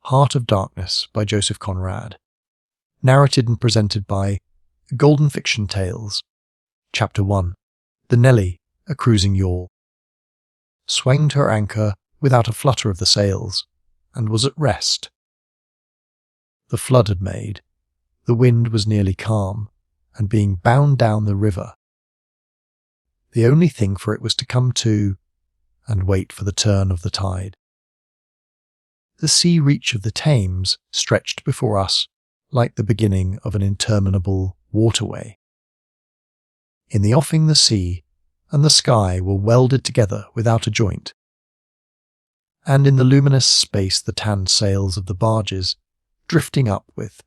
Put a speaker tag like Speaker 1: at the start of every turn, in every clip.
Speaker 1: Heart of Darkness by Joseph Conrad. Narrated and presented by Golden Fiction Tales. Chapter 1. The Nelly, a cruising yawl, swanged her anchor without a flutter of the sails, and was at rest. The flood had made. The wind was nearly calm, and being bound down the river. The only thing for it was to come to, and wait for the turn of the tide. The sea reach of the Thames stretched before us like the beginning of an interminable waterway. In the offing the sea and the sky were welded together without a joint, and in the luminous space the tanned sails of the barges, drifting upwith,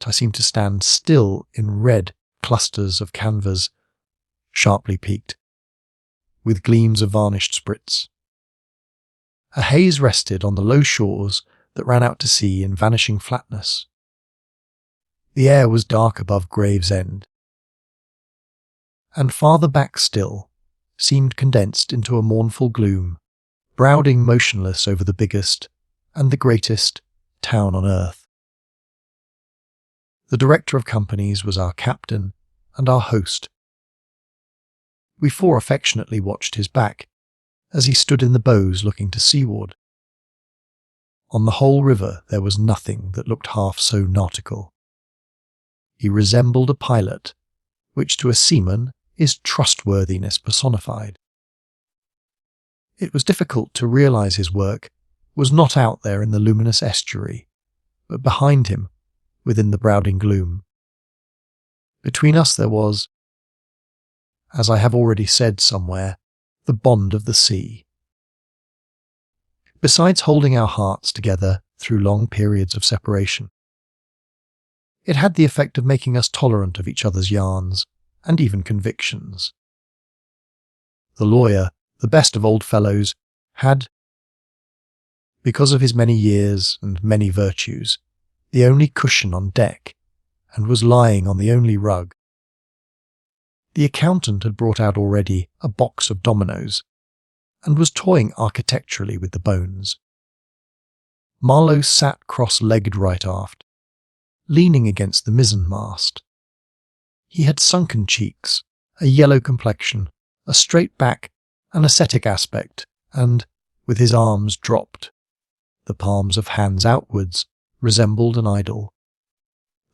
Speaker 1: I seemed to stand still in red clusters of canvas, sharply peaked, with gleams of varnished sprits. A haze rested on the low shores that ran out to sea in vanishing flatness. The air was dark above Gravesend, and farther back still seemed condensed into a mournful gloom, brooding motionless over the biggest and the greatest town on earth. The director of companies was our captain and our host. We four affectionately watched his back as he stood in the bows looking to seaward. On the whole river there was nothing that looked half so nautical. He resembled a pilot, which to a seaman is trustworthiness personified. It was difficult to realize his work was not out there in the luminous estuary, but behind him, within the brooding gloom. Between us there was, as I have already said somewhere, the bond of the sea. Besides holding our hearts together through long periods of separation, it had the effect of making us tolerant of each other's yarns and even convictions. The lawyer, the best of old fellows, had, because of his many years and many virtues, the only cushion on deck, and was lying on the only rug. The accountant had brought out already a box of dominoes, and was toying architecturally with the bones. Marlowe sat cross-legged right aft, leaning against the mizzen-mast. He had sunken cheeks, a yellow complexion, a straight back, an ascetic aspect, and, with his arms dropped, the palms of hands outwards, resembled an idol.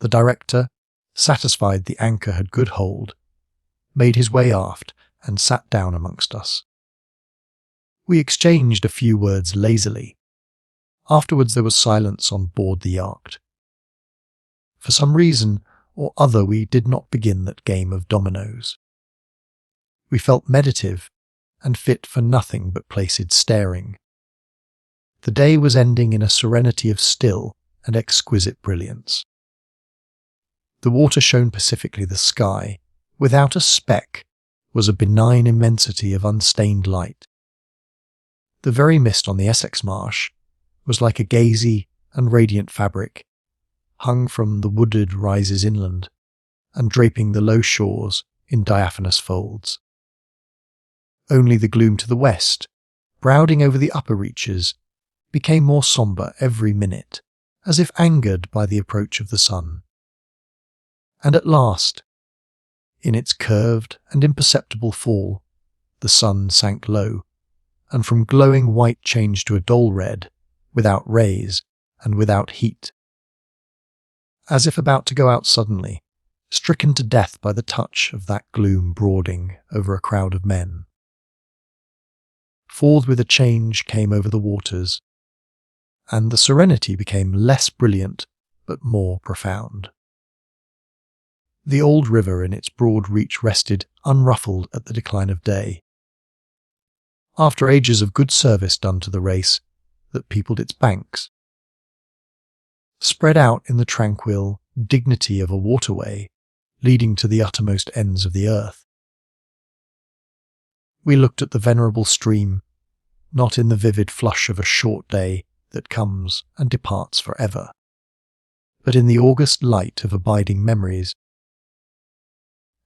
Speaker 1: The director, satisfied the anchor had good hold, made his way aft and sat down amongst us. We exchanged a few words lazily. Afterwards there was silence on board the yacht. For some reason or other we did not begin that game of dominoes. We felt meditative and fit for nothing but placid staring. The day was ending in a serenity of still and exquisite brilliance. The water shone pacifically, the sky, without a speck, was a benign immensity of unstained light. The very mist on the Essex marsh was like a gazy and radiant fabric, hung from the wooded rises inland, and draping the low shores in diaphanous folds. Only the gloom to the west, brooding over the upper reaches, became more sombre every minute, as if angered by the approach of the sun. And at last, in its curved and imperceptible fall, the sun sank low, and from glowing white changed to a dull red, without rays and without heat, as if about to go out suddenly, stricken to death by the touch of that gloom brooding over a crowd of men. Forthwith a change came over the waters, and the serenity became less brilliant but more profound. The old river in its broad reach rested unruffled at the decline of day. After ages of good service done to the race that peopled its banks, spread out in the tranquil dignity of a waterway leading to the uttermost ends of the earth. We looked at the venerable stream, not in the vivid flush of a short day that comes and departs forever, but in the august light of abiding memories.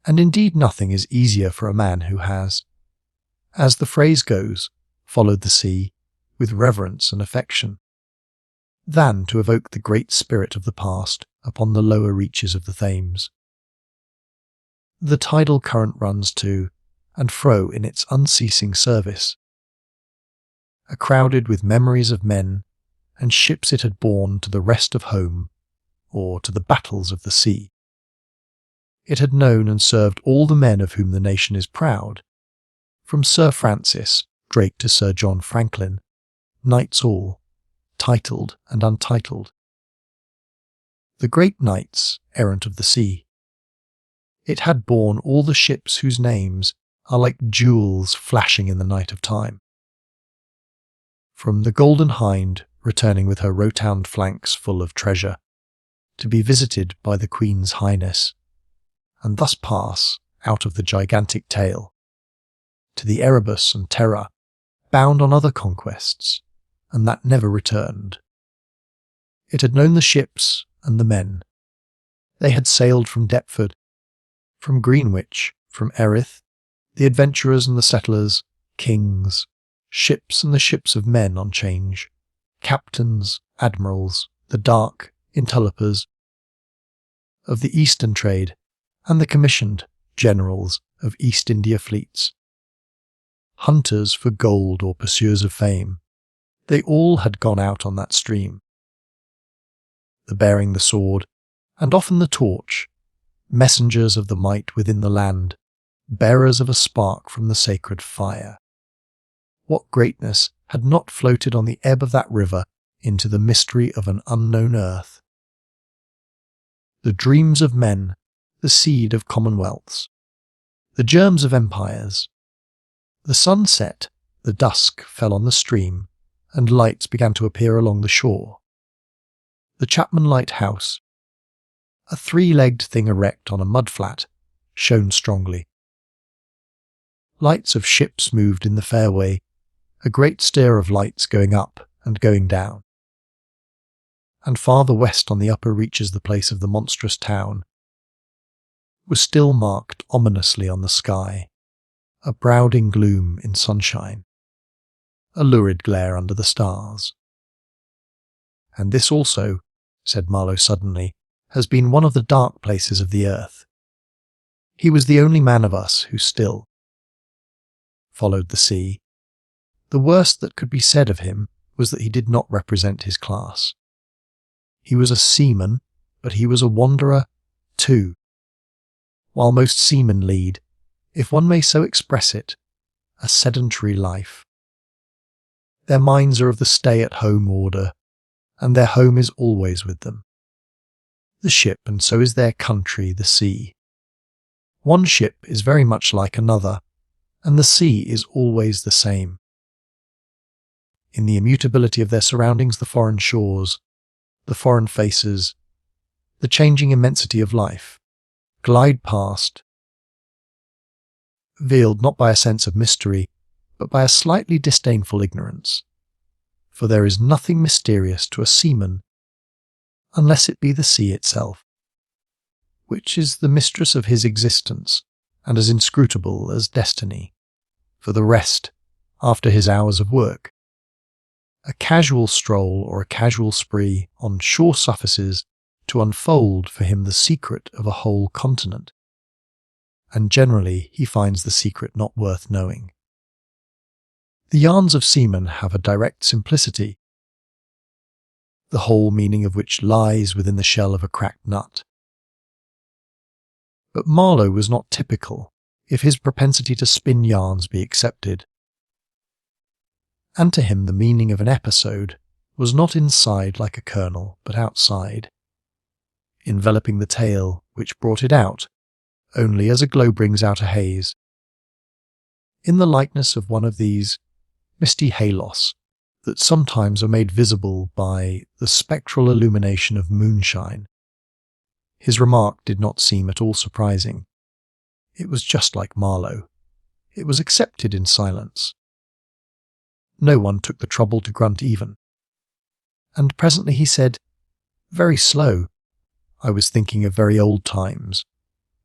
Speaker 1: And indeed nothing is easier for a man who has, as the phrase goes, followed the sea with reverence and affection, than to evoke the great spirit of the past upon the lower reaches of the Thames. The tidal current runs to and fro in its unceasing service, crowded with memories of men and ships it had borne to the rest of home or to the battles of the sea. It had known and served all the men of whom the nation is proud, from Sir Francis Drake to Sir John Franklin, knights all, titled and untitled. The great knights errant of the sea. It had borne all the ships whose names are like jewels flashing in the night of time. From the Golden Hind returning with her rotund flanks full of treasure, to be visited by the Queen's Highness, and thus pass out of the gigantic tale, to the Erebus and Terror, bound on other conquests, and that never returned. It had known the ships and the men. They had sailed from Deptford, from Greenwich, from Erith, the adventurers and the settlers, kings, ships and the ships of men on change, captains, admirals, the dark interlopers of the Eastern trade, and the commissioned generals of East India fleets. Hunters for gold or pursuers of fame, they all had gone out on that stream. The bearing the sword, and often the torch, messengers of the might within the land, bearers of a spark from the sacred fire. What greatness had not floated on the ebb of that river into the mystery of an unknown earth? The dreams of men, the seed of commonwealths, the germs of empires. The sun set, the dusk fell on the stream, and lights began to appear along the shore. The Chapman Lighthouse, a three-legged thing erect on a mudflat, shone strongly. Lights of ships moved in the fairway, a great stir of lights going up and going down. And farther west on the upper reaches the place of the monstrous town was still marked ominously on the sky, a brooding gloom in sunshine, a lurid glare under the stars. And this also, said Marlowe suddenly, has been one of the dark places of the earth. He was the only man of us who still followed the sea. The worst that could be said of him was that he did not represent his class. He was a seaman, but he was a wanderer too. While most seamen lead, if one may so express it, a sedentary life. Their minds are of the stay-at-home order, and their home is always with them. The ship, and so is their country, the sea. One ship is very much like another, and the sea is always the same. In the immutability of their surroundings, the foreign shores, the foreign faces, the changing immensity of life, glide past, veiled not by a sense of mystery, but by a slightly disdainful ignorance. For there is nothing mysterious to a seaman, unless it be the sea itself, which is the mistress of his existence, and as inscrutable as destiny. For the rest, after his hours of work, a casual stroll or a casual spree on shore suffices to unfold for him the secret of a whole continent, and generally he finds the secret not worth knowing. The yarns of seamen have a direct simplicity, the whole meaning of which lies within the shell of a cracked nut. But Marlowe was not typical, if his propensity to spin yarns be accepted. And to him the meaning of an episode was not inside like a kernel, but outside, enveloping the tale which brought it out, only as a glow brings out a haze. In the likeness of one of these misty halos that sometimes are made visible by the spectral illumination of moonshine. His remark did not seem at all surprising. It was just like Marlowe. It was accepted in silence. No one took the trouble to grunt even. And presently he said, "Very slow. I was thinking of very old times,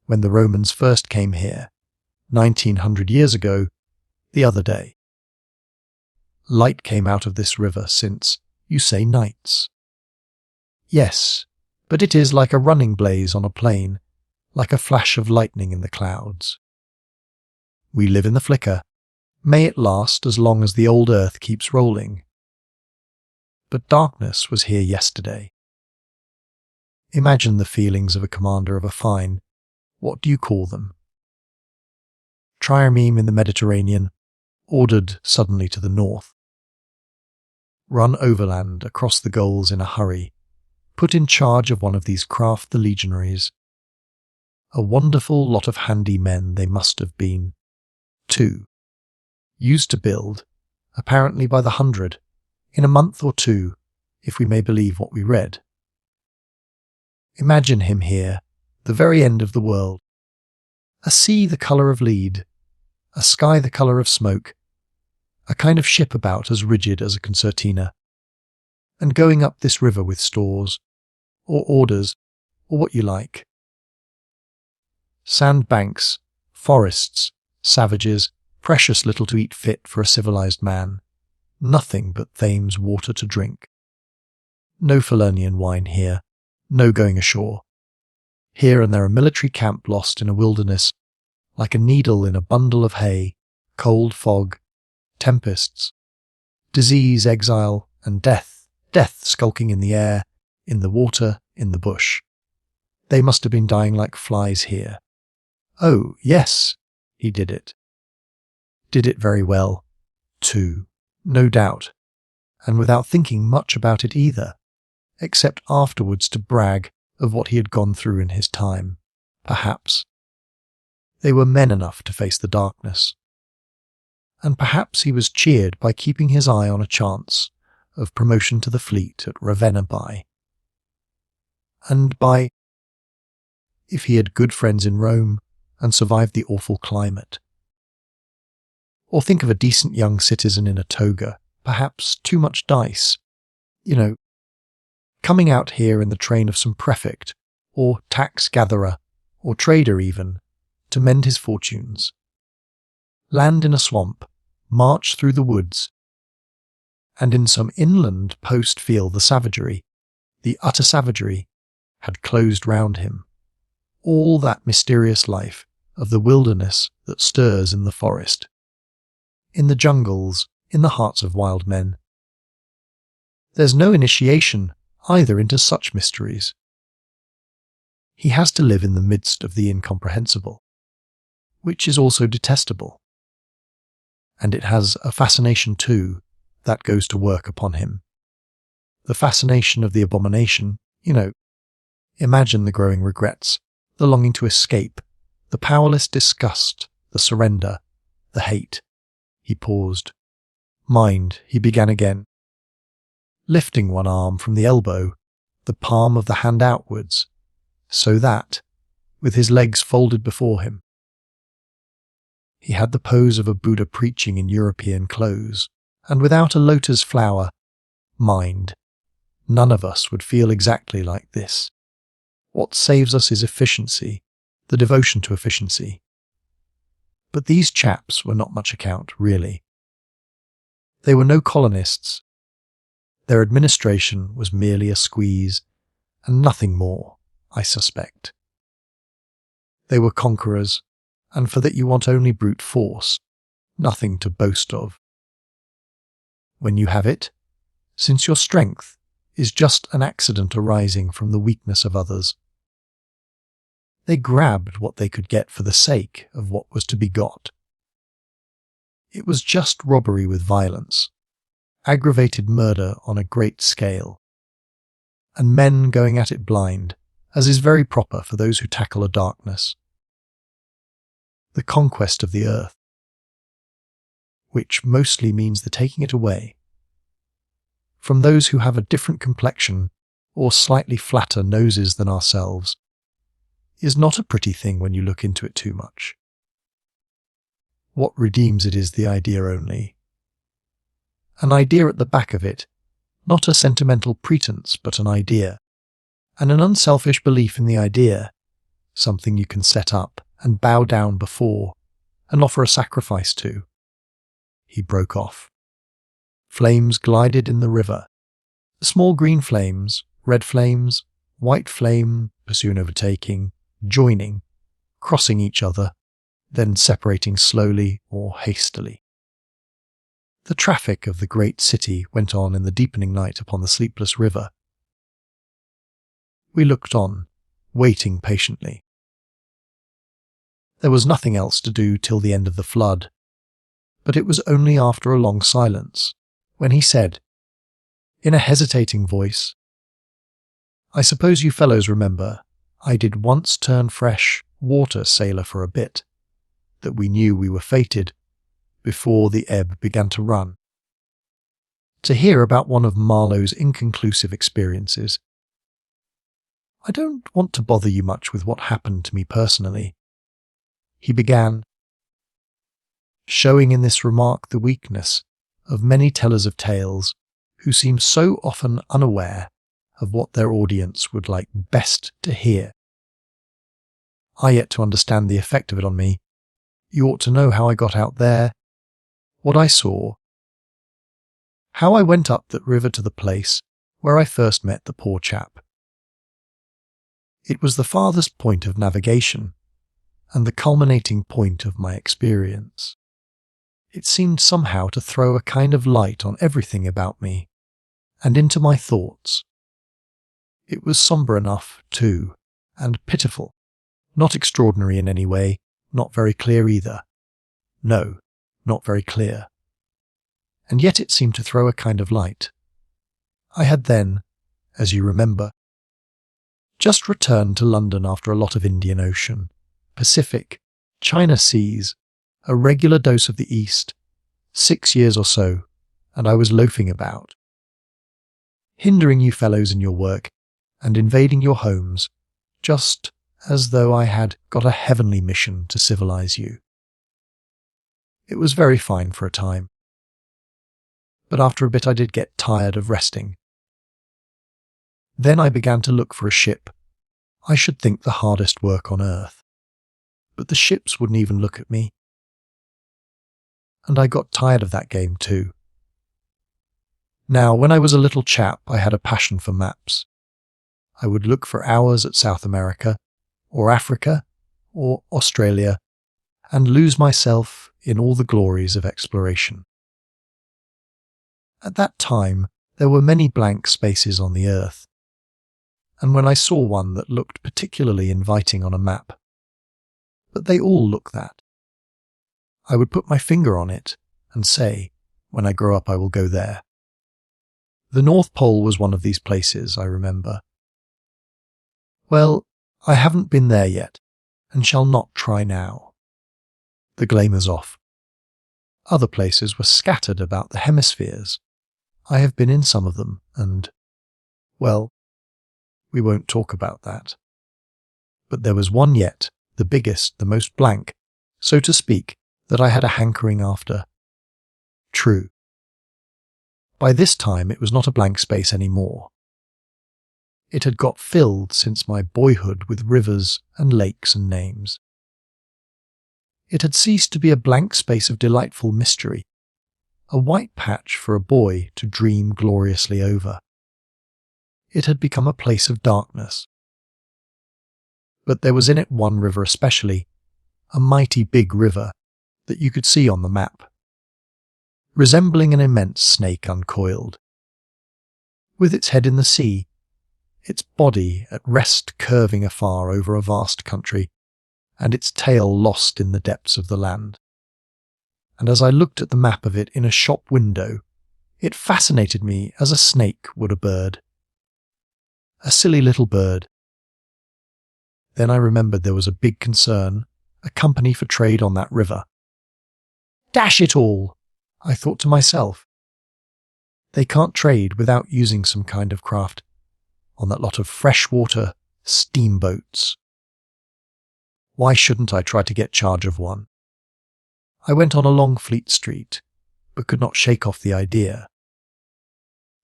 Speaker 1: when the Romans first came here, 1900 years ago, the other day. Light came out of this river since, you say, nights. Yes, but it is like a running blaze on a plain, like a flash of lightning in the clouds. We live in the flicker. May it last as long as the old earth keeps rolling. But darkness was here yesterday. Imagine the feelings of a commander of a fine, what do you call them? Trireme in the Mediterranean, ordered suddenly to the north. Run overland across the goals in a hurry, put in charge of one of these craft the legionaries. A wonderful lot of handy men they must have been. 2. Used to build, apparently by the hundred, in a month or two, if we may believe what we read. Imagine him here, the very end of the world. A sea the colour of lead, a sky the colour of smoke, a kind of ship about as rigid as a concertina, and going up this river with stores, or orders, or what you like. Sandbanks, forests, savages, precious little to eat fit for a civilized man, nothing but Thames water to drink. No Falernian wine here, no going ashore. Here and there a military camp lost in a wilderness, like a needle in a bundle of hay, cold fog, tempests, disease, exile, and death skulking in the air, in the water, in the bush. They must have been dying like flies here. Oh, yes, he did it. Did it very well, too, no doubt, and without thinking much about it either, except afterwards to brag of what he had gone through in his time, perhaps. They were men enough to face the darkness. And perhaps he was cheered by keeping his eye on a chance of promotion to the fleet at Ravenna by, and by, if he had good friends in Rome and survived the awful climate. Or think of a decent young citizen in a toga, perhaps too much dice, coming out here in the train of some prefect, or tax-gatherer, or trader even, to mend his fortunes. Land in a swamp, march through the woods, and in some inland post feel the savagery, the utter savagery, had closed round him. All that mysterious life of the wilderness that stirs in the forest, in the jungles, in the hearts of wild men. There's no initiation either into such mysteries. He has to live in the midst of the incomprehensible, which is also detestable. And it has a fascination too that goes to work upon him. The fascination of the abomination, Imagine the growing regrets, the longing to escape, the powerless disgust, the surrender, the hate. He paused. Mind, he began again, lifting one arm from the elbow, the palm of the hand outwards, so that, with his legs folded before him, he had the pose of a Buddha preaching in European clothes, and without a lotus flower. Mind, none of us would feel exactly like this. What saves us is efficiency, the devotion to efficiency. But these chaps were not much account, really. They were no colonists. Their administration was merely a squeeze, and nothing more, I suspect. They were conquerors, and for that you want only brute force, nothing to boast of. When you have it, since your strength is just an accident arising from the weakness of others, they grabbed what they could get for the sake of what was to be got. It was just robbery with violence, aggravated murder on a great scale, and men going at it blind, as is very proper for those who tackle a darkness. The conquest of the earth, which mostly means the taking it away from those who have a different complexion or slightly flatter noses than ourselves, is not a pretty thing when you look into it too much. What redeems it is the idea only. An idea at the back of it, not a sentimental pretense, but an idea, and an unselfish belief in the idea, something you can set up and bow down before and offer a sacrifice to. He broke off. Flames glided in the river, small green flames, Red flames, white flame, pursue and overtaking, joining, crossing each other, then separating slowly or hastily. The traffic of the great city went on in the deepening night upon the sleepless river. We looked on, waiting patiently. There was nothing else to do till the end of the flood, but it was only after a long silence, when he said, in a hesitating voice, "I suppose you fellows remember, I did once turn fresh water sailor for a bit, that we knew we were fated, before the ebb began to run." To hear about one of Marlowe's inconclusive experiences. "I don't want to bother you much with what happened to me personally," he began, showing in this remark the weakness of many tellers of tales who seem so often unaware of what their audience would like best to hear. "I yet to understand the effect of it on me. You ought to know how I got out there, what I saw, how I went up that river to the place where I first met the poor chap. It was the farthest point of navigation, and the culminating point of my experience. It seemed somehow to throw a kind of light on everything about me, and into my thoughts. It was sombre enough, too, and pitiful, not extraordinary in any way, not very clear either. No, not very clear. And yet it seemed to throw a kind of light. I had then, as you remember, just returned to London after a lot of Indian Ocean, Pacific, China seas, a regular dose of the East, 6 years or so, and I was loafing about, hindering you fellows in your work and invading your homes, just as though I had got a heavenly mission to civilize you. It was very fine for a time, but after a bit I did get tired of resting. Then I began to look for a ship. I should think the hardest work on earth. But the ships wouldn't even look at me. And I got tired of that game too. Now, when I was a little chap, I had a passion for maps. I would look for hours at South America, or Africa, or Australia, and lose myself in all the glories of exploration. At that time, there were many blank spaces on the earth, and when I saw one that looked particularly inviting on a map, but they all look that, I would put my finger on it and say, when I grow up I will go there. The North Pole was one of these places, I remember. Well, I haven't been there yet, and shall not try now. The glamour's off. Other places were scattered about the hemispheres. I have been in some of them, and, well, we won't talk about that. But there was one yet, the biggest, the most blank, so to speak, that I had a hankering after. True. By this time it was not a blank space any more. It had got filled since my boyhood with rivers and lakes and names. It had ceased to be a blank space of delightful mystery, a white patch for a boy to dream gloriously over. It had become a place of darkness. But there was in it one river especially, a mighty big river that you could see on the map, resembling an immense snake uncoiled. With its head in the sea, its body at rest curving afar over a vast country, and its tail lost in the depths of the land. And as I looked at the map of it in a shop window, it fascinated me as a snake would a bird. A silly little bird. Then I remembered there was a big concern, a company for trade on that river. Dash it all, I thought to myself. They can't trade without using some kind of craft on that lot of freshwater steamboats. Why shouldn't I try to get charge of one? I went on along Fleet Street, but could not shake off the idea.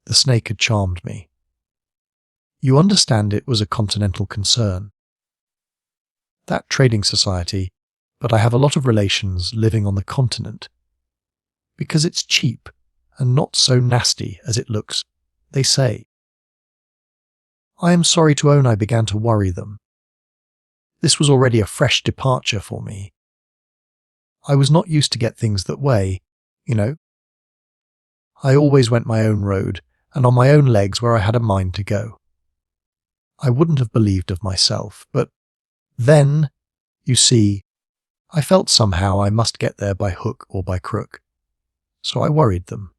Speaker 1: The snake had charmed me. You understand it was a continental concern. That trading society, but I have a lot of relations living on the continent. Because it's cheap and not so nasty as it looks, they say. I am sorry to own I began to worry them. This was already a fresh departure for me. I was not used to get things that way, you know. I always went my own road and on my own legs where I had a mind to go. I wouldn't have believed of myself, but then, you see, I felt somehow I must get there by hook or by crook. So I worried them.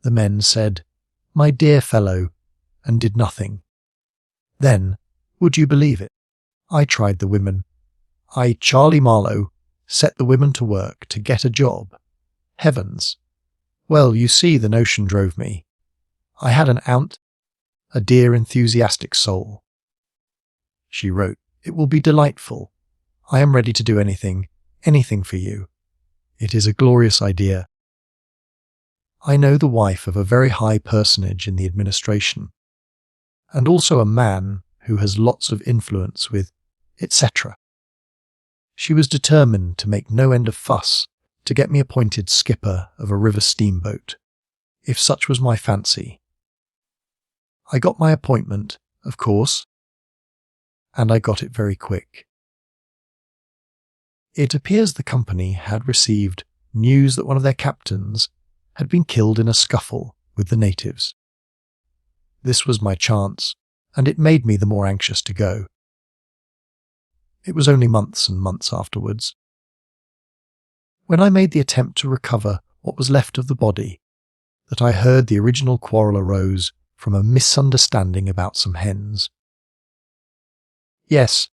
Speaker 1: The men said, "My dear fellow," and did nothing. Then, would you believe it? I tried the women. I, Charlie Marlowe, set the women to work to get a job. Heavens! Well, you see, the notion drove me. I had an aunt, a dear enthusiastic soul. She wrote, "It will be delightful. I am ready to do anything for you. It is a glorious idea." I know the wife of a very high personage in the administration, and also a man who has lots of influence with etc. She was determined to make no end of fuss to get me appointed skipper of a river steamboat, if such was my fancy. I got my appointment, of course, and I got it very quick. It appears the company had received news that one of their captains had been killed in a scuffle with the natives. This was my chance, and it made me the more anxious to go. It was only months and months afterwards. When I made the attempt to recover what was left of the body, that I heard the original quarrel arose from a misunderstanding about some hens. Yes,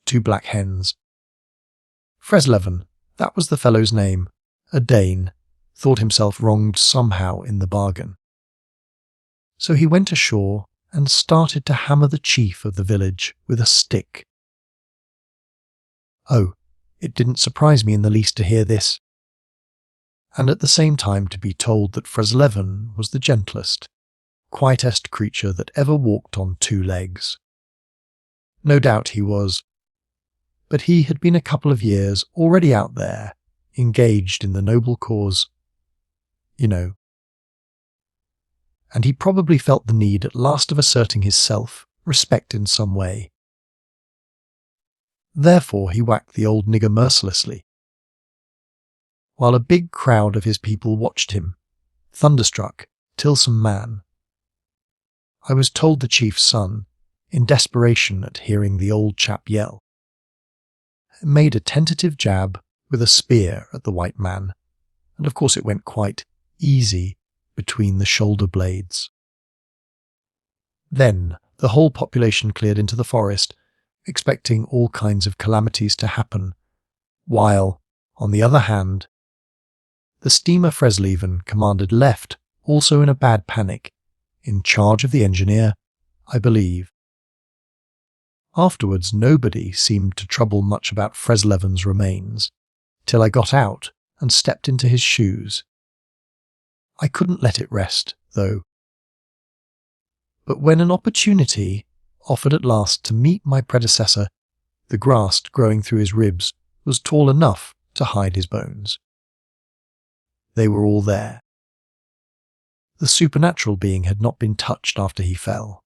Speaker 1: 2 black hens. Fresleven, that was the fellow's name, a Dane, thought himself wronged somehow in the bargain. So he went ashore and started to hammer the chief of the village with a stick. Oh, it didn't surprise me in the least to hear this, and at the same time to be told that Fresleven was the gentlest, quietest creature that ever walked on 2 legs. No doubt he was, but he had been a couple of years already out there, engaged in the noble cause, you know, and he probably felt the need at last of asserting his self-respect in some way. Therefore he whacked the old nigger mercilessly, while a big crowd of his people watched him, thunderstruck, till some man, I was told the chief's son, in desperation at hearing the old chap yell, made a tentative jab with a spear at the white man, and of course it went quite easy between the shoulder blades. Then the whole population cleared into the forest, expecting all kinds of calamities to happen, while, on the other hand, the steamer Fresleven commanded left, also in a bad panic, in charge of the engineer, I believe. Afterwards nobody seemed to trouble much about Fresleven's remains, till I got out and stepped into his shoes. I couldn't let it rest, though. But when an opportunity offered at last to meet my predecessor, the grass growing through his ribs was tall enough to hide his bones. They were all there. The supernatural being had not been touched after he fell,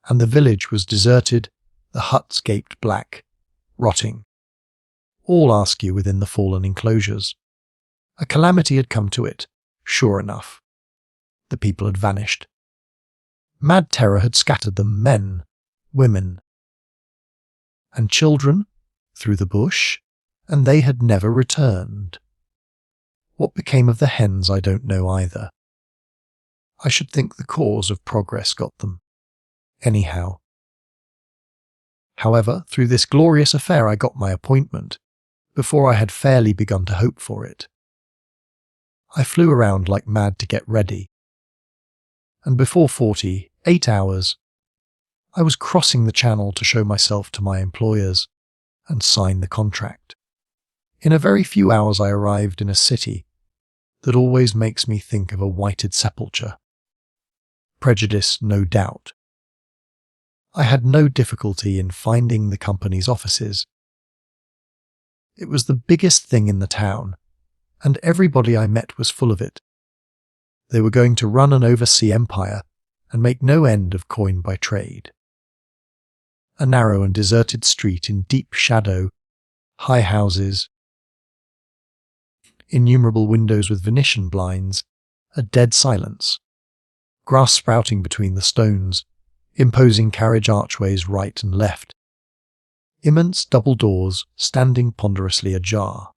Speaker 1: and the village was deserted, the huts gaped black, rotting. All askew within the fallen enclosures. A calamity had come to it, sure enough. The people had vanished. Mad terror had scattered them, men, women, and children, through the bush, and they had never returned. What became of the hens I don't know either. I should think the cause of progress got them. Anyhow. However, through this glorious affair I got my appointment, before I had fairly begun to hope for it. I flew around like mad to get ready, and before 48 hours, I was crossing the channel to show myself to my employers and sign the contract. In a very few hours I arrived in a city that always makes me think of a whited sepulchre. Prejudice, no doubt. I had no difficulty in finding the company's offices. It was the biggest thing in the town, and everybody I met was full of it. They were going to run an oversea empire, and make no end of coin by trade. A narrow and deserted street in deep shadow, high houses, innumerable windows with Venetian blinds, a dead silence, grass sprouting between the stones, imposing carriage archways right and left, immense double doors standing ponderously ajar.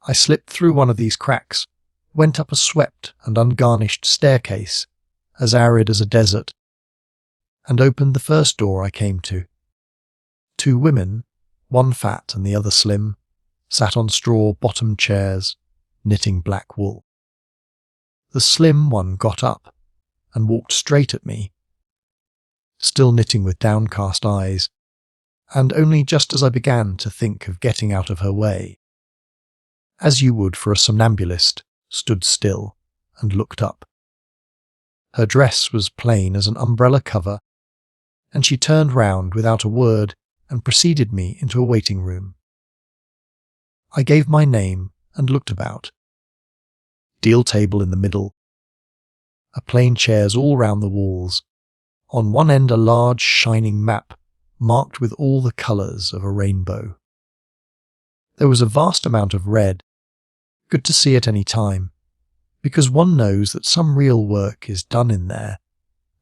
Speaker 1: I slipped through one of these cracks, went up a swept and ungarnished staircase, as arid as a desert, and opened the first door I came to. Two women, one fat and the other slim, sat on straw-bottomed chairs, knitting black wool. The slim one got up and walked straight at me, still knitting with downcast eyes, and only just as I began to think of getting out of her way, as you would for a somnambulist, stood still and looked up. Her dress was plain as an umbrella cover, and she turned round without a word and preceded me into a waiting room. I gave my name and looked about. Deal table in the middle, a plain chairs all round the walls, on one end a large shining map marked with all the colours of a rainbow. There was a vast amount of red, good to see at any time, because one knows that some real work is done in there,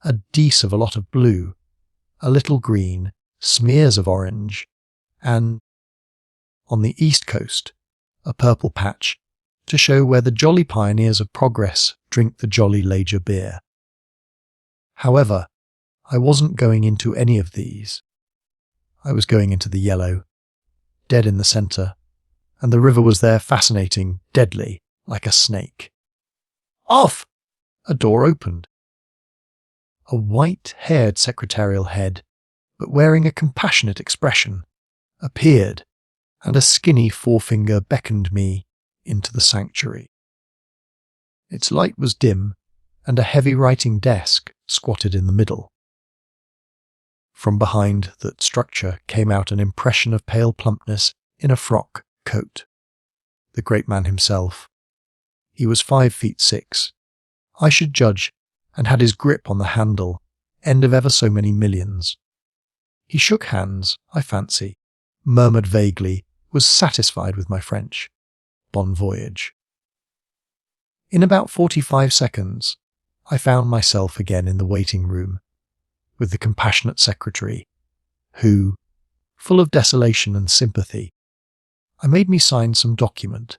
Speaker 1: a dece of a lot of blue, a little green, smears of orange, and, on the east coast, a purple patch to show where the jolly pioneers of progress drink the jolly lager beer. However, I wasn't going into any of these. I was going into the yellow, dead in the centre, and the river was there fascinating, deadly, like a snake. Off! A door opened. A white-haired secretarial head, but wearing a compassionate expression, appeared, and a skinny forefinger beckoned me into the sanctuary. Its light was dim, and a heavy writing desk squatted in the middle. From behind that structure came out an impression of pale plumpness in a frock coat. The great man himself. He was 5'6", I should judge, and had his grip on the handle, end of ever so many millions. He shook hands, I fancy, murmured vaguely, was satisfied with my French. Bon voyage. In about 45 seconds, I found myself again in the waiting room, with the compassionate secretary, who, full of desolation and sympathy, I made me sign some document.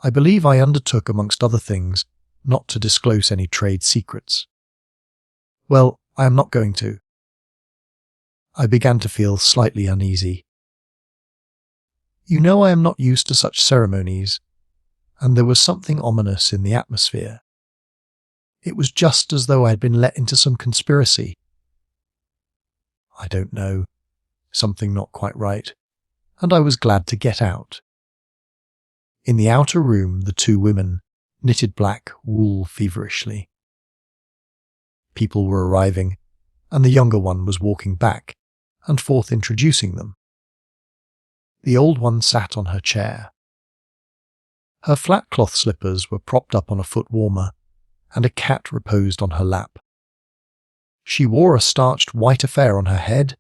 Speaker 1: I believe I undertook, amongst other things, not to disclose any trade secrets. Well, I am not going to. I began to feel slightly uneasy. You know I am not used to such ceremonies, and there was something ominous in the atmosphere. It was just as though I had been let into some conspiracy. I don't know, something not quite right, and I was glad to get out. In the outer room, the two women knitted black wool feverishly. People were arriving, and the younger one was walking back and forth introducing them. The old one sat on her chair. Her flat cloth slippers were propped up on a foot warmer, and a cat reposed on her lap. She wore a starched white affair on her head,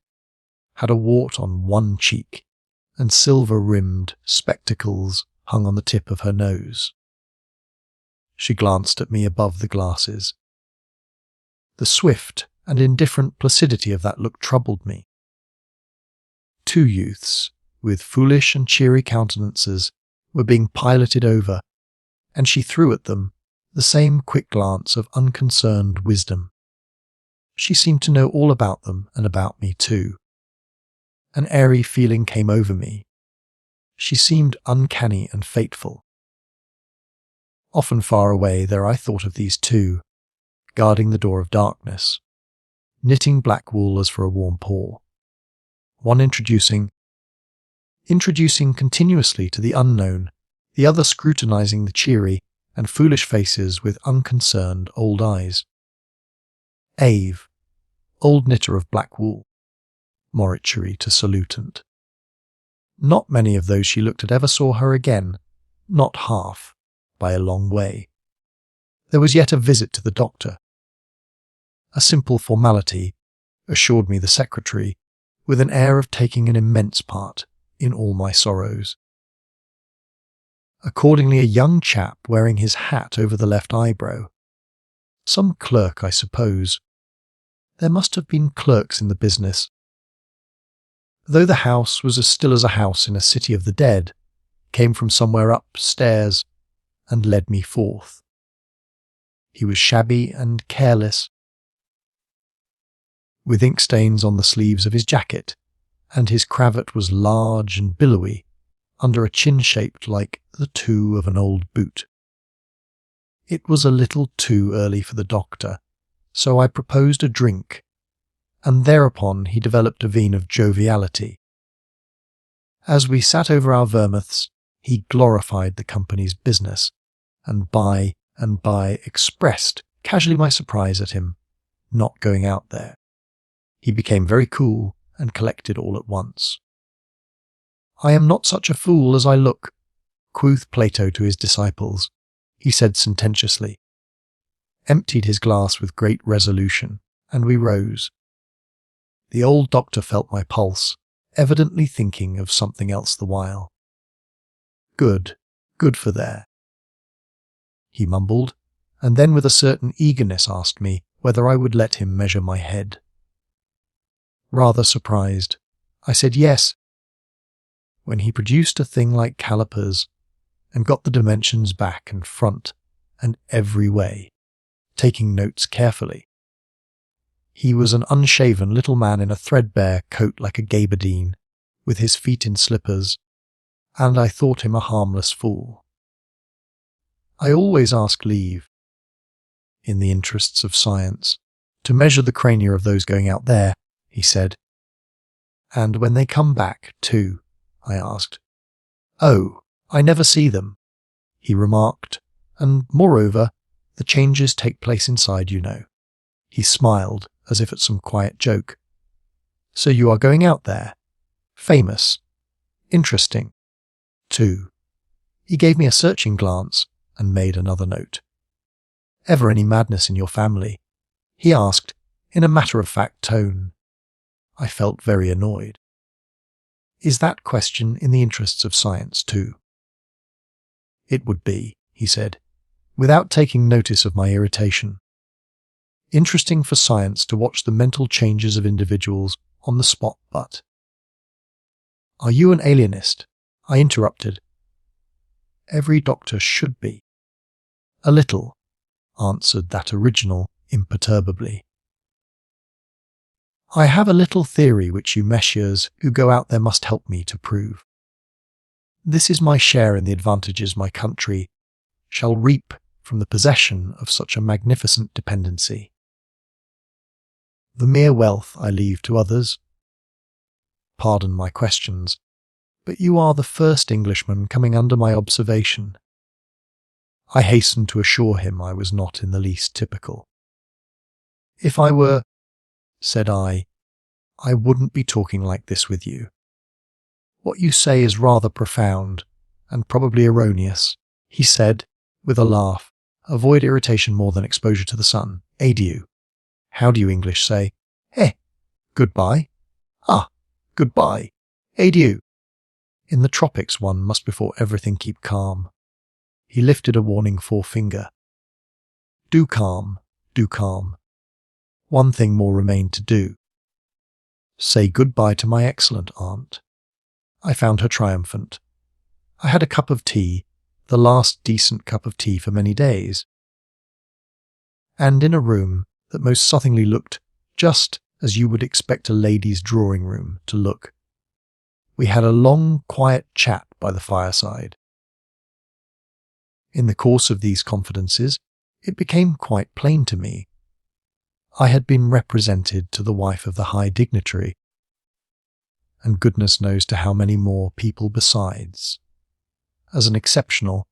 Speaker 1: had a wart on one cheek, and silver-rimmed spectacles hung on the tip of her nose. She glanced at me above the glasses. The swift and indifferent placidity of that look troubled me. Two youths, with foolish and cheery countenances, were being piloted over, and she threw at them the same quick glance of unconcerned wisdom. She seemed to know all about them and about me too. An airy feeling came over me. She seemed uncanny and fateful. Often far away there I thought of these two, guarding the door of darkness, knitting black wool as for a warm paw. One introducing continuously to the unknown, the other scrutinizing the cheery and foolish faces with unconcerned old eyes. Ave, old knitter of black wool, mortuary to salutant. Not many of those she looked at ever saw her again, not half, by a long way. There was yet a visit to the doctor, a simple formality, assured me the secretary, with an air of taking an immense part in all my sorrows. Accordingly, a young chap wearing his hat over the left eyebrow. Some clerk, I suppose. There must have been clerks in the business. Though the house was as still as a house in a city of the dead, came from somewhere upstairs and led me forth. He was shabby and careless, with ink stains on the sleeves of his jacket, and his cravat was large and billowy, under a chin shaped like the toe of an old boot. It was a little too early for the doctor, so I proposed a drink, and thereupon he developed a vein of joviality. As we sat over our vermouths, he glorified the company's business, and by expressed casually my surprise at him not going out there. He became very cool and collected all at once. "I am not such a fool as I look," quoth Plato to his disciples, he said sententiously, emptied his glass with great resolution, and we rose. The old doctor felt my pulse, evidently thinking of something else the while. Good for there," he mumbled, and then with a certain eagerness asked me whether I would let him measure my head. Rather surprised, I said yes, when he produced a thing like calipers and got the dimensions back and front and every way, taking notes carefully. He was an unshaven little man in a threadbare coat like a gabardine, with his feet in slippers, and I thought him a harmless fool. "I always ask leave, in the interests of science, to measure the crania of those going out there," he said. "And when they come back, too?" I asked. "Oh, I never see them," he remarked, "and moreover, the changes take place inside, you know." He smiled, as if at some quiet joke. "So you are going out there? Famous? Interesting? Too." He gave me a searching glance and made another note. "Ever any madness in your family?" he asked, in a matter-of-fact tone. I felt very annoyed. "Is that question in the interests of science, too?" "It would be," he said, without taking notice of my irritation. "Interesting for science to watch the mental changes of individuals on the spot, but—" "Are you an alienist?" I interrupted. "Every doctor should be." "A little," answered that original imperturbably. "I have a little theory which you messieurs who go out there must help me to prove. This is my share in the advantages my country shall reap from the possession of such a magnificent dependency. The mere wealth I leave to others. Pardon my questions, but you are the first Englishman coming under my observation." I hastened to assure him I was not in the least typical. "If I were," said I wouldn't be talking like this with you. What you say is rather profound, and probably erroneous," he said, with a laugh. "Avoid irritation more than exposure to the sun. Adieu. How do you English say? Eh? Goodbye? Ah, goodbye. Adieu. In the tropics one must before everything keep calm." He lifted a warning forefinger. Do calm. One thing more remained to do. Say goodbye to my excellent aunt. I found her triumphant. I had a cup of tea, the last decent cup of tea for many days, and in a room that most southingly looked just as you would expect a lady's drawing-room to look. We had a long, quiet chat by the fireside. In the course of these confidences, it became quite plain to me. I had been represented to the wife of the high dignitary, and goodness knows to how many more people besides, as an exceptional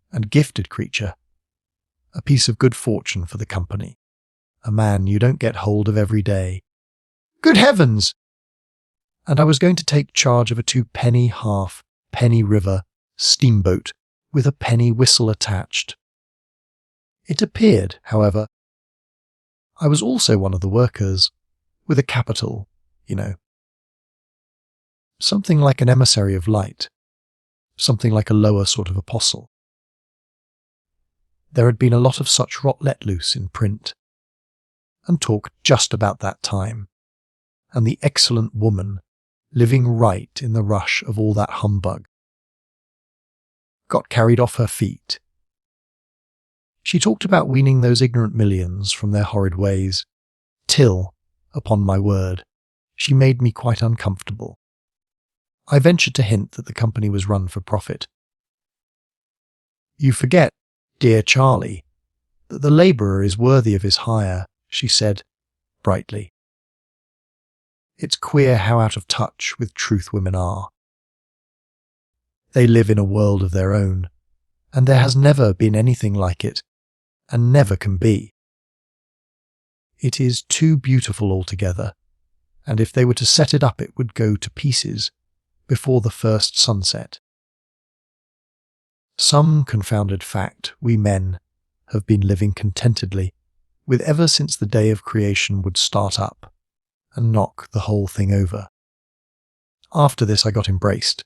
Speaker 1: and gifted creature, a piece of good fortune for the company, a man you don't get hold of every day. Good heavens! And I was going to take charge of a 2-penny river steamboat with a penny whistle attached. It appeared, however, I was also one of the workers, with a capital, something like an emissary of light, something like a lower sort of apostle. There had been a lot of such rot let loose in print, and talk just about that time, and the excellent woman living right in the rush of all that humbug. Got carried off her feet. She talked about weaning those ignorant millions from their horrid ways, till, upon my word, she made me quite uncomfortable. I ventured to hint that the company was run for profit. "You forget, dear Charlie, that the labourer is worthy of his hire," she said, brightly. It's queer how out of touch with truth women are. They live in a world of their own, and there has never been anything like it, and never can be. It is too beautiful altogether, and if they were to set it up it would go to pieces before the first sunset. Some confounded fact we men have been living contentedly with ever since the day of creation would start up and knock the whole thing over. After this I got embraced,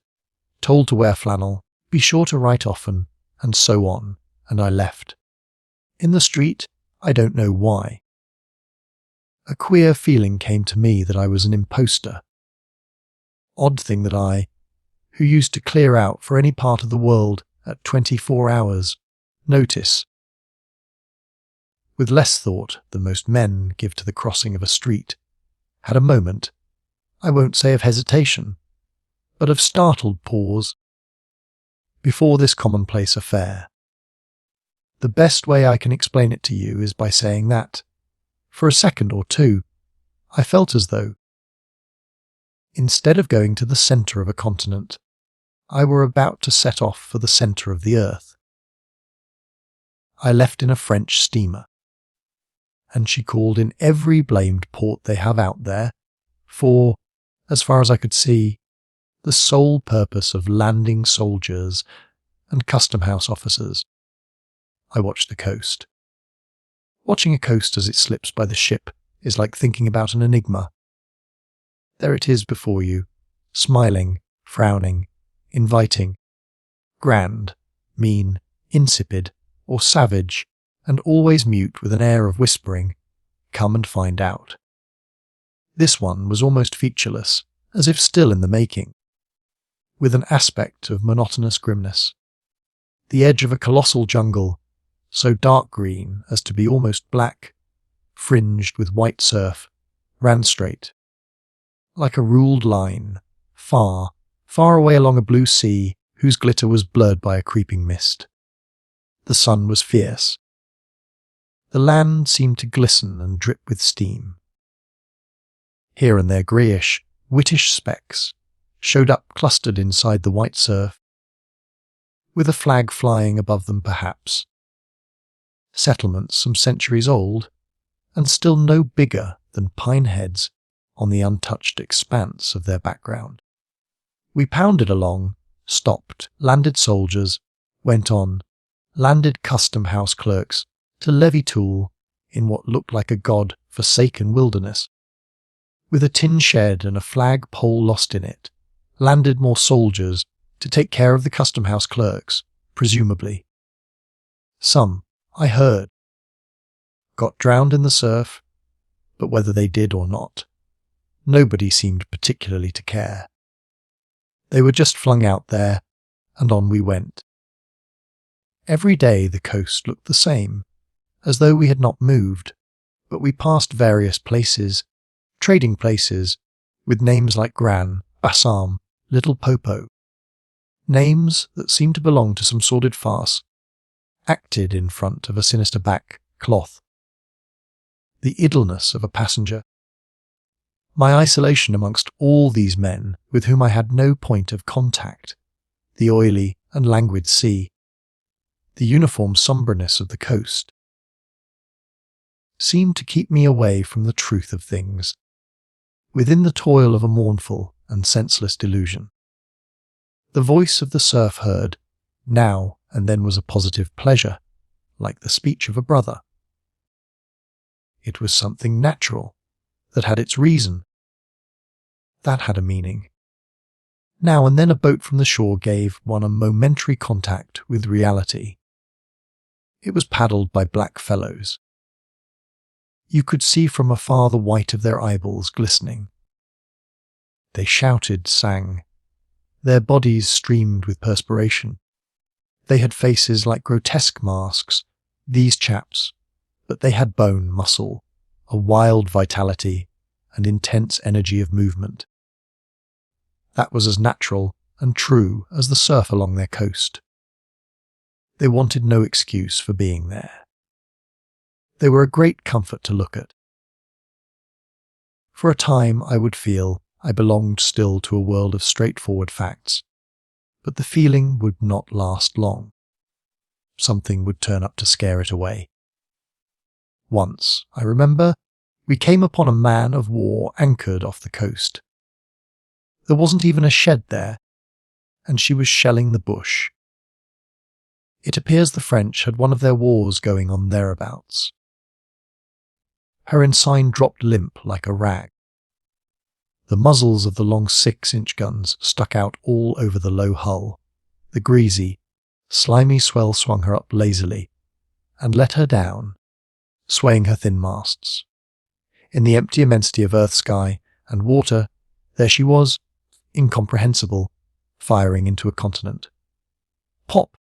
Speaker 1: told to wear flannel, be sure to write often, and so on, and I left. In the street, I don't know why. A queer feeling came to me that I was an imposter. Odd thing that I, who used to clear out for any part of the world at 24 hours, notice. With less thought than most men give to the crossing of a street, had a moment, I won't say of hesitation, but of startled pause, before this commonplace affair. The best way I can explain it to you is by saying that, for a second or two, I felt as though, instead of going to the centre of a continent, I were about to set off for the centre of the earth. I left in a French steamer, and she called in every blamed port they have out there, for, as far as I could see, the sole purpose of landing soldiers and custom-house officers. I watched the coast. Watching a coast as it slips by the ship is like thinking about an enigma. There it is before you, smiling, frowning, inviting, grand, mean, insipid, or savage, and always mute with an air of whispering, "Come and find out." This one was almost featureless, as if still in the making, with an aspect of monotonous grimness. The edge of a colossal jungle, so dark green as to be almost black, fringed with white surf, ran straight, like a ruled line, far, far away along a blue sea whose glitter was blurred by a creeping mist. The sun was fierce. The land seemed to glisten and drip with steam. Here and there greyish, whitish specks showed up clustered inside the white surf, with a flag flying above them perhaps. Settlements some centuries old, and still no bigger than pine heads on the untouched expanse of their background. We pounded along, stopped, landed soldiers, went on, landed custom-house clerks, to levy tool in what looked like a god-forsaken wilderness. With a tin shed and a flag pole lost in it, landed more soldiers to take care of the custom-house clerks, presumably. Some, I heard, got drowned in the surf, but whether they did or not, nobody seemed particularly to care. They were just flung out there, and on we went. Every day the coast looked the same, as though we had not moved, but we passed various places, trading places, with names like Gran, Bassam, Little Popo. Names that seemed to belong to some sordid farce, acted in front of a sinister back cloth. The idleness of a passenger. My isolation amongst all these men with whom I had no point of contact, the oily and languid sea, the uniform sombreness of the coast, seemed to keep me away from the truth of things, within the toil of a mournful and senseless delusion. The voice of the surf heard, now and then was a positive pleasure, like the speech of a brother. It was something natural, that had its reason. That had a meaning. Now and then a boat from the shore gave one a momentary contact with reality. It was paddled by black fellows. You could see from afar the white of their eyeballs glistening. They shouted, sang. Their bodies streamed with perspiration. They had faces like grotesque masks, these chaps, but they had bone, muscle, a wild vitality, and intense energy of movement. That was as natural and true as the surf along their coast. They wanted no excuse for being there. They were a great comfort to look at. For a time I would feel I belonged still to a world of straightforward facts, but the feeling would not last long. Something would turn up to scare it away. Once, I remember, we came upon a man of war anchored off the coast. There wasn't even a shed there, and she was shelling the bush. It appears the French had one of their wars going on thereabouts. Her ensign dropped limp like a rag. The muzzles of the long 6-inch guns stuck out all over the low hull. The greasy, slimy swell swung her up lazily and let her down, swaying her thin masts. In the empty immensity of earth, sky, and water, there she was, incomprehensible, firing into a continent. Pop!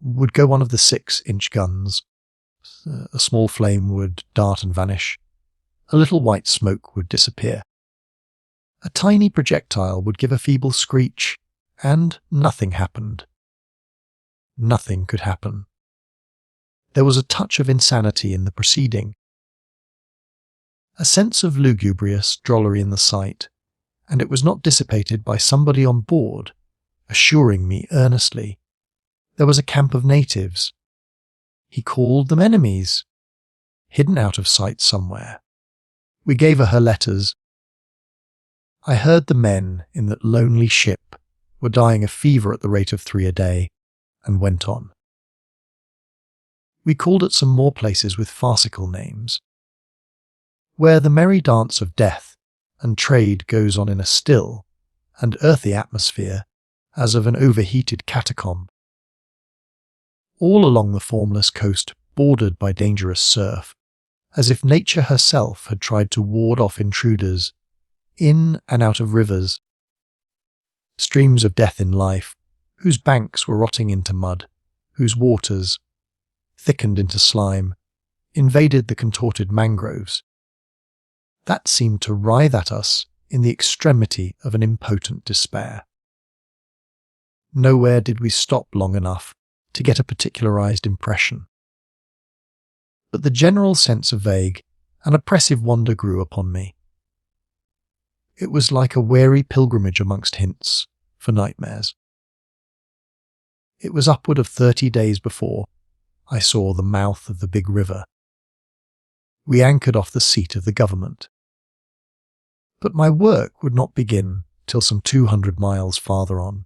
Speaker 1: Would go one of the 6-inch guns. A small flame would dart and vanish. A little white smoke would disappear. A tiny projectile would give a feeble screech, and nothing happened. Nothing could happen. There was a touch of insanity in the proceeding. A sense of lugubrious drollery in the sight, and it was not dissipated by somebody on board, assuring me earnestly there was a camp of natives. He called them enemies, hidden out of sight somewhere. We gave her letters. I heard the men in that lonely ship were dying of fever at the rate of 3 a day, and went on. We called at some more places with farcical names, where the merry dance of death and trade goes on in a still and earthy atmosphere as of an overheated catacomb. All along the formless coast bordered by dangerous surf, as if nature herself had tried to ward off intruders, in and out of rivers. Streams of death in life, whose banks were rotting into mud, whose waters, thickened into slime, invaded the contorted mangroves. That seemed to writhe at us in the extremity of an impotent despair. Nowhere did we stop long enough to get a particularized impression. But the general sense of vague and oppressive wonder grew upon me. It was like a weary pilgrimage amongst hints for nightmares. It was upward of 30 days before I saw the mouth of the big river. We anchored off the seat of the government. But my work would not begin till some 200 miles farther on.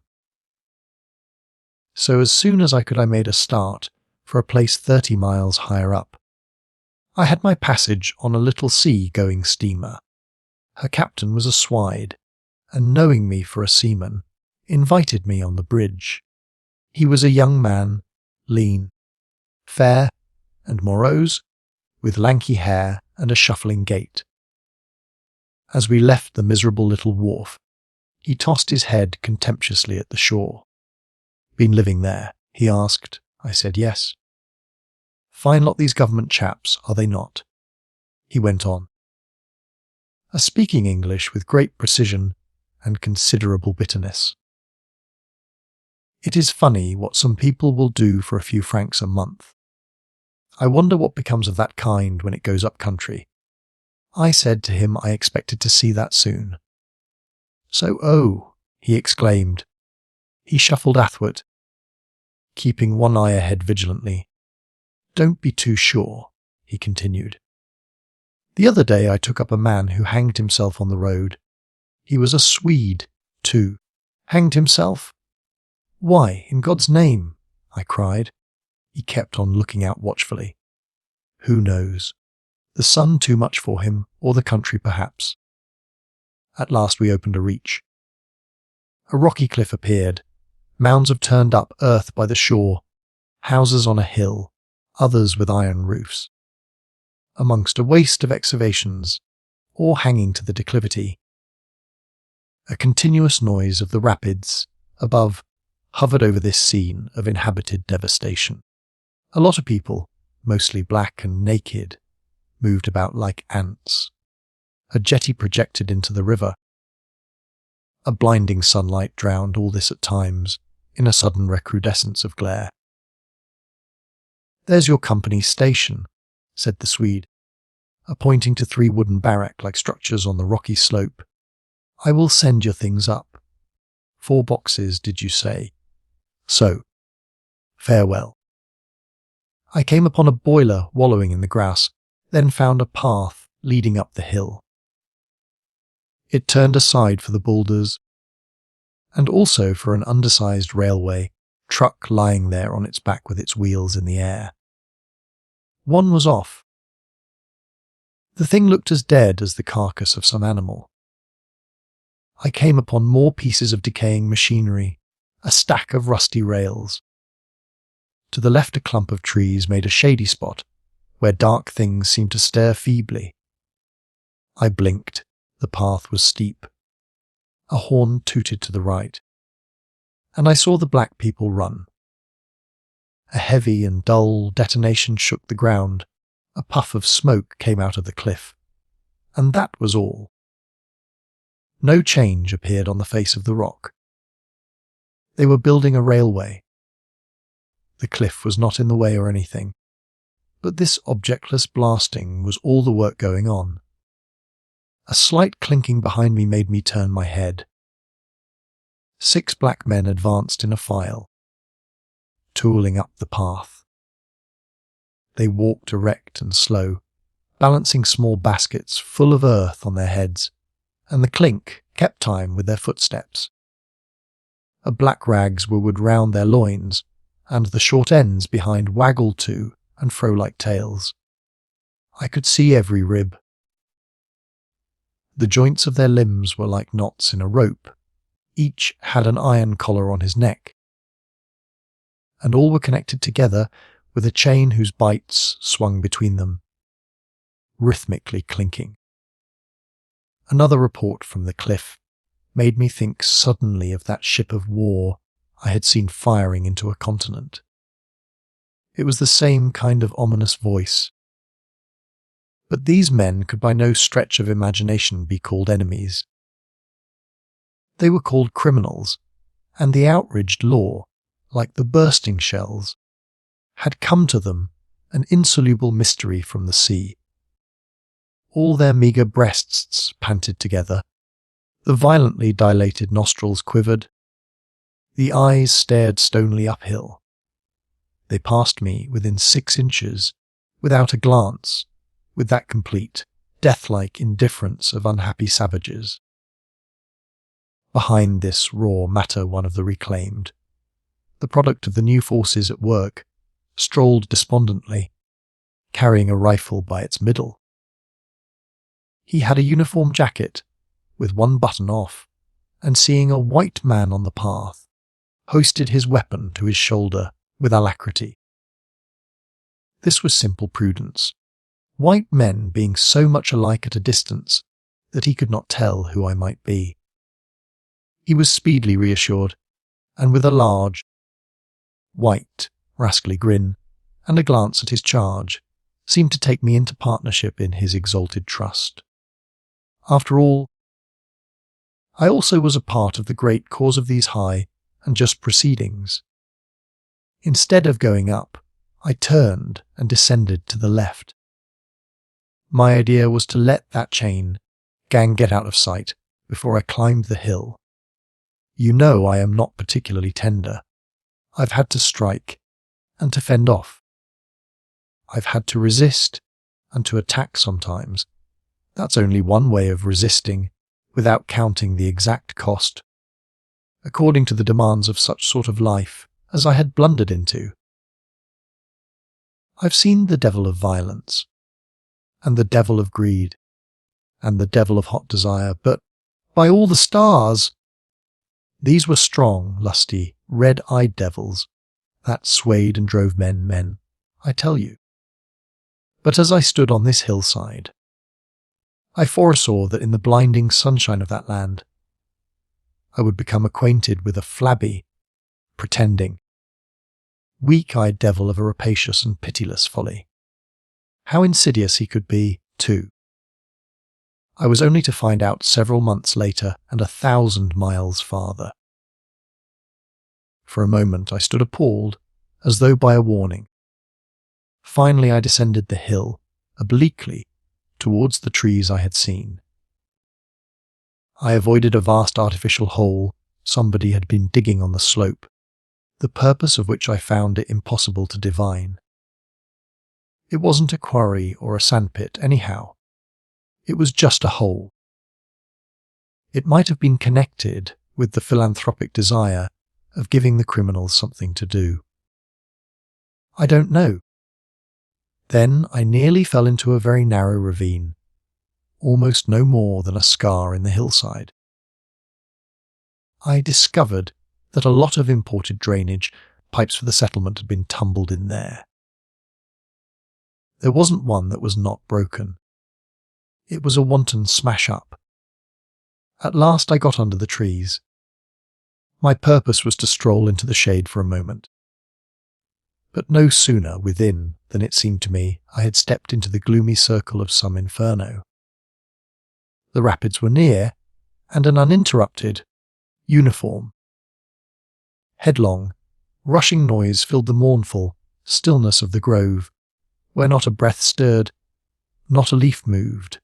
Speaker 1: So as soon as I could I made a start for a place 30 miles higher up. I had my passage on a little sea-going steamer. Her captain was a swide, and knowing me for a seaman, invited me on the bridge. He was a young man, lean, fair, and morose, with lanky hair and a shuffling gait. As we left the miserable little wharf, he tossed his head contemptuously at the shore. "Been living there?" he asked. I said yes. "Fine lot these government chaps, are they not?" He went on, speaking English with great precision and considerable bitterness. "It is funny what some people will do for a few francs a month. I wonder what becomes of that kind when it goes up country." I said to him I expected to see that soon. "So, oh," he exclaimed. He shuffled athwart, keeping one eye ahead vigilantly. "Don't be too sure," he continued. "The other day I took up a man who hanged himself on the road. He was a Swede, too. Hanged himself? Why, in God's name?" I cried. He kept on looking out watchfully. "Who knows? The sun too much for him, or the country perhaps. At last we opened a reach. A rocky cliff appeared, mounds of turned-up earth by the shore, houses on a hill, others with iron roofs. Amongst a waste of excavations, all hanging to the declivity. A continuous noise of the rapids above hovered over this scene of inhabited devastation. A lot of people, mostly black and naked, moved about like ants. A jetty projected into the river. A blinding sunlight drowned all this at times in a sudden recrudescence of glare. "There's your company's station," said the Swede, pointing to 3 wooden barrack-like structures on the rocky slope. "I will send your things up. 4 boxes, did you say? So, farewell." I came upon a boiler wallowing in the grass, then found a path leading up the hill. It turned aside for the boulders, and also for an undersized railway truck lying there on its back with its wheels in the air. One was off. The thing looked as dead as the carcass of some animal. I came upon more pieces of decaying machinery, a stack of rusty rails. To the left a clump of trees made a shady spot, where dark things seemed to stare feebly. I blinked. The path was steep. A horn tooted to the right, and I saw the black people run. A heavy and dull detonation shook the ground. A puff of smoke came out of the cliff, and that was all. No change appeared on the face of the rock. They were building a railway. The cliff was not in the way or anything, but this objectless blasting was all the work going on. A slight clinking behind me made me turn my head. 6 black men advanced in a file, tooling up the path. They walked erect and slow, balancing small baskets full of earth on their heads, and the clink kept time with their footsteps. A black rags were wound round their loins, and the short ends behind waggled to and fro like tails. I could see every rib. The joints of their limbs were like knots in a rope. Each had an iron collar on his neck, and all were connected together with a chain whose bights swung between them, rhythmically clinking. Another report from the cliff made me think suddenly of that ship of war I had seen firing into a continent. It was the same kind of ominous voice. But these men could by no stretch of imagination be called enemies. They were called criminals, and the outraged law, like the bursting shells, had come to them, an insoluble mystery from the sea. All their meagre breasts panted together, the violently dilated nostrils quivered, the eyes stared stonily uphill. They passed me within 6 inches, without a glance, with that complete, death-like indifference of unhappy savages. Behind this raw matter one of the reclaimed, the product of the new forces at work, strolled despondently, carrying a rifle by its middle. He had a uniform jacket, with one button off, and seeing a white man on the path, hoisted his weapon to his shoulder with alacrity. This was simple prudence, white men being so much alike at a distance that he could not tell who I might be. He was speedily reassured, and with a large, white, rascally grin and a glance at his charge, seemed to take me into partnership in his exalted trust. After all, I also was a part of the great cause of these high and just proceedings. Instead of going up, I turned and descended to the left. My idea was to let that chain gang get out of sight before I climbed the hill. You know I am not particularly tender. I've had to strike and to fend off. I've had to resist and to attack sometimes. That's only one way of resisting without counting the exact cost, according to the demands of such sort of life as I had blundered into. I've seen the devil of violence, and the devil of greed, and the devil of hot desire, but by all the stars! These were strong, lusty, red-eyed devils that swayed and drove men, I tell you. But as I stood on this hillside, I foresaw that in the blinding sunshine of that land, I would become acquainted with a flabby, pretending, weak-eyed devil of a rapacious and pitiless folly. How insidious he could be, too, I was only to find out several months later and 1,000 miles farther. For a moment I stood appalled, as though by a warning. Finally I descended the hill, obliquely, towards the trees I had seen. I avoided a vast artificial hole somebody had been digging on the slope, the purpose of which I found it impossible to divine. It wasn't a quarry or a sandpit, anyhow. It was just a hole. It might have been connected with the philanthropic desire of giving the criminals something to do. I don't know. Then I nearly fell into a very narrow ravine, almost no more than a scar in the hillside. I discovered that a lot of imported drainage pipes for the settlement had been tumbled in there. There wasn't one that was not broken. It was a wanton smash-up. At last I got under the trees. My purpose was to stroll into the shade for a moment. But no sooner within than it seemed to me I had stepped into the gloomy circle of some inferno. The rapids were near, and an uninterrupted, uniform, headlong, rushing noise filled the mournful stillness of the grove, where not a breath stirred, not a leaf moved,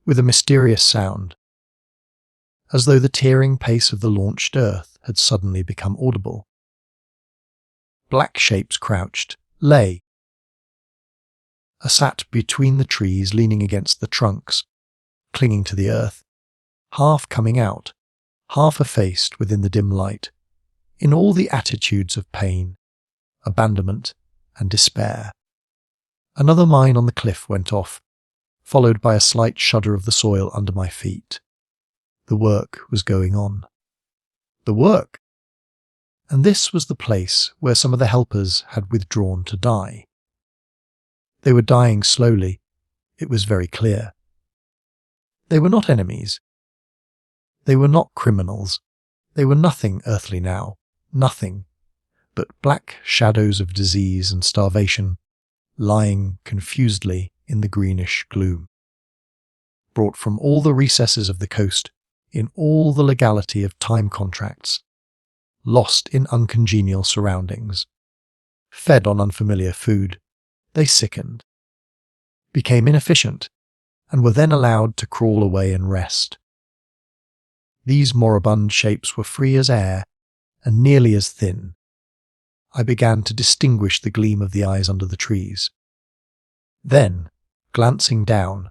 Speaker 1: with a mysterious sound, as though the tearing pace of the launched earth had suddenly become audible. Black shapes crouched, lay, sat between the trees, leaning against the trunks, clinging to the earth, half coming out, half effaced within the dim light, in all the attitudes of pain, abandonment, and despair. Another mine on the cliff went off, followed by a slight shudder of the soil under my feet. The work was going on. The work! And this was the place where some of the helpers had withdrawn to die. They were dying slowly, it was very clear. They were not enemies. They were not criminals. They were nothing earthly now, nothing, but black shadows of disease and starvation, lying confusedly in the greenish gloom. Brought from all the recesses of the coast, in all the legality of time contracts, lost in uncongenial surroundings, fed on unfamiliar food, they sickened, became inefficient, and were then allowed to crawl away and rest. These moribund shapes were free as air, and nearly as thin. I began to distinguish the gleam of the eyes under the trees. Then, glancing down,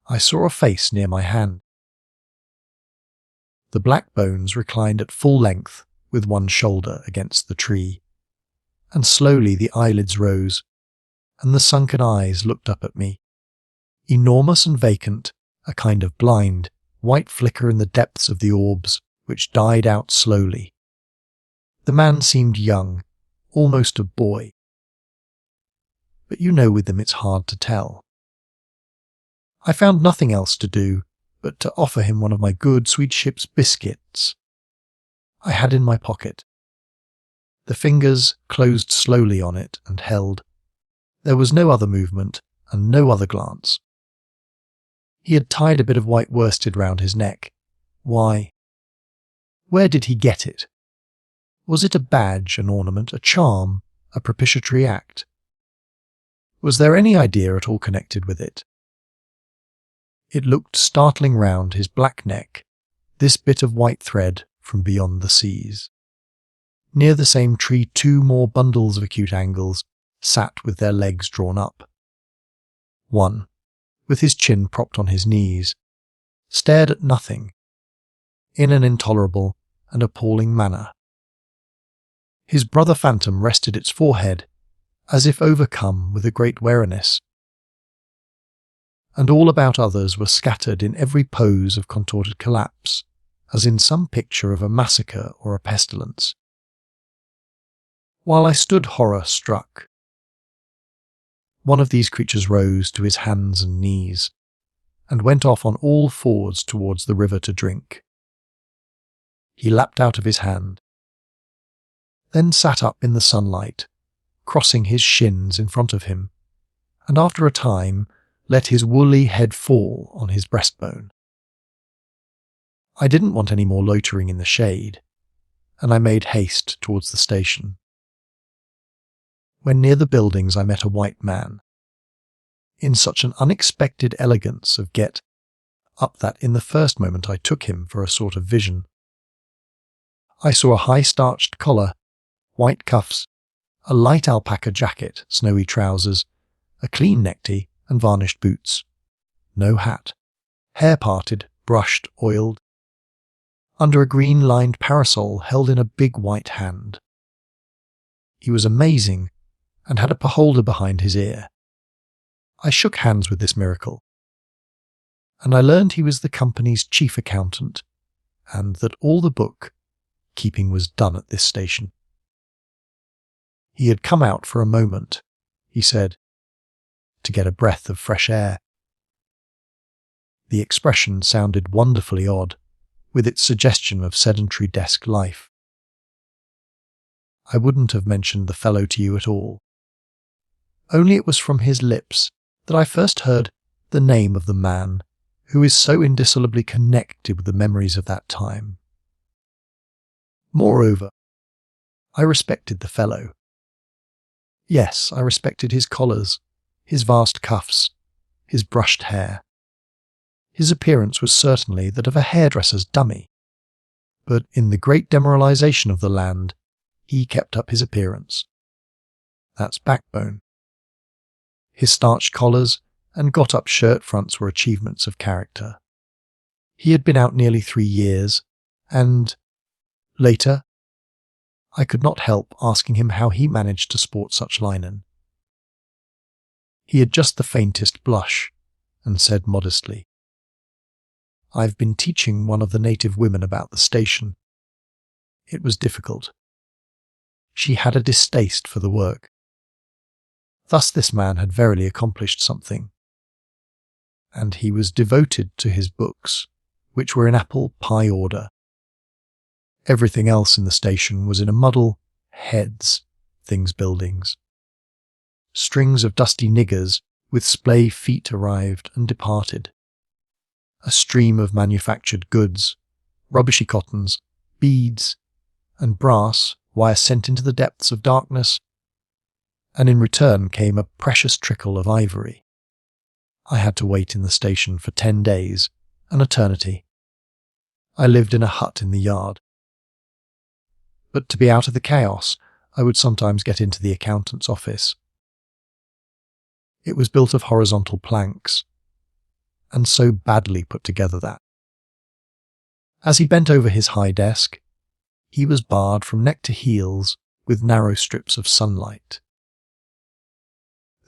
Speaker 1: I saw a face near my hand. The black bones reclined at full length with one shoulder against the tree, and slowly the eyelids rose, and the sunken eyes looked up at me, enormous and vacant, a kind of blind, white flicker in the depths of the orbs, which died out slowly. The man seemed young, almost a boy. But you know with them it's hard to tell. I found nothing else to do but to offer him one of my good sweet ship's biscuits I had in my pocket. The fingers closed slowly on it and held. There was no other movement and no other glance. He had tied a bit of white worsted round his neck. Why? Where did he get it? Was it a badge, an ornament, a charm, a propitiatory act? Was there any idea at all connected with it? It looked startling round his black neck, this bit of white thread from beyond the seas. Near the same tree 2 more bundles of acute angles sat with their legs drawn up. One, with his chin propped on his knees, stared at nothing, in an intolerable and appalling manner. His brother phantom rested its forehead, as if overcome with a great weariness. and all about others were scattered in every pose of contorted collapse, as in some picture of a massacre or a pestilence. While I stood horror-struck, one of these creatures rose to his hands and knees, and went off on all fours towards the river to drink. He lapped out of his hand, then sat up in the sunlight, crossing his shins in front of him, and after a time let his woolly head fall on his breastbone. I didn't want any more loitering in the shade, and I made haste towards the station. When near the buildings I met a white man, in such an unexpected elegance of get up that in the first moment I took him for a sort of vision. I saw a high-starched collar, white cuffs, a light alpaca jacket, snowy trousers, a clean necktie and varnished boots. No hat. Hair parted, brushed, oiled. Under a green-lined parasol held in a big white hand. He was amazing and had a beholder behind his ear. I shook hands with this miracle, and I learned he was the company's chief accountant, and that all the book-keeping was done at this station. He had come out for a moment, he said, to get a breath of fresh air. The expression sounded wonderfully odd, with its suggestion of sedentary desk life. I wouldn't have mentioned the fellow to you at all. Only it was from his lips that I first heard the name of the man who is so indissolubly connected with the memories of that time. Moreover, I respected the fellow. Yes, I respected his collars, his vast cuffs, his brushed hair. His appearance was certainly that of a hairdresser's dummy, but in the great demoralization of the land, he kept up his appearance. That's backbone. His starched collars and got-up shirt fronts were achievements of character. He had been out nearly 3 years, and, later, I could not help asking him how he managed to sport such linen. He had just the faintest blush, and said modestly, "I've been teaching one of the native women about the station. It was difficult. She had a distaste for the work." Thus this man had verily accomplished something. And he was devoted to his books, which were in apple pie order. Everything else in the station was in a muddle, heads, things buildings. Strings of dusty niggers with splay feet arrived and departed. A stream of manufactured goods, rubbishy cottons, beads, and brass wire sent into the depths of darkness, and in return came a precious trickle of ivory. I had to wait in the station for 10 days, an eternity. I lived in a hut in the yard. But to be out of the chaos, I would sometimes get into the accountant's office. It was built of horizontal planks, and so badly put together that, as he bent over his high desk, he was barred from neck to heels with narrow strips of sunlight.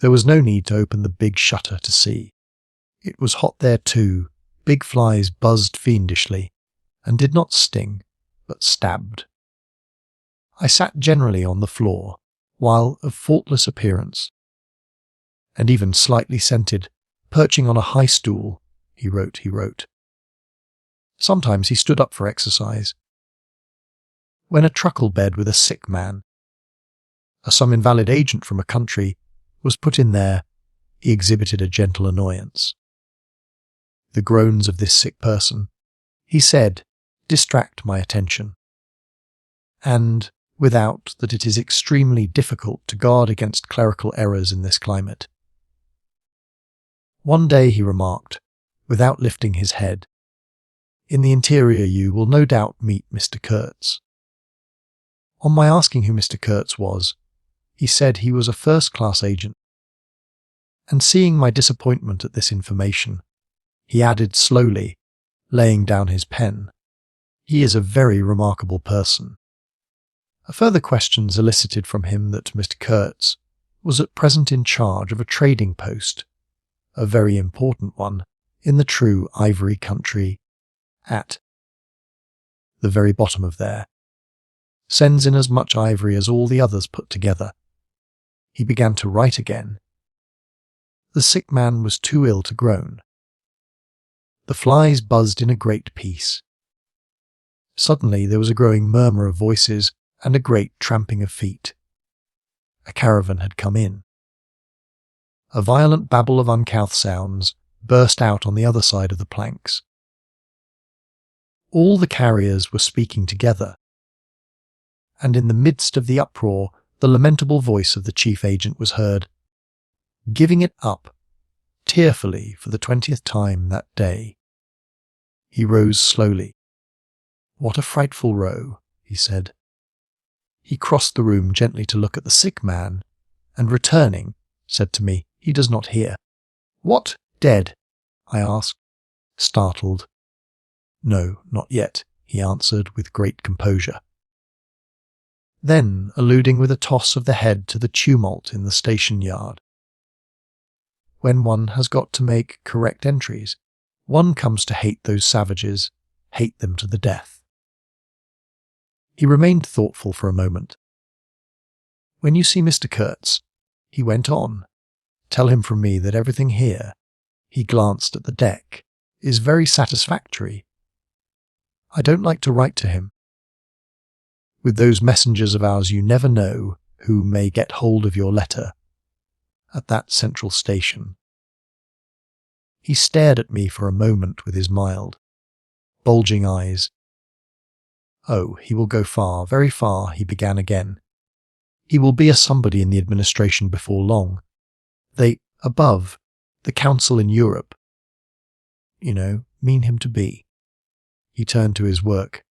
Speaker 1: There was no need to open the big shutter to see. It was hot there too. Big flies buzzed fiendishly, and did not sting, but stabbed. I sat generally on the floor, while of faultless appearance, and even slightly scented, perching on a high stool, he wrote. Sometimes he stood up for exercise. When a truckle bed with a sick man, some invalid agent from a country, was put in there, he exhibited a gentle annoyance. The groans of this sick person, he said, distract my attention. And, without that it is extremely difficult to guard against clerical errors in this climate. One day he remarked, without lifting his head, "In the interior you will no doubt meet Mr. Kurtz." On my asking who Mr. Kurtz was, he said he was a first-class agent. And seeing my disappointment at this information, he added slowly, laying down his pen, "He is a very remarkable person." Further questions elicited from him that Mr. Kurtz was at present in charge of a trading post a very important one, in the true ivory country, at the very bottom of there, sends in as much ivory as all the others put together. He began to write again. The sick man was too ill to groan. The flies buzzed in a great peace. Suddenly there was a growing murmur of voices and a great tramping of feet. A caravan had come in. A violent babble of uncouth sounds burst out on the other side of the planks. All the carriers were speaking together, and in the midst of the uproar the lamentable voice of the chief agent was heard, giving it up, tearfully for the 20th time that day. He rose slowly. "What a frightful row," he said. He crossed the room gently to look at the sick man, and returning, said to me, "He does not hear." "What, dead?" I asked, startled. "No, not yet," he answered with great composure. Then, alluding with a toss of the head to the tumult in the station yard, "When one has got to make correct entries, one comes to hate those savages, hate them to the death." He remained thoughtful for a moment. "When you see Mr. Kurtz," he went on, "tell him from me that everything here," he glanced at the deck, "is very satisfactory. I don't like to write to him. With those messengers of ours you never know who may get hold of your letter at that central station." He stared at me for a moment with his mild, bulging eyes. "Oh, he will go far, very far," he began again. "He will be a somebody in the administration before long. They, above, the council in Europe, mean him to be." He turned to his work.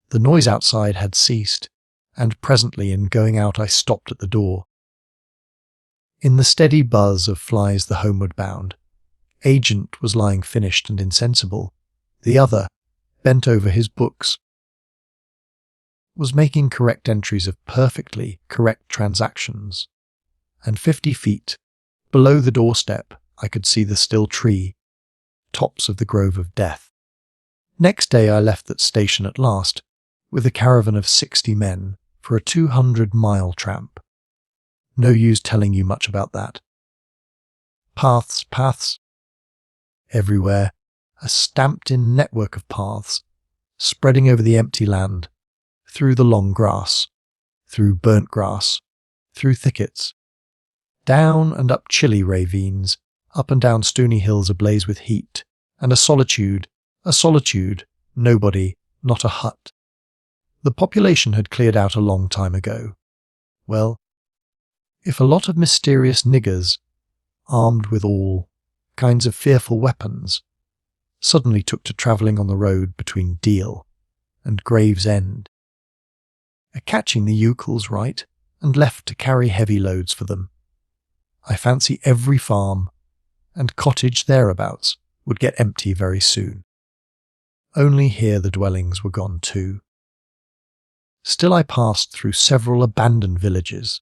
Speaker 1: The noise outside had ceased, and presently in going out I stopped at the door. In the steady buzz of flies the homeward bound, Agent was lying finished and insensible. The other, bent over his books, was making correct entries of perfectly correct transactions, and 50 feet below the doorstep I could see the still tree, tops of the grove of death. Next day I left that station at last, with a caravan of 60 men, for a 200-mile tramp. No use telling you much about that. Paths. Everywhere, a stamped-in network of paths, spreading over the empty land, through the long grass, through burnt grass, through thickets, down and up chilly ravines, up and down stony hills ablaze with heat, and a solitude, nobody, not a hut. The population had cleared out a long time ago. Well, if a lot of mysterious niggers, armed with all kinds of fearful weapons, suddenly took to travelling on the road between Deal and Gravesend, catching the yokels right and left to carry heavy loads for them, I fancy every farm and cottage thereabouts would get empty very soon. Only here the dwellings were gone too. Still I passed through several abandoned villages.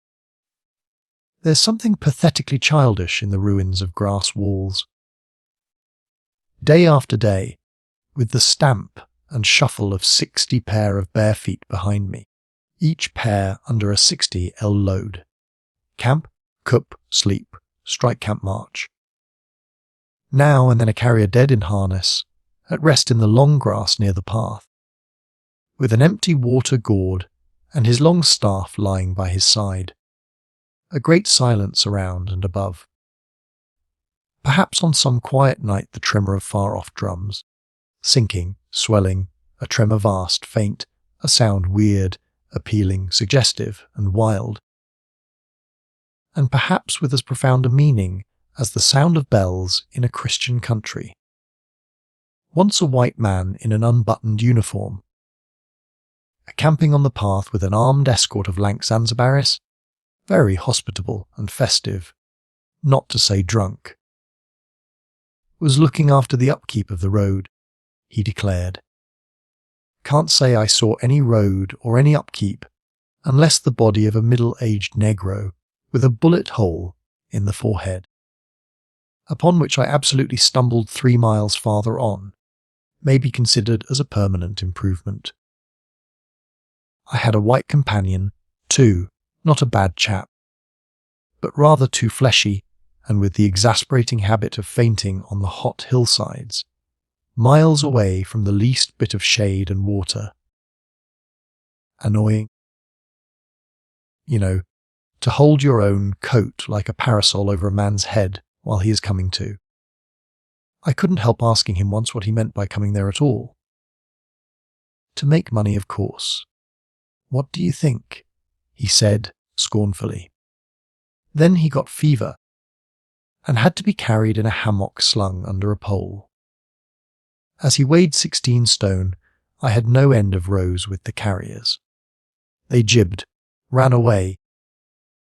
Speaker 1: There's something pathetically childish in the ruins of grass walls. Day after day, with the stamp and shuffle of 60 pair of bare feet behind me, each pair under a 60L load. Camp, cup, sleep, strike camp march. Now and then a carrier dead in harness, at rest in the long grass near the path, with an empty water gourd and his long staff lying by his side. A great silence around and above. Perhaps on some quiet night the tremor of far-off drums, sinking, swelling, a tremor vast, faint, a sound weird, appealing, suggestive, and wild. And perhaps with as profound a meaning as the sound of bells in a Christian country. Once a white man in an unbuttoned uniform, camping on the path with an armed escort of lank Zanzibaris, very hospitable and festive, not to say drunk, was looking after the upkeep of the road, he declared. Can't say I saw any road or any upkeep, unless the body of a middle-aged negro with a bullet hole in the forehead. upon which I absolutely stumbled 3 miles farther on, may be considered as a permanent improvement. I had a white companion, too, not a bad chap, but rather too fleshy and with the exasperating habit of fainting on the hot hillsides, miles away from the least bit of shade and water. Annoying. To hold your own coat like a parasol over a man's head while he is coming to. I couldn't help asking him once what he meant by coming there at all. To make money, of course. What do you think? He said scornfully. Then he got fever and had to be carried in a hammock slung under a pole. As he weighed 16 stone, I had no end of rows with the carriers. They jibbed, ran away,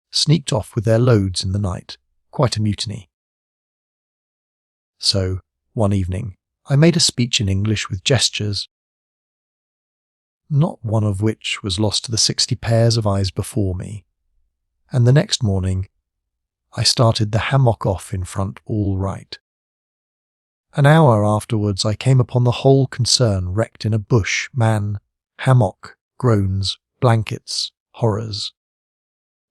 Speaker 1: sneaked off with their loads in the night, quite a mutiny. So, one evening, I made a speech in English with gestures, not one of which was lost to the 60 pairs of eyes before me, and the next morning I started the hammock off in front all right. An hour afterwards I came upon the whole concern wrecked in a bush, man, hammock, groans, blankets, horrors.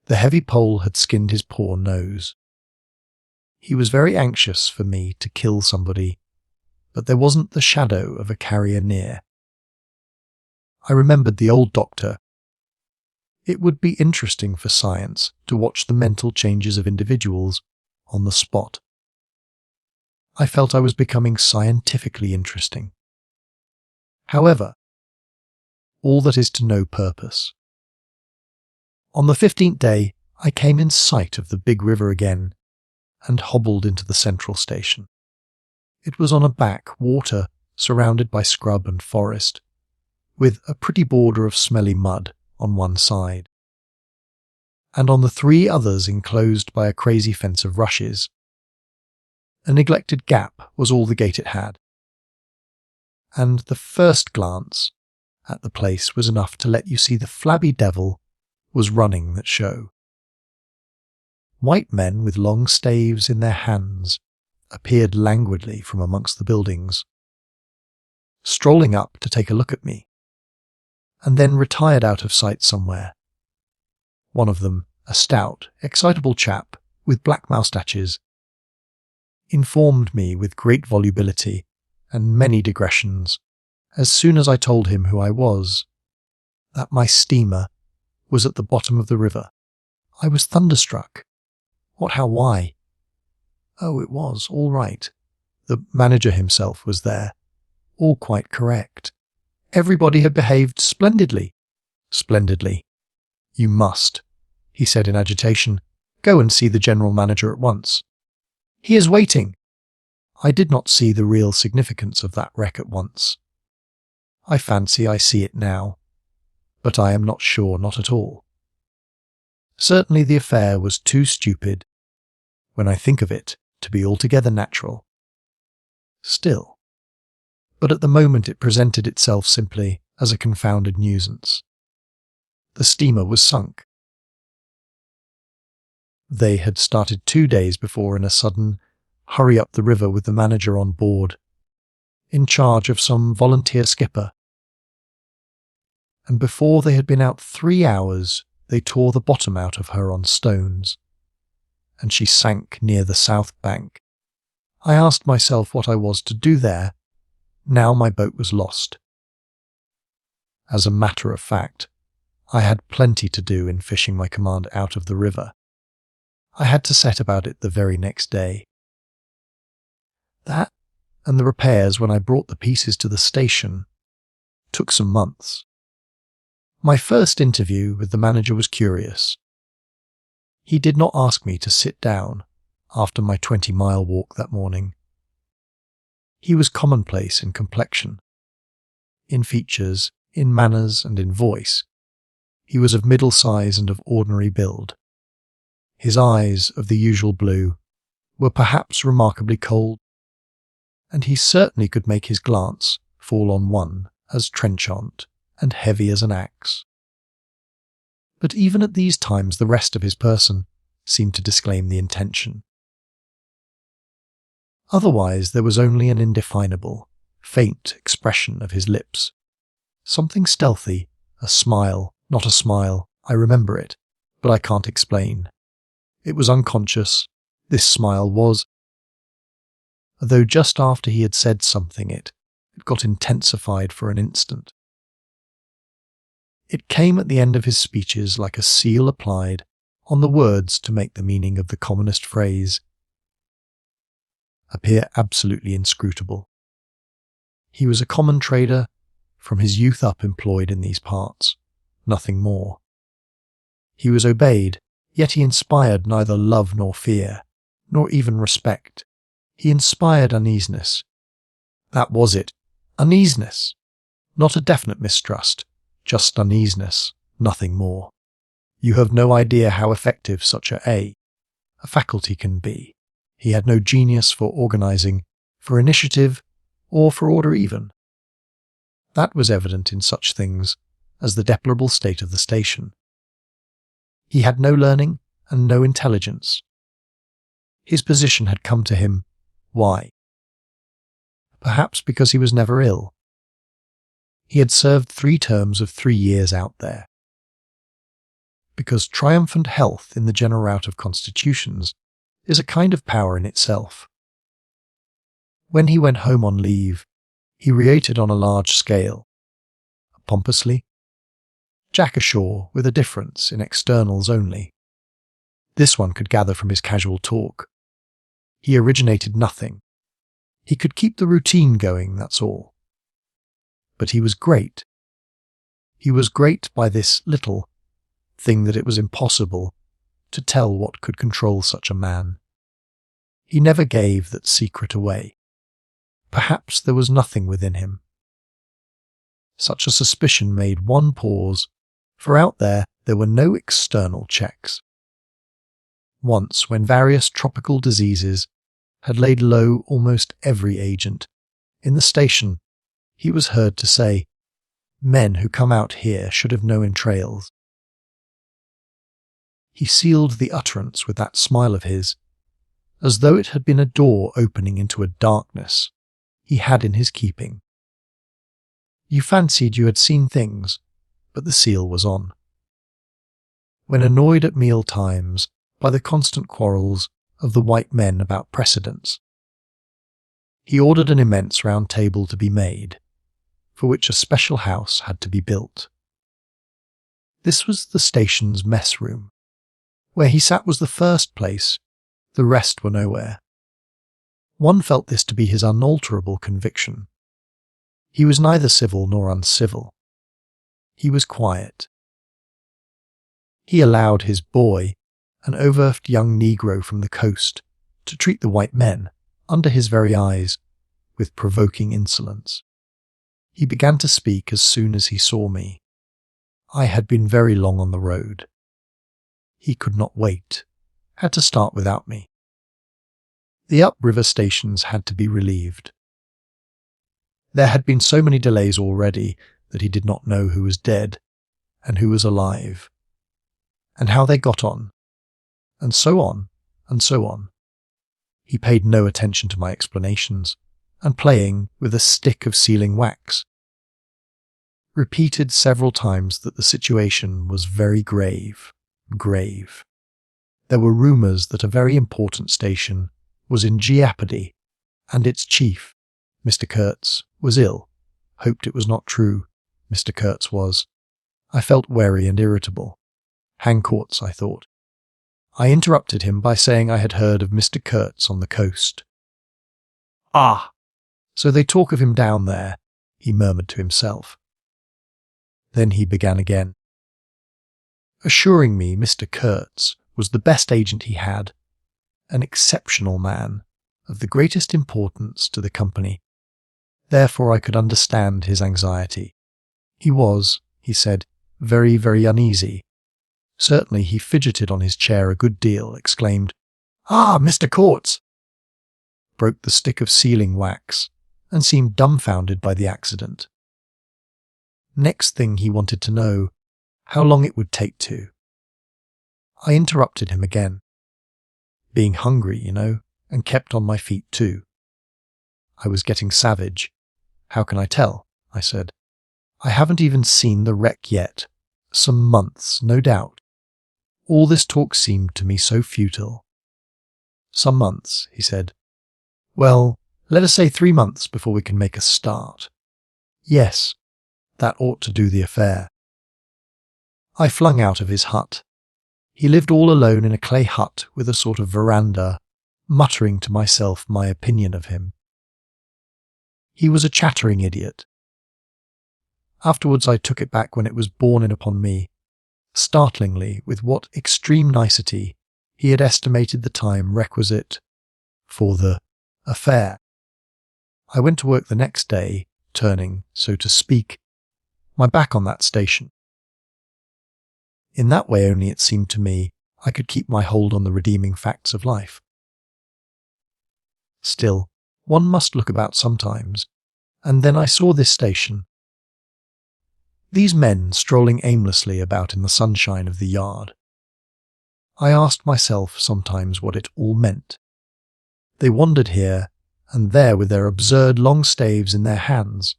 Speaker 1: The heavy pole had skinned his poor nose. He was very anxious for me to kill somebody, but there wasn't the shadow of a carrier near. I remembered the old doctor. It would be interesting for science to watch the mental changes of individuals on the spot. I felt I was becoming scientifically interesting. However, all that is to no purpose. On the 15th day, I came in sight of the big river again and hobbled into the central station. It was on a backwater surrounded by scrub and forest, with a pretty border of smelly mud on one side, and on the 3 others enclosed by a crazy fence of rushes. A neglected gap was all the gate it had, and the first glance at the place was enough to let you see the flabby devil was running that show. White men with long staves in their hands appeared languidly from amongst the buildings, strolling up to take a look at me, and then retired out of sight somewhere. One of them, a stout, excitable chap with black moustaches, informed me with great volubility and many digressions, as soon as I told him who I was, that my steamer was at the bottom of the river. I was thunderstruck. What, how, why? Oh, it was, all right. The manager himself was there. All quite correct. Everybody had behaved splendidly. Splendidly. You must, he said in agitation, go and see the general manager at once. He is waiting. I did not see the real significance of that wreck at once. I fancy I see it now, but I am not sure, not at all. Certainly the affair was too stupid, when I think of it, to be altogether natural. Still. But at the moment it presented itself simply as a confounded nuisance. The steamer was sunk. They had started 2 days before in a sudden hurry up the river with the manager on board, in charge of some volunteer skipper. And before they had been out 3 hours, they tore the bottom out of her on stones, and she sank near the south bank. I asked myself what I was to do there, now my boat was lost. As a matter of fact, I had plenty to do in fishing my command out of the river. I had to set about it the very next day. That, and the repairs when I brought the pieces to the station, took some months. My first interview with the manager was curious. He did not ask me to sit down after my 20-mile walk that morning. He was commonplace in complexion, in features, in manners, and in voice. He was of middle size and of ordinary build. His eyes, of the usual blue, were perhaps remarkably cold, and he certainly could make his glance fall on one as trenchant and heavy as an axe. But even at these times the rest of his person seemed to disclaim the intention. Otherwise, there was only an indefinable, faint expression of his lips. Something stealthy, a smile, not a smile. I remember it, but I can't explain. It was unconscious. This smile was. Though just after he had said something, it got intensified for an instant. It came at the end of his speeches like a seal applied on the words to make the meaning of the commonest phrase appear absolutely inscrutable. He was a common trader, from his youth up employed in these parts, nothing more. He was obeyed, yet he inspired neither love nor fear, nor even respect. He inspired uneasiness. That was it, uneasiness. Not a definite mistrust, just uneasiness, nothing more. You have no idea how effective such a faculty can be. He had no genius for organizing, for initiative, or for order even. That was evident in such things as the deplorable state of the station. He had no learning and no intelligence. His position had come to him. Why? Perhaps because he was never ill. He had served 3 terms of 3 years out there. Because triumphant health in the general route of constitutions is a kind of power in itself. When he went home on leave, he reacted on a large scale. Pompously? Jack ashore with a difference in externals only. This one could gather from his casual talk. He originated nothing. He could keep the routine going, that's all. But he was great. He was great by this little thing that it was impossible to tell what could control such a man. He never gave that secret away. Perhaps there was nothing within him. Such a suspicion made one pause, for out there were no external checks. Once, when various tropical diseases had laid low almost every agent, in the station he was heard to say, "Men who come out here should have no entrails." He sealed the utterance with that smile of his, as though it had been a door opening into a darkness he had in his keeping. You fancied you had seen things, but the seal was on. When annoyed at meal times by the constant quarrels of the white men about precedence, he ordered an immense round table to be made, for which a special house had to be built. This was the station's mess room. Where he sat was the first place, the rest were nowhere. One felt this to be his unalterable conviction. He was neither civil nor uncivil. He was quiet. He allowed his boy, an overworked young Negro from the coast, to treat the white men, under his very eyes, with provoking insolence. He began to speak as soon as he saw me. I had been very long on the road. He could not wait, had to start without me. The upriver stations had to be relieved. There had been so many delays already that he did not know who was dead and who was alive, and how they got on, and so on, and so on. He paid no attention to my explanations, and playing with a stick of sealing wax, repeated several times that the situation was very grave. There were rumours that a very important station was in jeopardy, and its chief, Mr. Kurtz, was ill. Hoped it was not true. Mr. Kurtz was. I felt wary and irritable. Hang courts, I thought. I interrupted him by saying I had heard of Mr. Kurtz on the coast. Ah, so they talk of him down there, he murmured to himself. Then he began again, assuring me Mr. Kurtz was the best agent he had, an exceptional man, of the greatest importance to the company. Therefore I could understand his anxiety. He was, he said, very, very uneasy. Certainly he fidgeted on his chair a good deal, exclaimed, "Ah, Mr. Kurtz!" broke the stick of sealing wax, and seemed dumbfounded by the accident. Next thing he wanted to know how long it would take to. I interrupted him again. Being hungry, and kept on my feet too. I was getting savage. How can I tell? I said. I haven't even seen the wreck yet. Some months, no doubt. All this talk seemed to me so futile. Some months, he said. Well, let us say 3 months before we can make a start. Yes, that ought to do the affair. I flung out of his hut. He lived all alone in a clay hut with a sort of veranda, muttering to myself my opinion of him. He was a chattering idiot. Afterwards I took it back when it was borne in upon me, startlingly, with what extreme nicety he had estimated the time requisite for the affair. I went to work the next day, turning, so to speak, my back on that station. In that way only, it seemed to me, I could keep my hold on the redeeming facts of life. Still, one must look about sometimes, and then I saw this station. These men strolling aimlessly about in the sunshine of the yard. I asked myself sometimes what it all meant. They wandered here and there with their absurd long staves in their hands,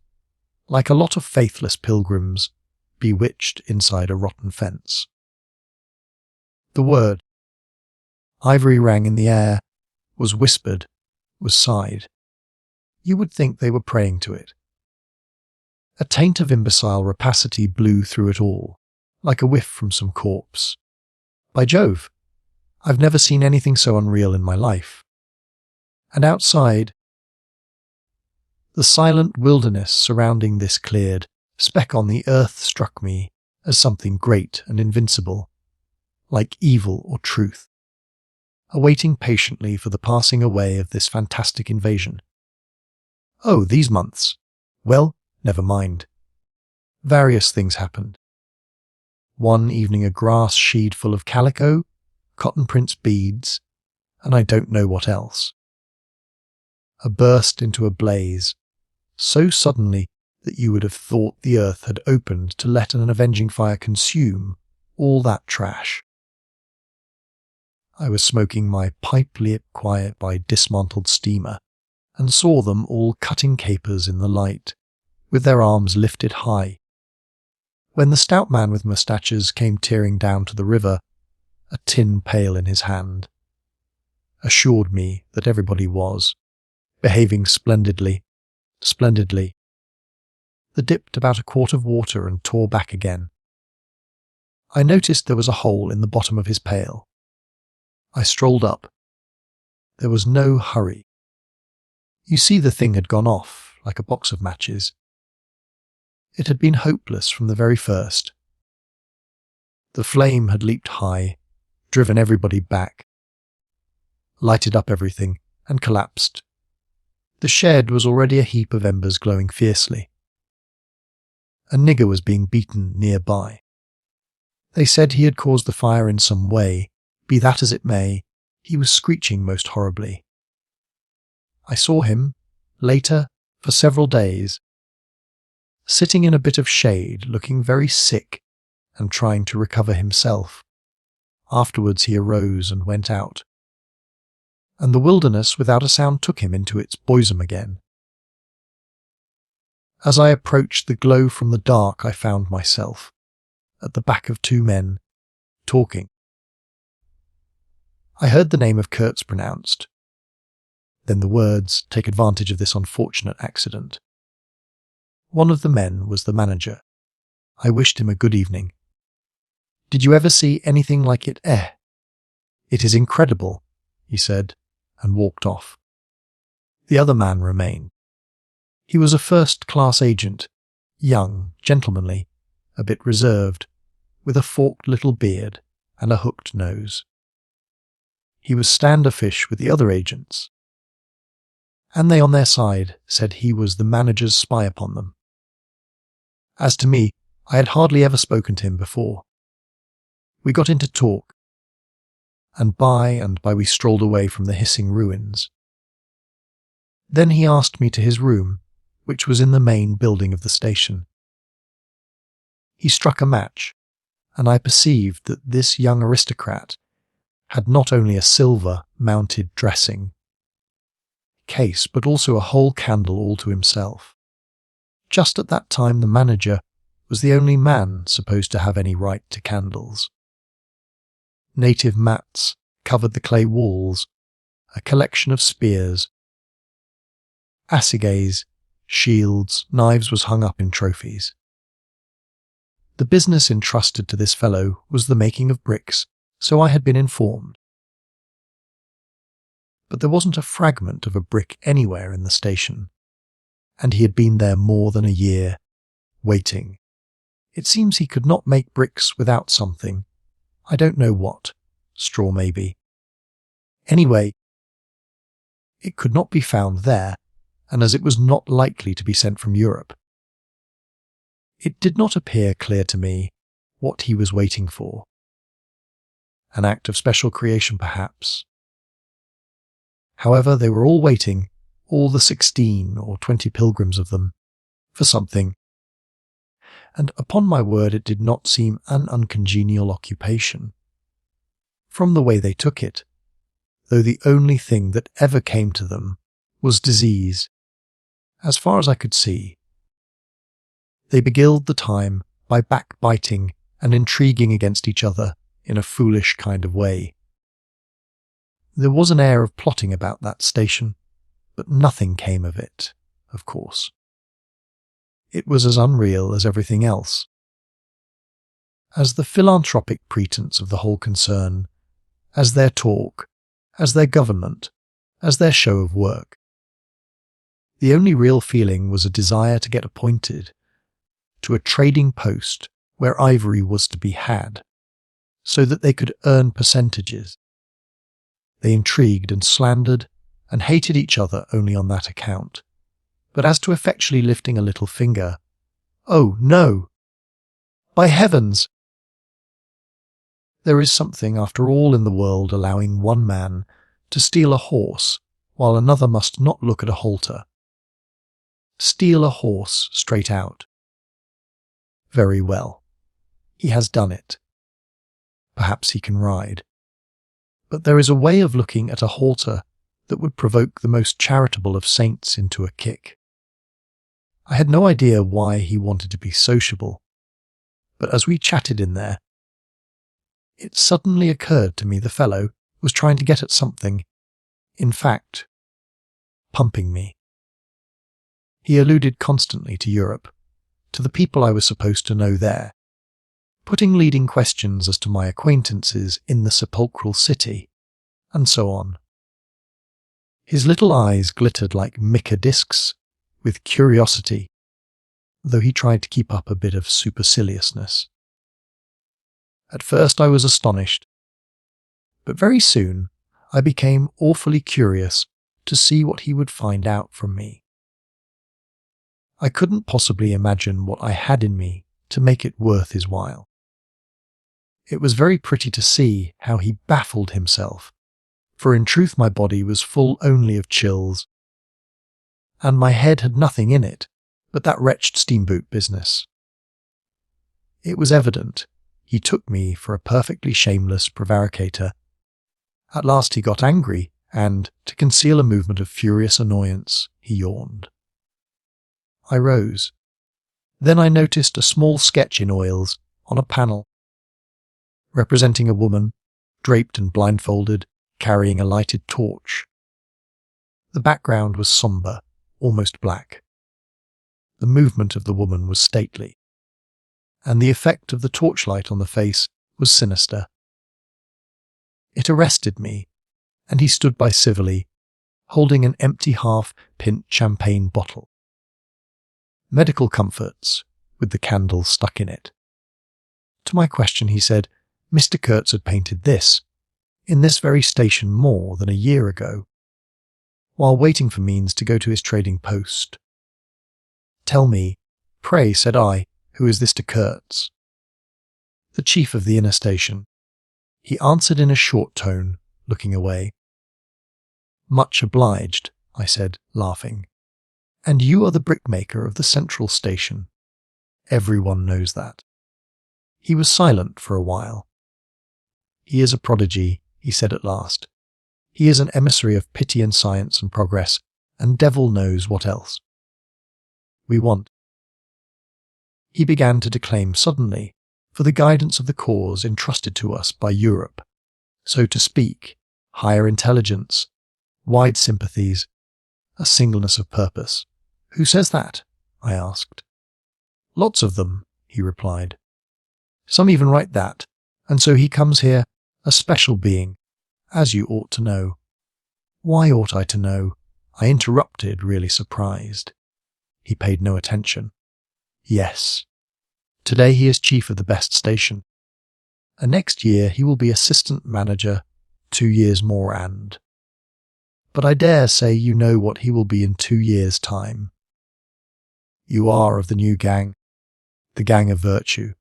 Speaker 1: like a lot of faithless pilgrims bewitched inside a rotten fence. The word, ivory rang in the air, was whispered, was sighed. You would think they were praying to it. A taint of imbecile rapacity blew through it all, like a whiff from some corpse. By Jove, I've never seen anything so unreal in my life. And outside, the silent wilderness surrounding this cleared speck on the earth struck me as something great and invincible, like evil or truth, awaiting patiently for the passing away of this fantastic invasion. Oh, these months. Well, never mind. Various things happened. One evening a grass sheet full of calico, cotton prints beads, and I don't know what else. A burst into a blaze, so suddenly that you would have thought the earth had opened to let an avenging fire consume all that trash. I was smoking my pipe lit quiet by dismantled steamer, and saw them all cutting capers in the light, with their arms lifted high, when the stout man with moustaches came tearing down to the river, a tin pail in his hand, assured me that everybody was behaving splendidly. They dipped about a quart of water and tore back again. I noticed there was a hole in the bottom of his pail. I strolled up. There was no hurry. You see, the thing had gone off like a box of matches. It had been hopeless from the very first. The flame had leaped high, driven everybody back, lighted up everything, and collapsed. The shed was already a heap of embers glowing fiercely. A nigger was being beaten nearby. They said he had caused the fire in some way. Be that as it may, he was screeching most horribly. I saw him, later, for several days, sitting in a bit of shade, looking very sick and trying to recover himself. Afterwards he arose and went out, and the wilderness without a sound took him into its bosom again. As I approached the glow from the dark, I found myself at the back of 2 men, talking. I heard the name of Kurtz pronounced, then the words, "Take advantage of this unfortunate accident." One of the men was the manager. I wished him a good evening. "Did you ever see anything like it? It is incredible," he said, and walked off. The other man remained. He was a first-class agent, young, gentlemanly, a bit reserved, with a forked little beard and a hooked nose. He was stand-a-fish with the other agents, and they on their side said he was the manager's spy upon them. As to me, I had hardly ever spoken to him before. We got into talk, and by and by we strolled away from the hissing ruins. Then he asked me to his room, which was in the main building of the station. He struck a match, and I perceived that this young aristocrat had not only a silver-mounted dressing, case, but also a whole candle all to himself. Just at that time, the manager was the only man supposed to have any right to candles. Native mats covered the clay walls, a collection of spears, assegais, shields, knives was hung up in trophies. The business entrusted to this fellow was the making of bricks, so I had been informed. But there wasn't a fragment of a brick anywhere in the station, and he had been there more than a year, waiting. It seems he could not make bricks without something. I don't know what. Straw maybe. Anyway, it could not be found there, and as it was not likely to be sent from Europe, it did not appear clear to me what he was waiting for. An act of special creation, perhaps. However, they were all waiting, all the 16 or 20 pilgrims of them, for something. And upon my word, it did not seem an uncongenial occupation. From the way they took it, though the only thing that ever came to them was disease, as far as I could see. They beguiled the time by backbiting and intriguing against each other in a foolish kind of way. There was an air of plotting about that station, but nothing came of it, of course. It was as unreal as everything else. As the philanthropic pretense of the whole concern, as their talk, as their government, as their show of work. The only real feeling was a desire to get appointed to a trading post where ivory was to be had, so that they could earn percentages. They intrigued and slandered and hated each other only on that account. But as to effectually lifting a little finger, oh no! By heavens! There is something, after all, in the world allowing one man to steal a horse while another must not look at a halter. Steal a horse straight out. Very well. He has done it. Perhaps he can ride. But there is a way of looking at a halter that would provoke the most charitable of saints into a kick. I had no idea why he wanted to be sociable, but as we chatted in there, it suddenly occurred to me the fellow was trying to get at something, in fact, pumping me. He alluded constantly to Europe, to the people I was supposed to know there, putting leading questions as to my acquaintances in the sepulchral city, and so on. His little eyes glittered like mica discs with curiosity, though he tried to keep up a bit of superciliousness. At first I was astonished, but very soon I became awfully curious to see what he would find out from me. I couldn't possibly imagine what I had in me to make it worth his while. It was very pretty to see how he baffled himself, for in truth my body was full only of chills, and my head had nothing in it but that wretched steamboat business. It was evident he took me for a perfectly shameless prevaricator. At last he got angry, and, to conceal a movement of furious annoyance, he yawned. I rose. Then I noticed a small sketch in oils on a panel, representing a woman, draped and blindfolded, carrying a lighted torch. The background was sombre, almost black. The movement of the woman was stately, and the effect of the torchlight on the face was sinister. It arrested me, and he stood by civilly, holding an empty half-pint champagne bottle. Medical comforts, with the candle stuck in it. To my question he said, Mr. Kurtz had painted this, in this very station more than a year ago, while waiting for means to go to his trading post. Tell me, pray, said I, who is this to Kurtz? The chief of the inner station. He answered in a short tone, looking away. Much obliged, I said, laughing. And you are the brickmaker of the central station. Everyone knows that. He was silent for a while. He is a prodigy, he said at last. He is an emissary of pity and science and progress, and devil knows what else. We want. He began to declaim suddenly for the guidance of the cause entrusted to us by Europe, so to speak, higher intelligence, wide sympathies, a singleness of purpose. Who says that? I asked. Lots of them, he replied. Some even write that, and so he comes here, a special being, as you ought to know. Why ought I to know? I interrupted, really surprised. He paid no attention. Yes. Today he is chief of the best station. And next year he will be assistant manager, 2 years more and. But I dare say you know what he will be in 2 years' time. You are of the new gang, the gang of virtue.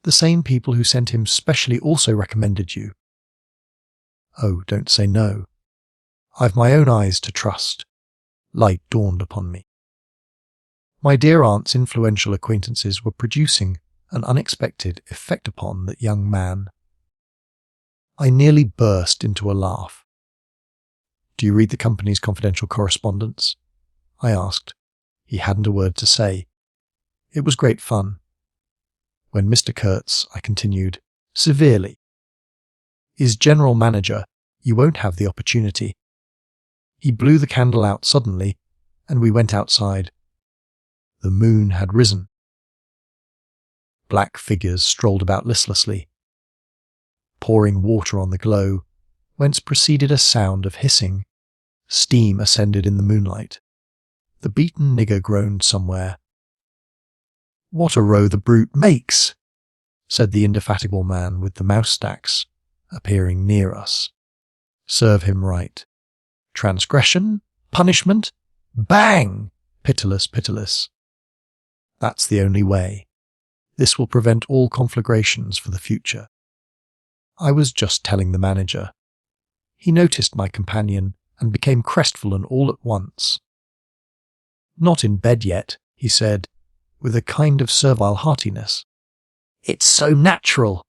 Speaker 1: The same people who sent him specially also recommended you. Oh, don't say no. I've my own eyes to trust. Light dawned upon me. My dear aunt's influential acquaintances were producing an unexpected effect upon that young man. I nearly burst into a laugh. Do you read the company's confidential correspondence? I asked. He hadn't a word to say. It was great fun. When Mr. Kurtz, I continued, severely, is general manager, you won't have the opportunity. He blew the candle out suddenly, and we went outside. The moon had risen. Black figures strolled about listlessly, pouring water on the glow, whence proceeded a sound of hissing. Steam ascended in the moonlight. The beaten nigger groaned somewhere. What a row the brute makes, said the indefatigable man with the mouse stacks, appearing near us. Serve him right. Transgression, punishment, bang! Pitiless, pitiless. That's the only way. This will prevent all conflagrations for the future. I was just telling the manager. He noticed my companion and became crestfallen all at once. Not in bed yet, he said, with a kind of servile heartiness. It's so natural.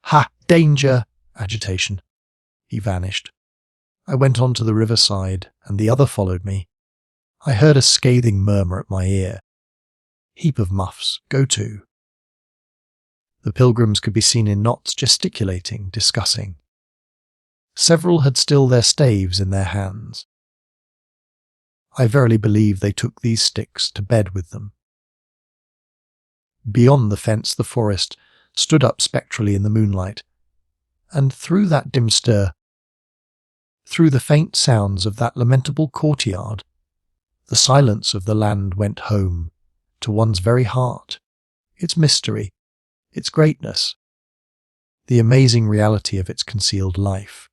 Speaker 1: Ha! Danger! Agitation. He vanished. I went on to the riverside, and the other followed me. I heard a scathing murmur at my ear. Heap of muffs, go to. The pilgrims could be seen in knots gesticulating, discussing. Several had still their staves in their hands. I verily believe they took these sticks to bed with them. Beyond the fence the forest stood up spectrally in the moonlight, and through that dim stir, through the faint sounds of that lamentable courtyard, the silence of the land went home to one's very heart, its mystery, its greatness, the amazing reality of its concealed life.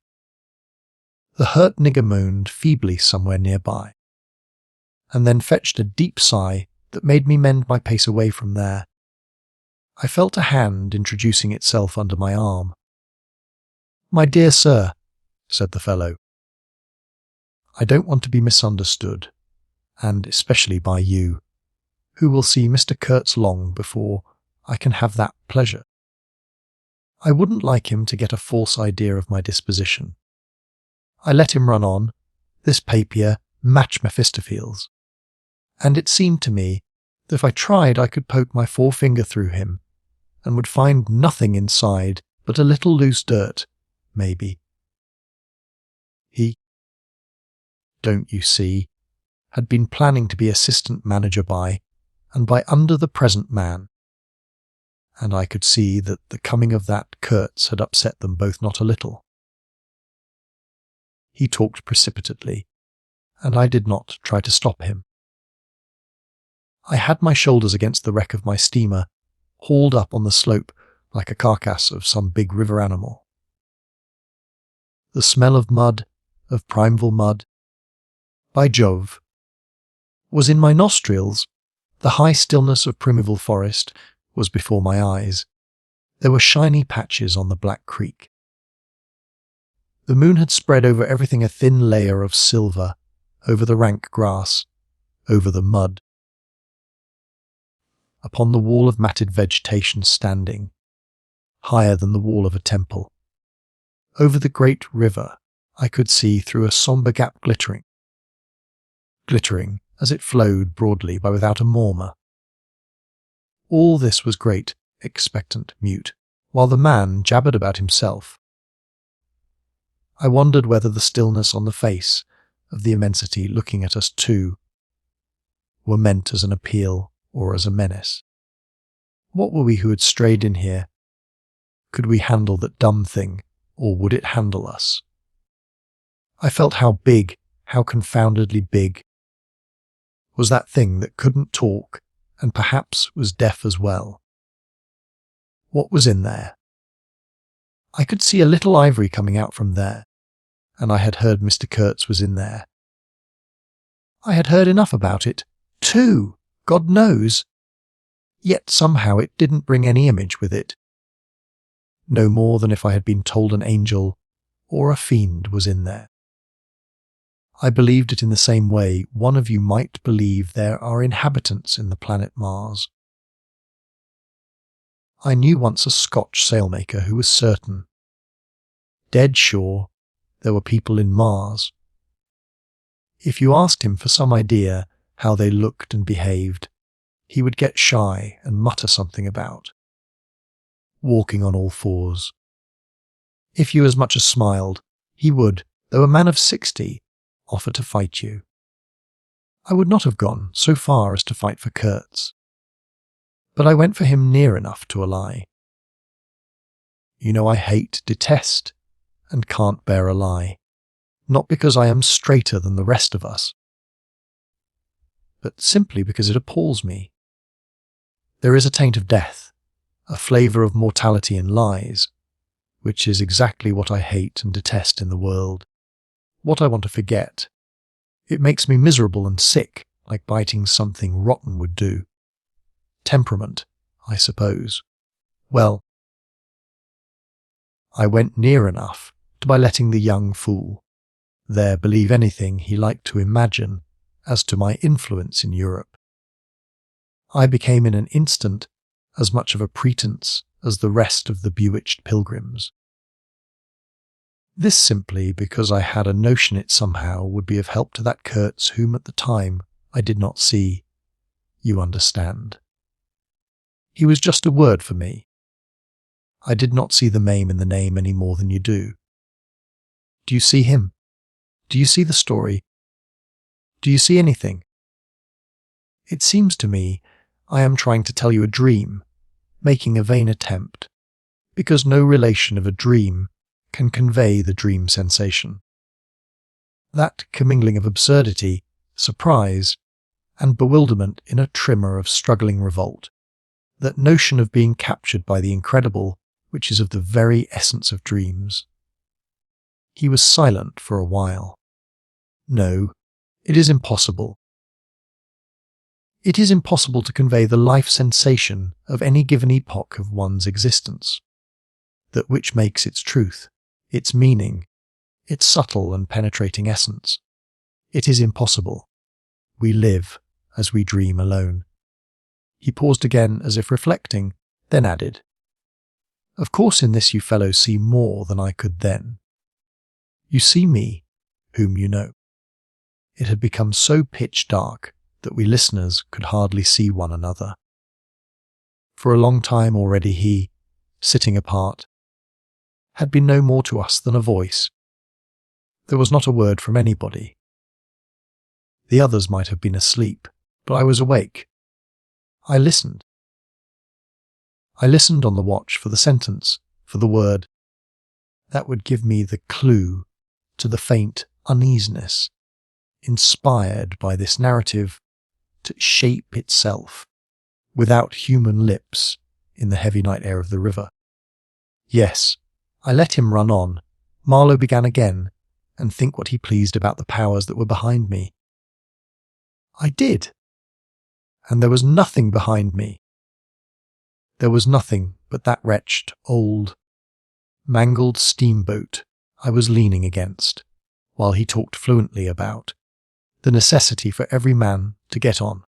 Speaker 1: The hurt nigger moaned feebly somewhere nearby, and then fetched a deep sigh that made me mend my pace away from there. I felt a hand introducing itself under my arm. "My dear sir," said the fellow, "I don't want to be misunderstood, and especially by you, who will see Mr. Kurtz long before I can have that pleasure. I wouldn't like him to get a false idea of my disposition. I let him run on, this papier match Mephistopheles, and it seemed to me that if I tried I could poke my forefinger through him, and would find nothing inside but a little loose dirt, maybe. He, don't you see, had been planning to be assistant manager by, and by under the present man, and I could see that the coming of that Kurtz had upset them both not a little. He talked precipitately, and I did not try to stop him. I had my shoulders against the wreck of my steamer, hauled up on the slope like a carcass of some big river animal. The smell of mud, of primeval mud, by Jove, was in my nostrils. The high stillness of primeval forest was before my eyes. There were shiny patches on the black creek. The moon had spread over everything a thin layer of silver, over the rank grass, over the mud. Upon the wall of matted vegetation standing, higher than the wall of a temple, over the great river I could see through a sombre gap glittering glittering as it flowed broadly by without a murmur. All this was great, expectant mute, while the man jabbered about himself. I wondered whether the stillness on the face of the immensity looking at us too were meant as an appeal or as a menace. What were we who had strayed in here? Could we handle that dumb thing, or would it handle us? I felt how big, how confoundedly big, was that thing that couldn't talk and perhaps was deaf as well. What was in there? I could see a little ivory coming out from there, and I had heard Mr. Kurtz was in there. I had heard enough about it, too, God knows. Yet somehow it didn't bring any image with it. No more than if I had been told an angel or a fiend was in there. I believed it in the same way one of you might believe there are inhabitants in the planet Mars. I knew once a Scotch sailmaker who was certain, dead sure, there were people in Mars. If you asked him for some idea how they looked and behaved, he would get shy and mutter something about walking on all fours. If you as much as smiled, he would, though a man of 60, offer to fight you. I would not have gone so far as to fight for Kurtz, but I went for him near enough to a lie. You know I hate, detest, and can't bear a lie, not because I am straighter than the rest of us, but simply because it appalls me. There is a taint of death, a flavour of mortality in lies, which is exactly what I hate and detest in the world, what I want to forget. It makes me miserable and sick, like biting something rotten would do. Temperament, I suppose. Well, I went near enough to by letting the young fool there believe anything he liked to imagine as to my influence in Europe. I became in an instant as much of a pretence as the rest of the bewitched pilgrims. This simply because I had a notion it somehow would be of help to that Kurtz whom at the time I did not see. You understand. He was just a word for me. I did not see the maim in the name any more than you do. Do you see him? Do you see the story? Do you see anything? It seems to me I am trying to tell you a dream, making a vain attempt, because no relation of a dream can convey the dream sensation. That commingling of absurdity, surprise, and bewilderment in a tremor of struggling revolt, that notion of being captured by the incredible, which is of the very essence of dreams. He was silent for a while. No, it is impossible. It is impossible to convey the life sensation of any given epoch of one's existence, that which makes its truth, its meaning, its subtle and penetrating essence. It is impossible. We live as we dream alone. He paused again as if reflecting, then added, Of course in this you fellows see more than I could then. You see me, whom you know. It had become so pitch dark that we listeners could hardly see one another. For a long time already he, sitting apart, had been no more to us than a voice. There was not a word from anybody. The others might have been asleep, but I was awake. I listened. I listened on the watch for the sentence, for the word, that would give me the clue to the faint uneasiness, inspired by this narrative to shape itself, without human lips, in the heavy night air of the river. Yes, I let him run on. Marlowe began again, and think what he pleased about the powers that were behind me. I did. And there was nothing behind me. There was nothing but that wretched, old, mangled steamboat I was leaning against, while he talked fluently about the necessity for every man to get on.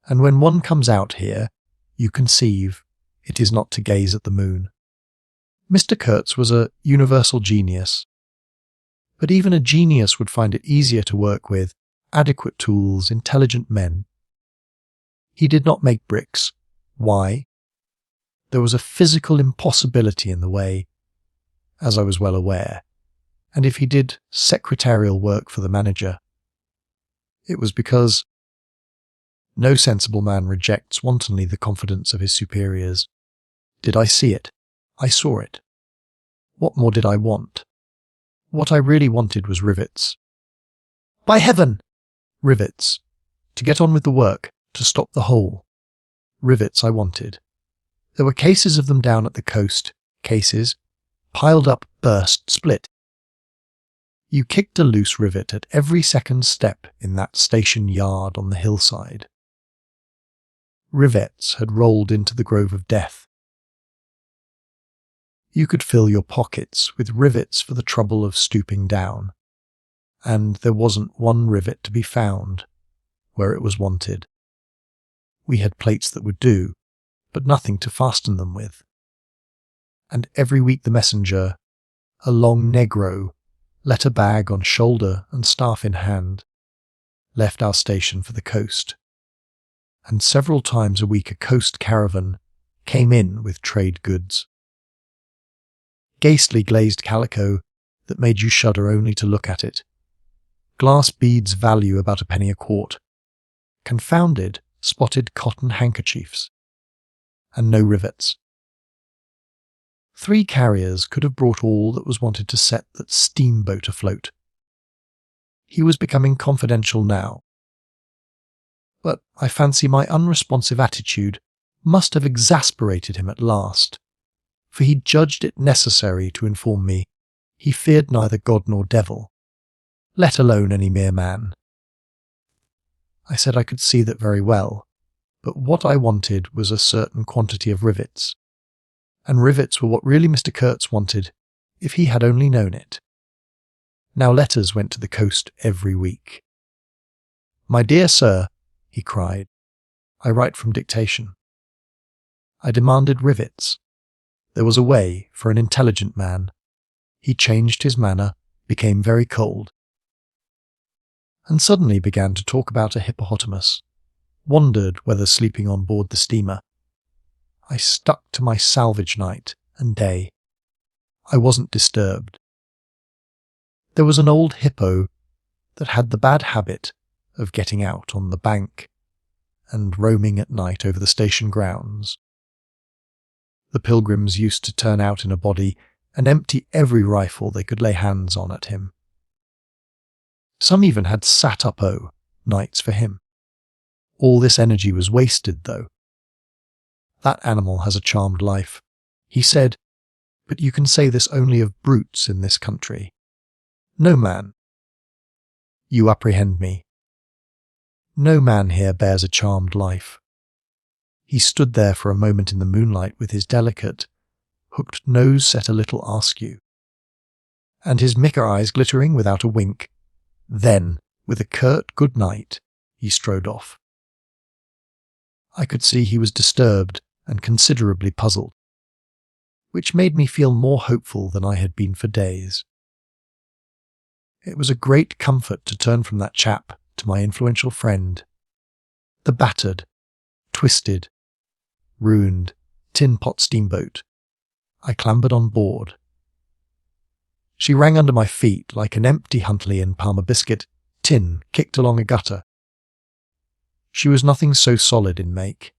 Speaker 1: And when one comes out here, you conceive, it is not to gaze at the moon. Mr. Kurtz was a universal genius, but even a genius would find it easier to work with adequate tools, intelligent men. He did not make bricks. Why? There was a physical impossibility in the way, as I was well aware, and if he did secretarial work for the manager, it was because no sensible man rejects wantonly the confidence of his superiors. Did I see it? I saw it. What more did I want? What I really wanted was rivets. By heaven! Rivets. To get on with the work, to stop the hole. Rivets I wanted. There were cases of them down at the coast, cases, piled up, burst, split. You kicked a loose rivet at every second step in that station yard on the hillside. Rivets had rolled into the grove of death. You could fill your pockets with rivets for the trouble of stooping down, and there wasn't one rivet to be found where it was wanted. We had plates that would do, but nothing to fasten them with. And every week the messenger, a long negro, letter bag on shoulder and staff in hand, left our station for the coast. And several times a week a coast caravan came in with trade goods. Ghastly glazed calico that made you shudder only to look at it. Glass beads value about a penny a quart. Confounded, spotted cotton handkerchiefs. And no rivets. 3 carriers could have brought all that was wanted to set that steamboat afloat. He was becoming confidential now. But I fancy my unresponsive attitude must have exasperated him at last, for he judged it necessary to inform me he feared neither God nor devil, let alone any mere man. I said I could see that very well, but what I wanted was a certain quantity of rivets, and rivets were what really Mr. Kurtz wanted, if he had only known it. Now letters went to the coast every week. "My dear sir," he cried, "I write from dictation." I demanded rivets. There was a way for an intelligent man. He changed his manner, became very cold, and suddenly began to talk about a hippopotamus, wondered whether sleeping on board the steamer. I stuck to my salvage night and day. I wasn't disturbed. There was an old hippo that had the bad habit of getting out on the bank and roaming at night over the station grounds. The pilgrims used to turn out in a body and empty every rifle they could lay hands on at him. Some even had sat-up-o nights for him. All this energy was wasted, though. That animal has a charmed life, he said, but you can say this only of brutes in this country. No man. You apprehend me. No man here bears a charmed life. He stood there for a moment in the moonlight with his delicate, hooked nose set a little askew, and his micker eyes glittering without a wink. Then, with a curt good night, he strode off. I could see he was disturbed and considerably puzzled, which made me feel more hopeful than I had been for days. It was a great comfort to turn from that chap to my influential friend, the battered, twisted, ruined tin pot steamboat. I clambered on board. She rang under my feet like an empty Huntley and Parma biscuit tin kicked along a gutter. She was nothing so solid in make,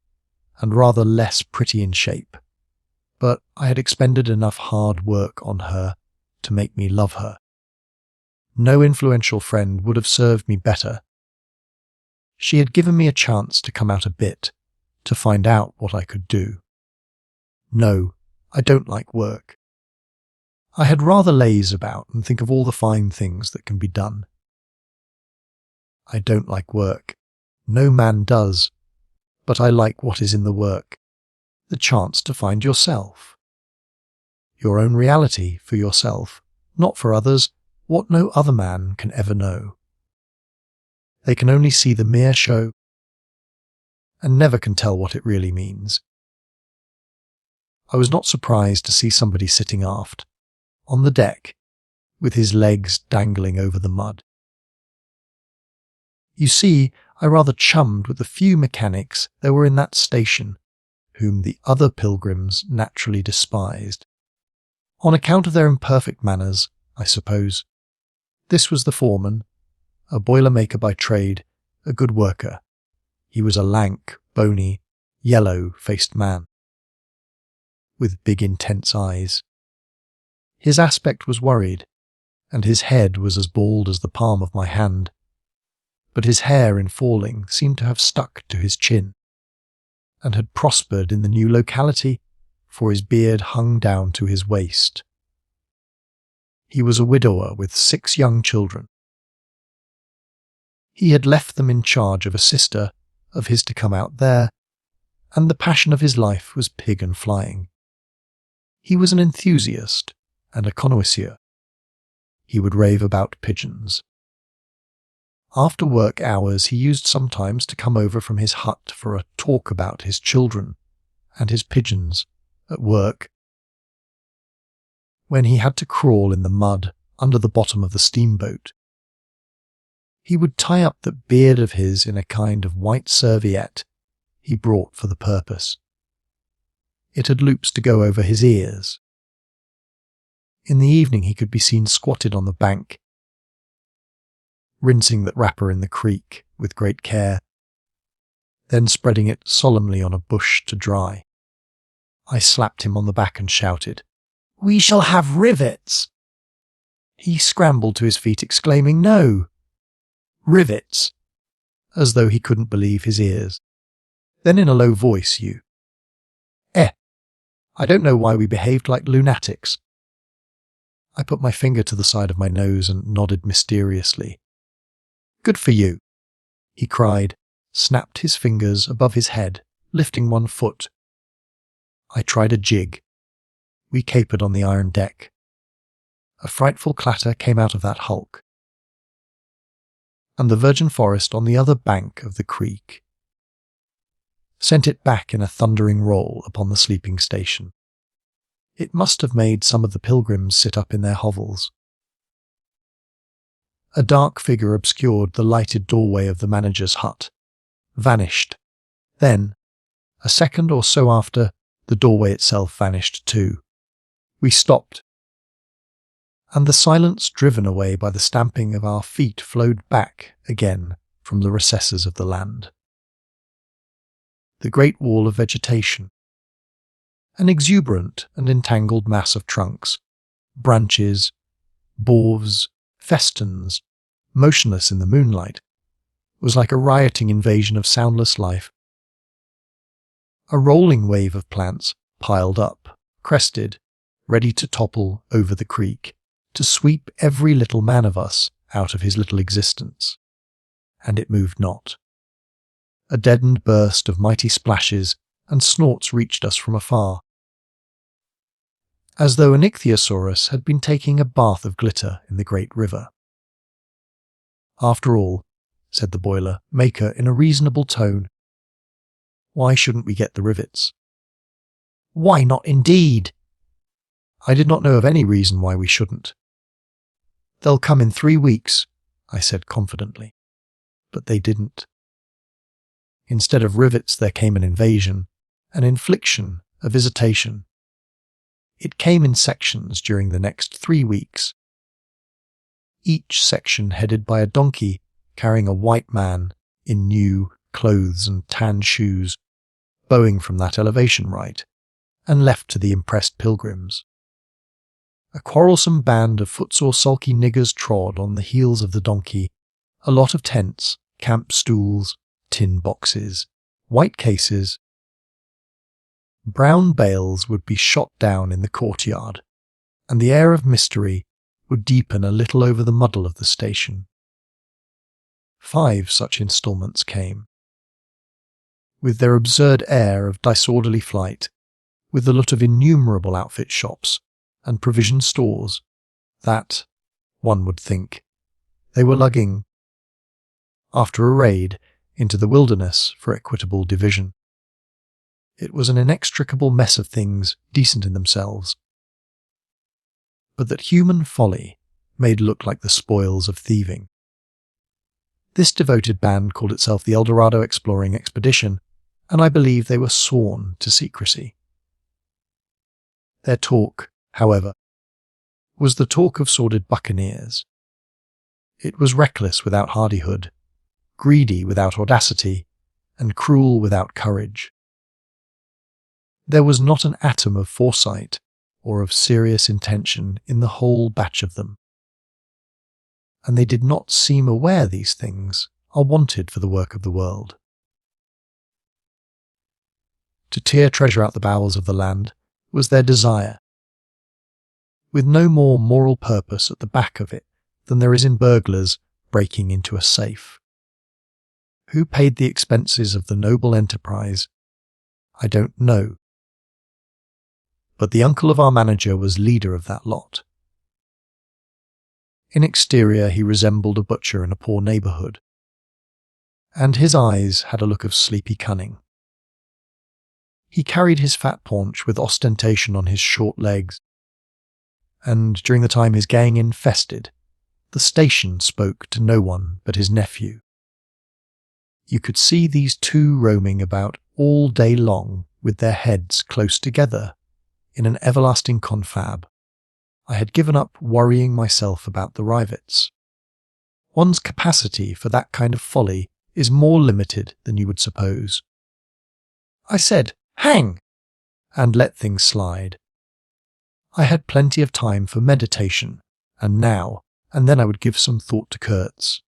Speaker 1: and rather less pretty in shape, but I had expended enough hard work on her to make me love her. No influential friend would have served me better. She had given me a chance to come out a bit, to find out what I could do. No, I don't like work. I had rather laze about and think of all the fine things that can be done. I don't like work. No man does. But I like what is in the work. The chance to find yourself. Your own reality for yourself, not for others, what no other man can ever know. They can only see the mere show, and never can tell what it really means. I was not surprised to see somebody sitting aft, on the deck, with his legs dangling over the mud. You see, I rather chummed with the few mechanics there were in that station, whom the other pilgrims naturally despised. On account of their imperfect manners, I suppose. This was the foreman, a boiler-maker by trade, a good worker. He was a lank, bony, yellow-faced man, with big intense eyes. His aspect was worried, and his head was as bald as the palm of my hand, but his hair in falling seemed to have stuck to his chin, and had prospered in the new locality, for his beard hung down to his waist. He was a widower with 6 young children. He had left them in charge of a sister of his to come out there, and the passion of his life was pig and flying. He was an enthusiast and a connoisseur. He would rave about pigeons. After work hours he used sometimes to come over from his hut for a talk about his children and his pigeons at work. When he had to crawl in the mud under the bottom of the steamboat, he would tie up that beard of his in a kind of white serviette he brought for the purpose. It had loops to go over his ears. In the evening he could be seen squatted on the bank, rinsing that wrapper in the creek with great care, then spreading it solemnly on a bush to dry. I slapped him on the back and shouted, "We shall have rivets!" He scrambled to his feet, exclaiming, "No! Rivets!" as though he couldn't believe his ears. Then in a low voice, I don't know why we behaved like lunatics." I put my finger to the side of my nose and nodded mysteriously. "Good for you," he cried, snapped his fingers above his head, lifting one foot. I tried a jig. We capered on the iron deck. A frightful clatter came out of that hulk, and the virgin forest on the other bank of the creek sent it back in a thundering roll upon the sleeping station. It must have made some of the pilgrims sit up in their hovels. A dark figure obscured the lighted doorway of the manager's hut, vanished. Then, a second or so after, the doorway itself vanished too. We stopped, and the silence driven away by the stamping of our feet flowed back again from the recesses of the land. The great wall of vegetation, an exuberant and entangled mass of trunks, branches, boughs, festons, motionless in the moonlight, was like a rioting invasion of soundless life. A rolling wave of plants piled up, crested, ready to topple over the creek, to sweep every little man of us out of his little existence. And it moved not. A deadened burst of mighty splashes and snorts reached us from afar, as though an ichthyosaurus had been taking a bath of glitter in the great river. "After all," said the boiler-maker in a reasonable tone, "why shouldn't we get the rivets?" "Why not indeed?" I did not know of any reason why we shouldn't. "They'll come in 3 weeks," I said confidently. But they didn't. Instead of rivets there came an invasion, an infliction, a visitation. It came in sections during the next 3 weeks, each section headed by a donkey carrying a white man in new clothes and tan shoes, bowing from that elevation right, and left to the impressed pilgrims. A quarrelsome band of footsore sulky niggers trod on the heels of the donkey, a lot of tents, camp stools, tin boxes, white cases. Brown bales would be shot down in the courtyard, and the air of mystery would deepen a little over the muddle of the station. 5 such instalments came, with their absurd air of disorderly flight, with the lot of innumerable outfit shops and provision stores that, one would think, they were lugging, after a raid, into the wilderness for equitable division. It was an inextricable mess of things decent in themselves, but that human folly made look like the spoils of thieving. This devoted band called itself the Eldorado Exploring Expedition, and I believe they were sworn to secrecy. Their talk, however, was the talk of sordid buccaneers. It was reckless without hardihood, greedy without audacity, and cruel without courage. There was not an atom of foresight or of serious intention in the whole batch of them, and they did not seem aware these things are wanted for the work of the world. To tear treasure out the bowels of the land was their desire, with no more moral purpose at the back of it than there is in burglars breaking into a safe. Who paid the expenses of the noble enterprise? I don't know. But the uncle of our manager was leader of that lot. In exterior he resembled a butcher in a poor neighbourhood, and his eyes had a look of sleepy cunning. He carried his fat paunch with ostentation on his short legs, and during the time his gang infested, the station spoke to no one but his nephew. You could see these two roaming about all day long with their heads close together in an everlasting confab. I had given up worrying myself about the rivets. One's capacity for that kind of folly is more limited than you would suppose. I said, "Hang!" and let things slide. I had plenty of time for meditation, and now and then I would give some thought to Kurtz.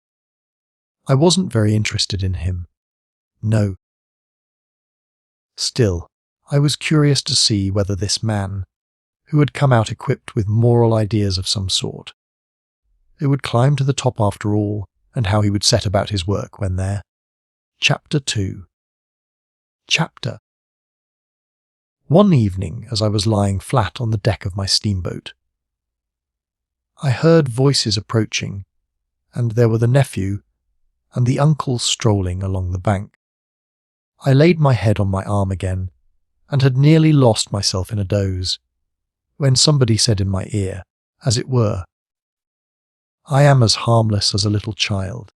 Speaker 1: I wasn't very interested in him. No. Still, I was curious to see whether this man, who had come out equipped with moral ideas of some sort, who would climb to the top after all, and how he would set about his work when there. Chapter 2. Chapter. One evening, as I was lying flat on the deck of my steamboat, I heard voices approaching, and there were the nephew and the uncle strolling along the bank. I laid my head on my arm again, and had nearly lost myself in a doze, when somebody said in my ear, as it were, "I am as harmless as a little child,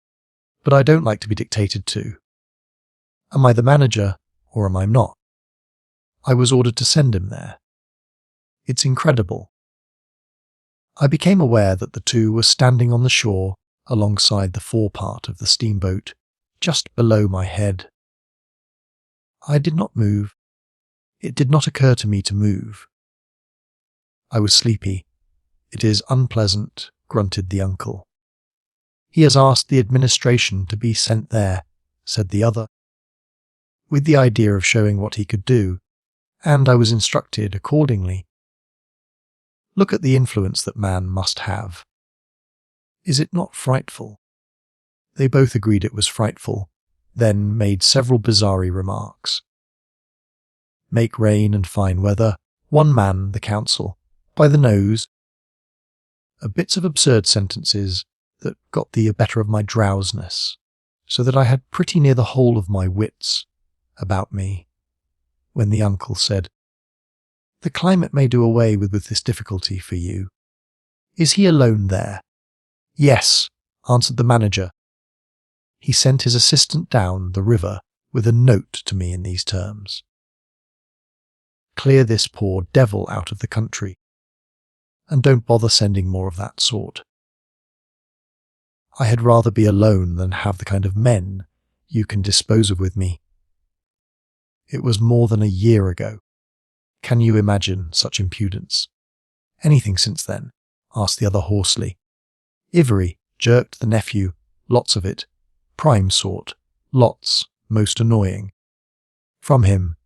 Speaker 1: but I don't like to be dictated to. Am I the manager, or am I not? I was ordered to send him there. It's incredible." I became aware that the two were standing on the shore alongside the forepart of the steamboat, just below my head. I did not move. It did not occur to me to move. I was sleepy. "It is unpleasant," grunted the uncle. "He has asked the administration to be sent there," said the other, with the idea of showing what he could do, and I was instructed accordingly. Look at the influence that man must have. Is it not frightful? They both agreed it was frightful, then made several bizarre remarks. Make rain and fine weather, one man, the council, by the nose. Bits of absurd sentences that got the better of my drowsiness, so that I had pretty near the whole of my wits about me, when the uncle said, "The climate may do away with this difficulty for you. Is he alone there?" "Yes," answered the manager. He sent his assistant down the river with a note to me in these terms: "Clear this poor devil out of the country, and don't bother sending more of that sort. I had rather be alone than have the kind of men you can dispose of with me." It was more than a year ago. Can you imagine such impudence? "Anything since then?" asked the other hoarsely. "Ivory," jerked the nephew. "Lots of it. Prime sort. Lots. Most annoying." From him,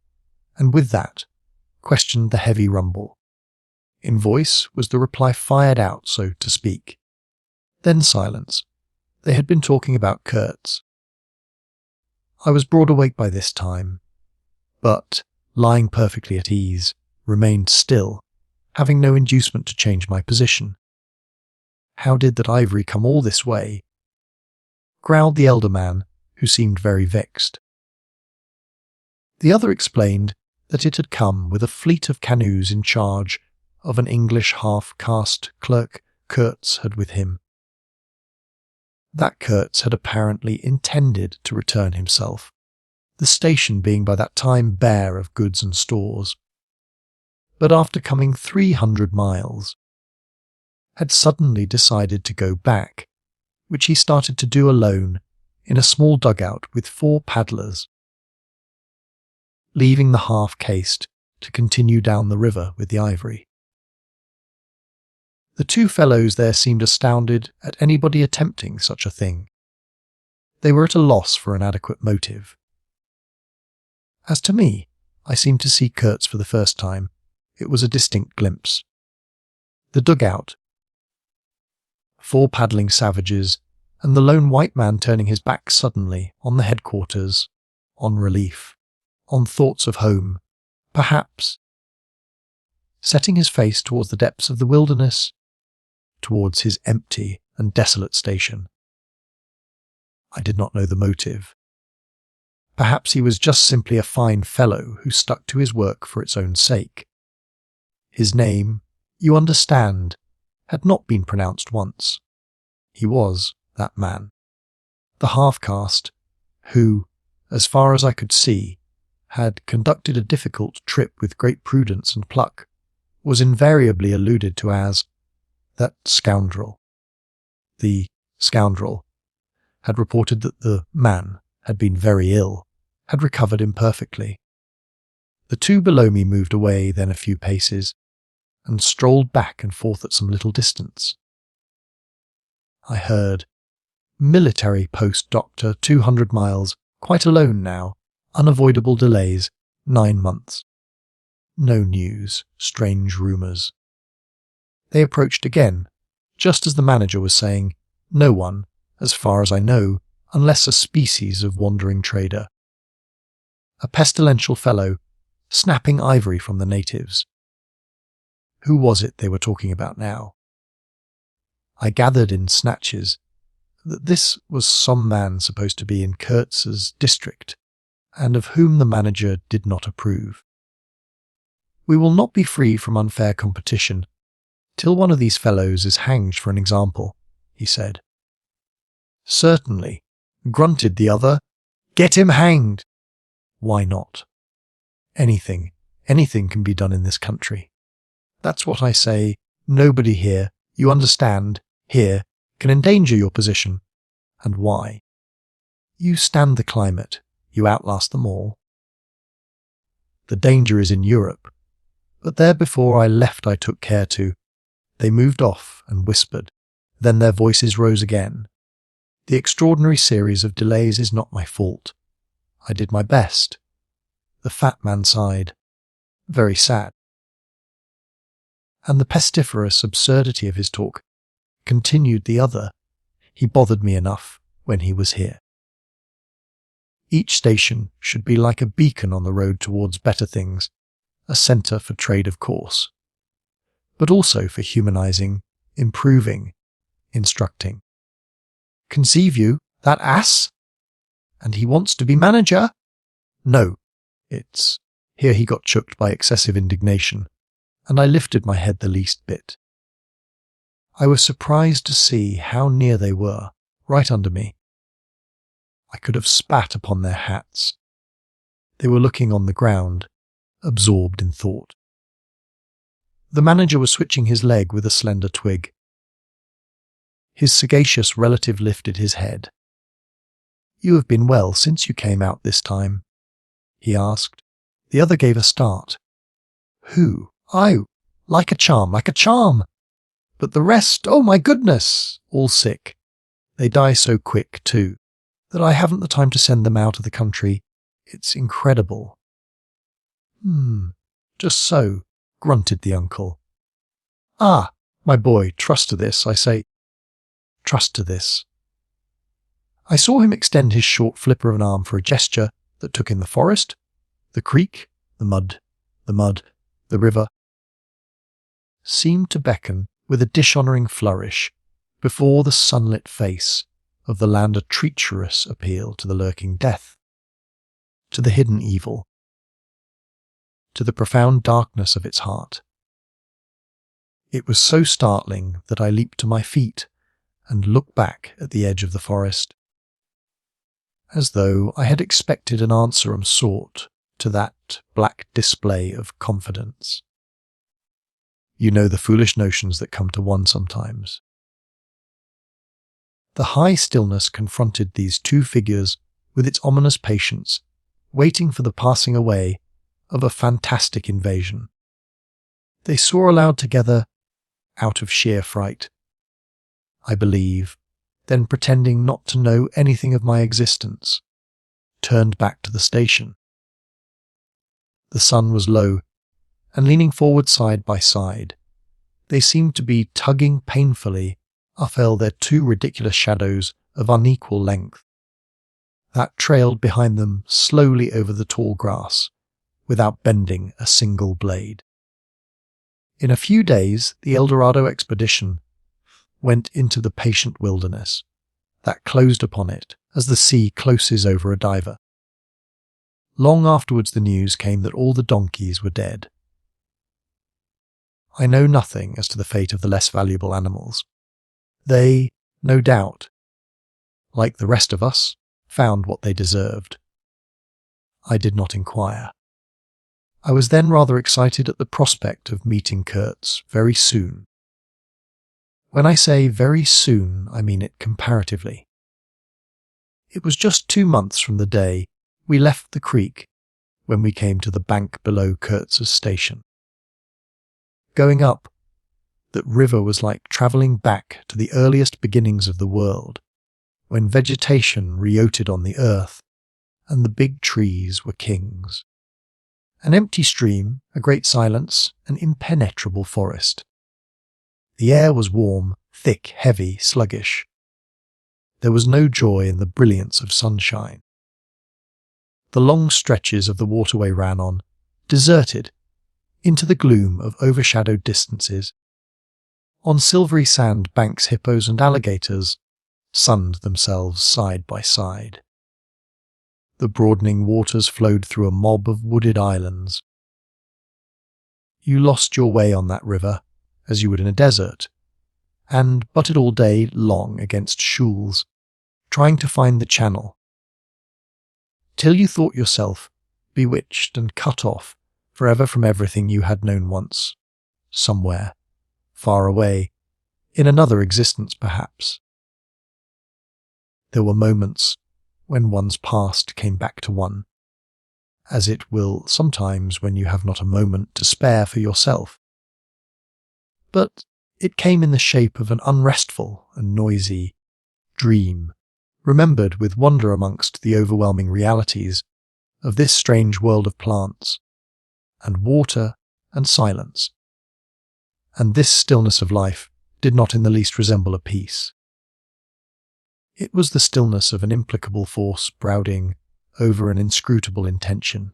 Speaker 1: and with that, questioned the heavy rumble. In voice was the reply fired out, so to speak. Then silence. They had been talking about Kurtz. I was broad awake by this time, but, lying perfectly at ease, remained still, having no inducement to change my position. "How did that ivory come all this way?" growled the elder man, who seemed very vexed. The other explained that it had come with a fleet of canoes in charge of an English half-caste clerk Kurtz had with him. that Kurtz had apparently intended to return himself, the station being by that time bare of goods and stores. But after coming 300 miles, had suddenly decided to go back, which he started to do alone in a small dugout with 4 paddlers, leaving the half-caste to continue down the river with the ivory. The 2 fellows there seemed astounded at anybody attempting such a thing. They were at a loss for an adequate motive. As to me, I seemed to see Kurtz for the first time. It was a distinct glimpse. The dugout, 4 paddling savages, and the lone white man turning his back suddenly on the headquarters, on relief, on thoughts of home, perhaps, setting his face towards the depths of the wilderness, towards his empty and desolate station. I did not know the motive. Perhaps he was just simply a fine fellow who stuck to his work for its own sake. His name, you understand, had not been pronounced once. He was that man, the half-caste, who, as far as I could see, had conducted a difficult trip with great prudence and pluck, was invariably alluded to as that scoundrel. The scoundrel had reported that the man had been very ill, had recovered imperfectly. The 2 below me moved away then a few paces, and strolled back and forth at some little distance. I heard, military post doctor 200 miles, quite alone now, unavoidable delays, 9 months. No news, strange rumours. They approached again, just as the manager was saying, no one, as far as I know, unless a species of wandering trader. A pestilential fellow, snapping ivory from the natives. Who was it they were talking about now? I gathered in snatches that this was some man supposed to be in Kurtz's district, and of whom the manager did not approve. We will not be free from unfair competition till one of these fellows is hanged for an example, he said. Certainly, grunted the other. Get him hanged! Why not? Anything can be done in this country. That's what I say. Nobody here, you understand, here, can endanger your position. And why? You stand the climate, you outlast them all. The danger is in Europe, but there before I left I took care to. They moved off and whispered. Then their voices rose again. The extraordinary series of delays is not my fault. I did my best. The fat man sighed. Very sad. And the pestiferous absurdity of his talk, continued the other. He bothered me enough when he was here. Each station should be like a beacon on the road towards better things, a centre for trade of course, but also for humanizing, improving, instructing. Conceive you, that ass? And he wants to be manager? No, it's... Here he got choked by excessive indignation, and I lifted my head the least bit. I was surprised to see how near they were, right under me. I could have spat upon their hats. They were looking on the ground, absorbed in thought. The manager was switching his leg with a slender twig. His sagacious relative lifted his head. You have been well since you came out this time, he asked. The other gave a start. Who? I. Like a charm, like a charm. But the rest, oh my goodness, all sick. They die so quick, too, that I haven't the time to send them out of the country. It's incredible. Just so, grunted the uncle. Ah, my boy, trust to this, I say. Trust to this. I saw him extend his short flipper of an arm for a gesture that took in the forest, the creek, the mud, the river. Seemed to beckon with a dishonouring flourish before the sunlit face of the land a treacherous appeal to the lurking death, to the hidden evil, to the profound darkness of its heart. It was so startling that I leaped to my feet and look back at the edge of the forest, as though I had expected an answer of sort to that black display of confidence. You know, the foolish notions that come to one sometimes. The high stillness confronted these two figures with its ominous patience, waiting for the passing away of a fantastic invasion. They swore aloud together, out of sheer fright, I believe, then pretending not to know anything of my existence, turned back to the station. The sun was low, and leaning forward side by side, they seemed to be tugging painfully uphill their two ridiculous shadows of unequal length, that trailed behind them slowly over the tall grass, without bending a single blade. In a few days, the Eldorado expedition went into the patient wilderness that closed upon it as the sea closes over a diver. Long afterwards the news came that all the donkeys were dead. I know nothing as to the fate of the less valuable animals. They, no doubt, like the rest of us, found what they deserved. I did not inquire. I was then rather excited at the prospect of meeting Kurtz very soon. When I say very soon, I mean it comparatively. It was just 2 months from the day we left the creek when we came to the bank below Kurtz's station. Going up, that river was like travelling back to the earliest beginnings of the world, when vegetation reoted on the earth and the big trees were kings. An empty stream, a great silence, an impenetrable forest. The air was warm, thick, heavy, sluggish. There was no joy in the brilliance of sunshine. The long stretches of the waterway ran on, deserted, into the gloom of overshadowed distances. On silvery sand banks hippos and alligators sunned themselves side by side. The broadening waters flowed through a mob of wooded islands. You lost your way on that river, as you would in a desert, and butted all day long against shoals, trying to find the channel, till you thought yourself bewitched and cut off forever from everything you had known once, somewhere, far away, in another existence perhaps. There were moments when one's past came back to one, as it will sometimes when you have not a moment to spare for yourself. But it came in the shape of an unrestful and noisy dream, remembered with wonder amongst the overwhelming realities of this strange world of plants, and water, and silence. And this stillness of life did not in the least resemble a peace. It was the stillness of an implacable force brooding over an inscrutable intention.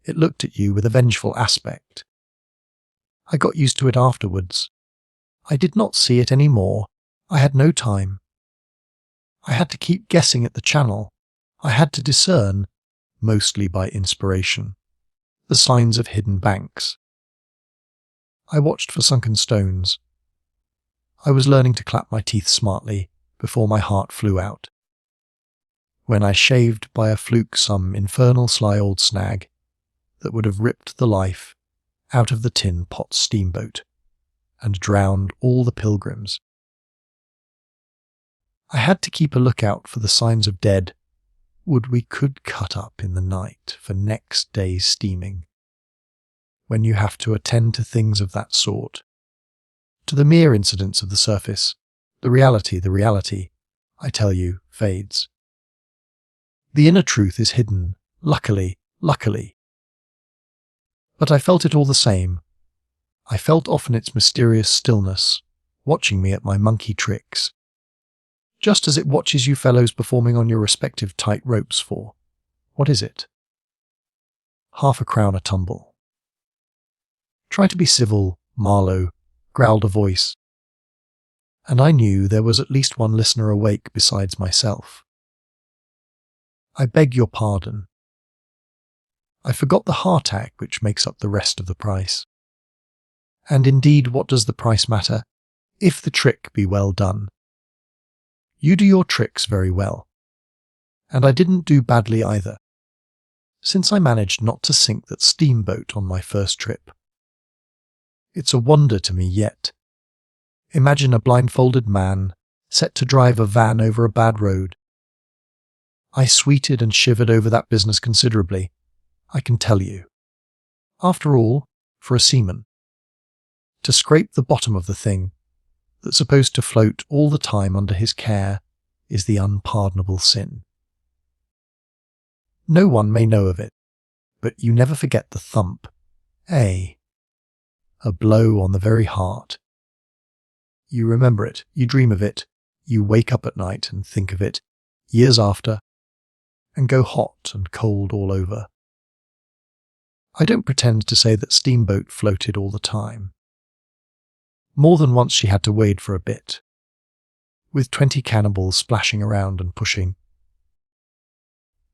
Speaker 1: It looked at you with a vengeful aspect. I got used to it afterwards. I did not see it any more. I had no time. I had to keep guessing at the channel. I had to discern, mostly by inspiration, the signs of hidden banks. I watched for sunken stones. I was learning to clap my teeth smartly before my heart flew out. When I shaved by a fluke some infernal sly old snag that would have ripped the life out of the tin pot steamboat and drowned all the pilgrims. I had to keep a lookout for the signs of dead wood we could cut up in the night for next day's steaming. When you have to attend to things of that sort, to the mere incidents of the surface, the reality, I tell you, fades. The inner truth is hidden, luckily. But I felt it all the same. I felt often its mysterious stillness, watching me at my monkey tricks, just as it watches you fellows performing on your respective tight ropes for, what is it? Half a crown a tumble. Try to be civil, Marlowe, growled a voice, and I knew there was at least one listener awake besides myself. I beg your pardon. I forgot the hardtack which makes up the rest of the price. And indeed, what does the price matter? if the trick be well done. You do your tricks very well, and I didn't do badly either, since I managed not to sink that steamboat on my first trip. It's a wonder to me yet. Imagine a blindfolded man set to drive a van over a bad road. I sweated and shivered over that business considerably, I can tell you. After all, for a seaman, to scrape the bottom of the thing that's supposed to float all the time under his care is the unpardonable sin. No one may know of it, but you never forget the thump, a blow on the very heart. You remember it, you dream of it, you wake up at night and think of it, years after, and go hot and cold all over. I don't pretend to say that Steamboat floated all the time. More than once she had to wade for a bit, with 20 cannibals splashing around and pushing.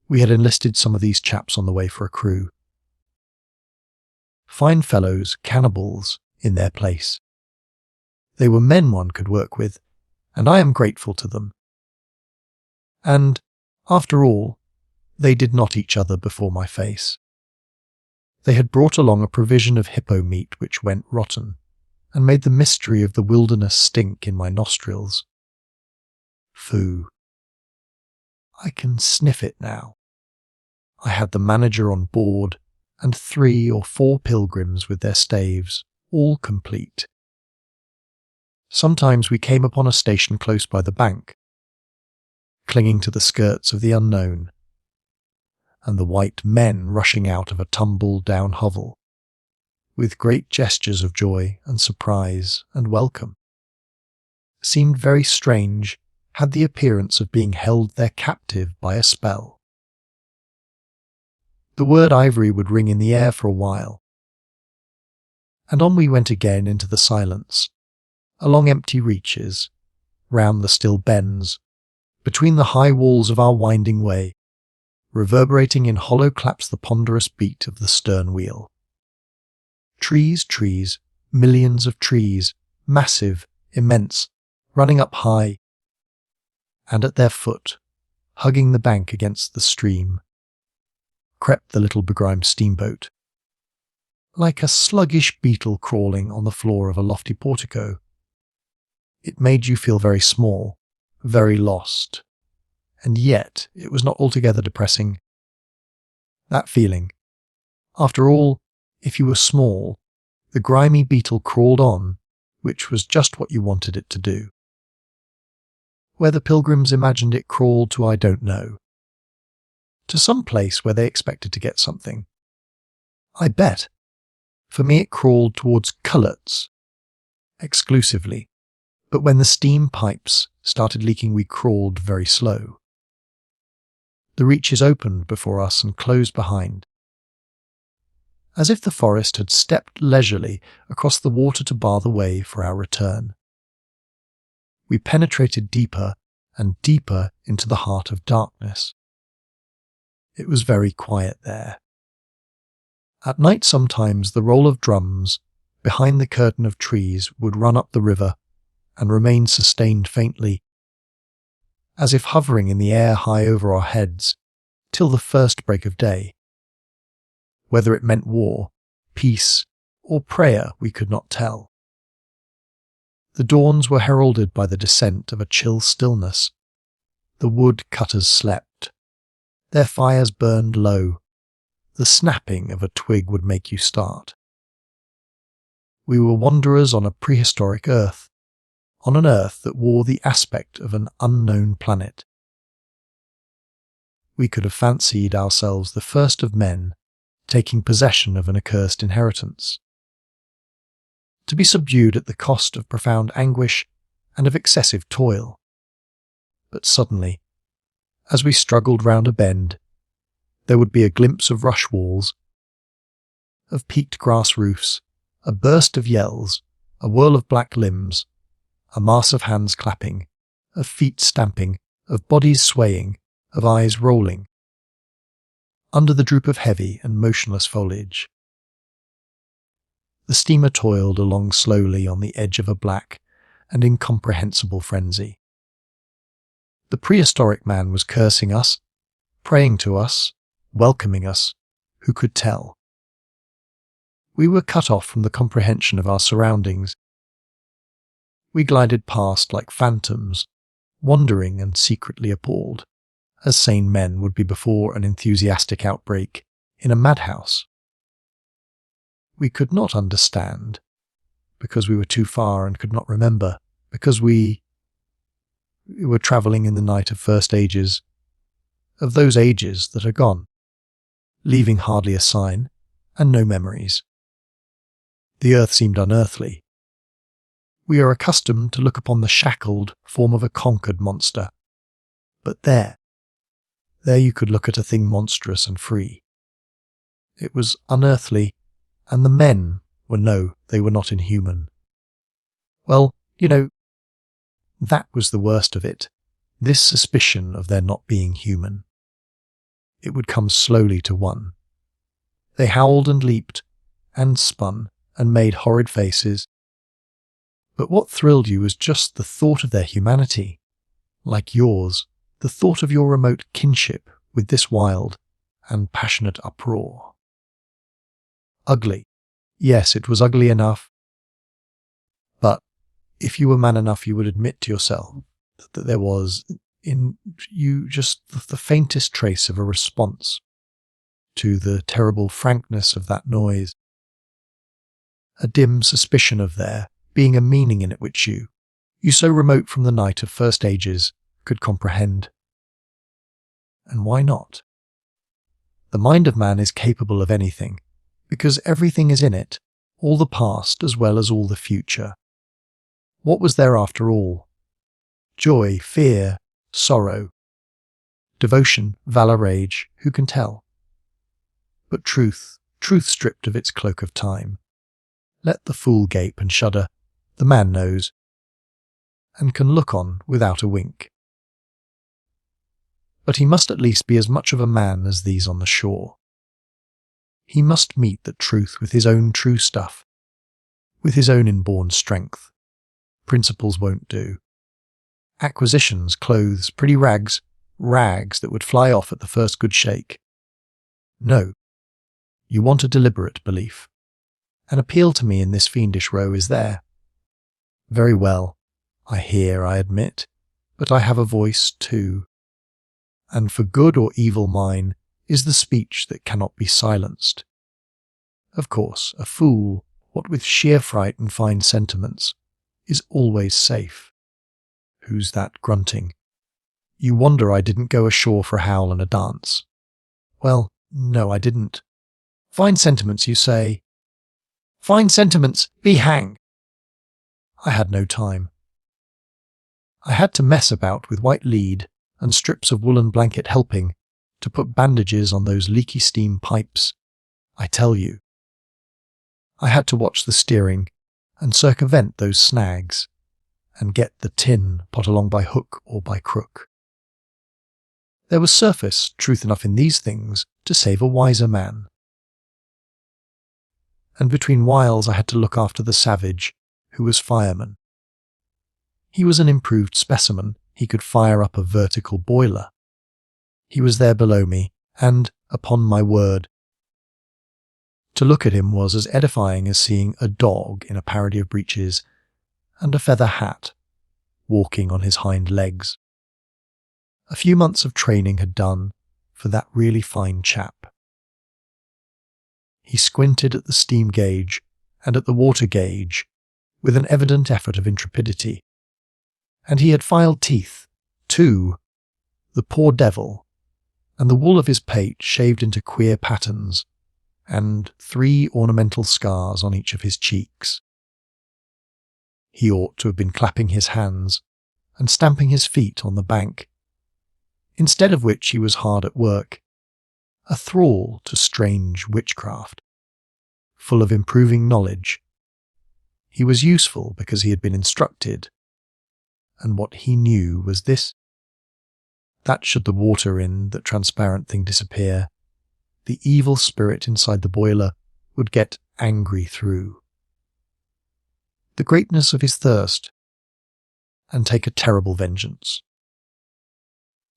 Speaker 1: We had enlisted some of these chaps on the way for a crew. Fine fellows, cannibals, in their place. They were men one could work with, and I am grateful to them. And, after all, they did not each other before my face. They had brought along a provision of hippo meat which went rotten, and made the mystery of the wilderness stink in my nostrils. Phoo. I can sniff it now. I had the manager on board, and 3 or 4 pilgrims with their staves, all complete. Sometimes we came upon a station close by the bank, clinging to the skirts of the unknown, and the white men rushing out of a tumble-down hovel, with great gestures of joy and surprise and welcome. Seemed very strange, had the appearance of being held there captive by a spell. The word ivory would ring in the air for a while, and on we went again into the silence, along empty reaches, round the still bends, between the high walls of our winding way, reverberating in hollow claps the ponderous beat of the stern wheel. Trees, trees, millions of trees, massive, immense, running up high, and at their foot, hugging the bank against the stream, crept the little begrimed steamboat, like a sluggish beetle crawling on the floor of a lofty portico. It made you feel very small, very lost, and yet it was not altogether depressing. That feeling. After all, if you were small, the grimy beetle crawled on, which was just what you wanted it to do. Where the pilgrims imagined it crawled to I don't know. To some place where they expected to get something. I bet. For me it crawled towards cullets, exclusively, but when the steam pipes started leaking we crawled very slow. The reaches opened before us and closed behind, as if the forest had stepped leisurely across the water to bar the way for our return. We penetrated deeper and deeper into the heart of darkness. It was very quiet there. At night sometimes the roll of drums behind the curtain of trees would run up the river and remain sustained faintly, as if hovering in the air high over our heads, till the first break of day. Whether it meant war, peace, or prayer we could not tell. The dawns were heralded by the descent of a chill stillness. The wood cutters slept. Their fires burned low. The snapping of a twig would make you start. We were wanderers on a prehistoric earth, on an earth that wore the aspect of an unknown planet. We could have fancied ourselves the first of men taking possession of an accursed inheritance, to be subdued at the cost of profound anguish and of excessive toil. But suddenly, as we struggled round a bend, there would be a glimpse of rush walls, of peaked grass roofs, a burst of yells, a whirl of black limbs, a mass of hands clapping, of feet stamping, of bodies swaying, of eyes rolling, under the droop of heavy and motionless foliage. The steamer toiled along slowly on the edge of a black and incomprehensible frenzy. The prehistoric man was cursing us, praying to us, welcoming us. Who could tell? We were cut off from the comprehension of our surroundings. We glided past like phantoms, wandering and secretly appalled, as sane men would be before an enthusiastic outbreak in a madhouse. We could not understand, because we were too far and could not remember, because we were travelling in the night of first ages, of those ages that are gone, leaving hardly a sign and no memories. The earth seemed unearthly. We are accustomed to look upon the shackled form of a conquered monster. But there you could look at a thing monstrous and free. It was unearthly, and the men they were not inhuman. Well, that was the worst of it, this suspicion of their not being human. It would come slowly to one. They howled and leaped, and spun, and made horrid faces. But what thrilled you was just the thought of their humanity, like yours, the thought of your remote kinship with this wild and passionate uproar. Ugly. Yes, it was ugly enough. But if you were man enough, you would admit to yourself that there was in you just the faintest trace of a response to the terrible frankness of that noise. A dim suspicion of there being a meaning in it which you so remote from the night of first ages, could comprehend. And why not? The mind of man is capable of anything, because everything is in it, all the past as well as all the future. What was there after all? Joy, fear, sorrow, devotion, valour, rage, who can tell? But truth stripped of its cloak of time. Let the fool gape and shudder, the man knows, and can look on without a wink. But he must at least be as much of a man as these on the shore. He must meet the truth with his own true stuff, with his own inborn strength. Principles won't do. Acquisitions, clothes, pretty rags that would fly off at the first good shake. No. You want a deliberate belief. An appeal to me in this fiendish row is there. Very well, I hear, I admit, but I have a voice too. And for good or evil mine is the speech that cannot be silenced. Of course, a fool, what with sheer fright and fine sentiments, is always safe. Who's that grunting? You wonder I didn't go ashore for a howl and a dance. Well, no, I didn't. Fine sentiments, you say? Fine sentiments, be hanged! I had no time. I had to mess about with white lead and strips of woolen blanket helping to put bandages on those leaky steam pipes, I tell you. I had to watch the steering and circumvent those snags and get the tin pot along by hook or by crook. There was surface truth enough in these things to save a wiser man. And between whiles I had to look after the savage, who was fireman. He was an improved specimen. He could fire up a vertical boiler. He was there below me, and, upon my word, to look at him was as edifying as seeing a dog in a parody of breeches and a feather hat, walking on his hind legs. A few months of training had done for that really fine chap. He squinted at the steam gauge and at the water gauge with an evident effort of intrepidity. And he had filed teeth, too, the poor devil, and the wool of his pate shaved into queer patterns, and 3 ornamental scars on each of his cheeks. He ought to have been clapping his hands and stamping his feet on the bank, instead of which he was hard at work, a thrall to strange witchcraft, full of improving knowledge. He was useful because he had been instructed, and what he knew was this: that should the water in that transparent thing disappear, the evil spirit inside the boiler would get angry through. The greatness of his thirst and take a terrible vengeance.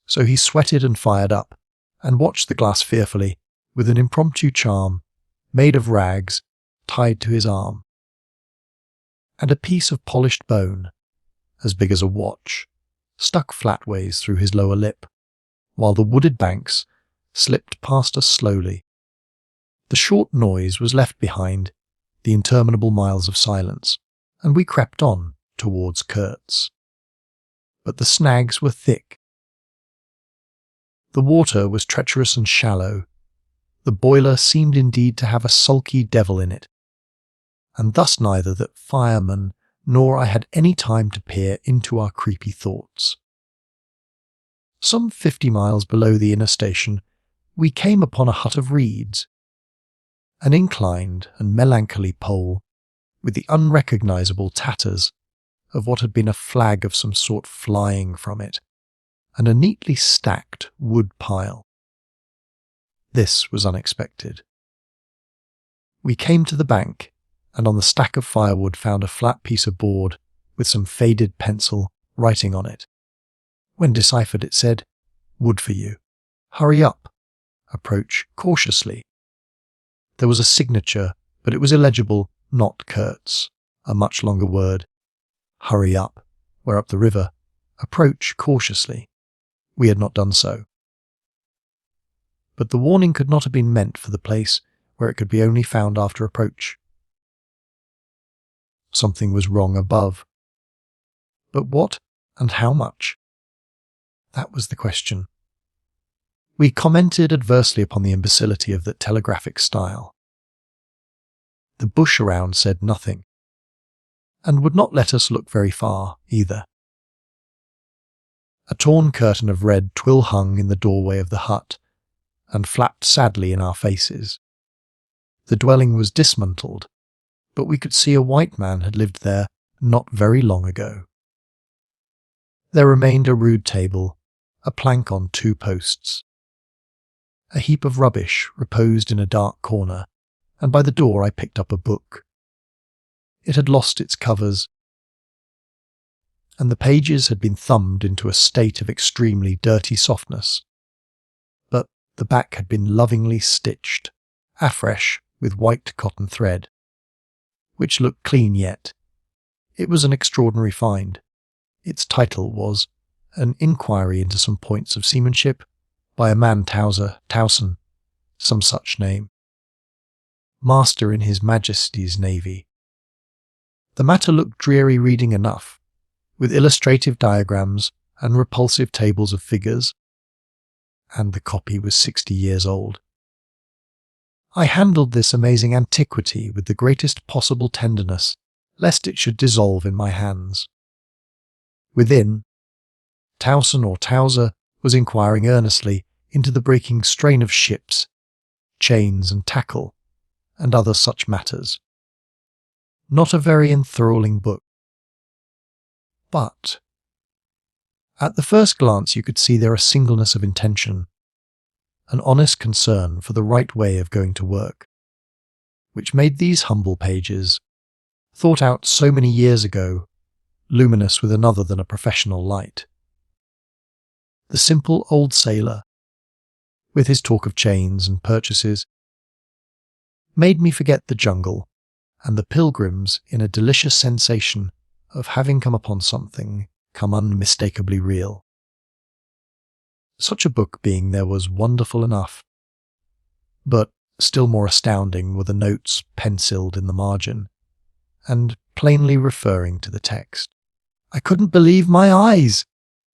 Speaker 1: So he sweated and fired up, and watched the glass fearfully, with an impromptu charm, made of rags, tied to his arm, and a piece of polished bone, as big as a watch, stuck flatways through his lower lip, while the wooded banks slipped past us slowly. The short noise was left behind, the interminable miles of silence, and we crept on towards Kurtz. But the snags were thick. The water was treacherous and shallow. The boiler seemed indeed to have a sulky devil in it, and thus neither that fireman nor I had any time to peer into our creepy thoughts. Some 50 miles below the inner station, we came upon a hut of reeds, an inclined and melancholy pole, with the unrecognizable tatters of what had been a flag of some sort flying from it, and a neatly stacked wood pile. This was unexpected. We came to the bank, and on the stack of firewood found a flat piece of board with some faded pencil writing on it. When deciphered, it said, "Wood for you. Hurry up. Approach cautiously." There was a signature, but it was illegible, not Kurtz, a much longer word. Hurry up. We're up the river. Approach cautiously. We had not done so. But the warning could not have been meant for the place where it could be only found after approach. Something was wrong above. But what and how much? That was the question. We commented adversely upon the imbecility of that telegraphic style. The bush around said nothing, and would not let us look very far either. A torn curtain of red twill hung in the doorway of the hut, and flapped sadly in our faces. The dwelling was dismantled, but we could see a white man had lived there not very long ago. There remained a rude table, a plank on 2 posts. A heap of rubbish reposed in a dark corner, and by the door I picked up a book. It had lost its covers, and the pages had been thumbed into a state of extremely dirty softness. But the back had been lovingly stitched, afresh with white cotton thread, which looked clean yet. It was an extraordinary find. Its title was An Inquiry into Some Points of Seamanship by a man Towson, some such name. Master in His Majesty's Navy. The matter looked dreary reading enough, with illustrative diagrams and repulsive tables of figures, and the copy was 60 years old. I handled this amazing antiquity with the greatest possible tenderness, lest it should dissolve in my hands. Within, Towson or Towser was inquiring earnestly into the breaking strain of ships, chains and tackle, and other such matters. Not a very enthralling book. But at the first glance you could see there a singleness of intention, an honest concern for the right way of going to work, which made these humble pages, thought out so many years ago, luminous with another than a professional light. The simple old sailor, with his talk of chains and purchases, made me forget the jungle and the pilgrims in a delicious sensation of having come upon something come unmistakably real. Such a book being there was wonderful enough, but still more astounding were the notes penciled in the margin, and plainly referring to the text. I couldn't believe my eyes!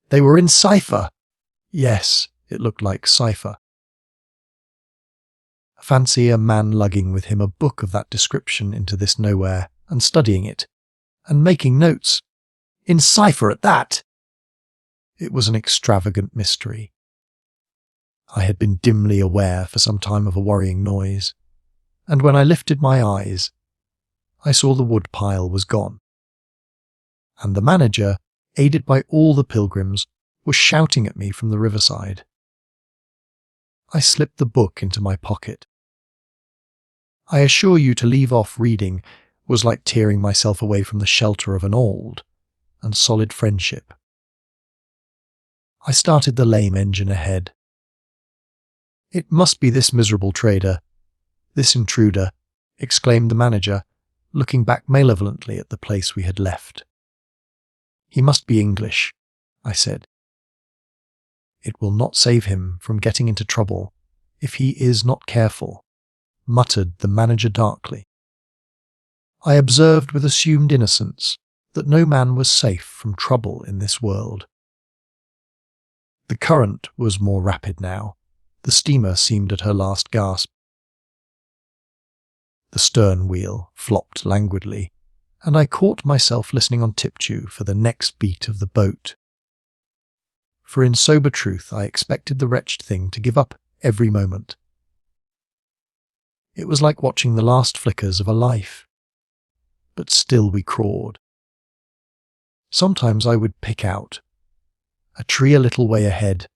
Speaker 1: They were in cipher! Yes, it looked like cipher. Fancy a man lugging with him a book of that description into this nowhere, and studying it, and making notes. In cipher at that! It was an extravagant mystery. I had been dimly aware for some time of a worrying noise, and when I lifted my eyes, I saw the wood pile was gone, and the manager, aided by all the pilgrims, was shouting at me from the riverside. I slipped the book into my pocket. I assure you to leave off reading was like tearing myself away from the shelter of an old, and solid friendship. I started the lame engine ahead. "It must be this miserable trader, this intruder," exclaimed the manager, looking back malevolently at the place we had left. "He must be English," I said. "It will not save him from getting into trouble if he is not careful," muttered the manager darkly. I observed with assumed innocence that no man was safe from trouble in this world. The current was more rapid now. The steamer seemed at her last gasp. The stern wheel flopped languidly, and I caught myself listening on tiptoe for the next beat of the boat. For in sober truth I expected the wretched thing to give up every moment. It was like watching the last flickers of a life. But still we crawled. Sometimes I would pick out a tree a little way ahead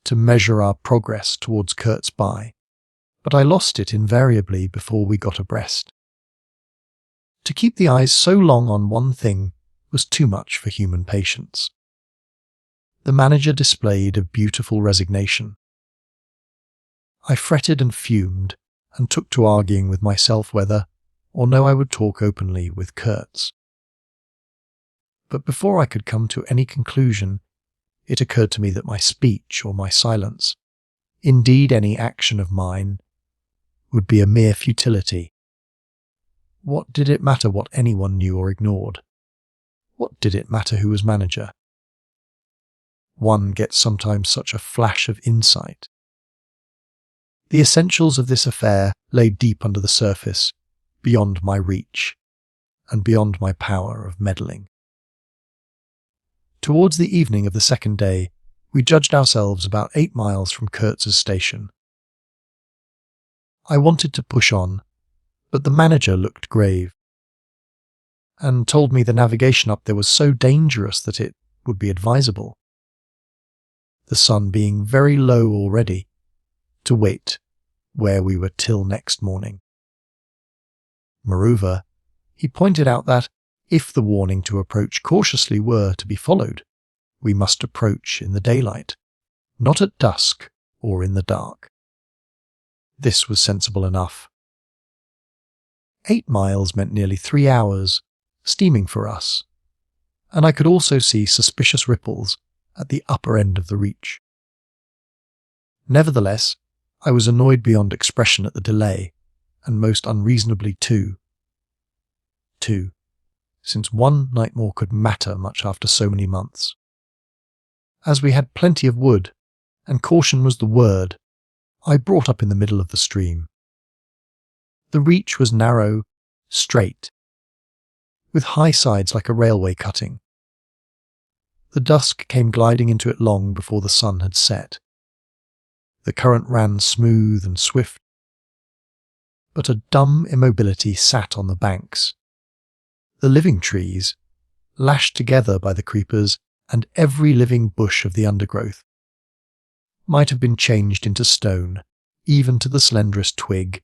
Speaker 1: to measure our progress towards Kurt's Bay, but I lost it invariably before we got abreast. To keep the eyes so long on one thing was too much for human patience. The manager displayed a beautiful resignation. I fretted and fumed and took to arguing with myself whether or no I would talk openly with Kurtz. But before I could come to any conclusion, it occurred to me that my speech or my silence, indeed any action of mine, would be a mere futility. What did it matter what anyone knew or ignored? What did it matter who was manager? One gets sometimes such a flash of insight. The essentials of this affair lay deep under the surface, beyond my reach, and beyond my power of meddling. Towards the evening of the second day, we judged ourselves about 8 miles from Kurtz's station. I wanted to push on, but the manager looked grave, and told me the navigation up there was so dangerous that it would be advisable, the sun being very low already, to wait where we were till next morning. Moreover, he pointed out that, if the warning to approach cautiously were to be followed, we must approach in the daylight, not at dusk or in the dark. This was sensible enough. 8 miles meant nearly 3 hours, steaming for us, and I could also see suspicious ripples at the upper end of the reach. Nevertheless, I was annoyed beyond expression at the delay, and most unreasonably too, since one night more could matter much after so many months. As we had plenty of wood, and caution was the word, I brought up in the middle of the stream. The reach was narrow, straight, with high sides like a railway cutting. The dusk came gliding into it long before the sun had set. The current ran smooth and swift, but a dumb immobility sat on the banks. The living trees, lashed together by the creepers and every living bush of the undergrowth, might have been changed into stone, even to the slenderest twig,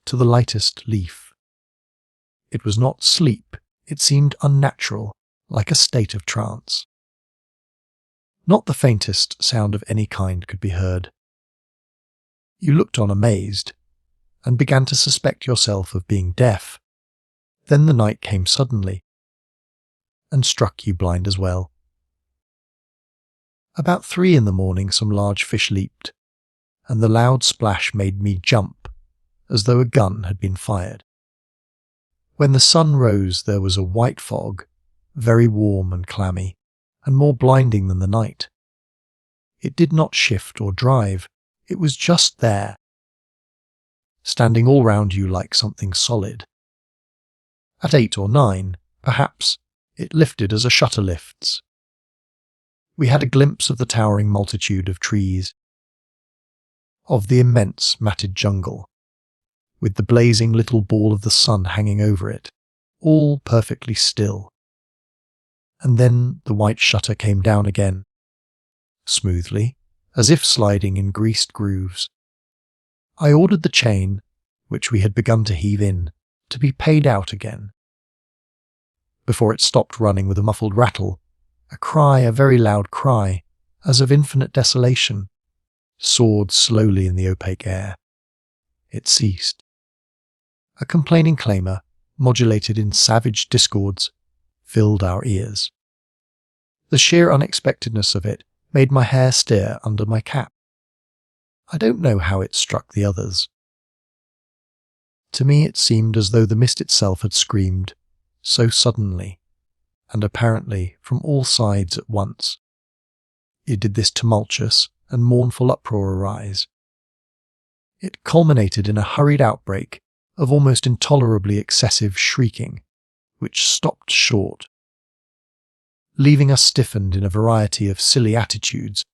Speaker 1: to the lightest leaf. It was not sleep, it seemed unnatural, like a state of trance. Not the faintest sound of any kind could be heard. You looked on amazed, and began to suspect yourself of being deaf. Then the night came suddenly, and struck you blind as well. About 3 in the morning some large fish leaped, and the loud splash made me jump, as though a gun had been fired. When the sun rose there was a white fog, very warm and clammy, and more blinding than the night. It did not shift or drive, it was just there, standing all round you like something solid. At 8 or 9, perhaps, it lifted as a shutter lifts. We had a glimpse of the towering multitude of trees, of the immense matted jungle, with the blazing little ball of the sun hanging over it, all perfectly still. And then the white shutter came down again, smoothly, as if sliding in greased grooves. I ordered the chain, which we had begun to heave in, to be paid out again. Before it stopped running with a muffled rattle, A cry, a very loud cry, as of infinite desolation, soared slowly in the opaque air. It ceased. A complaining clamour, modulated in savage discords, filled our ears. The sheer unexpectedness of it made my hair stir under my cap. I don't know how it struck the others. To me it seemed as though the mist itself had screamed, so suddenly, and apparently from all sides at once. It did this tumultuous and mournful uproar arise. It culminated in a hurried outbreak of almost intolerably excessive shrieking, which stopped short, leaving us stiffened in a variety of silly attitudes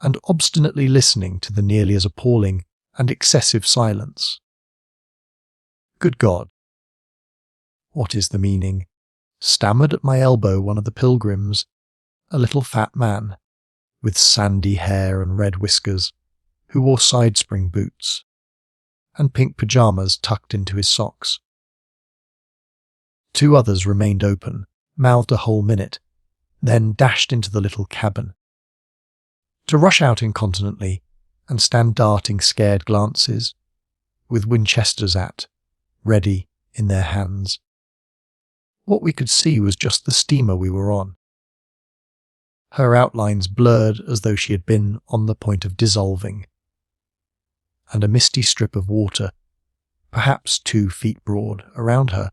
Speaker 1: and obstinately listening to the nearly as appalling and excessive silence. Good God! What is the meaning? Stammered at my elbow one of the pilgrims, a little fat man, with sandy hair and red whiskers, who wore side-spring boots, and pink pyjamas tucked into his socks. Two others remained open, mouthed a whole minute, then dashed into the little cabin, to rush out incontinently and stand darting scared glances, with Winchesters ready in their hands. What we could see was just the steamer we were on, her outlines blurred as though she had been on the point of dissolving, and a misty strip of water, perhaps 2 feet broad, around her,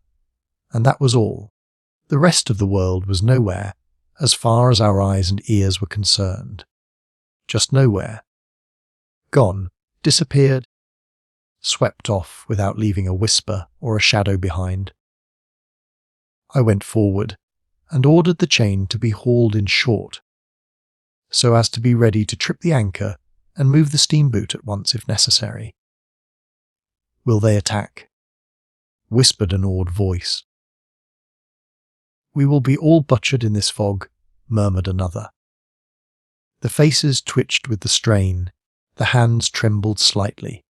Speaker 1: and that was all. The rest of the world was nowhere, as far as our eyes and ears were concerned. Just nowhere. Gone, disappeared, swept off without leaving a whisper or a shadow behind. I went forward and ordered the chain to be hauled in short, so as to be ready to trip the anchor and move the steamboat at once if necessary. "Will they attack?" whispered an awed voice. "We will be all butchered in this fog," murmured another. The faces twitched with the strain, the hands trembled slightly,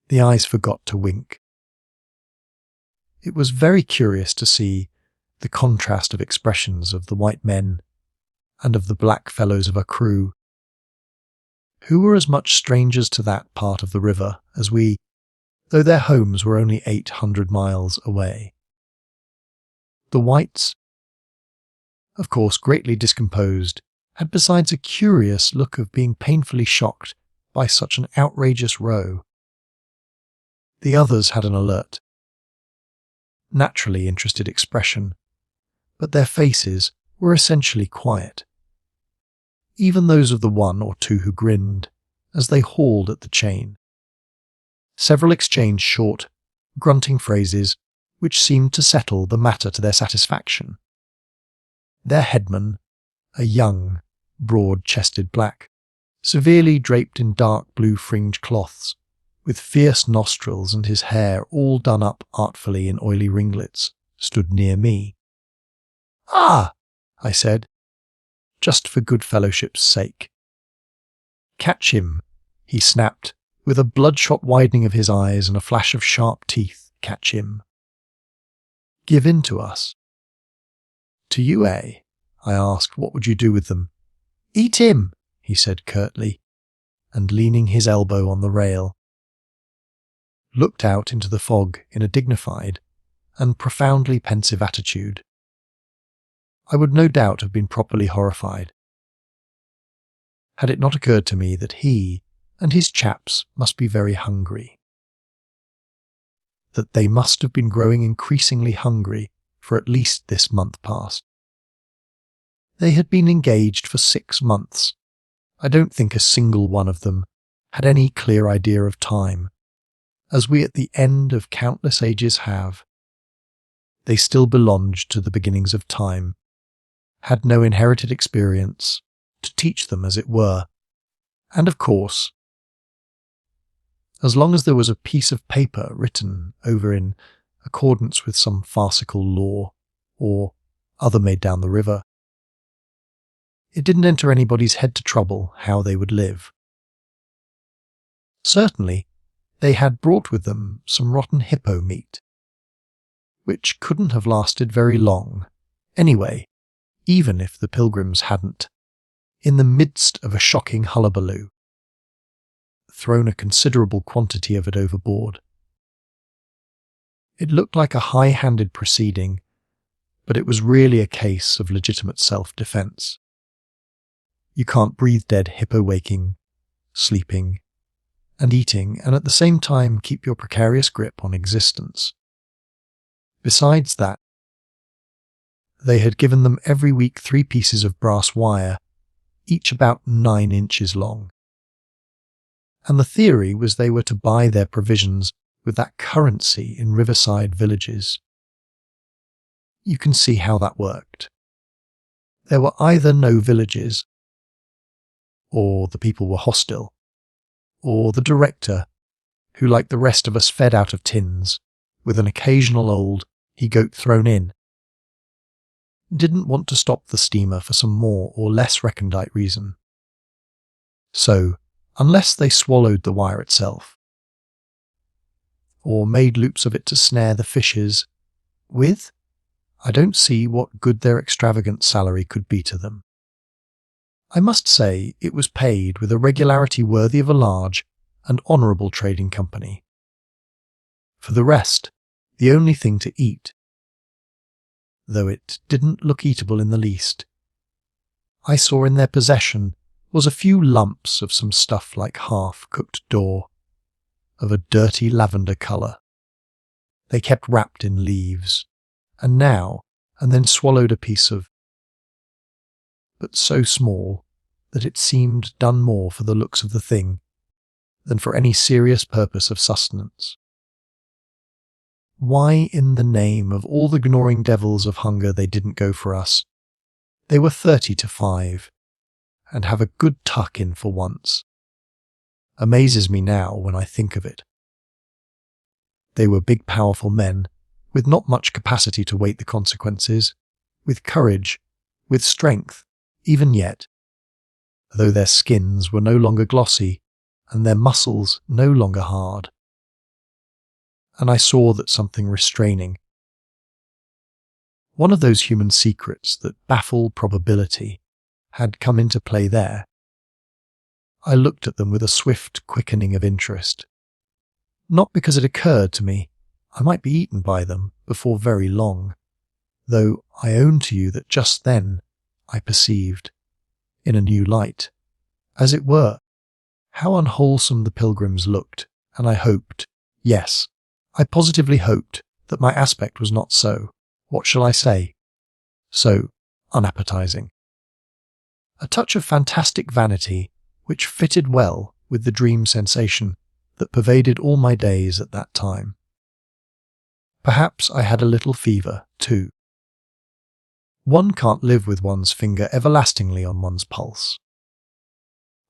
Speaker 1: the eyes forgot to wink. It was very curious to see the contrast of expressions of the white men and of the black fellows of our crew, who were as much strangers to that part of the river as we, though their homes were only 800 miles away. The whites, of course greatly discomposed, had besides a curious look of being painfully shocked by such an outrageous row. The others had an alert, naturally interested expression, but their faces were essentially quiet. Even those of the 1 or 2 who grinned as they hauled at the chain. Several exchanged short, grunting phrases which seemed to settle the matter to their satisfaction. Their headman, a young, broad-chested black, severely draped in dark blue fringed cloths, with fierce nostrils and his hair all done up artfully in oily ringlets, stood near me. "Ah!" I said, just for good fellowship's sake. "Catch him," he snapped, with a bloodshot widening of his eyes and a flash of sharp teeth. "Catch him." "Give in to us." "To you, eh?" I asked. "What would you do with them?" "Eat him," he said curtly, and leaning his elbow on the rail, looked out into the fog in a dignified and profoundly pensive attitude. I would no doubt have been properly horrified, had it not occurred to me that he and his chaps must be very hungry. That they must have been growing increasingly hungry for at least this month past. They had been engaged for 6 months. I don't think a single one of them had any clear idea of time, as we at the end of countless ages have. They still belonged to the beginnings of time, had no inherited experience to teach them, as it were, and of course, as long as there was a piece of paper written over in accordance with some farcical law or other made down the river, it didn't enter anybody's head to trouble how they would live. Certainly, they had brought with them some rotten hippo meat, which couldn't have lasted very long. Anyway, even if the pilgrims hadn't, in the midst of a shocking hullabaloo, thrown a considerable quantity of it overboard. It looked like a high-handed proceeding, but it was really a case of legitimate self-defense. You can't breathe dead hippo waking, sleeping, and eating, and at the same time keep your precarious grip on existence. Besides that, they had given them every week 3 pieces of brass wire, each about 9 inches long. And the theory was they were to buy their provisions with that currency in riverside villages. You can see how that worked. There were either no villages, or the people were hostile, or the director, who like the rest of us fed out of tins, with an occasional old he-goat thrown in, didn't want to stop the steamer for some more or less recondite reason. So, unless they swallowed the wire itself, or made loops of it to snare the fishes with, I don't see what good their extravagant salary could be to them. I must say it was paid with a regularity worthy of a large and honourable trading company. For the rest, the only thing to eat, though it didn't look eatable in the least, I saw in their possession was a few lumps of some stuff like half-cooked daw, of a dirty lavender colour. They kept wrapped in leaves, and now and then swallowed a piece of, but so small that it seemed done more for the looks of the thing than for any serious purpose of sustenance. Why in the name of all the gnawing devils of hunger they didn't go for us? They were 30 to 5, and have a good tuck-in for once. Amazes me now when I think of it. They were big, powerful men, with not much capacity to wait the consequences, with courage, with strength, even yet, though their skins were no longer glossy, and their muscles no longer hard. And I saw that something restraining, one of those human secrets that baffle probability, had come into play there. I looked at them with a swift quickening of interest. Not because it occurred to me I might be eaten by them before very long, though I own to you that just then I perceived, in a new light, as it were, how unwholesome the pilgrims looked, and I hoped, yes, I positively hoped that my aspect was not so, what shall I say, so unappetizing. A touch of fantastic vanity which fitted well with the dream sensation that pervaded all my days at that time. Perhaps I had a little fever, too. One can't live with one's finger everlastingly on one's pulse.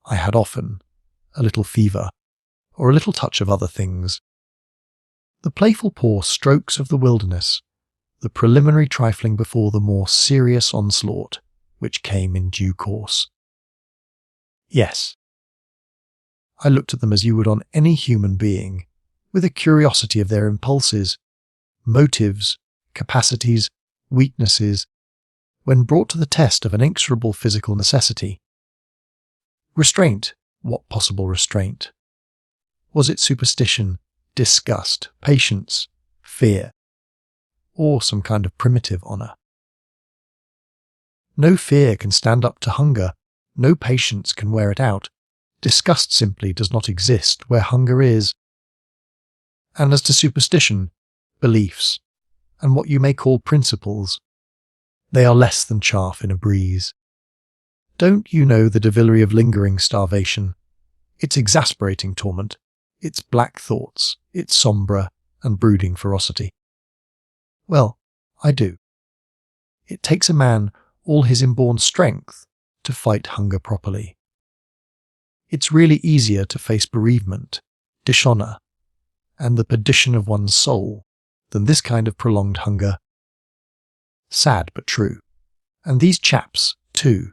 Speaker 1: I had often a little fever, or a little touch of other things. The playful paw strokes of the wilderness, the preliminary trifling before the more serious onslaught, which came in due course. Yes. I looked at them as you would on any human being, with a curiosity of their impulses, motives, capacities, weaknesses, when brought to the test of an inexorable physical necessity. Restraint, what possible restraint? Was it superstition, disgust, patience, fear, or some kind of primitive honour? No fear can stand up to hunger, no patience can wear it out. Disgust simply does not exist where hunger is. And as to superstition, beliefs, and what you may call principles, they are less than chaff in a breeze. Don't you know the devilry of lingering starvation, its exasperating torment, its black thoughts, its sombre and brooding ferocity? Well, I do. It takes a man all his inborn strength to fight hunger properly. It's really easier to face bereavement, dishonour, and the perdition of one's soul than this kind of prolonged hunger. Sad but true. And these chaps, too,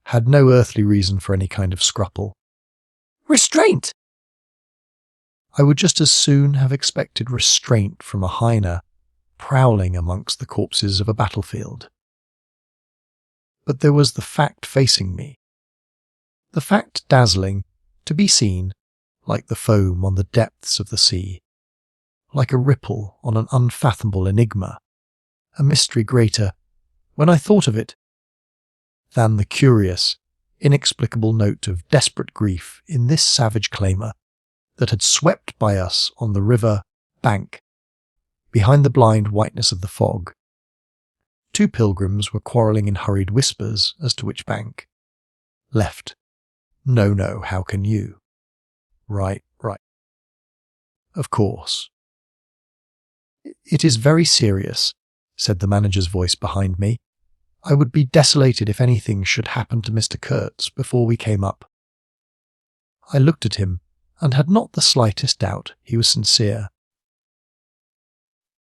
Speaker 1: had no earthly reason for any kind of scruple. Restraint! I would just as soon have expected restraint from a hyena prowling amongst the corpses of a battlefield. But there was the fact facing me. The fact dazzling, to be seen, like the foam on the depths of the sea, like a ripple on an unfathomable enigma, a mystery greater, when I thought of it, than the curious, inexplicable note of desperate grief in this savage claimer that had swept by us on the river bank, behind the blind whiteness of the fog. Two pilgrims were quarrelling in hurried whispers as to which bank. Left. No, no, how can you? Right, right. Of course. It is very serious, said the manager's voice behind me. I would be desolated if anything should happen to Mr. Kurtz before we came up. I looked at him and had not the slightest doubt he was sincere.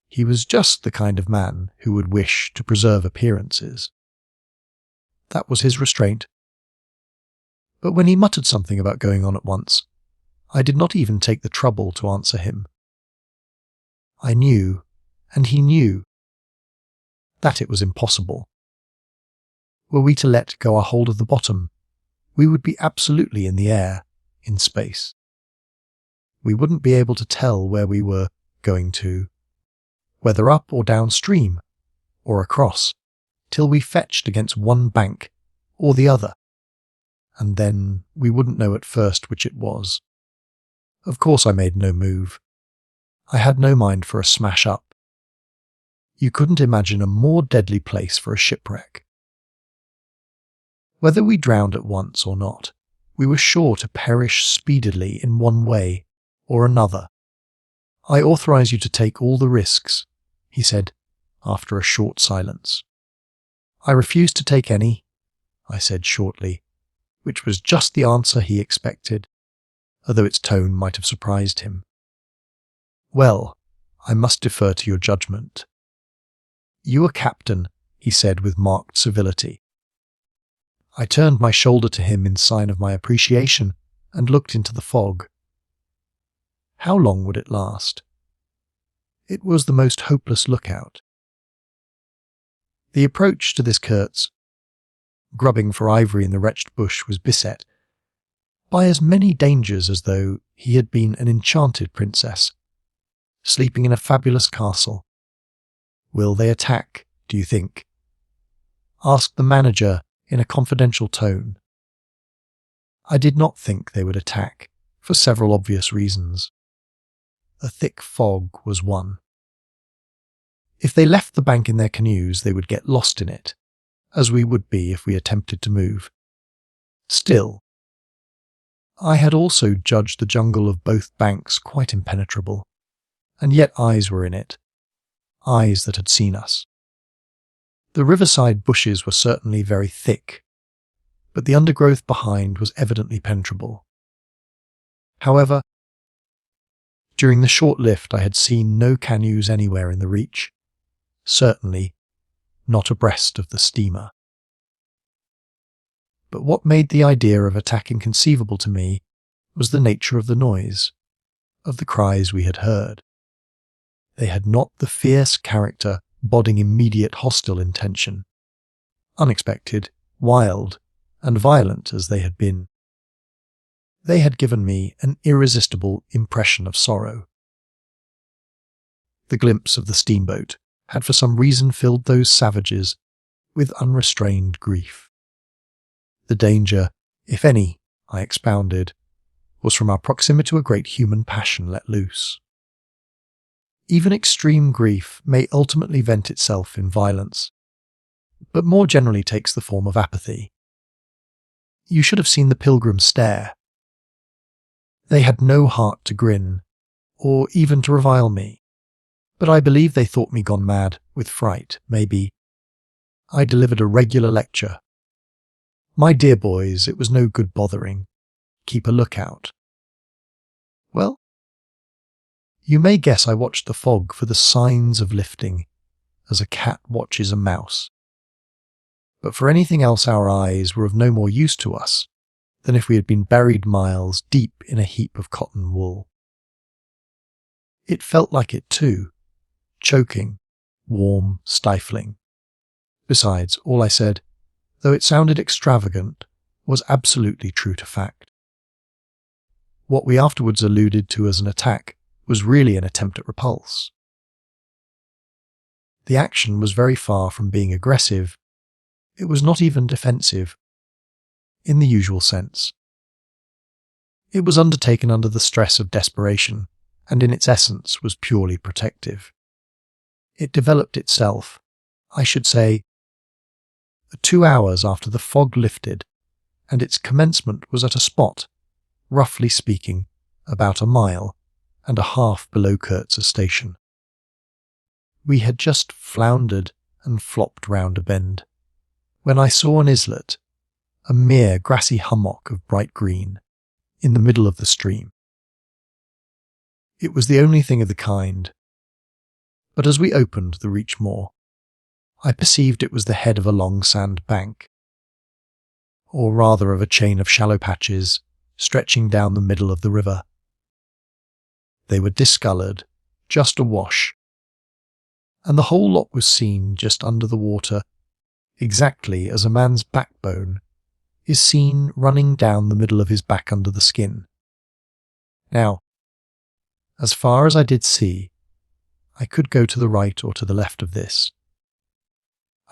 Speaker 1: He was just the kind of man who would wish to preserve appearances. That was his restraint. But when he muttered something about going on at once, I did not even take the trouble to answer him. I knew, and he knew, that it was impossible. Were we to let go our hold of the bottom, we would be absolutely in the air, in space. We wouldn't be able to tell where we were going to, whether up or downstream, or across, till we fetched against one bank or the other, and then we wouldn't know at first which it was. Of course I made no move. I had no mind for a smash-up. You couldn't imagine a more deadly place for a shipwreck. Whether we drowned at once or not, we were sure to perish speedily in one way or another. I authorize you to take all the risks, he said, after a short silence. I refuse to take any, I said shortly, which was just the answer he expected, although its tone might have surprised him. Well, I must defer to your judgment. You are captain, he said with marked civility. I turned my shoulder to him in sign of my appreciation and looked into the fog. How long would it last? It was the most hopeless lookout. The approach to this Kurtz, grubbing for ivory in the wretched bush, was beset by as many dangers as though he had been an enchanted princess, sleeping in a fabulous castle. Will they attack, do you think? Asked the manager in a confidential tone. I did not think they would attack, for several obvious reasons. A thick fog was one. If they left the bank in their canoes, they would get lost in it, as we would be if we attempted to move. Still, I had also judged the jungle of both banks quite impenetrable, and yet eyes were in it, eyes that had seen us. The riverside bushes were certainly very thick, but the undergrowth behind was evidently penetrable. However, during the short lift I had seen no canoes anywhere in the reach, certainly not abreast of the steamer. But what made the idea of attack inconceivable to me was the nature of the noise, of the cries we had heard. They had not the fierce character boding immediate hostile intention, unexpected, wild, and violent as they had been. They had given me an irresistible impression of sorrow. The glimpse of the steamboat had for some reason filled those savages with unrestrained grief. The danger, if any, I expounded, was from our proximity to a great human passion let loose. Even extreme grief may ultimately vent itself in violence, but more generally takes the form of apathy. You should have seen the pilgrims stare. They had no heart to grin, or even to revile me, but I believe they thought me gone mad with fright, maybe. I delivered a regular lecture. My dear boys, it was no good bothering. Keep a lookout. Well, you may guess I watched the fog for the signs of lifting, as a cat watches a mouse. But for anything else our eyes were of no more use to us than if we had been buried miles deep in a heap of cotton wool. It felt like it too, choking, warm, stifling. Besides, all I said, though it sounded extravagant, was absolutely true to fact. What we afterwards alluded to as an attack was really an attempt at repulse. The action was very far from being aggressive. It was not even defensive, in the usual sense. It was undertaken under the stress of desperation, and in its essence was purely protective. It developed itself, I should say, 2 hours after the fog lifted, and its commencement was at a spot, roughly speaking, about 1.5 miles below Kurtz's station. We had just floundered and flopped round a bend, when I saw an islet, a mere grassy hummock of bright green, in the middle of the stream. It was the only thing of the kind, but as we opened the reach more, I perceived it was the head of a long sand bank, or rather of a chain of shallow patches stretching down the middle of the river. They were discoloured, just awash, and the whole lot was seen just under the water, exactly as a man's backbone is seen running down the middle of his back under the skin. Now, as far as I did see, I could go to the right or to the left of this.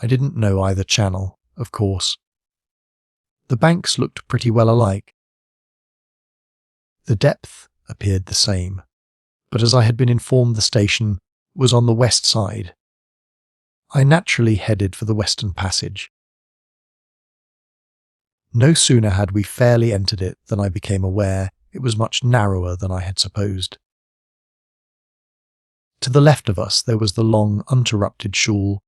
Speaker 1: I didn't know either channel, of course. The banks looked pretty well alike. The depth appeared the same, but as I had been informed the station was on the west side, I naturally headed for the western passage. No sooner had we fairly entered it than I became aware it was much narrower than I had supposed. To the left of us there was the long, uninterrupted shoal,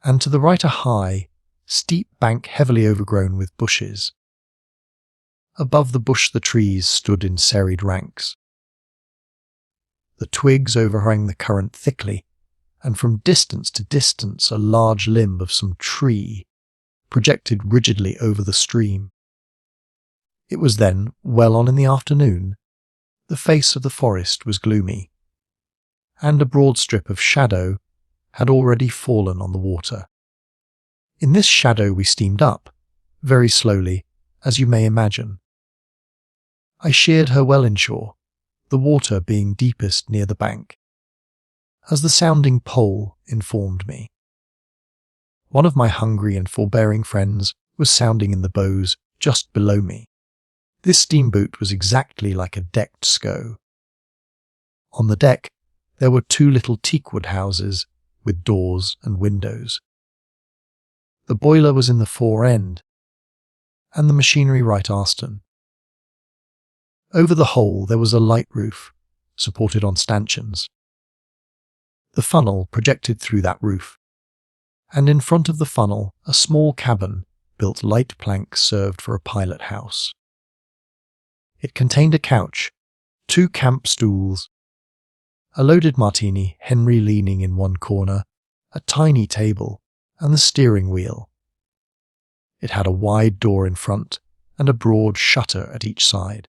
Speaker 1: and to the right a high, steep bank heavily overgrown with bushes. Above the bush the trees stood in serried ranks. The twigs overhang the current thickly, and from distance to distance a large limb of some tree projected rigidly over the stream. It was then, well on in the afternoon. The face of the forest was gloomy, and a broad strip of shadow had already fallen on the water. In this shadow we steamed up, very slowly, as you may imagine. I sheered her well inshore, the water being deepest near the bank, as the sounding pole informed me. One of my hungry and forbearing friends was sounding in the bows just below me. This steamboat was exactly like a decked scow. On the deck there were 2 little teakwood houses with doors and windows. The boiler was in the fore end, and the machinery right astern. Over the whole there was a light roof, supported on stanchions. The funnel projected through that roof, and in front of the funnel a small cabin built light planks served for a pilot house. It contained a couch, 2 camp stools, a loaded martini, Henry leaning in one corner, a tiny table, and the steering wheel. It had a wide door in front and a broad shutter at each side.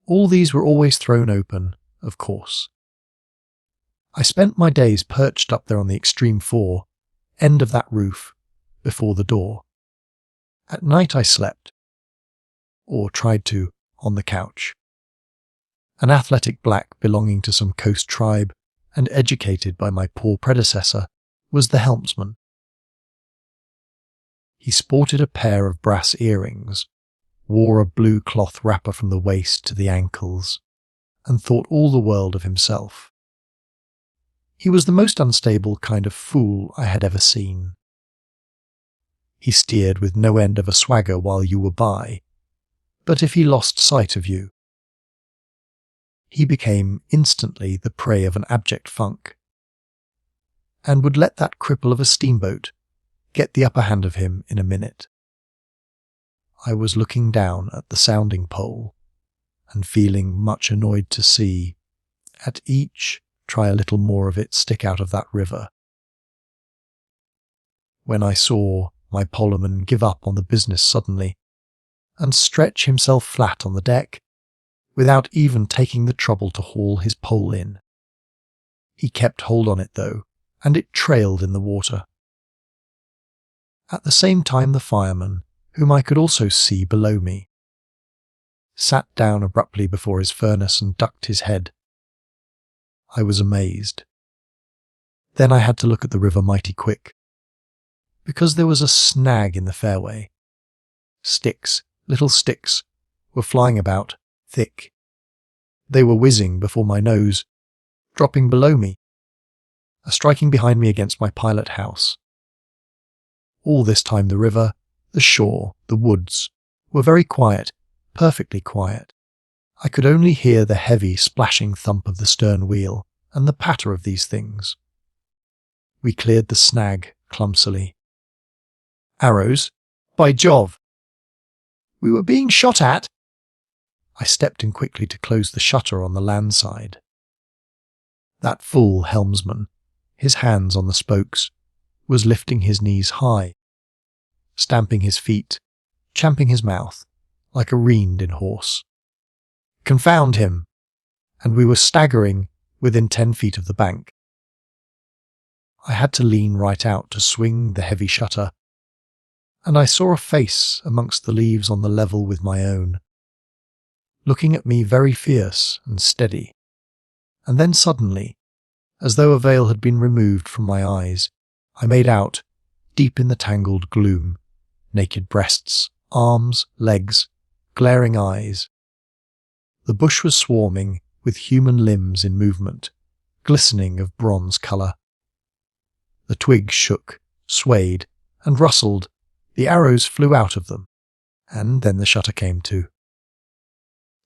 Speaker 1: All these were always thrown open, of course. I spent my days perched up there on the extreme fore end of that roof, before the door. At night I slept, or tried to, on the couch. An athletic black belonging to some coast tribe and educated by my poor predecessor was the helmsman. He sported a pair of brass earrings, wore a blue cloth wrapper from the waist to the ankles, and thought all the world of himself. He was the most unstable kind of fool I had ever seen. He steered with no end of a swagger while you were by, but if he lost sight of you, he became instantly the prey of an abject funk, and would let that cripple of a steamboat get the upper hand of him in a minute. I was looking down at the sounding pole, and feeling much annoyed to see, at each, try a little more of it stick out of that river, when I saw my poleman give up on the business suddenly, and stretch himself flat on the deck, without even taking the trouble to haul his pole in. He kept hold on it though, and it trailed in the water. At the same time, the fireman, whom I could also see below me, sat down abruptly before his furnace and ducked his head. I was amazed. Then I had to look at the river mighty quick, because there was a snag in the fairway. Sticks, little sticks, were flying about, thick. They were whizzing before my nose, dropping below me, striking behind me against my pilot house. All this time the river, the shore, the woods, were very quiet, perfectly quiet. I could only hear the heavy, splashing thump of the stern wheel and the patter of these things. We cleared the snag clumsily. Arrows? By Jove! We were being shot at! I stepped in quickly to close the shutter on the land side. That fool helmsman, his hands on the spokes, was lifting his knees high, stamping his feet, champing his mouth, like a reined-in horse. Confound him! And we were staggering within 10 feet of the bank. I had to lean right out to swing the heavy shutter, and I saw a face amongst the leaves on the level with my own, looking at me very fierce and steady. And then suddenly, as though a veil had been removed from my eyes, I made out, deep in the tangled gloom, naked breasts, arms, legs, glaring eyes. The bush was swarming with human limbs in movement, glistening of bronze colour. The twigs shook, swayed, and rustled. The arrows flew out of them, and then the shutter came to.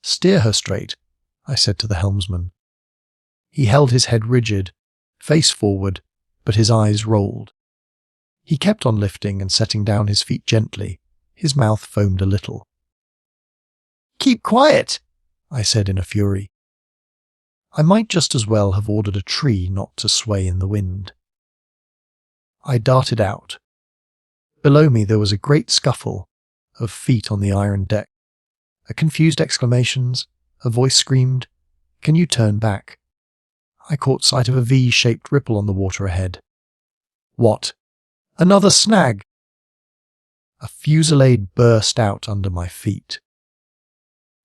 Speaker 1: "Steer her straight," I said to the helmsman. He held his head rigid, face forward, but his eyes rolled. He kept on lifting and setting down his feet gently. His mouth foamed a little. "Keep quiet," I said in a fury. I might just as well have ordered a tree not to sway in the wind. I darted out. Below me there was a great scuffle of feet on the iron deck. Confused exclamations. A voice screamed, "Can you turn back?" I caught sight of a V-shaped ripple on the water ahead. What? Another snag! A fusillade burst out under my feet.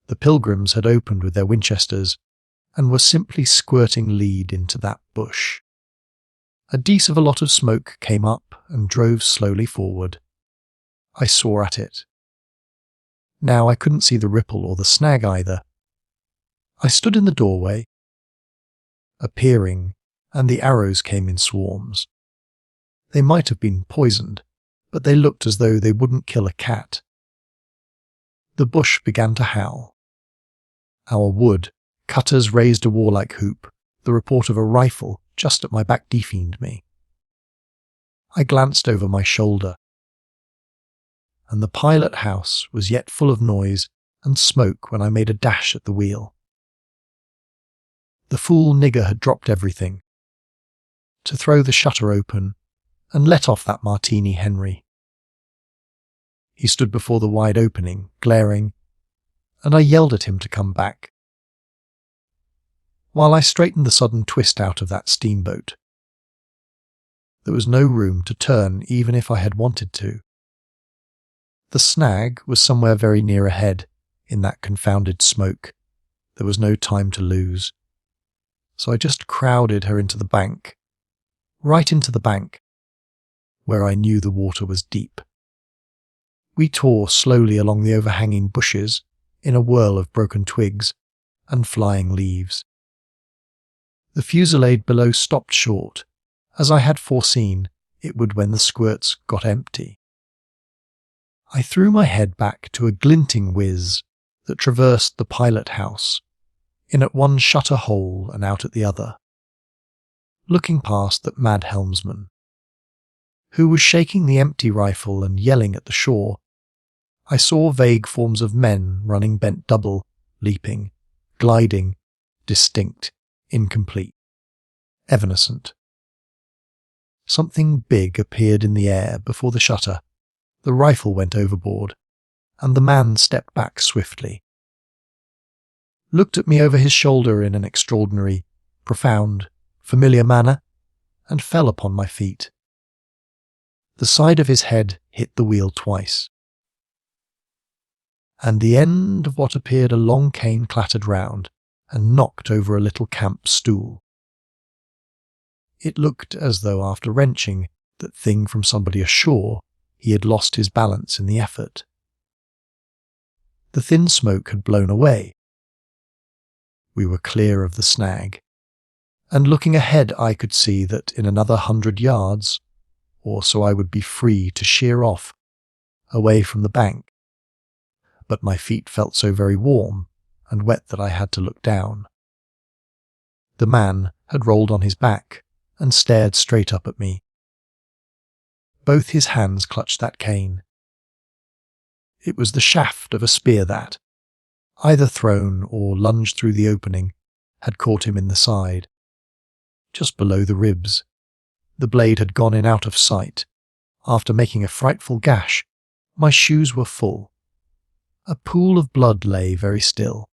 Speaker 1: The pilgrims had opened with their Winchesters and were simply squirting lead into that bush. A dece of a lot of smoke came up and drove slowly forward. I saw at it. Now I couldn't see the ripple or the snag either. I stood in the doorway, appearing, and the arrows came in swarms. They might have been poisoned, but they looked as though they wouldn't kill a cat. The bush began to howl. Our wood, cutters raised a warlike hoop. The report of a rifle just at my back defied me. I glanced over my shoulder, and the pilot house was yet full of noise and smoke when I made a dash at the wheel. The fool nigger had dropped everything to throw the shutter open and let off that Martini Henry. He stood before the wide opening, glaring, and I yelled at him to come back, while I straightened the sudden twist out of that steamboat. There was no room to turn even if I had wanted to. The snag was somewhere very near ahead, in that confounded smoke. There was no time to lose. So I just crowded her into the bank, right into the bank, where I knew the water was deep. We tore slowly along the overhanging bushes in a whirl of broken twigs and flying leaves. The fusillade below stopped short, as I had foreseen it would when the squirts got empty. I threw my head back to a glinting whiz that traversed the pilot house, in at one shutter hole and out at the other, looking past that mad helmsman, who was shaking the empty rifle and yelling at the shore. I saw vague forms of men running bent double, leaping, gliding, distinct, incomplete, evanescent. Something big appeared in the air before the shutter. The rifle went overboard, and the man stepped back swiftly, looked at me over his shoulder in an extraordinary, profound, familiar manner, and fell upon my feet. The side of his head hit the wheel twice, and the end of what appeared a long cane clattered round and knocked over a little camp stool. It looked as though after wrenching that thing from somebody ashore, he had lost his balance in the effort. The thin smoke had blown away. We were clear of the snag, and looking ahead I could see that in another 100 yards, or so I would be free to sheer off, away from the bank. But my feet felt so very warm and wet that I had to look down. The man had rolled on his back and stared straight up at me. Both his hands clutched that cane. It was the shaft of a spear that, either thrown or lunged through the opening, had caught him in the side, just below the ribs. The blade had gone in out of sight. After making a frightful gash, my shoes were full. A pool of blood lay very still.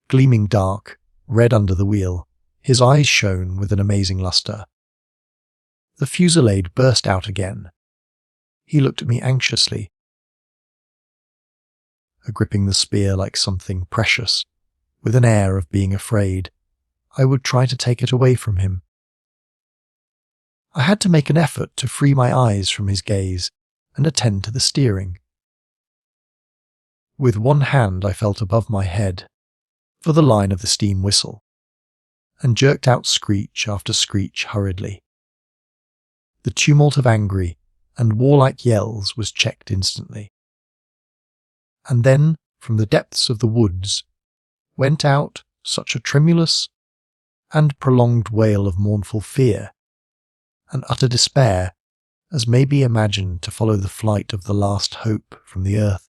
Speaker 1: Gleaming dark, red under the wheel, his eyes shone with an amazing lustre. The fusillade burst out again. He looked at me anxiously, gripping the spear like something precious, with an air of being afraid I would try to take it away from him. I had to make an effort to free my eyes from his gaze and attend to the steering. With one hand I felt above my head for the line of the steam whistle, and jerked out screech after screech hurriedly. The tumult of angry and warlike yells was checked instantly. And then, from the depths of the woods, went out such a tremulous and prolonged wail of mournful fear and utter despair as may be imagined to follow the flight of the last hope from the earth.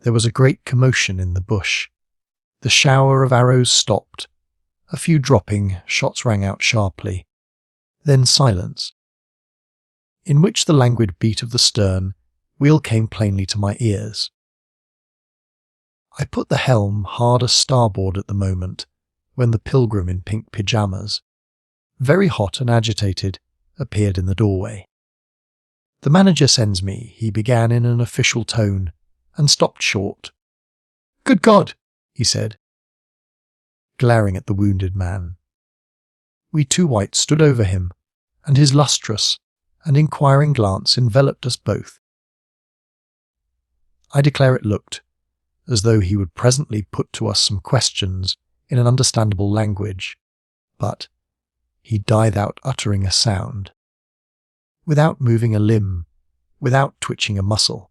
Speaker 1: There was a great commotion in the bush. The shower of arrows stopped. A few dropping, shots rang out sharply. Then silence, in which the languid beat of the stern wheel came plainly to my ears. I put the helm hard a starboard at the moment when the pilgrim in pink pyjamas, very hot and agitated, appeared in the doorway. "The manager sends me," he began in an official tone, and stopped short. "Good God!" he said, glaring at the wounded man. We two whites stood over him, and his lustrous and inquiring glance enveloped us both. I declare it looked as though he would presently put to us some questions in an understandable language, but he died out uttering a sound, without moving a limb, without twitching a muscle.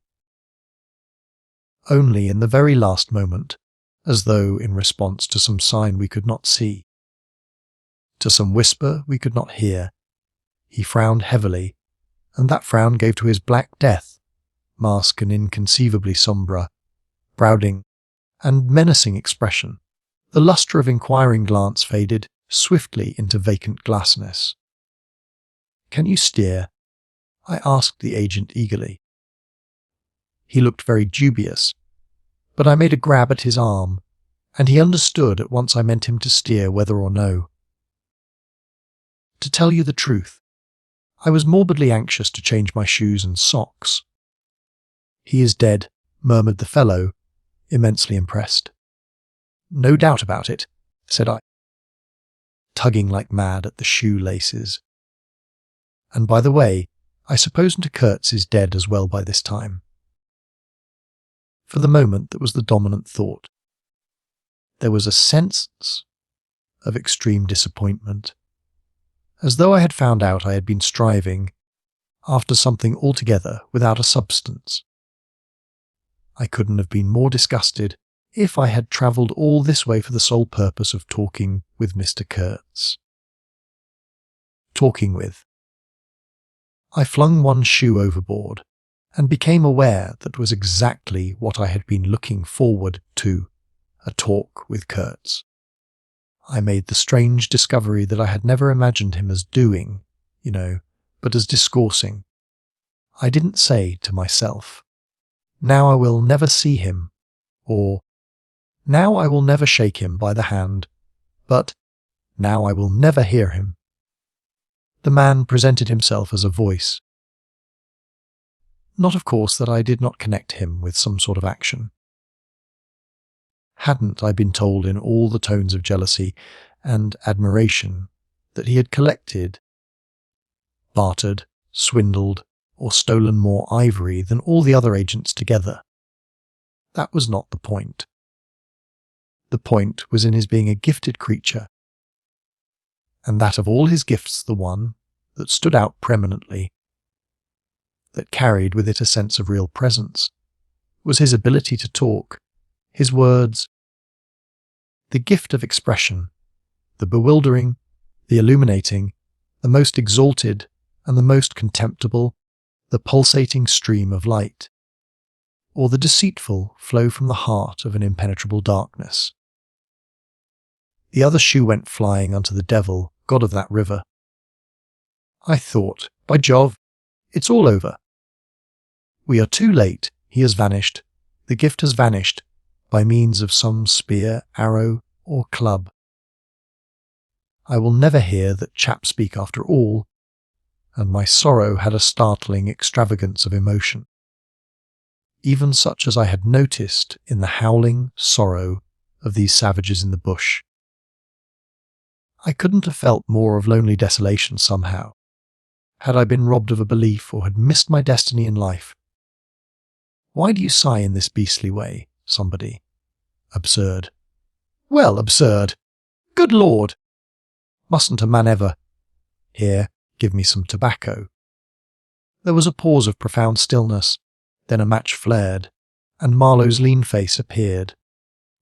Speaker 1: Only in the very last moment, as though in response to some sign we could not see, to some whisper we could not hear, he frowned heavily, and that frown gave to his black death mask an inconceivably sombre, brooding, and menacing expression. The lustre of inquiring glance faded swiftly into vacant glassness. "Can you steer?" I asked the agent eagerly. He looked very dubious, but I made a grab at his arm, and he understood at once I meant him to steer whether or no. To tell you the truth, I was morbidly anxious to change my shoes and socks. "He is dead," murmured the fellow, immensely impressed. "No doubt about it," said I, tugging like mad at the shoe laces. "And by the way, I suppose Mr. Kurtz is dead as well by this time." For the moment that was the dominant thought. There was a sense of extreme disappointment, as though I had found out I had been striving after something altogether without a substance. I couldn't have been more disgusted if I had travelled all this way for the sole purpose of talking with Mr. Kurtz. Talking with. I flung one shoe overboard and became aware that was exactly what I had been looking forward to, a talk with Kurtz. I made the strange discovery that I had never imagined him as doing, but as discoursing. I didn't say to myself, "Now I will never see him," or "Now I will never shake him by the hand," but "Now I will never hear him." The man presented himself as a voice, Not, of course, that I did not connect him with some sort of action. Hadn't I been told in all the tones of jealousy and admiration that he had collected, bartered, swindled, or stolen more ivory than all the other agents together? That was not the point. The point was in his being a gifted creature, and that of all his gifts the one that stood out preeminently, that carried with it a sense of real presence, was his ability to talk, his words, the gift of expression, the bewildering, the illuminating, the most exalted and the most contemptible, the pulsating stream of light, or the deceitful flow from the heart of an impenetrable darkness. The other shoe went flying unto the devil, god of that river. I thought, by Jove, it's all over. We are too late, he has vanished, the gift has vanished, by means of some spear, arrow, or club. I will never hear that chap speak after all, and my sorrow had a startling extravagance of emotion, even such as I had noticed in the howling sorrow of these savages in the bush. I couldn't have felt more of lonely desolation somehow, had I been robbed of a belief or had missed my destiny in life. Why do you sigh in this beastly way, somebody? Absurd. Well, absurd. Good Lord! Mustn't a man ever— Here, give me some tobacco. There was a pause of profound stillness, then a match flared, and Marlowe's lean face appeared,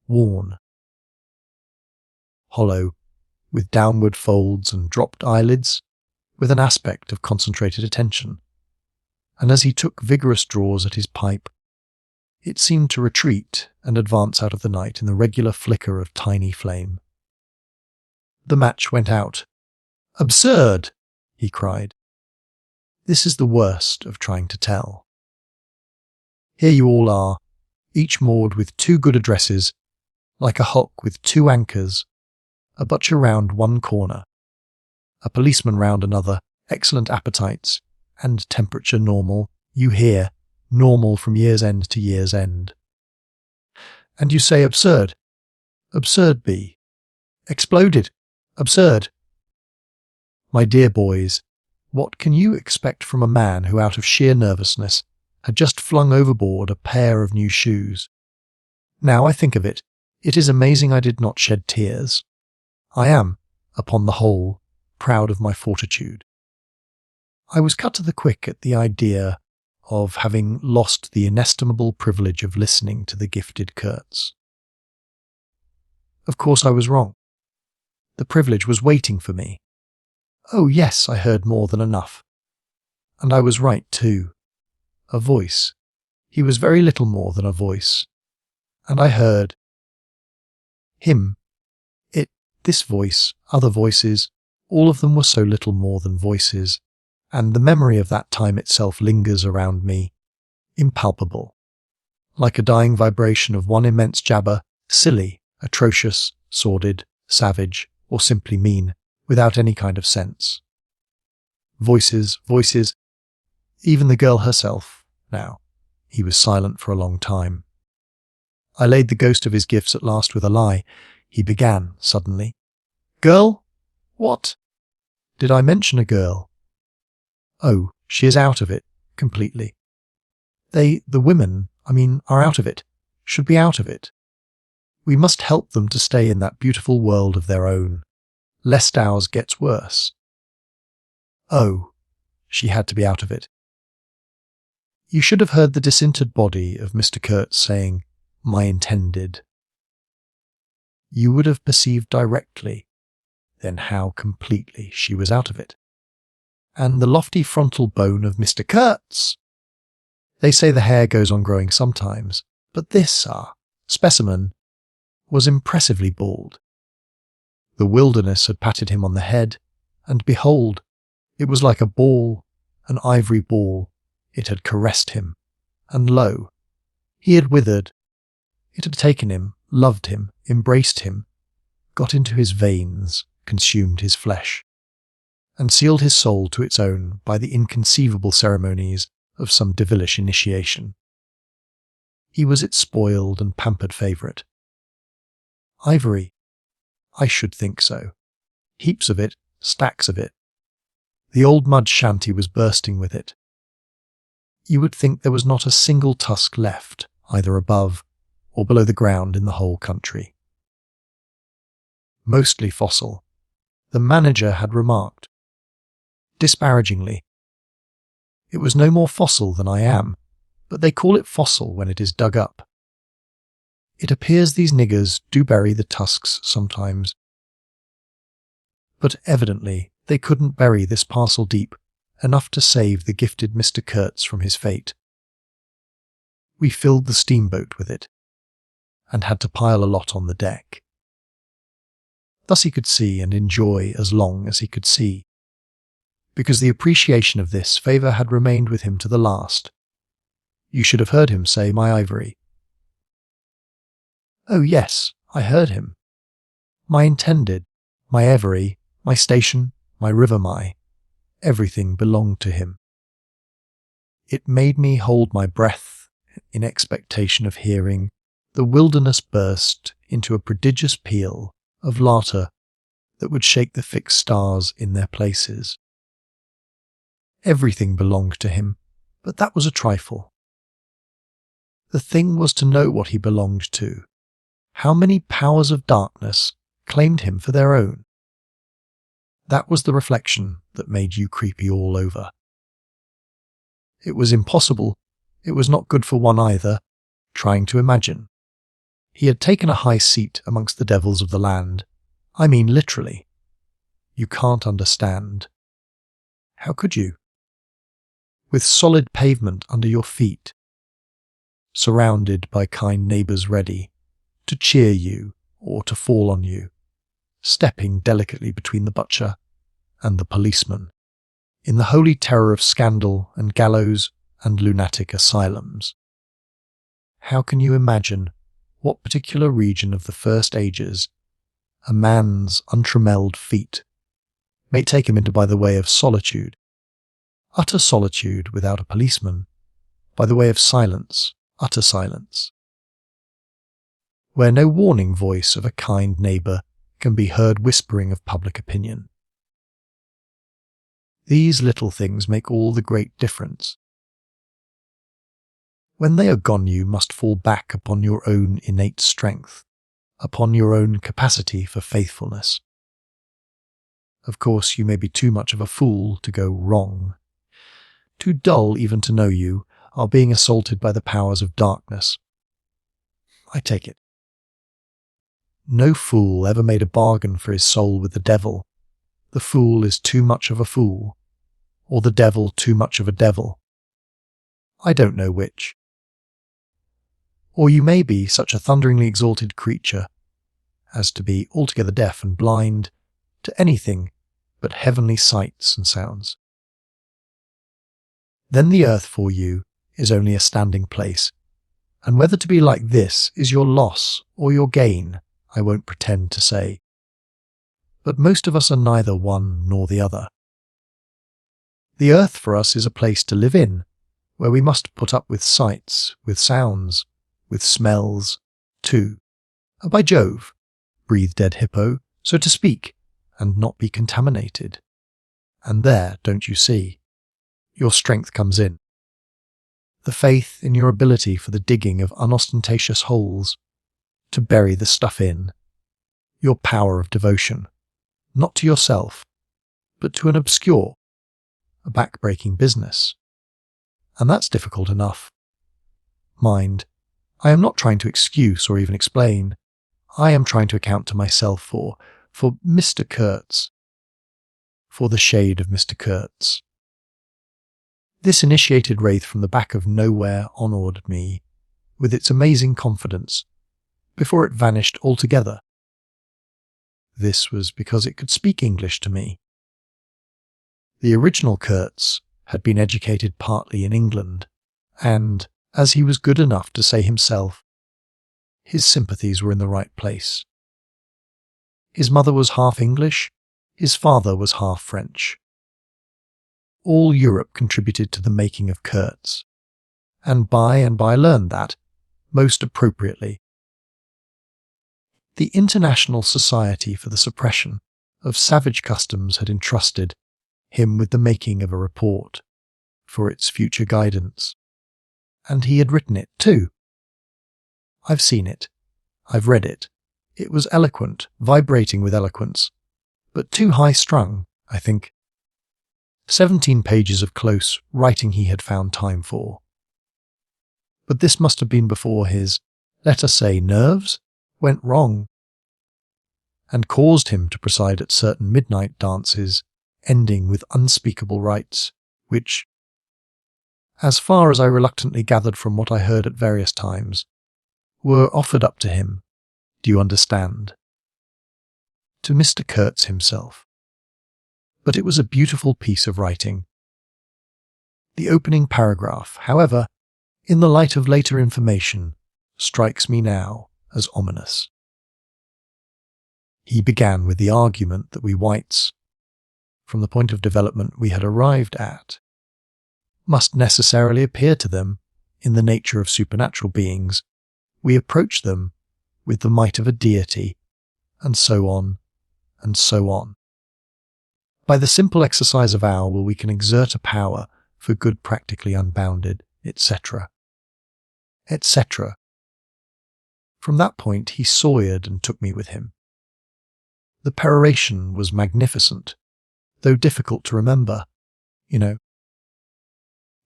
Speaker 1: worn, hollow, with downward folds and dropped eyelids, with an aspect of concentrated attention, and as he took vigorous draws at his pipe, it seemed to retreat and advance out of the night in the regular flicker of tiny flame. The match went out. "Absurd!" he cried. "This is the worst of trying to tell. Here you all are, each moored with two good addresses, like a hulk with two anchors, a butcher round one corner, a policeman round another, excellent appetites, and temperature normal, you hear, normal from year's end to year's end. And you say absurd. Absurd be. Exploded. Absurd. My dear boys, what can you expect from a man who, out of sheer nervousness, had just flung overboard a pair of new shoes? Now I think of it, it is amazing I did not shed tears. I am, upon the whole, proud of my fortitude. I was cut to the quick at the idea of having lost the inestimable privilege of listening to the gifted Kurtz. Of course I was wrong. The privilege was waiting for me. Oh yes, I heard more than enough. And I was right too. A voice. He was very little more than a voice. And I heard him. This voice, other voices, all of them were so little more than voices, and the memory of that time itself lingers around me, impalpable, like a dying vibration of one immense jabber, silly, atrocious, sordid, savage, or simply mean, without any kind of sense. Voices, voices, even the girl herself, now. He was silent for a long time. I laid the ghost of his gifts at last with a lie. He began, suddenly. Girl? What? Did I mention a girl? Oh, she is out of it, completely. The women, are out of it, should be out of it. We must help them to stay in that beautiful world of their own, lest ours gets worse. Oh, she had to be out of it. You should have heard the disintered body of Mr. Kurtz saying, "My intended." You would have perceived directly then how completely she was out of it. And the lofty frontal bone of Mr. Kurtz! They say the hair goes on growing sometimes, but this, specimen, was impressively bald. The wilderness had patted him on the head, and behold, it was like a ball, an ivory ball. It had caressed him, and lo, he had withered. It had taken him, loved him, embraced him, got into his veins, consumed his flesh, and sealed his soul to its own by the inconceivable ceremonies of some devilish initiation. He was its spoiled and pampered favourite. Ivory? I should think so. Heaps of it, stacks of it. The old mud shanty was bursting with it. You would think there was not a single tusk left, either above or below the ground in the whole country. Mostly fossil, the manager had remarked, disparagingly. It was no more fossil than I am, but they call it fossil when it is dug up. It appears these niggers do bury the tusks sometimes. But evidently they couldn't bury this parcel deep enough to save the gifted Mr. Kurtz from his fate. We filled the steamboat with it, and had to pile a lot on the deck. Thus he could see and enjoy as long as he could see, because the appreciation of this favour had remained with him to the last. You should have heard him say, "My ivory." Oh yes, I heard him. My intended, my every, my station, my river, everything belonged to him. It made me hold my breath in expectation of hearing the wilderness burst into a prodigious peal of laughter that would shake the fixed stars in their places. Everything belonged to him, but that was a trifle. The thing was to know what he belonged to. How many powers of darkness claimed him for their own? That was the reflection that made you creepy all over. It was impossible, it was not good for one either, trying to imagine. He had taken a high seat amongst the devils of the land. I mean literally. You can't understand. How could you? With solid pavement under your feet, surrounded by kind neighbours ready to cheer you or to fall on you, stepping delicately between the butcher and the policeman, in the holy terror of scandal and gallows and lunatic asylums. How can you imagine what particular region of the first ages a man's untramelled feet may take him into by the way of solitude, utter solitude without a policeman, by the way of silence, utter silence, where no warning voice of a kind neighbour can be heard whispering of public opinion? These little things make all the great difference. When they are gone, you must fall back upon your own innate strength, upon your own capacity for faithfulness. Of course, you may be too much of a fool to go wrong, too dull even to know you are being assaulted by the powers of darkness. I take it. No fool ever made a bargain for his soul with the devil. The fool is too much of a fool, or the devil too much of a devil. I don't know which. Or you may be such a thunderingly exalted creature as to be altogether deaf and blind to anything but heavenly sights and sounds. Then the earth for you is only a standing place, and whether to be like this is your loss or your gain, I won't pretend to say. But most of us are neither one nor the other. The earth for us is a place to live in, where we must put up with sights, with sounds, with smells, too. By Jove, breathe dead hippo, so to speak, and not be contaminated. And there, don't you see, your strength comes in. The faith in your ability for the digging of unostentatious holes, to bury the stuff in. Your power of devotion, not to yourself, but to an obscure, a back-breaking business. And that's difficult enough. Mind, I am not trying to excuse or even explain. I am trying to account to myself for Mr. Kurtz, for the shade of Mr. Kurtz. This initiated wraith from the back of nowhere honoured me with its amazing confidence before it vanished altogether. This was because it could speak English to me. The original Kurtz had been educated partly in England, and, as he was good enough to say himself, his sympathies were in the right place. His mother was half English, his father was half French. all Europe contributed to the making of Kurtz, and by learned that, most appropriately, the International Society for the Suppression of Savage Customs had entrusted him with the making of a report for its future guidance, and he had written it too. I've seen it. I've read it. It was eloquent, vibrating with eloquence, but too high-strung, I think. 17 pages of close writing he had found time for. But this must have been before his, let us say, nerves went wrong, and caused him to preside at certain midnight dances, ending with unspeakable rites, which, as far as I reluctantly gathered from what I heard at various times, were offered up to him, do you understand, to Mr. Kurtz himself. But it was a beautiful piece of writing. The opening paragraph, however, in the light of later information, strikes me now as ominous. He began with the argument that we whites, from the point of development we had arrived at, must necessarily appear to them in the nature of supernatural beings. We approach them with the might of a deity, and so on, and so on. By the simple exercise of our will we can exert a power for good practically unbounded, etc., etc. From that point he soared and took me with him. The peroration was magnificent, though difficult to remember,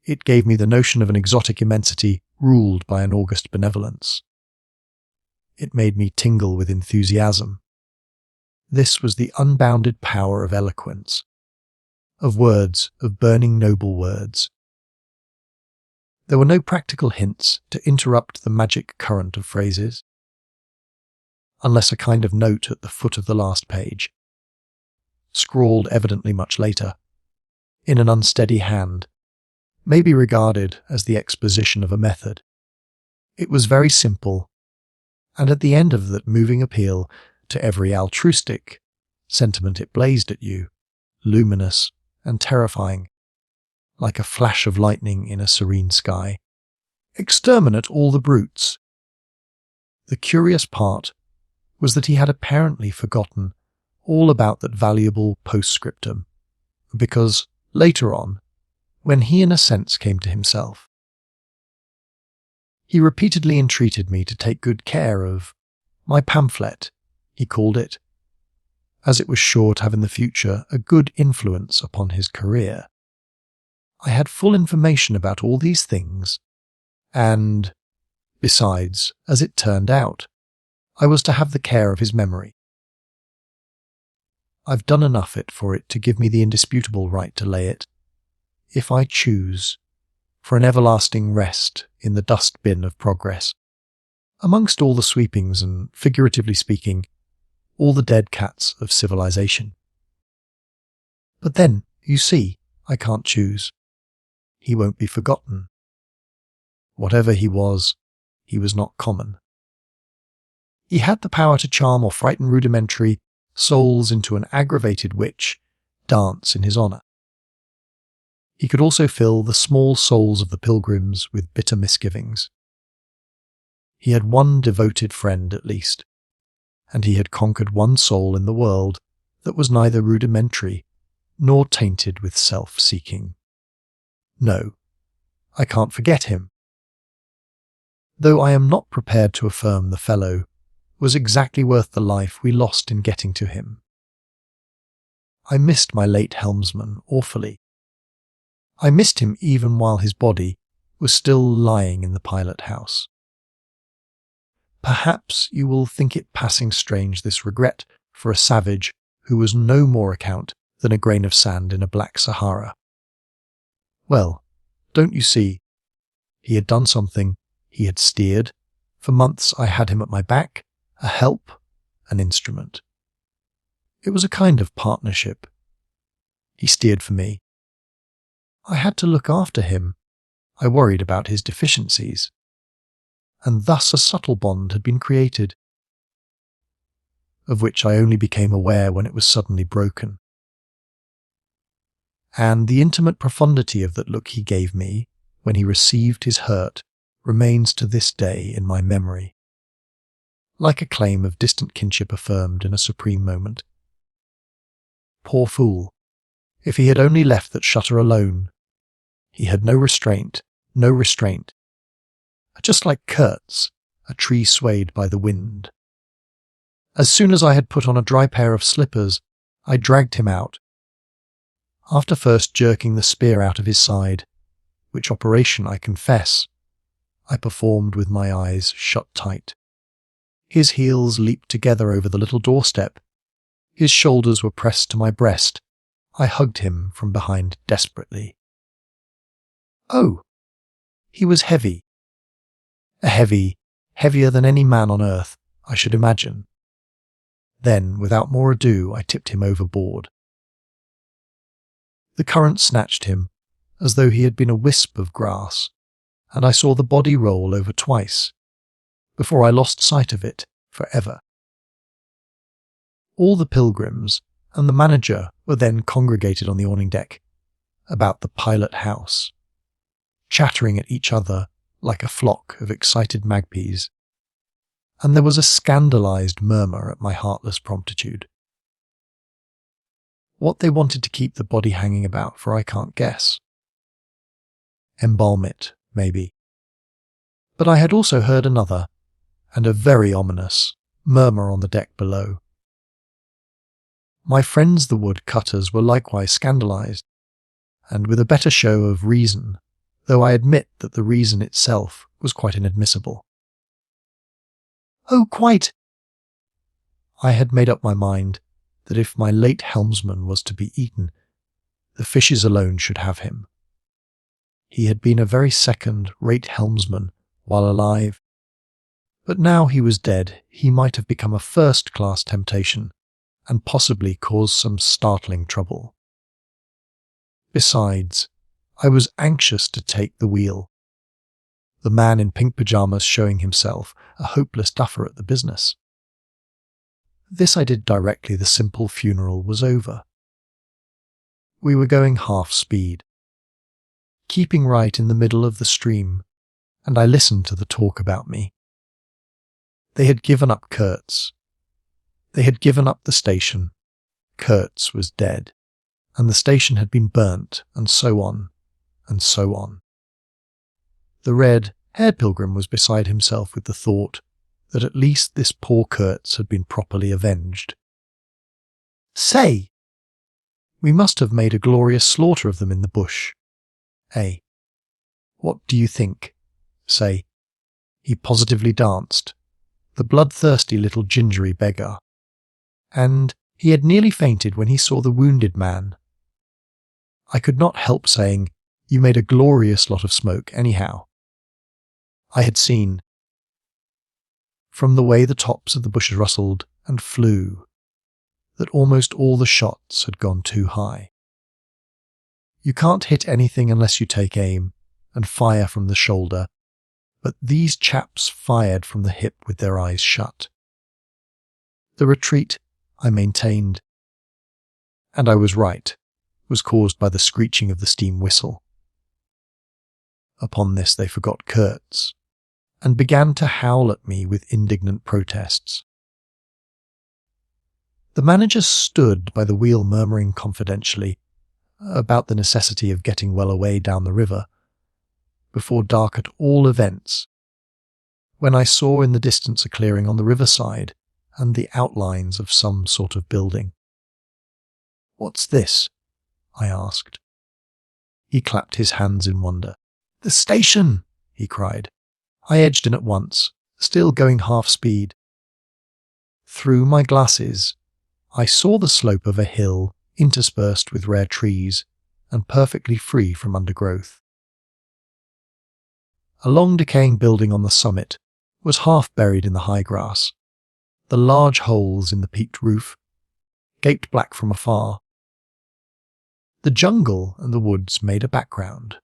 Speaker 1: It gave me the notion of an exotic immensity ruled by an august benevolence. It made me tingle with enthusiasm. This was the unbounded power of eloquence, of words, of burning noble words. There were no practical hints to interrupt the magic current of phrases, unless a kind of note at the foot of the last page, scrawled evidently much later, in an unsteady hand, may be regarded as the exposition of a method. It was very simple, and at the end of that moving appeal to every altruistic sentiment it blazed at you, luminous and terrifying, like a flash of lightning in a serene sky. Exterminate all the brutes. The curious part was that he had apparently forgotten all about that valuable postscriptum, because, later on, when he in a sense came to himself, he repeatedly entreated me to take good care of my pamphlet, he called it, as it was sure to have in the future a good influence upon his career. I had full information about all these things, and, besides, as it turned out, I was to have the care of his memory. I've done enough for it to give me the indisputable right to lay it, if I choose, for an everlasting rest in the dust-bin of progress, amongst all the sweepings and, figuratively speaking, all the dead cats of civilization. But then, you see, I can't choose. He won't be forgotten. Whatever he was not common. He had the power to charm or frighten rudimentary souls into an aggravated witch dance in his honour. He could also fill the small souls of the pilgrims with bitter misgivings. He had one devoted friend at least, and he had conquered one soul in the world that was neither rudimentary nor tainted with self-seeking. No, I can't forget him, though I am not prepared to affirm the fellow was exactly worth the life we lost in getting to him. I missed my late helmsman awfully. I missed him even while his body was still lying in the pilot house. Perhaps you will think it passing strange, this regret for a savage who was no more account than a grain of sand in a black Sahara. Well, don't you see? He had done something, he had steered. For months I had him at my back, a help, an instrument. It was a kind of partnership. He steered for me. I had to look after him. I worried about his deficiencies. And thus a subtle bond had been created, of which I only became aware when it was suddenly broken. and the intimate profundity of that look he gave me when he received his hurt remains to this day in my memory, like a claim of distant kinship affirmed in a supreme moment. Poor fool, if he had only left that shutter alone. He had no restraint, just like Kurtz, a tree swayed by the wind. As soon as I had put on a dry pair of slippers, I dragged him out, after first jerking the spear out of his side, which operation, I confess, I performed with my eyes shut tight. His heels leaped together over the little doorstep. His shoulders were pressed to my breast. I hugged him from behind desperately. Oh, he was heavy. Heavier than any man on earth, I should imagine. Then, without more ado, I tipped him overboard. The current snatched him, as though he had been a wisp of grass, and I saw the body roll over twice, before I lost sight of it forever. All the pilgrims and the manager were then congregated on the awning deck, about the pilot house, chattering at each other like a flock of excited magpies, and there was a scandalized murmur at my heartless promptitude. What they wanted to keep the body hanging about for I can't guess. Embalm it, maybe. But I had also heard another, and a very ominous, murmur on the deck below. My friends the wood-cutters were likewise scandalized, and with a better show of reason, though I admit that the reason itself was quite inadmissible. Oh, quite! I had made up my mind that if my late helmsman was to be eaten, the fishes alone should have him. He had been a very second-rate helmsman while alive, but now he was dead, he might have become a first-class temptation, and possibly cause some startling trouble. Besides, I was anxious to take the wheel, the man in pink pyjamas showing himself a hopeless duffer at the business. This I did directly the simple funeral was over. We were going half speed, keeping right in the middle of the stream, and I listened to the talk about me. They had given up Kurtz. They had given up the station. Kurtz was dead, and the station had been burnt, and so on, and so on. The red-haired pilgrim was beside himself with the thought that at least this poor Kurtz had been properly avenged. Say! We must have made a glorious slaughter of them in the bush. What do you think? Say. He positively danced, the bloodthirsty little gingery beggar. And he had nearly fainted when he saw the wounded man. I could not help saying, "You made a glorious lot of smoke, anyhow." I had seen, from the way the tops of the bushes rustled and flew, that almost all the shots had gone too high. You can't hit anything unless you take aim and fire from the shoulder, but these chaps fired from the hip with their eyes shut. The retreat, I maintained, and I was right, was caused by the screeching of the steam whistle. Upon this they forgot Kurtz, and began to howl at me with indignant protests. The manager stood by the wheel murmuring confidentially about the necessity of getting well away down the river, before dark at all events, when I saw in the distance a clearing on the riverside and the outlines of some sort of building. "What's this?" I asked. He clapped his hands in wonder. "The station!" he cried. I edged in at once, still going half speed. Through my glasses, I saw the slope of a hill interspersed with rare trees and perfectly free from undergrowth. A long decaying building on the summit was half buried in the high grass. The large holes in the peaked roof gaped black from afar. The jungle and the woods made a background.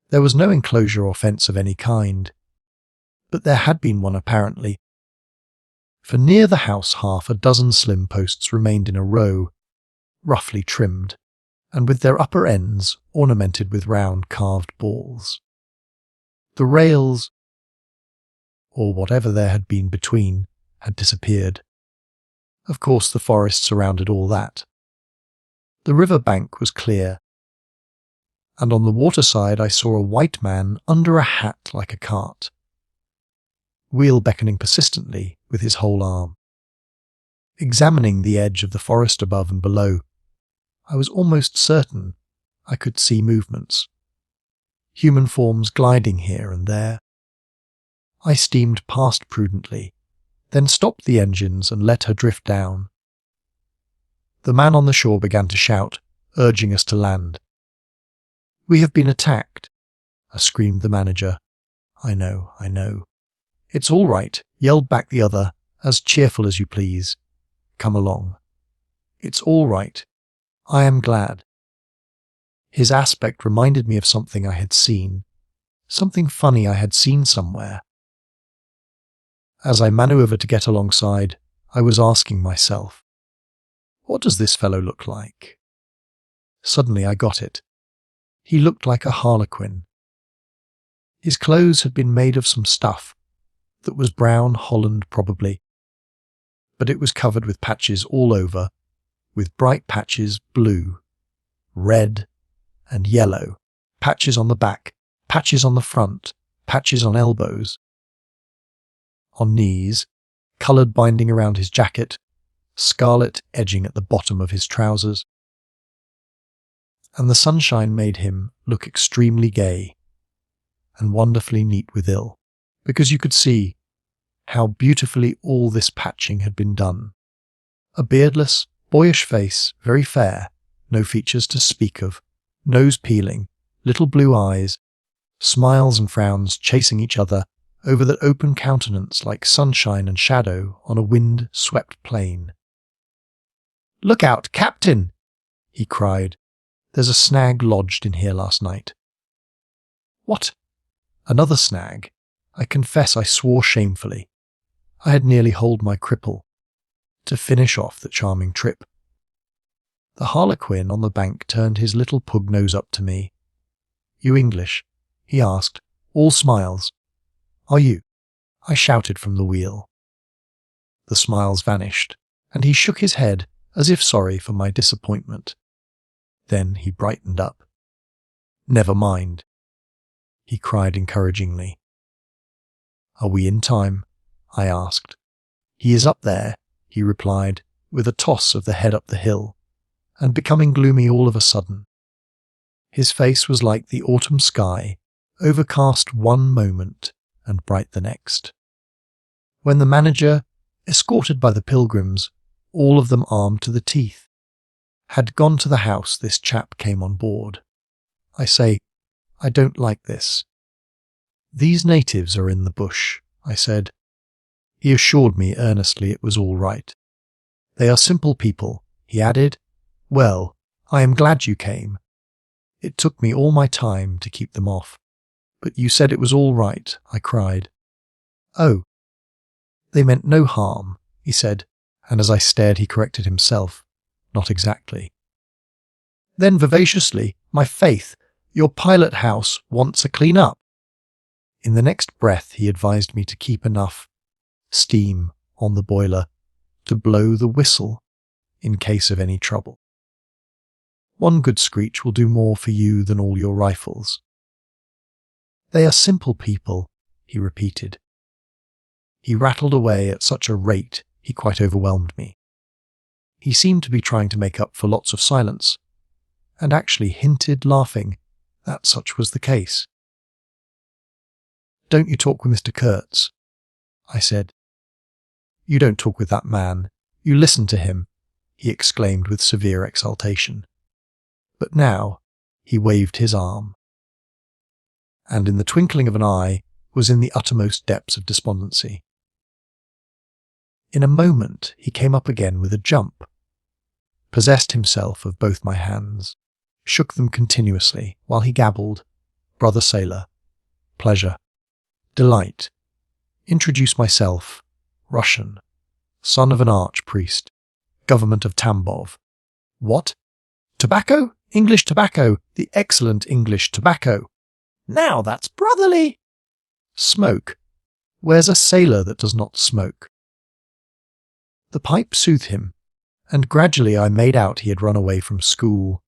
Speaker 1: There was no enclosure or fence of any kind, but there had been one apparently, for near the house half a dozen slim posts remained in a row, roughly trimmed, and with their upper ends ornamented with round carved balls. The rails, or whatever there had been between, had disappeared. Of course, the forest surrounded all that. The river bank was clear, and on the waterside I saw a white man under a hat like a cart, wheel beckoning persistently with his whole arm. Examining the edge of the forest above and below, I was almost certain I could see movements, human forms gliding here and there. I steamed past prudently, then stopped the engines and let her drift down. The man on the shore began to shout, urging us to land. "We have been attacked," screamed the manager. I know. "It's all right," yelled back the other, as cheerful as you please. "Come along. It's all right. I am glad." His aspect reminded me of something I had seen, something funny I had seen somewhere. As I maneuvered to get alongside, I was asking myself, what does this fellow look like? Suddenly I got it. He looked like a harlequin. His clothes had been made of some stuff that was brown holland probably, but it was covered with patches all over, with bright patches blue, red, and yellow, patches on the back, patches on the front, patches on elbows, on knees, coloured binding around his jacket, scarlet edging at the bottom of his trousers. And the sunshine made him look extremely gay and wonderfully neat withal, because you could see how beautifully all this patching had been done. A beardless, boyish face, very fair, no features to speak of, nose peeling, little blue eyes, smiles and frowns chasing each other over that open countenance like sunshine and shadow on a wind-swept plain. "Look out, Captain!" he cried. "There's a snag lodged in here last night." What? Another snag? I confess I swore shamefully. I had nearly holed my cripple to finish off the charming trip. The harlequin on the bank turned his little pug nose up to me. "You English?" he asked, all smiles. "Are you?" I shouted from the wheel. The smiles vanished, and he shook his head as if sorry for my disappointment. Then he brightened up. "Never mind," he cried encouragingly. "Are we in time?" I asked. "He is up there," he replied, with a toss of the head up the hill, and becoming gloomy all of a sudden. His face was like the autumn sky, overcast one moment and bright the next. When the manager, escorted by the pilgrims, all of them armed to the teeth, had gone to the house, this chap came on board. I say, I don't like this. "These natives are in the bush," I said. He assured me earnestly it was all right. "They are simple people," he added. "Well, I am glad you came. It took me all my time to keep them off." "But you said it was all right," I cried. "Oh, they meant no harm," he said, and as I stared he corrected himself. "Not exactly." Then vivaciously, "My faith, your pilot house wants a clean up." In the next breath he advised me to keep enough steam on the boiler to blow the whistle in case of any trouble. "One good screech will do more for you than all your rifles." "They are simple people," he repeated. He rattled away at such a rate he quite overwhelmed me. He seemed to be trying to make up for lots of silence, and actually hinted, laughing, that such was the case. "Don't you talk with Mr. Kurtz?" I said. "You don't talk with that man. You listen to him," he exclaimed with severe exultation. But now he waved his arm, and in the twinkling of an eye was in the uttermost depths of despondency. In a moment he came up again with a jump, possessed himself of both my hands, shook them continuously while he gabbled, "Brother sailor, pleasure, delight, introduce myself, Russian, son of an archpriest, government of Tambov." "What? Tobacco?" English tobacco, the excellent English tobacco. Now that's brotherly. Smoke. Where's a sailor that does not smoke? The pipe soothed him, and gradually I made out he had run away from school,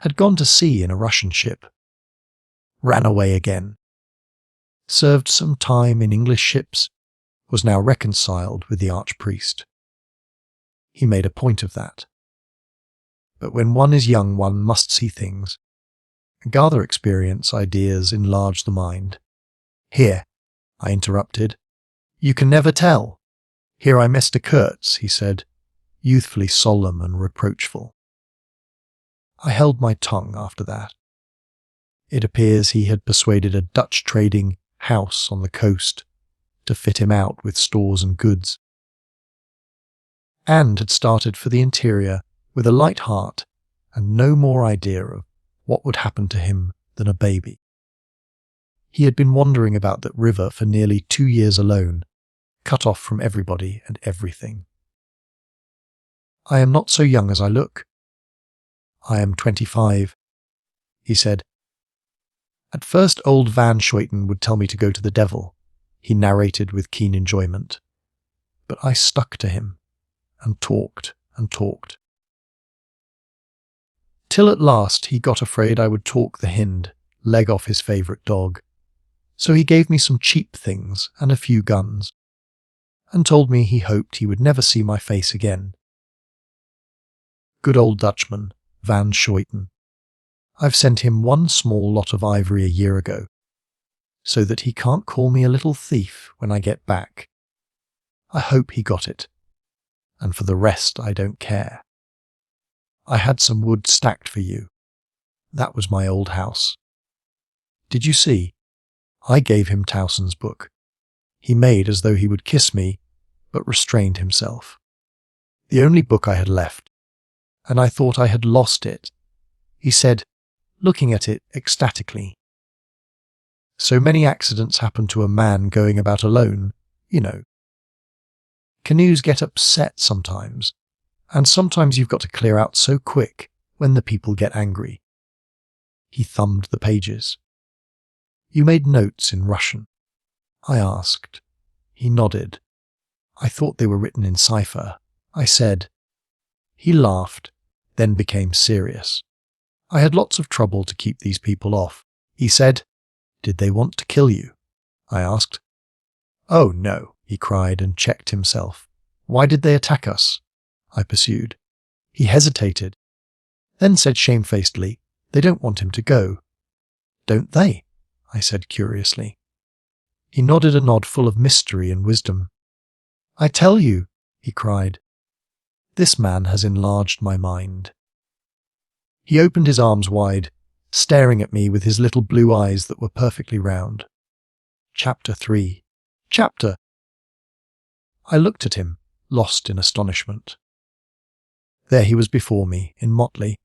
Speaker 1: had gone to sea in a Russian ship, ran away again, served some time in English ships, was now reconciled with the archpriest. He made a point of that. But when one is young, one must see things, gather experience, ideas, enlarge the mind. Here, I interrupted. You can never tell. Here I Mr. Kurtz, he said, youthfully solemn and reproachful. I held my tongue after that. It appears he had persuaded a Dutch trading house on the coast to fit him out with stores and goods, and had started for the interior with a light heart and no more idea of what would happen to him than a baby. He had been wandering about that river for nearly 2 years alone, cut off from everybody and everything. I am not so young as I look. I am 25, he said. At first old Van Schuyten would tell me to go to the devil, he narrated with keen enjoyment. But I stuck to him, and talked and talked. Till at last he got afraid I would talk the Hind, leg off his favourite dog. So he gave me some cheap things and a few guns, and told me he hoped he would never see my face again. Good old Dutchman, Van Schuyten. I've sent him one small lot of ivory a year ago, so that he can't call me a little thief when I get back. I hope he got it, and for the rest I don't care. I had some wood stacked for you. That was my old house. Did you see? I gave him Towson's book. He made as though he would kiss me, but restrained himself. The only book I had left, and I thought I had lost it, he said, looking at it ecstatically. So many accidents happen to a man going about alone, you know. Canoes get upset sometimes, and sometimes you've got to clear out so quick when the people get angry. He thumbed the pages. You made notes in Russian? I asked. He nodded. I thought they were written in cipher. I said. He laughed, then became serious. I had lots of trouble to keep these people off. He said, Did they want to kill you? I asked. Oh, no, he cried and checked himself. Why did they attack us? I pursued. He hesitated, then said shamefacedly, They don't want him to go. Don't they? I said curiously. He nodded a nod full of mystery and wisdom. I tell you, he cried, this man has enlarged my mind. He opened his arms wide, staring at me with his little blue eyes that were perfectly round. Chapter 3. Chapter. I looked at him, lost in astonishment. There he was before me, in motley,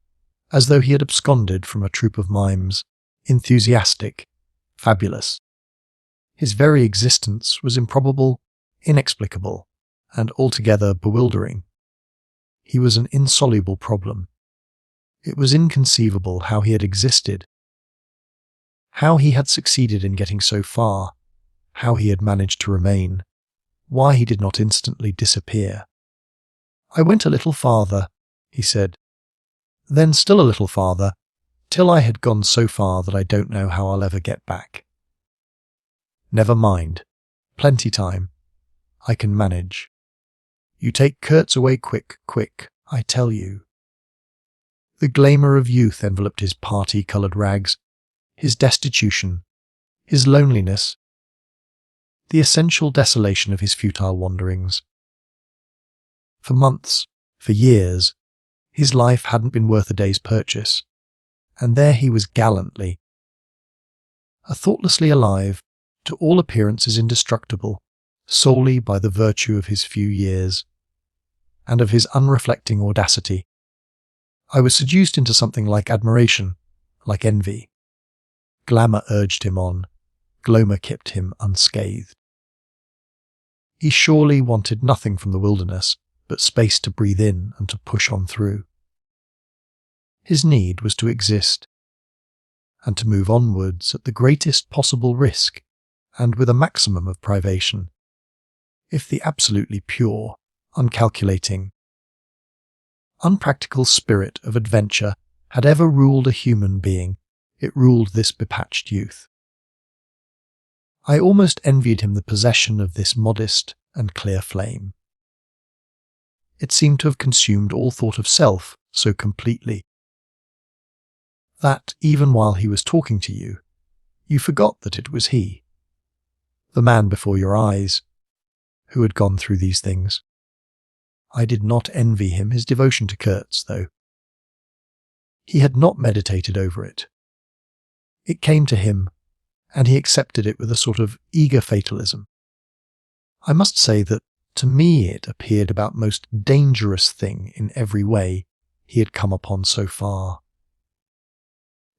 Speaker 1: as though he had absconded from a troupe of mimes, enthusiastic, fabulous. His very existence was improbable, inexplicable, and altogether bewildering. He was an insoluble problem. It was inconceivable how he had existed, how he had succeeded in getting so far, how he had managed to remain, why he did not instantly disappear. I went a little farther, he said, then still a little farther, till I had gone so far that I don't know how I'll ever get back. Never mind. Plenty time. I can manage. You take Kurtz away quick, quick, I tell you. The glamour of youth enveloped his party-coloured rags, his destitution, his loneliness, the essential desolation of his futile wanderings. For months, for years, his life hadn't been worth a day's purchase, and there he was gallantly, thoughtlessly alive, to all appearances indestructible, solely by the virtue of his few years, and of his unreflecting audacity. I was seduced into something like admiration, like envy. Glamour urged him on, Gloma kept him unscathed. He surely wanted nothing from the wilderness but space to breathe in and to push on through. His need was to exist, and to move onwards at the greatest possible risk and with a maximum of privation. If the absolutely pure, uncalculating, unpractical spirit of adventure had ever ruled a human being, it ruled this bepatched youth. I almost envied him the possession of this modest and clear flame. It seemed to have consumed all thought of self so completely that, even while he was talking to you, you forgot that it was he, the man before your eyes, who had gone through these things. I did not envy him his devotion to Kurtz, though. He had not meditated over it. It came to him, and he accepted it with a sort of eager fatalism. I must say that to me it appeared about most dangerous thing in every way he had come upon so far.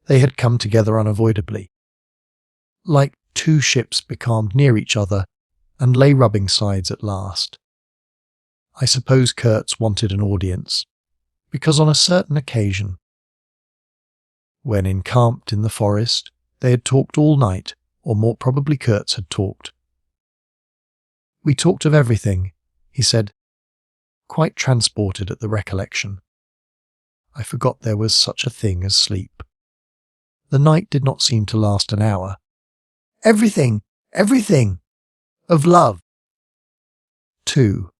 Speaker 1: They had come together unavoidably, like two ships becalmed near each other and lay rubbing sides at last. I suppose Kurtz wanted an audience, because on a certain occasion, when encamped in the forest, they had talked all night, or more probably Kurtz had talked. We talked of everything, he said, quite transported at the recollection. I forgot there was such a thing as sleep. The night did not seem to last an hour. Everything, everything. Of love. 2.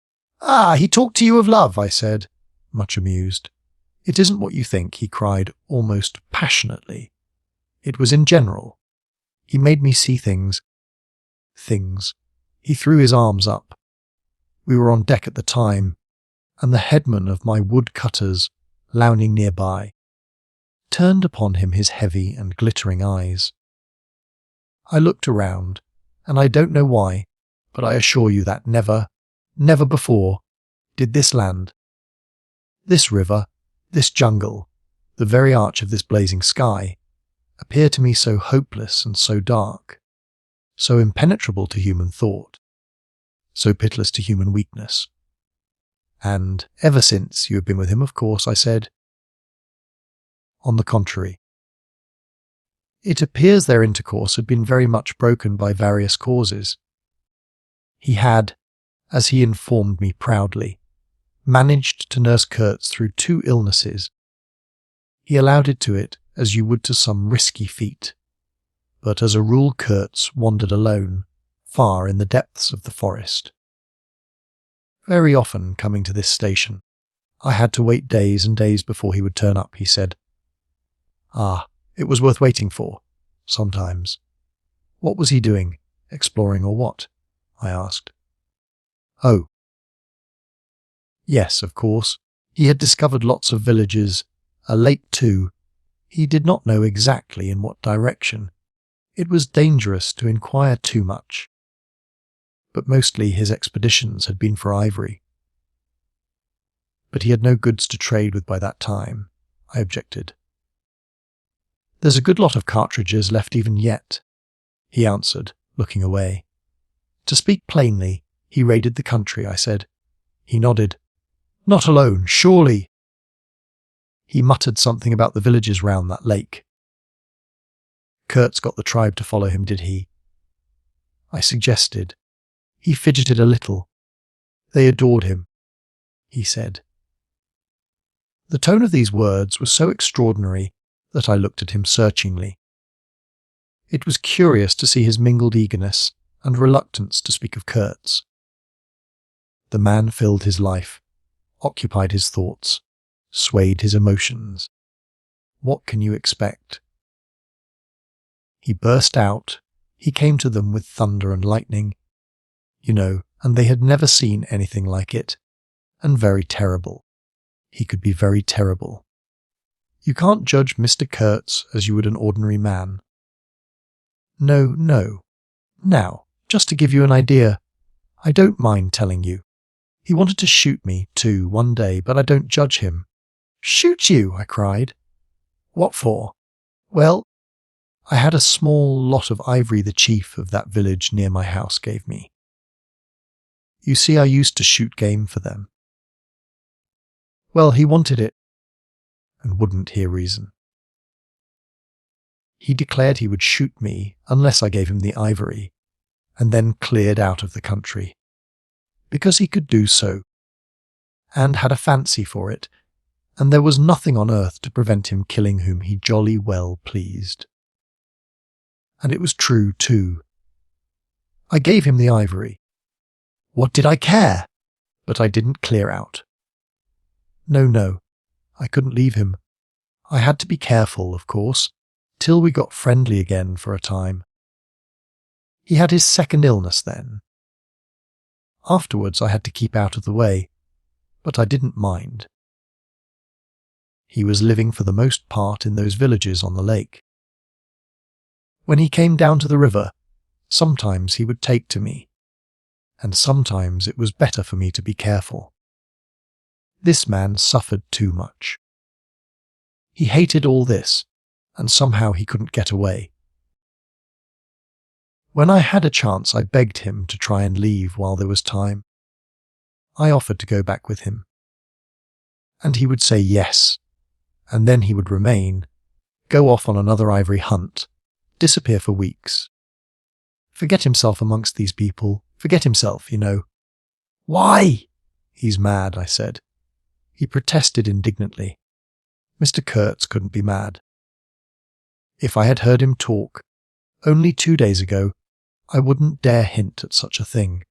Speaker 1: Ah, he talked to you of love, I said, much amused. It isn't what you think, he cried, almost passionately. It was in general. He made me see things. He threw his arms up. We were on deck at the time, and the headman of my woodcutters, lounging nearby, turned upon him his heavy and glittering eyes. I looked around, and I don't know why, but I assure you that never before did this land, this river, this jungle, the very arch of this blazing sky, appear to me so hopeless and so dark, so impenetrable to human thought, so pitiless to human weakness. And ever since you have been with him, of course, I said. On the contrary. It appears their intercourse had been very much broken by various causes. He had, as he informed me proudly, managed to nurse Kurtz through 2 illnesses. He allowed it to it as you would to some risky feat, but as a rule Kurtz wandered alone, far in the depths of the forest. Very often, coming to this station, I had to wait days and days before he would turn up, he said. Ah, it was worth waiting for, sometimes. What was he doing, exploring or what? I asked. Oh. Yes, of course. He had discovered lots of villages, a lake too. He did not know exactly in what direction. It was dangerous to inquire too much. But mostly his expeditions had been for ivory. But he had no goods to trade with by that time, I objected. There's a good lot of cartridges left even yet, he answered, looking away. To speak plainly, he raided the country, I said. He nodded. Not alone, surely. He muttered something about the villages round that lake. Kurtz got the tribe to follow him, did he? I suggested. He fidgeted a little. They adored him, he said. The tone of these words was so extraordinary that I looked at him searchingly. It was curious to see his mingled eagerness and reluctance to speak of Kurtz. The man filled his life, occupied his thoughts, swayed his emotions. What can you expect? He burst out. He came to them with thunder and lightning, and they had never seen anything like it, and very terrible. He could be very terrible. You can't judge Mr. Kurtz as you would an ordinary man. No. Now, just to give you an idea, I don't mind telling you. He wanted to shoot me, too, one day, but I don't judge him. Shoot you, I cried. What for? Well, I had a small lot of ivory the chief of that village near my house gave me. You see, I used to shoot game for them. Well, he wanted it, and wouldn't hear reason. He declared he would shoot me unless I gave him the ivory, and then cleared out of the country, because he could do so, and had a fancy for it, and there was nothing on earth to prevent him killing whom he jolly well pleased. And it was true, too. I gave him the ivory. What did I care? But I didn't clear out. No, I couldn't leave him. I had to be careful, of course, till we got friendly again for a time. He had his second illness then. Afterwards I had to keep out of the way, but I didn't mind. He was living for the most part in those villages on the lake. When he came down to the river, sometimes he would take to me, and sometimes it was better for me to be careful. This man suffered too much. He hated all this, and somehow he couldn't get away. When I had a chance, I begged him to try and leave while there was time. I offered to go back with him. And he would say yes, and then he would remain, go off on another ivory hunt, disappear for weeks. Forget himself amongst these people, forget himself, you know. Why? He's mad, I said. He protested indignantly. Mr. Kurtz couldn't be mad. If I had heard him talk, only 2 days ago, I wouldn't dare hint at such a thing.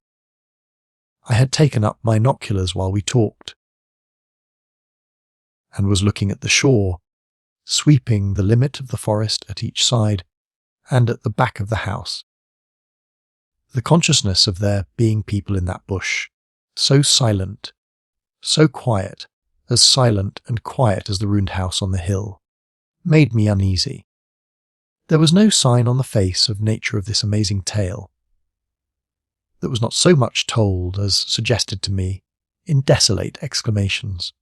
Speaker 1: I had taken up binoculars while we talked, and was looking at the shore, sweeping the limit of the forest at each side, and at the back of the house. The consciousness of there being people in that bush, so silent, so quiet, as silent and quiet as the ruined house on the hill, made me uneasy. There was no sign on the face of nature of this amazing tale, that was not so much told as suggested to me in desolate exclamations,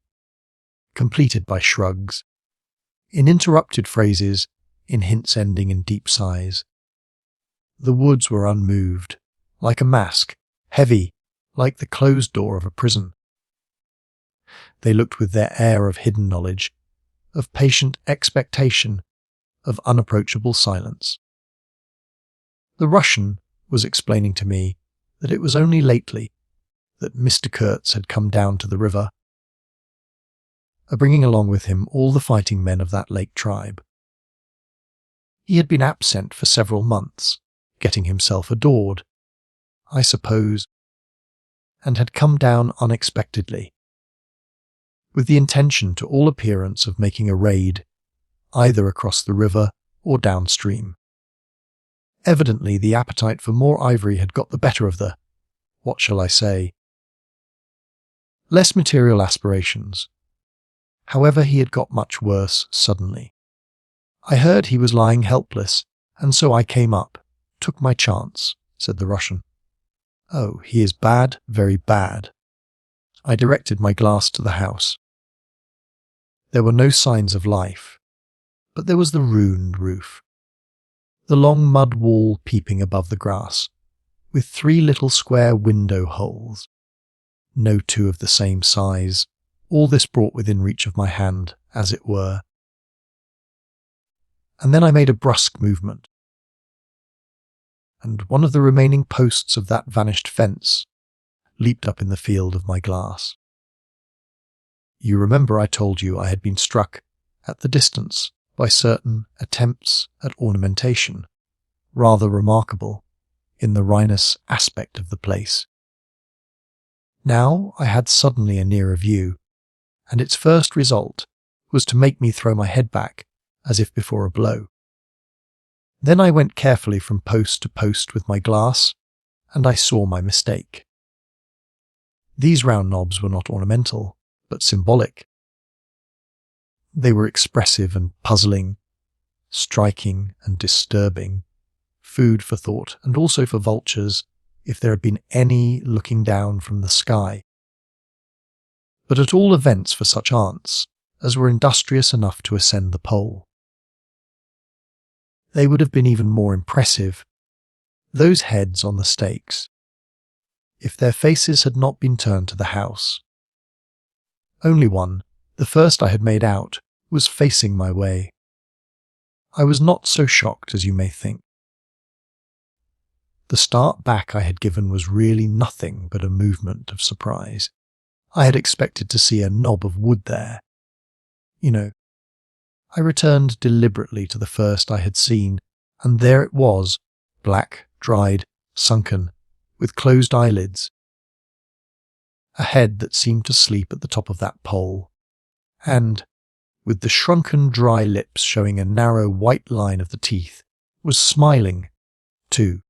Speaker 1: completed by shrugs, in interrupted phrases, in hints ending in deep sighs. The woods were unmoved, like a mask, heavy, like the closed door of a prison. They looked with their air of hidden knowledge, of patient expectation, of unapproachable silence. The Russian was explaining to me that it was only lately that Mr. Kurtz had come down to the river, bringing along with him all the fighting men of that lake tribe. He had been absent for several months, getting himself adored, I suppose, and had come down unexpectedly, with the intention to all appearance of making a raid, either across the river or downstream. Evidently the appetite for more ivory had got the better of the, what shall I say, less material aspirations. However, he had got much worse suddenly. I heard he was lying helpless, and so I came up, took my chance, said the Russian. Oh, he is bad, very bad. I directed my glass to the house. There were no signs of life, but there was the ruined roof, the long mud wall peeping above the grass, with 3 little square window holes, no 2 of the same size, all this brought within reach of my hand, as it were. And then I made a brusque movement, and one of the remaining posts of that vanished fence leaped up in the field of my glass. You remember I told you I had been struck, at the distance, by certain attempts at ornamentation, rather remarkable, in the Rhinus aspect of the place. Now I had suddenly a nearer view, and its first result was to make me throw my head back, as if before a blow. Then I went carefully from post to post with my glass, and I saw my mistake. These round knobs were not ornamental, but symbolic. They were expressive and puzzling, striking and disturbing, food for thought, and also for vultures, if there had been any looking down from the sky. But at all events for such aunts as were industrious enough to ascend the pole. They would have been even more impressive, those heads on the stakes, if their faces had not been turned to the house. Only one, the first I had made out, was facing my way. I was not so shocked as you may think. The start back I had given was really nothing but a movement of surprise. I had expected to see a knob of wood there. I returned deliberately to the first I had seen, and there it was, black, dried, sunken, with closed eyelids. A head that seemed to sleep at the top of that pole, and, with the shrunken dry lips showing a narrow white line of the teeth, was smiling, too.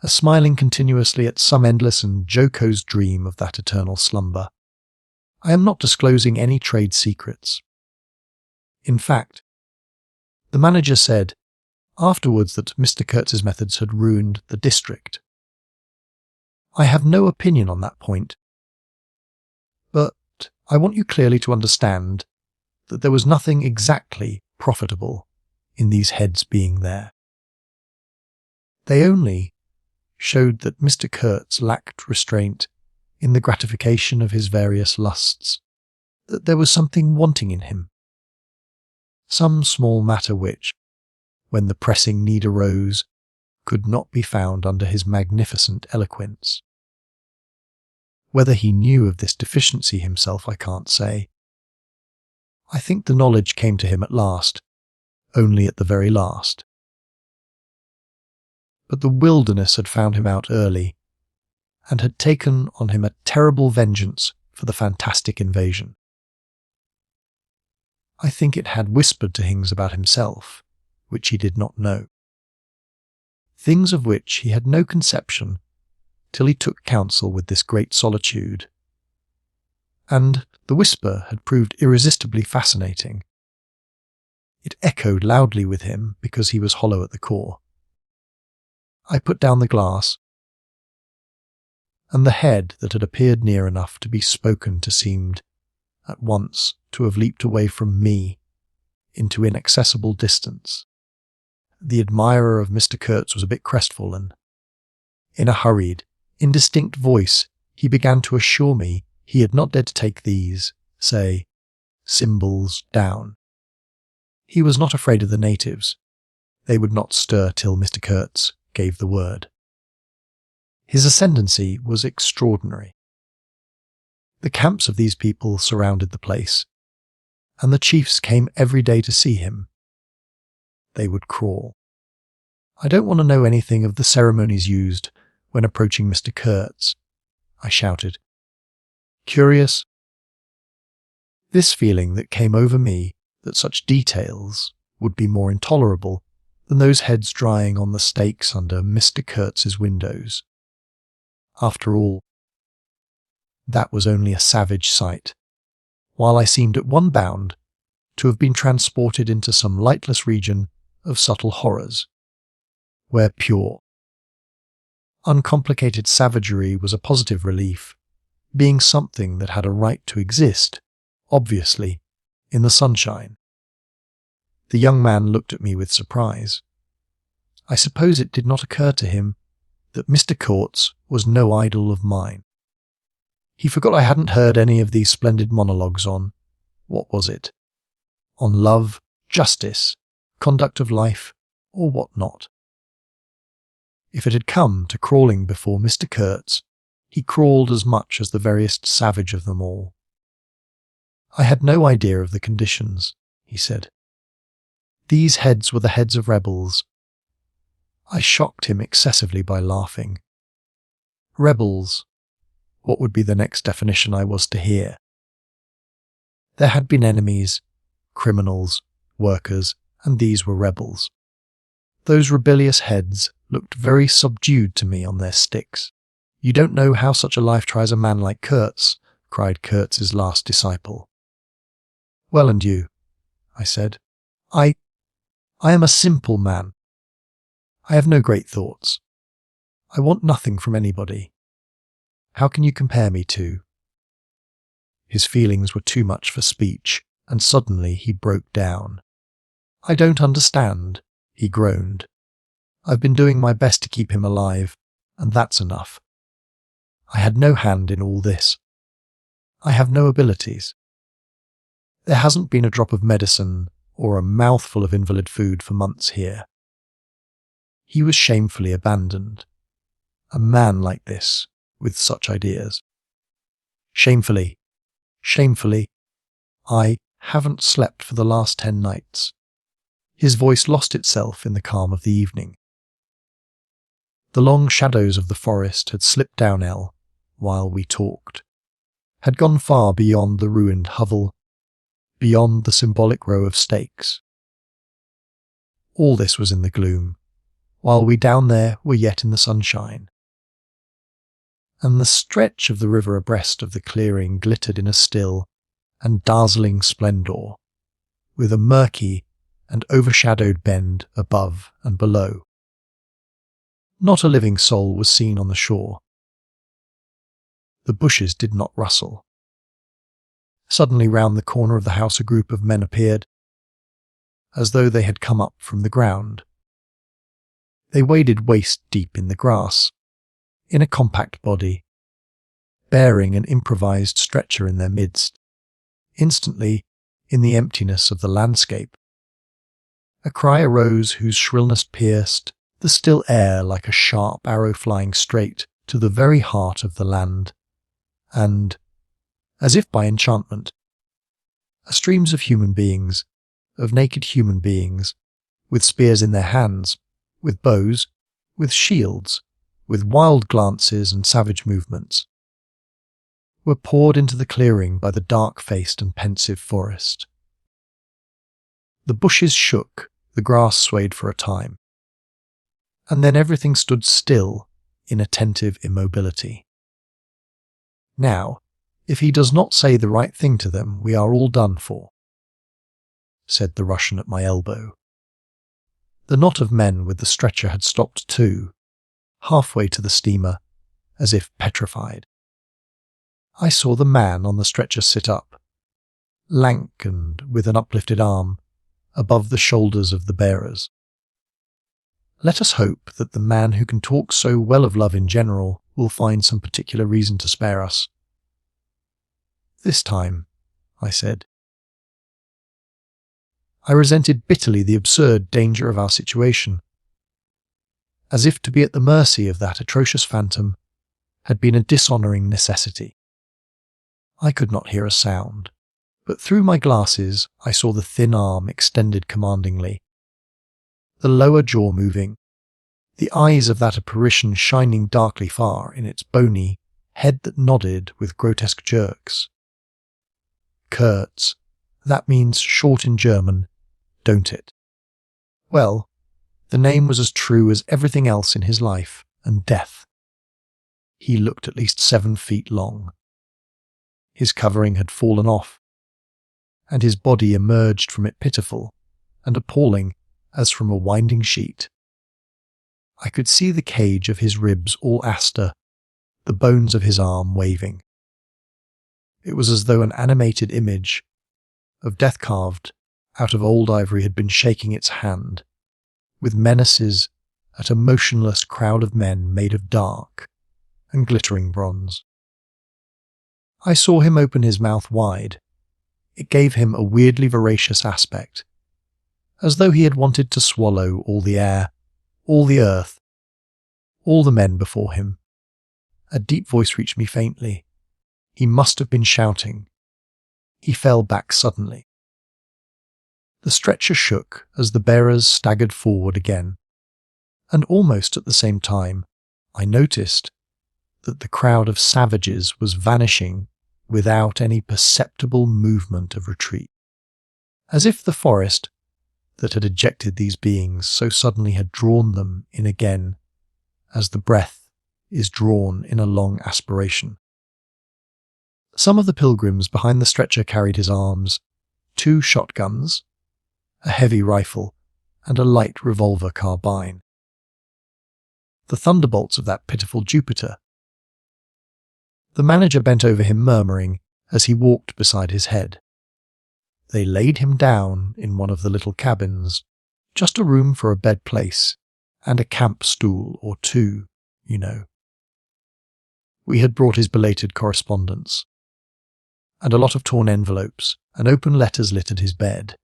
Speaker 1: Smiling continuously at some endless and jocose dream of that eternal slumber. I am not disclosing any trade secrets. In fact, the manager said afterwards that Mr. Kurtz's methods had ruined the district. I have no opinion on that point, but I want you clearly to understand that there was nothing exactly profitable in these heads being there. They only showed that Mr. Kurtz lacked restraint in the gratification of his various lusts, that there was something wanting in him, some small matter which, when the pressing need arose, could not be found under his magnificent eloquence. Whether he knew of this deficiency himself I can't say. I think the knowledge came to him at last, only at the very last. But the wilderness had found him out early, and had taken on him a terrible vengeance for the fantastic invasion. I think it had whispered to things about himself, which he did not know. Things of which he had no conception till he took counsel with this great solitude. And the whisper had proved irresistibly fascinating. It echoed loudly with him because he was hollow at the core. I put down the glass, and the head that had appeared near enough to be spoken to seemed, at once, to have leaped away from me into inaccessible distance. The admirer of Mr. Kurtz was a bit crestfallen. In a hurried, indistinct voice, he began to assure me he had not dared to take these, say, symbols down. He was not afraid of the natives. They would not stir till Mr. Kurtz gave the word. His ascendancy was extraordinary. The camps of these people surrounded the place, and the chiefs came every day to see him. They would crawl. I don't want to know anything of the ceremonies used when approaching Mr. Kurtz, I shouted. Curious? This feeling that came over me that such details would be more intolerable than those heads drying on the stakes under Mr. Kurtz's windows. After all, that was only a savage sight, while I seemed at one bound to have been transported into some lightless region of subtle horrors, where pure, uncomplicated savagery was a positive relief, being something that had a right to exist, obviously, in the sunshine. The young man looked at me with surprise. I suppose it did not occur to him that Mr. Kurtz was no idol of mine. He forgot I hadn't heard any of these splendid monologues on, what was it? On love, justice, conduct of life, or what not. If it had come to crawling before Mr. Kurtz, he crawled as much as the veriest savage of them all. I had no idea of the conditions, he said. These heads were the heads of rebels. I shocked him excessively by laughing. Rebels. What would be the next definition I was to hear? There had been enemies, criminals, workers, and these were rebels. Those rebellious heads looked very subdued to me on their sticks. You don't know how such a life tries a man like Kurtz, cried Kurtz's last disciple. Well, and you, I said. I am a simple man. I have no great thoughts. I want nothing from anybody. How can you compare me to? His feelings were too much for speech, and suddenly he broke down. I don't understand, he groaned. I've been doing my best to keep him alive, and that's enough. I had no hand in all this. I have no abilities. There hasn't been a drop of medicine or a mouthful of invalid food for months here. He was shamefully abandoned. A man like this, with such ideas. Shamefully, I haven't slept for the last 10 nights. His voice lost itself in the calm of the evening. The long shadows of the forest had slipped down while we talked, had gone far beyond the ruined hovel, beyond the symbolic row of stakes. All this was in the gloom, while we down there were yet in the sunshine. And the stretch of the river abreast of the clearing glittered in a still and dazzling splendour, with a murky and overshadowed bend above and below. Not a living soul was seen on the shore. The bushes did not rustle. Suddenly round the corner of the house a group of men appeared, as though they had come up from the ground. They waded waist-deep in the grass, in a compact body, bearing an improvised stretcher in their midst. Instantly, in the emptiness of the landscape, a cry arose whose shrillness pierced the still air like a sharp arrow flying straight to the very heart of the land, and, as if by enchantment, streams of human beings, of naked human beings, with spears in their hands, with bows, with shields, with wild glances and savage movements, were poured into the clearing by the dark-faced and pensive forest. The bushes shook, the grass swayed for a time, and then everything stood still in attentive immobility. "Now, if he does not say the right thing to them, we are all done for," said the Russian at my elbow. The knot of men with the stretcher had stopped too, halfway to the steamer, as if petrified. I saw the man on the stretcher sit up, lank and with an uplifted arm, above the shoulders of the bearers. Let us hope that the man who can talk so well of love in general will find some particular reason to spare us. "This time," I said. I resented bitterly the absurd danger of our situation. As if to be at the mercy of that atrocious phantom had been a dishonouring necessity. I could not hear a sound, but through my glasses I saw the thin arm extended commandingly, the lower jaw moving, the eyes of that apparition shining darkly far in its bony head that nodded with grotesque jerks. Kurz, that means short in German, don't it? Well, the name was as true as everything else in his life and death. He looked at least 7 feet long. His covering had fallen off, and his body emerged from it pitiful and appalling as from a winding sheet. I could see the cage of his ribs all aster, the bones of his arm waving. It was as though an animated image of death carved out of old ivory had been shaking its hand, with menaces at a motionless crowd of men made of dark and glittering bronze. I saw him open his mouth wide. It gave him a weirdly voracious aspect, as though he had wanted to swallow all the air, all the earth, all the men before him. A deep voice reached me faintly. He must have been shouting. He fell back suddenly. The stretcher shook as the bearers staggered forward again, and almost at the same time I noticed that the crowd of savages was vanishing without any perceptible movement of retreat, as if the forest that had ejected these beings so suddenly had drawn them in again, as the breath is drawn in a long aspiration. Some of the pilgrims behind the stretcher carried his arms, 2 shotguns, a heavy rifle, and a light revolver carbine. The thunderbolts of that pitiful Jupiter. The manager bent over him murmuring as he walked beside his head. They laid him down in one of the little cabins, just a room for a bed place, and a camp stool or 2, you know. We had brought his belated correspondence, and a lot of torn envelopes and open letters littered his bed.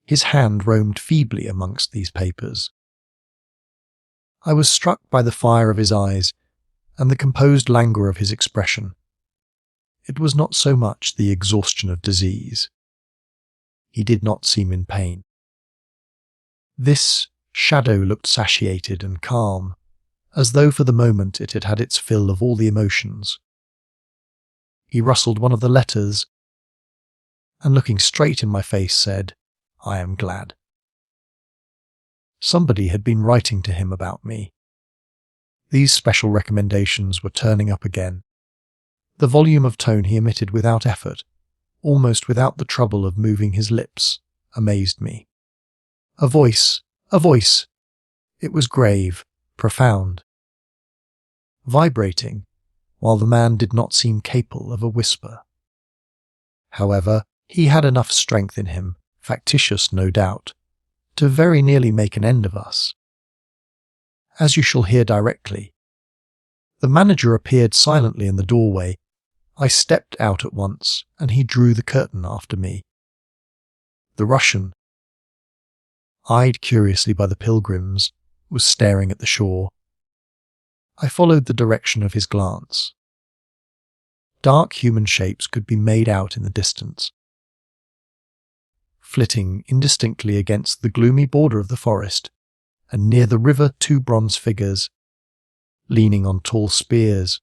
Speaker 1: His hand roamed feebly amongst these papers. I was struck by the fire of his eyes and the composed languor of his expression. It was not so much the exhaustion of disease. He did not seem in pain. This shadow looked satiated and calm, as though for the moment it had had its fill of all the emotions. He rustled one of the letters, and looking straight in my face said, "I am glad." Somebody had been writing to him about me. These special recommendations were turning up again. The volume of tone he emitted without effort, almost without the trouble of moving his lips, amazed me. A voice, a voice! It was grave, profound, vibrating, while the man did not seem capable of a whisper. However, he had enough strength in him, factitious no doubt, to very nearly make an end of us. As you shall hear directly, the manager appeared silently in the doorway. I stepped out at once, and he drew the curtain after me. The Russian, eyed curiously by the pilgrims, was staring at the shore. I followed the direction of his glance. Dark human shapes could be made out in the distance, flitting indistinctly against the gloomy border of the forest, and near the river 2 bronze figures, leaning on tall spears,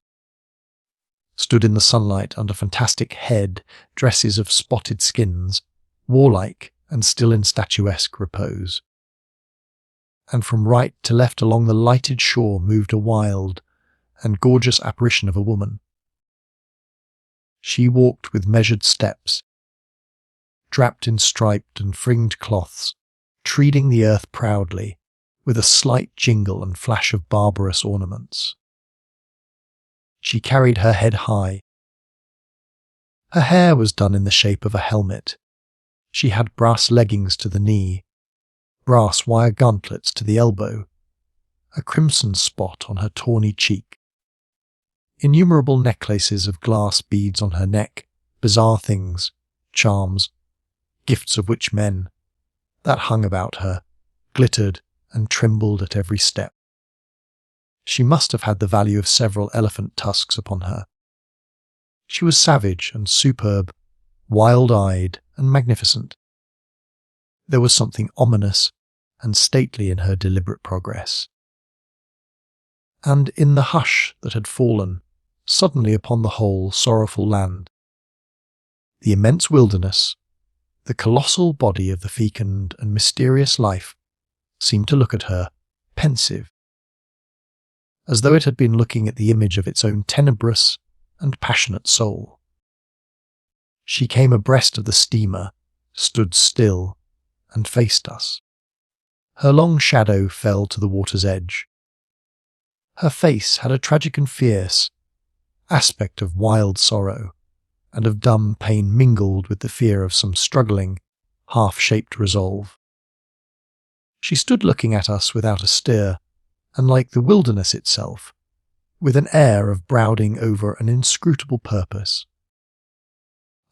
Speaker 1: stood in the sunlight under fantastic head dresses of spotted skins, warlike and still in statuesque repose. And from right to left along the lighted shore moved a wild and gorgeous apparition of a woman. She walked with measured steps, draped in striped and fringed cloths, treading the earth proudly, with a slight jingle and flash of barbarous ornaments. She carried her head high. Her hair was done in the shape of a helmet. She had brass leggings to the knee, brass wire gauntlets to the elbow, a crimson spot on her tawny cheek, innumerable necklaces of glass beads on her neck, bizarre things, charms, gifts of witch men, that hung about her, glittered and trembled at every step. She must have had the value of several elephant tusks upon her. She was savage and superb, wild-eyed and magnificent. There was something ominous and stately in her deliberate progress. And in the hush that had fallen suddenly upon the whole sorrowful land, the immense wilderness, the colossal body of the fecund and mysterious life, seemed to look at her, pensive, as though it had been looking at the image of its own tenebrous and passionate soul. She came abreast of the steamer, stood still, and faced us. Her long shadow fell to the water's edge. Her face had a tragic and fierce aspect of wild sorrow and of dumb pain mingled with the fear of some struggling, half-shaped resolve. She stood looking at us without a stir, and like the wilderness itself, with an air of brooding over an inscrutable purpose.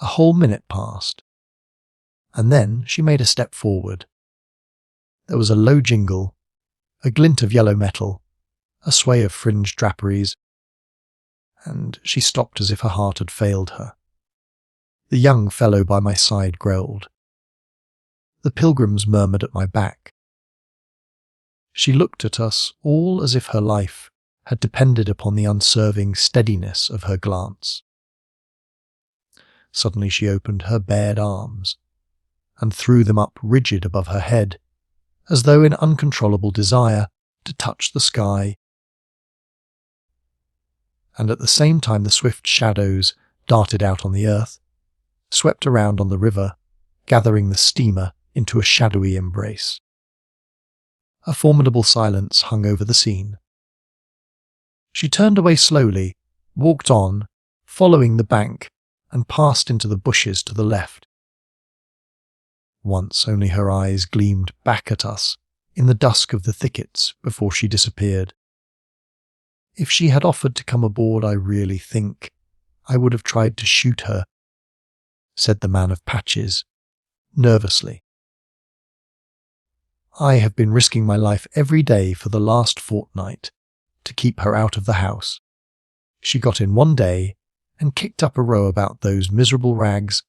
Speaker 1: A whole minute passed, and then she made a step forward. There was a low jingle, a glint of yellow metal, a sway of fringed draperies, and she stopped as if her heart had failed her. The young fellow by my side growled. The pilgrims murmured at my back. She looked at us all as if her life had depended upon the unserving steadiness of her glance. Suddenly she opened her bared arms and threw them up rigid above her head, as though in uncontrollable desire to touch the sky. And at the same time the swift shadows darted out on the earth, swept around on the river, gathering the steamer into a shadowy embrace. A formidable silence hung over the scene. She turned away slowly, walked on, following the bank, and passed into the bushes to the left. Once only her eyes gleamed back at us in the dusk of the thickets before she disappeared. If she had offered to come aboard, I really think I would have tried to shoot her, said the man of patches, nervously. I have been risking my life every day for the last fortnight to keep her out of the house. She got in one day and kicked up a row about those miserable rags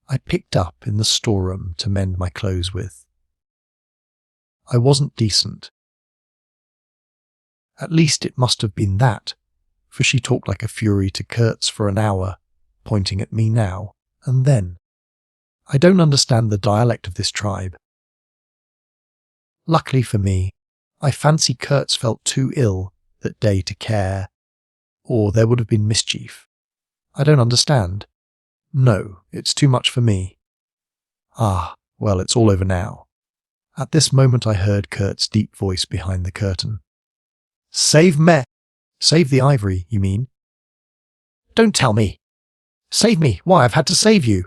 Speaker 1: I picked up in the storeroom to mend my clothes with. I wasn't decent. At least it must have been that, for she talked like a fury to Kurtz for an hour, pointing at me now and then. I don't understand the dialect of this tribe. Luckily for me, I fancy Kurtz felt too ill that day to care, or there would have been mischief. I don't understand. No, it's too much for me. Ah, well, it's all over now. At this moment I heard Kurt's deep voice behind the curtain. Save me! Save the ivory, you mean? Don't tell me! Save me! Why, I've had to save you!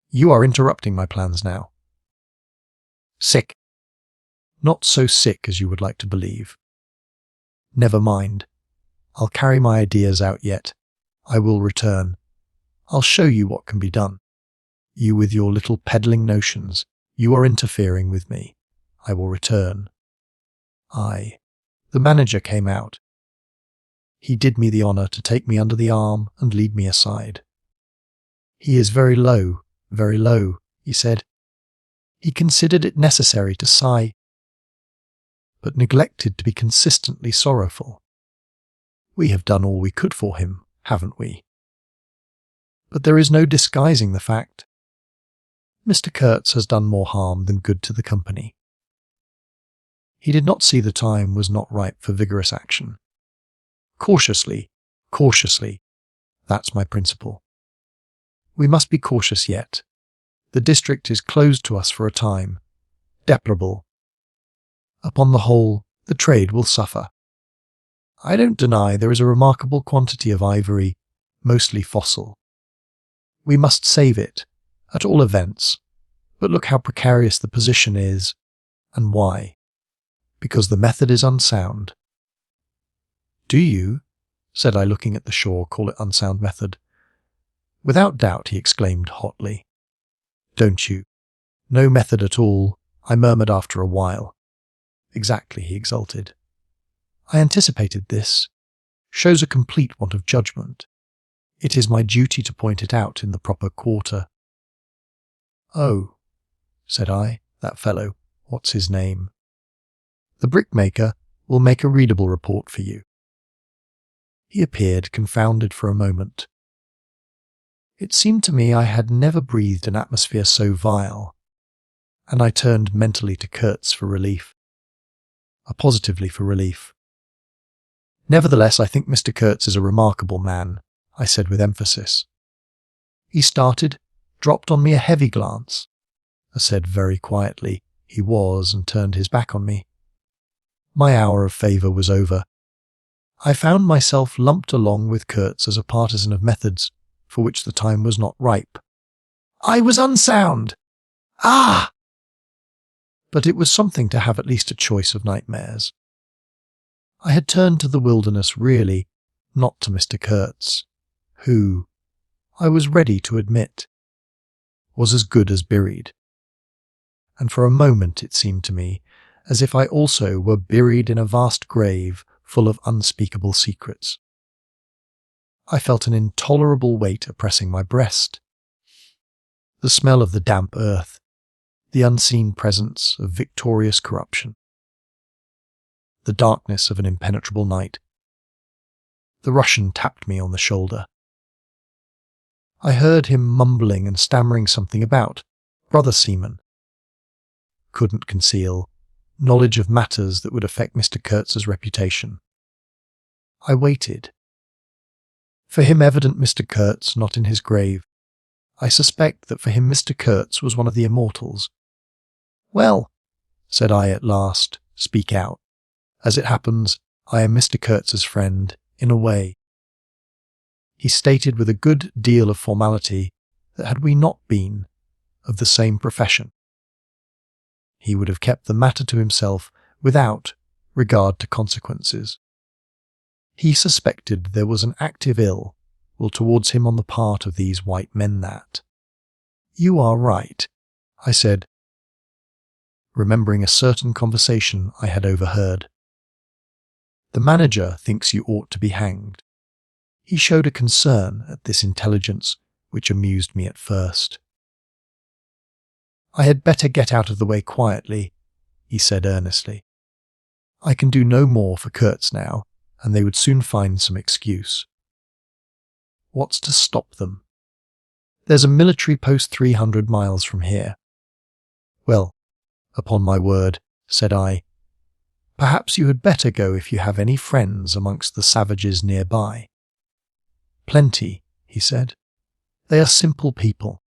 Speaker 1: You are interrupting my plans now. Sick. Not so sick as you would like to believe. Never mind. I'll carry my ideas out yet. I will return. I'll show you what can be done. You with your little peddling notions. You are interfering with me. I will return. The manager came out. He did me the honour to take me under the arm and lead me aside. He is very low, he said. He considered it necessary to sigh, but neglected to be consistently sorrowful. We have done all we could for him, haven't we? But there is no disguising the fact. Mr. Kurtz has done more harm than good to the company. He did not see the time was not ripe for vigorous action. Cautiously, that's my principle. We must be cautious yet. The district is closed to us for a time. Deplorable. Upon the whole, the trade will suffer. I don't deny there is a remarkable quantity of ivory, mostly fossil. We must save it, at all events, but look how precarious the position is, and why. Because the method is unsound. Do you, said I, looking at the shore, call it unsound method? Without doubt, he exclaimed hotly. Don't you? No method at all, I murmured after a while. Exactly, he exulted. I anticipated this. Shows a complete want of judgment. It is my duty to point it out in the proper quarter. Oh, said I, that fellow, what's his name? The brickmaker will make a readable report for you. He appeared confounded for a moment. It seemed to me I had never breathed an atmosphere so vile, and I turned mentally to Kurtz for relief. Positively for relief. Nevertheless, I think Mr. Kurtz is a remarkable man, I said with emphasis. He started, dropped on me a heavy glance. I said very quietly he was, and turned his back on me. My hour of favour was over. I found myself lumped along with Kurtz as a partisan of methods for which the time was not ripe. I was unsound! Ah! But it was something to have at least a choice of nightmares. I had turned to the wilderness really, not to Mr. Kurtz, who, I was ready to admit, was as good as buried. And for a moment it seemed to me as if I also were buried in a vast grave full of unspeakable secrets. I felt an intolerable weight oppressing my breast. The smell of the damp earth, the unseen presence of victorious corruption, the darkness of an impenetrable night. The Russian tapped me on the shoulder. I heard him mumbling and stammering something about brother seaman. Couldn't conceal knowledge of matters that would affect Mr. Kurtz's reputation. I waited. For him evident Mr. Kurtz not in his grave. I suspect that for him Mr. Kurtz was one of the immortals. Well, said I at last, speak out. As it happens, I am Mr. Kurtz's friend, in a way. He stated with a good deal of formality that had we not been of the same profession, he would have kept the matter to himself without regard to consequences. He suspected there was an active ill will towards him on the part of these white men that, You are right, I said, remembering a certain conversation I had overheard. The manager thinks you ought to be hanged. He showed a concern at this intelligence which amused me at first. I had better get out of the way quietly, he said earnestly. I can do no more for Kurtz now, and they would soon find some excuse. What's to stop them? There's a military post 300 miles from here. Well, upon my word, said I, perhaps you had better go if you have any friends amongst the savages nearby. Plenty, he said. They are simple people.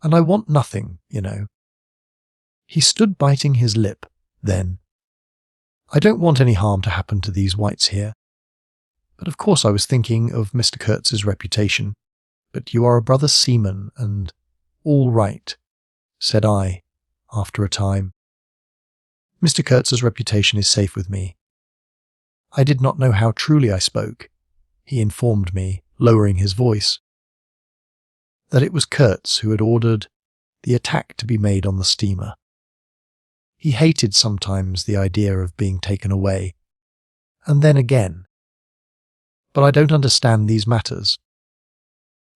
Speaker 1: And I want nothing, you know. He stood biting his lip, then. I don't want any harm to happen to these whites here. But of course I was thinking of Mr. Kurtz's reputation. But you are a brother seaman, and all right, said I, after a time. Mr. Kurtz's reputation is safe with me. I did not know how truly I spoke. He informed me, lowering his voice, that it was Kurtz who had ordered the attack to be made on the steamer. He hated sometimes the idea of being taken away, and then again. But I don't understand these matters.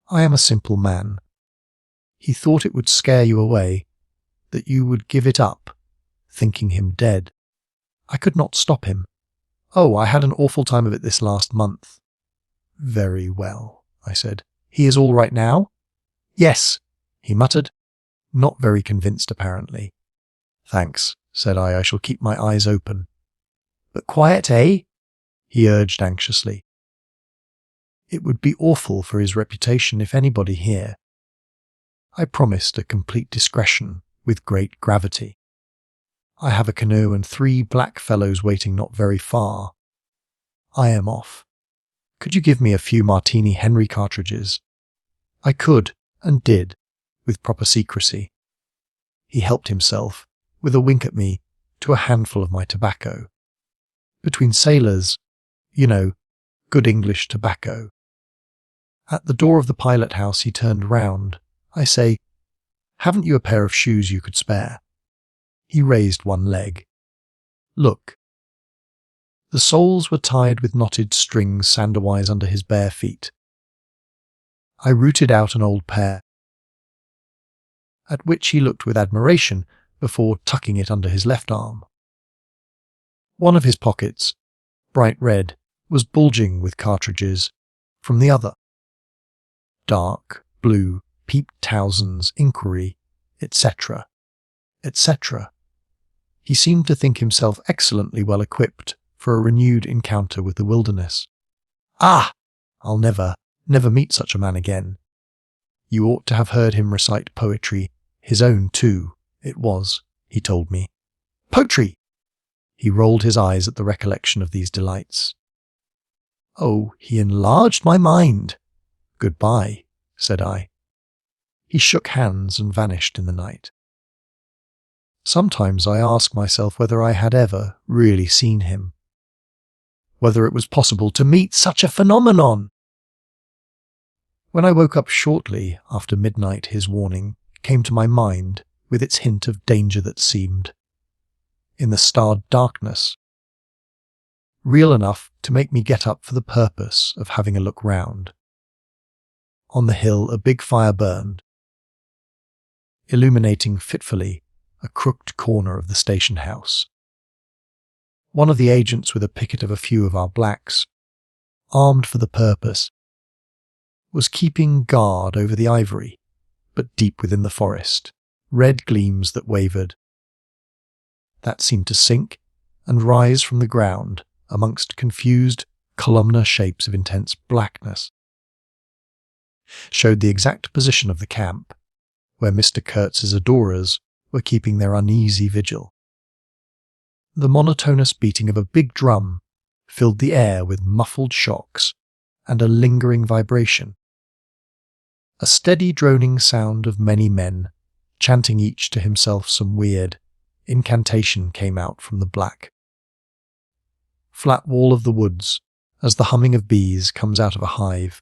Speaker 1: I am a simple man. He thought it would scare you away, that you would give it up, thinking him dead. I could not stop him. Oh, I had an awful time of it this last month. Very well, I said. He is all right now? Yes, he muttered, not very convinced apparently. Thanks, said I shall keep my eyes open. But quiet, eh? He urged anxiously. It would be awful for his reputation if anybody here. I promised a complete discretion with great gravity. I have a canoe and 3 black fellows waiting not very far. I am off. Could you give me a few Martini Henry cartridges? I could, and did, with proper secrecy. He helped himself, with a wink at me, to a handful of my tobacco. Between sailors, you know, good English tobacco. At the door of the pilot house he turned round. I say, haven't you a pair of shoes you could spare? He raised one leg. Look. The soles were tied with knotted strings sanderwise under his bare feet. I rooted out an old pair, at which he looked with admiration before tucking it under his left arm. One of his pockets, bright red, was bulging with cartridges from the other. Dark, blue, peeped Towson's inquiry, etc., etc. He seemed to think himself excellently well equipped for a renewed encounter with the wilderness. Ah! I'll never meet such a man again. You ought to have heard him recite poetry, his own too, it was, he told me. Poetry! He rolled his eyes at the recollection of these delights. Oh, he enlarged my mind. Goodbye, said I. He shook hands and vanished in the night. Sometimes I ask myself whether I had ever really seen him. Whether it was possible to meet such a phenomenon. When I woke up shortly after midnight, his warning came to my mind with its hint of danger that seemed, in the starred darkness, real enough to make me get up for the purpose of having a look round. On the hill a big fire burned, illuminating fitfully a crooked corner of the station house. One of the agents with a picket of a few of our blacks, armed for the purpose, was keeping guard over the ivory, but deep within the forest, red gleams that wavered, that seemed to sink and rise from the ground amongst confused, columnar shapes of intense blackness, showed the exact position of the camp, where Mr. Kurtz's adorers were keeping their uneasy vigil. The monotonous beating of a big drum filled the air with muffled shocks and a lingering vibration. A steady droning sound of many men, chanting each to himself some weird incantation, came out from the black flat wall of the woods as the humming of bees comes out of a hive,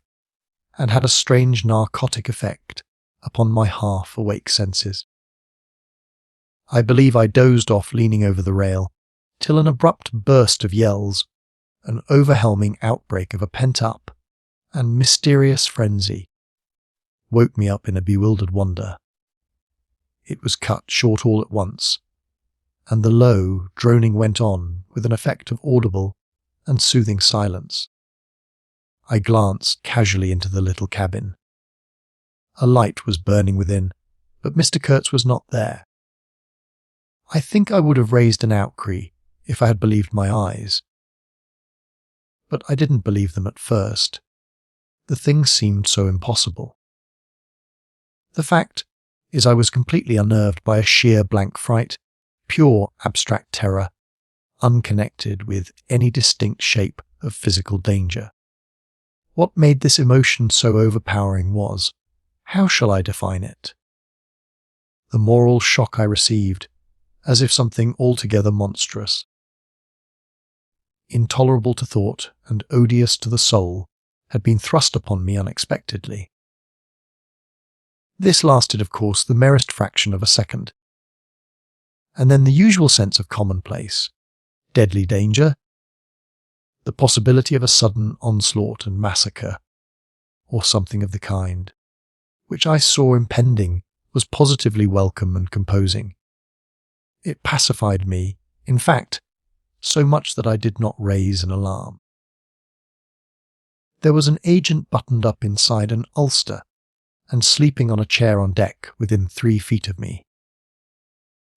Speaker 1: and had a strange narcotic effect upon my half-awake senses. I believe I dozed off leaning over the rail, till an abrupt burst of yells, an overwhelming outbreak of a pent-up and mysterious frenzy, woke me up in a bewildered wonder. It was cut short all at once, and the low droning went on with an effect of audible and soothing silence. I glanced casually into the little cabin. A light was burning within, but Mr. Kurtz was not there. I think I would have raised an outcry if I had believed my eyes. But I didn't believe them at first. The thing seemed so impossible. The fact is I was completely unnerved by a sheer blank fright, pure abstract terror, unconnected with any distinct shape of physical danger. What made this emotion so overpowering was, how shall I define it? The moral shock I received, as if something altogether monstrous, intolerable to thought and odious to the soul, had been thrust upon me unexpectedly. This lasted, of course, the merest fraction of a second. And then the usual sense of commonplace, deadly danger, the possibility of a sudden onslaught and massacre, or something of the kind, which I saw impending, was positively welcome and composing. It pacified me, in fact, so much that I did not raise an alarm. There was an agent buttoned up inside an ulster and sleeping on a chair on deck within 3 feet of me.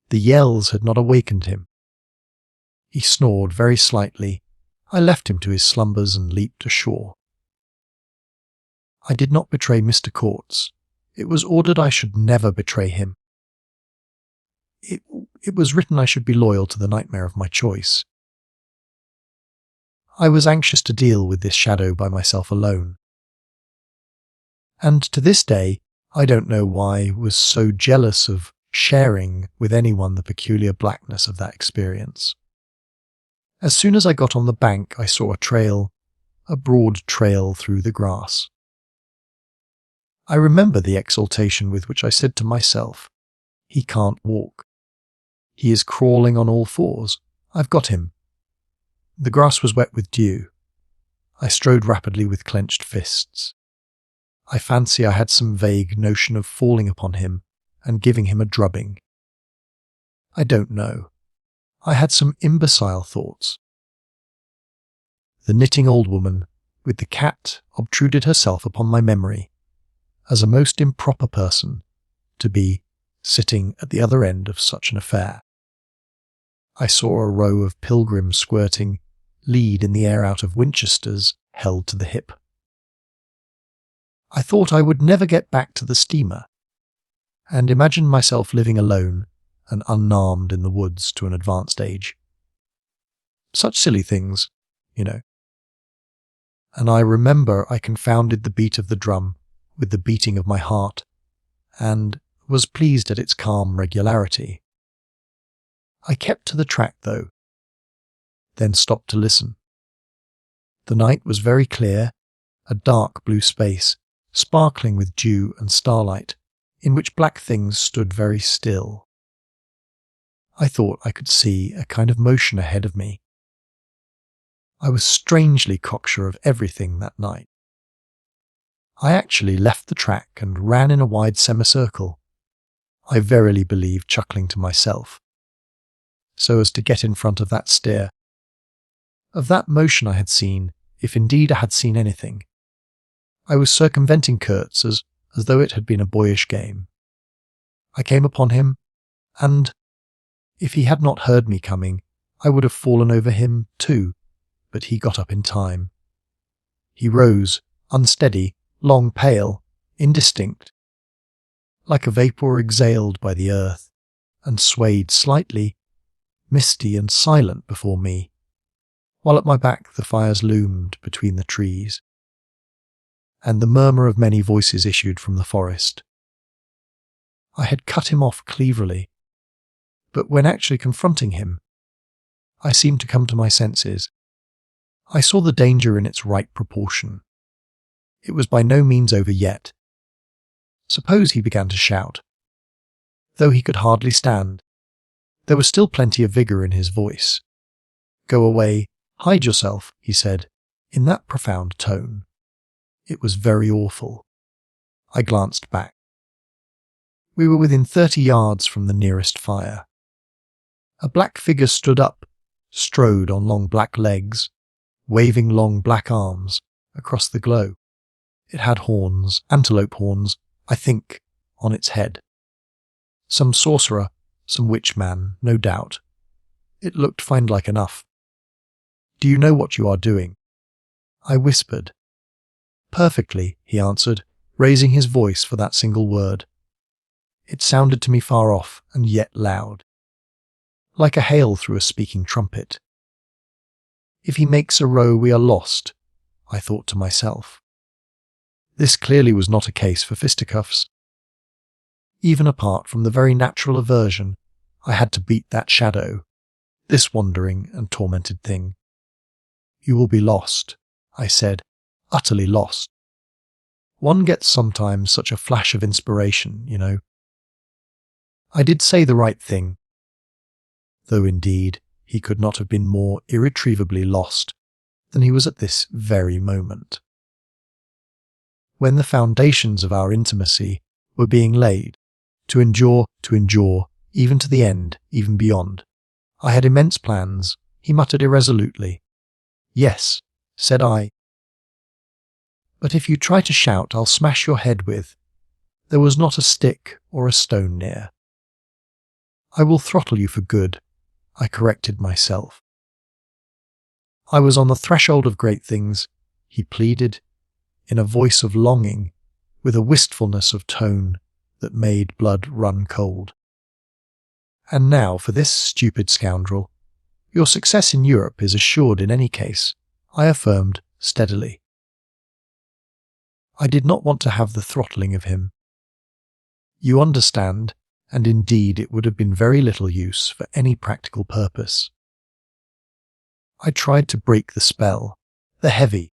Speaker 1: The yells had not awakened him. He snored very slightly. I left him to his slumbers and leaped ashore. I did not betray Mr. Kurtz. It was ordered I should never betray him. It was written I should be loyal to the nightmare of my choice. I was anxious to deal with this shadow by myself alone. And to this day, I don't know why I was so jealous of sharing with anyone the peculiar blackness of that experience. As soon as I got on the bank, I saw a trail, a broad trail through the grass. I remember the exultation with which I said to myself, "He can't walk. He is crawling on all fours. I've got him." The grass was wet with dew. I strode rapidly with clenched fists. I fancy I had some vague notion of falling upon him and giving him a drubbing. I don't know. I had some imbecile thoughts. The knitting old woman with the cat obtruded herself upon my memory as a most improper person to be sitting at the other end of such an affair. I saw a row of pilgrims squirting lead in the air out of Winchesters held to the hip. I thought I would never get back to the steamer, and imagined myself living alone and unarmed in the woods to an advanced age. Such silly things, you know. And I remember I confounded the beat of the drum with the beating of my heart, and was pleased at its calm regularity. I kept to the track, though, then stopped to listen. The night was very clear, a dark blue space, sparkling with dew and starlight, in which black things stood very still. I thought I could see a kind of motion ahead of me. I was strangely cocksure of everything that night. I actually left the track and ran in a wide semicircle, I verily believe chuckling to myself, so as to get in front of that steer. Of that motion I had seen, if indeed I had seen anything. I was circumventing Kurtz as though it had been a boyish game. I came upon him, and, if he had not heard me coming, I would have fallen over him too, but he got up in time. He rose, unsteady, long, pale, indistinct, like a vapour exhaled by the earth, and swayed slightly, misty and silent before me, while at my back the fires loomed between the trees, and the murmur of many voices issued from the forest. I had cut him off cleverly, but when actually confronting him, I seemed to come to my senses. I saw the danger in its right proportion. It was by no means over yet. Suppose he began to shout. Though he could hardly stand, there was still plenty of vigour in his voice. "Go away, hide yourself," he said, in that profound tone. It was very awful. I glanced back. We were within 30 yards from the nearest fire. A black figure stood up, strode on long black legs, waving long black arms across the glow. It had horns, antelope horns, I think, on its head. Some sorcerer, some witch man, no doubt. It looked fiend-like enough. "Do you know what you are doing?" I whispered. "Perfectly," he answered, raising his voice for that single word. It sounded to me far off and yet loud, like a hail through a speaking trumpet. If he makes a row, we are lost, I thought to myself. This clearly was not a case for fisticuffs. Even apart from the very natural aversion, I had to beat that shadow, this wandering and tormented thing. "You will be lost," I said, "utterly lost. One gets sometimes such a flash of inspiration, you know." I did say the right thing, though indeed he could not have been more irretrievably lost than he was at this very moment. When the foundations of our intimacy were being laid, to endure, even to the end, even beyond, I had immense plans, he muttered irresolutely. "Yes," said I. "But if you try to shout, I'll smash your head with." There was not a stick or a stone near. "I will throttle you for good," I corrected myself. I was on the threshold of great things, he pleaded, in a voice of longing, with a wistfulness of tone that made blood run cold. "And now for this stupid scoundrel. Your success in Europe is assured in any case," I affirmed steadily. I did not want to have the throttling of him. You understand, and indeed it would have been very little use for any practical purpose. I tried to break the spell, the heavy,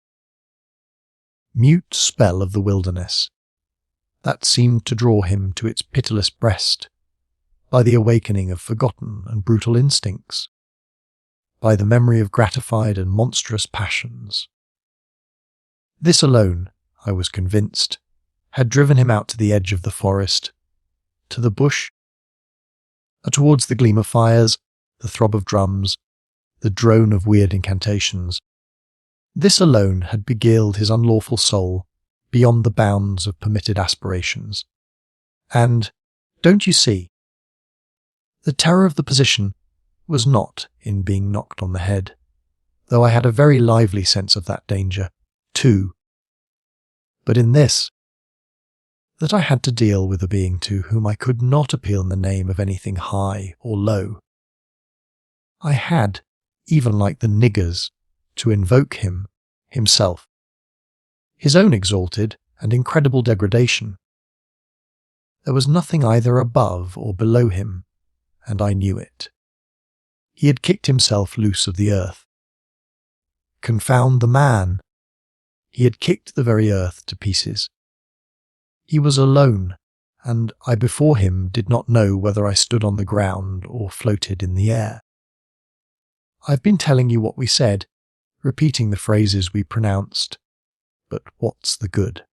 Speaker 1: mute spell of the wilderness, that seemed to draw him to its pitiless breast, by the awakening of forgotten and brutal instincts, by the memory of gratified and monstrous passions. This alone, I was convinced, had driven him out to the edge of the forest, to the bush, towards the gleam of fires, the throb of drums, the drone of weird incantations. This alone had beguiled his unlawful soul beyond the bounds of permitted aspirations. And, don't you see, the terror of the position was not in being knocked on the head, though I had a very lively sense of that danger, too, but in this, that I had to deal with a being to whom I could not appeal in the name of anything high or low. I had, even like the niggers, to invoke him, himself, his own exalted and incredible degradation. There was nothing either above or below him, and I knew it. He had kicked himself loose of the earth. Confound the man! He had kicked the very earth to pieces. He was alone, and I before him did not know whether I stood on the ground or floated in the air. I've been telling you what we said, repeating the phrases we pronounced, but what's the good?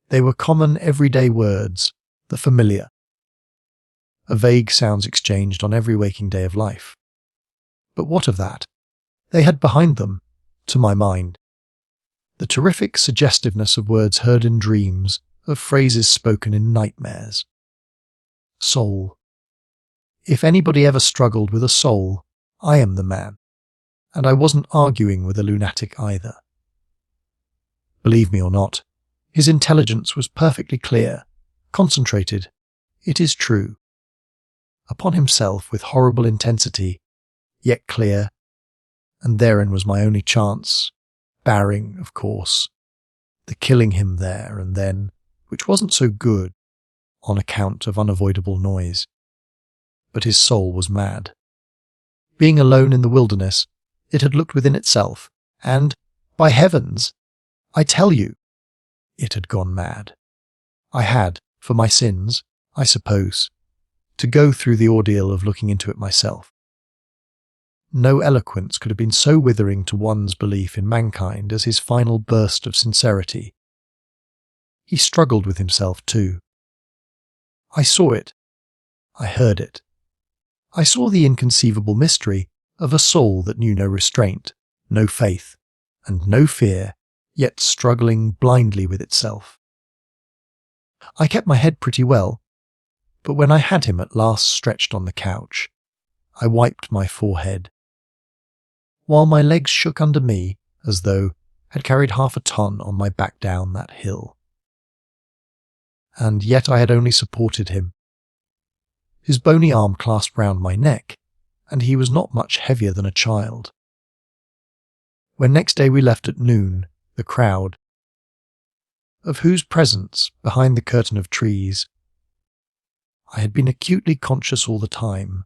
Speaker 1: They were common everyday words, the familiar, vague sounds exchanged on every waking day of life. But what of that? They had behind them, to my mind, the terrific suggestiveness of words heard in dreams, of phrases spoken in nightmares. Soul. If anybody ever struggled with a soul, I am the man, and I wasn't arguing with a lunatic either. Believe me or not, his intelligence was perfectly clear, concentrated, it is true, upon himself with horrible intensity, yet clear, and therein was my only chance, barring, of course, the killing him there and then, which wasn't so good on account of unavoidable noise. But his soul was mad. Being alone in the wilderness, it had looked within itself, and, by heavens, I tell you, it had gone mad. I had, for my sins, I suppose, to go through the ordeal of looking into it myself. No eloquence could have been so withering to one's belief in mankind as his final burst of sincerity. He struggled with himself too. I saw it. I heard it. I saw the inconceivable mystery of a soul that knew no restraint, no faith, and no fear, yet struggling blindly with itself. I kept my head pretty well, but when I had him at last stretched on the couch, I wiped my forehead, while my legs shook under me as though had carried half a ton on my back down that hill. And yet I had only supported him. His bony arm clasped round my neck, and he was not much heavier than a child. When next day we left at noon, the crowd, of whose presence behind the curtain of trees I had been acutely conscious all the time,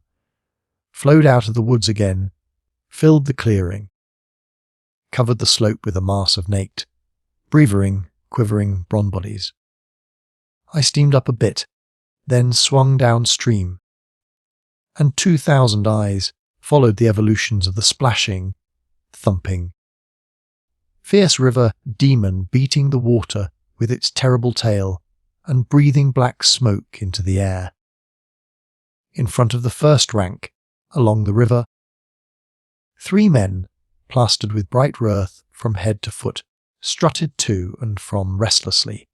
Speaker 1: flowed out of the woods again, filled the clearing, covered the slope with a mass of naked, breathing, quivering bronze bodies. I steamed up a bit, then swung downstream, and 2,000 eyes followed the evolutions of the splashing, thumping, fierce river demon beating the water with its terrible tail and breathing black smoke into the air. In front of the first rank, along the river, 3 men, plastered with bright earth from head to foot, strutted to and from restlessly.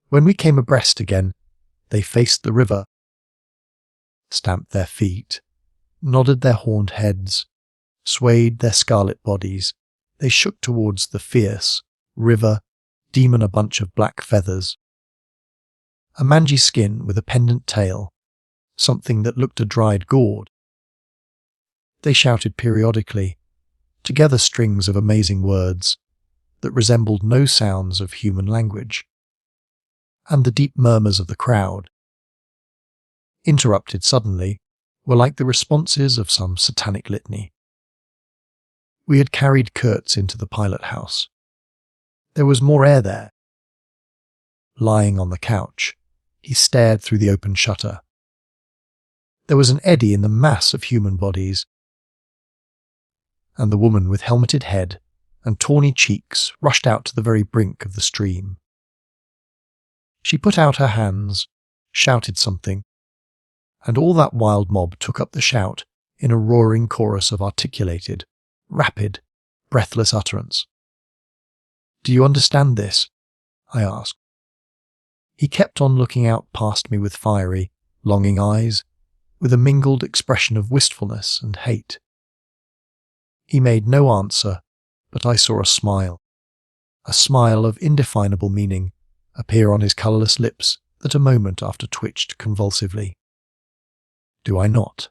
Speaker 1: When we came abreast again, they faced the river, stamped their feet, nodded their horned heads, swayed their scarlet bodies. They shook towards the fierce river demon a bunch of black feathers, a mangy skin with a pendant tail, something that looked a dried gourd. They shouted periodically, together strings of amazing words that resembled no sounds of human language, and the deep murmurs of the crowd, interrupted suddenly, were like the responses of some satanic litany. We had carried Kurtz into the pilot house. There was more air there. Lying on the couch, he stared through the open shutter. There was an eddy in the mass of human bodies, and the woman with helmeted head and tawny cheeks rushed out to the very brink of the stream. She put out her hands, shouted something, and all that wild mob took up the shout in a roaring chorus of articulated, rapid, breathless utterance. "Do you understand this?" I asked. He kept on looking out past me with fiery, longing eyes, with a mingled expression of wistfulness and hate. He made no answer, but I saw a smile of indefinable meaning, appear on his colourless lips that a moment after twitched convulsively. "Do I not?"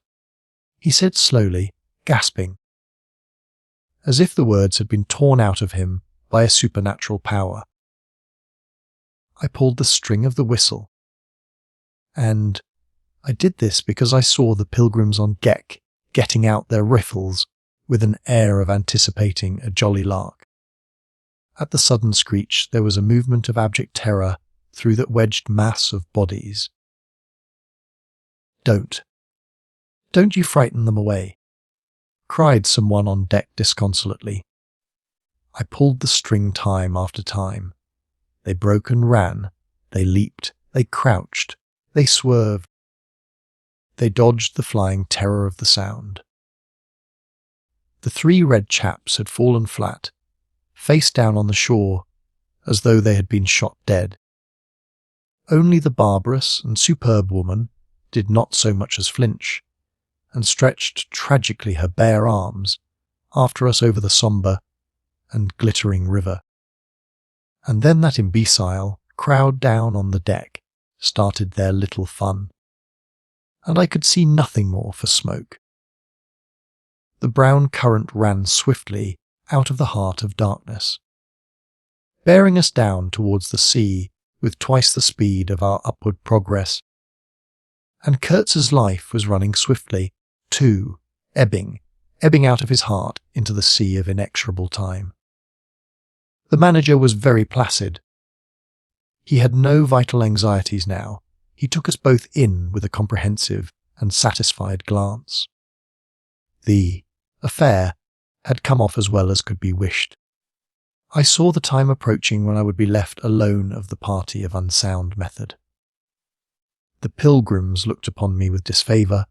Speaker 1: he said slowly, gasping, as if the words had been torn out of him by a supernatural power. I pulled the string of the whistle, and I did this because I saw the pilgrims on deck getting out their rifles with an air of anticipating a jolly lark. At the sudden screech there was a movement of abject terror through that wedged mass of bodies. Don't you frighten them away," cried someone on deck disconsolately. I pulled the string time after time. They broke and ran, they leaped, they crouched, they swerved. They dodged the flying terror of the sound. The 3 red chaps had fallen flat, face down on the shore, as though they had been shot dead. Only the barbarous and superb woman did not so much as flinch, and stretched tragically her bare arms after us over the sombre and glittering river. And then that imbecile crowd down on the deck started their little fun, and I could see nothing more for smoke. The brown current ran swiftly out of the heart of darkness, bearing us down towards the sea with twice the speed of our upward progress. And Kurtz's life was running swiftly, too, ebbing out of his heart into the sea of inexorable time. The manager was very placid. He had no vital anxieties now. He took us both in with a comprehensive and satisfied glance. The affair had come off as well as could be wished. I saw the time approaching when I would be left alone of the party of unsound method. The pilgrims looked upon me with disfavour.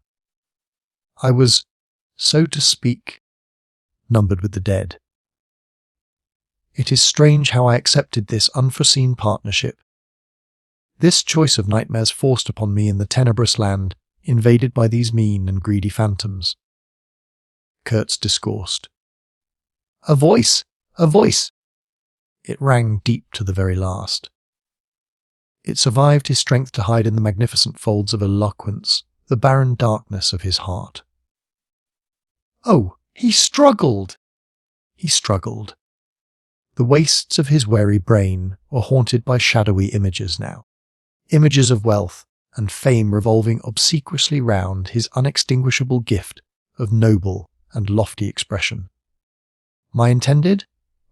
Speaker 1: I was, so to speak, numbered with the dead. It is strange how I accepted this unforeseen partnership. This choice of nightmares forced upon me in the tenebrous land, invaded by these mean and greedy phantoms. Kurtz discoursed. A voice! A voice! It rang deep to the very last. It survived his strength to hide in the magnificent folds of eloquence the barren darkness of his heart. Oh, he struggled! He struggled. The wastes of his weary brain were haunted by shadowy images now. Images of wealth and fame revolving obsequiously round his unextinguishable gift of noble and lofty expression. My intended,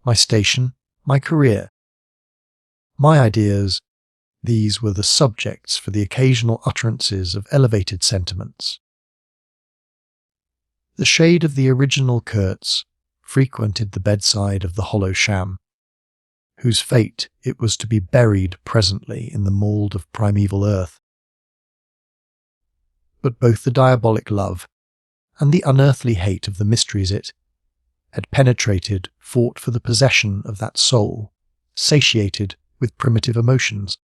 Speaker 1: my station, my career. My ideas, these were the subjects for the occasional utterances of elevated sentiments. The shade of the original Kurtz frequented the bedside of the hollow sham, whose fate it was to be buried presently in the mould of primeval earth. But both the diabolic love and the unearthly hate of the mysteries it had penetrated fought for the possession of that soul, satiated with primitive emotions.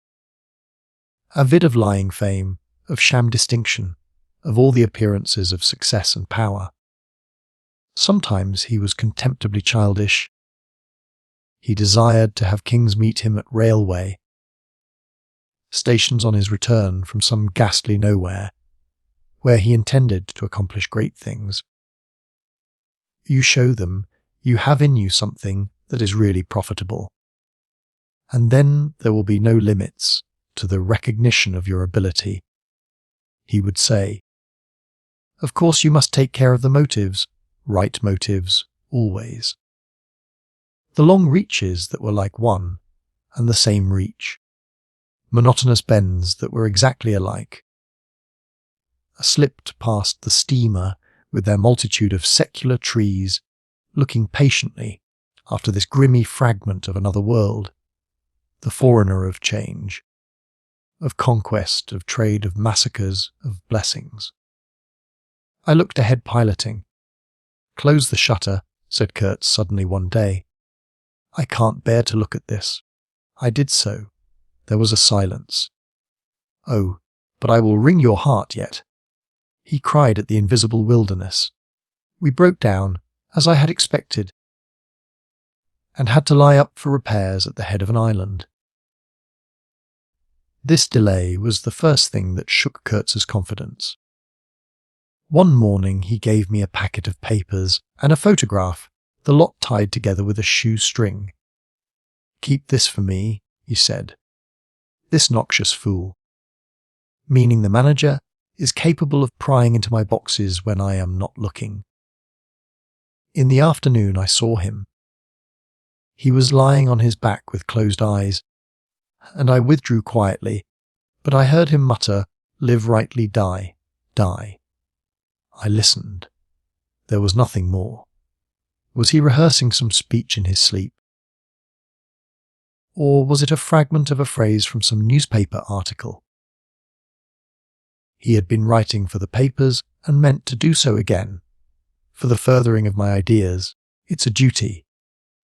Speaker 1: Avid of lying fame, of sham distinction, of all the appearances of success and power. Sometimes he was contemptibly childish. He desired to have kings meet him at railway stations on his return from some ghastly nowhere, where he intended to accomplish great things. You show them you have in you something that is really profitable, and then there will be no limits to the recognition of your ability, he would say. Of course you must take care of the motives, right motives, always. The long reaches that were like one and the same reach, monotonous bends that were exactly alike. I slipped past the steamer with their multitude of secular trees, looking patiently after this grimy fragment of another world, the forerunner of change, of conquest, of trade, of massacres, of blessings. I looked ahead piloting. Close the shutter, said Kurtz suddenly one day. I can't bear to look at this. I did so. There was a silence. Oh, but I will wring your heart yet. He cried at the invisible wilderness. We broke down, as I had expected, and had to lie up for repairs at the head of an island. This delay was the first thing that shook Kurtz's confidence. One morning he gave me a packet of papers and a photograph, the lot tied together with a shoestring. Keep this for me, he said. This noxious fool, meaning the manager, is capable of prying into my boxes when I am not looking. In the afternoon I saw him. He was lying on his back with closed eyes, and I withdrew quietly, but I heard him mutter, "Live rightly, die, die." I listened. There was nothing more. Was he rehearsing some speech in his sleep? Or was it a fragment of a phrase from some newspaper article? He had been writing for the papers and meant to do so again. For the furthering of my ideas, it's a duty.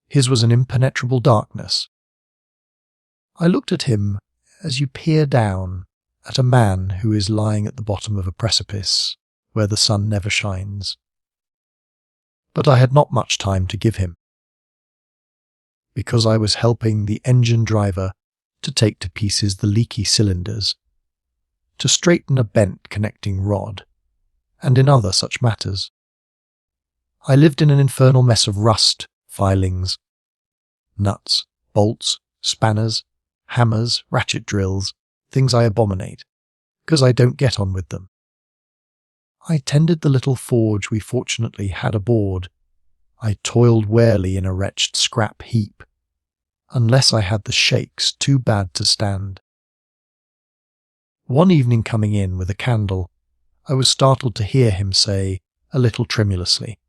Speaker 1: His was an impenetrable darkness. I looked at him as you peer down at a man who is lying at the bottom of a precipice where the sun never shines. But I had not much time to give him, because I was helping the engine driver to take to pieces the leaky cylinders, to straighten a bent connecting rod, and in other such matters. I lived in an infernal mess of rust, filings, nuts, bolts, spanners, hammers, ratchet drills, things I abominate, because I don't get on with them. I tended the little forge we fortunately had aboard. I toiled warily in a wretched scrap heap. unless I had the shakes too bad to stand. One evening coming in with a candle, I was startled to hear him say, a little tremulously,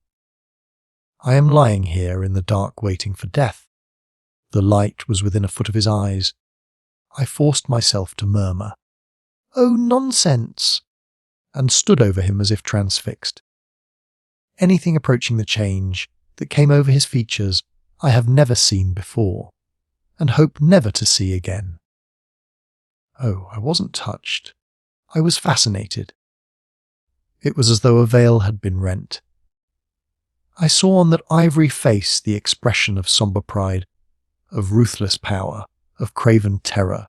Speaker 1: "I am lying here in the dark waiting for death." The light was within a foot of his eyes. I forced myself to murmur, "Oh, nonsense!" and stood over him as if transfixed. Anything approaching the change that came over his features I have never seen before, and hope never to see again. Oh, I wasn't touched. I was fascinated. It was as though a veil had been rent. I saw on that ivory face the expression of sombre pride, of ruthless power, of craven terror,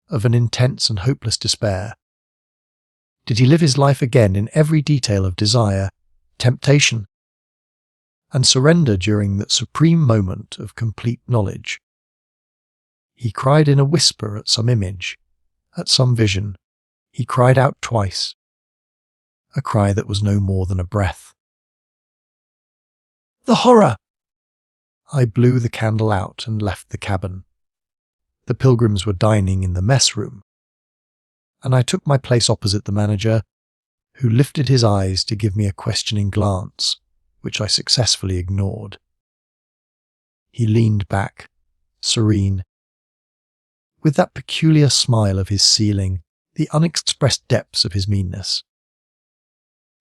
Speaker 1: of an intense and hopeless despair. Did he live his life again in every detail of desire, temptation, and surrender during that supreme moment of complete knowledge? He cried in a whisper at some image, at some vision. He cried out twice, a cry that was no more than a breath. The horror! I blew the candle out and left the cabin. The pilgrims were dining in the mess room, and I took my place opposite the manager, who lifted his eyes to give me a questioning glance, which I successfully ignored. He leaned back, serene, with that peculiar smile of his sealing the unexpressed depths of his meanness.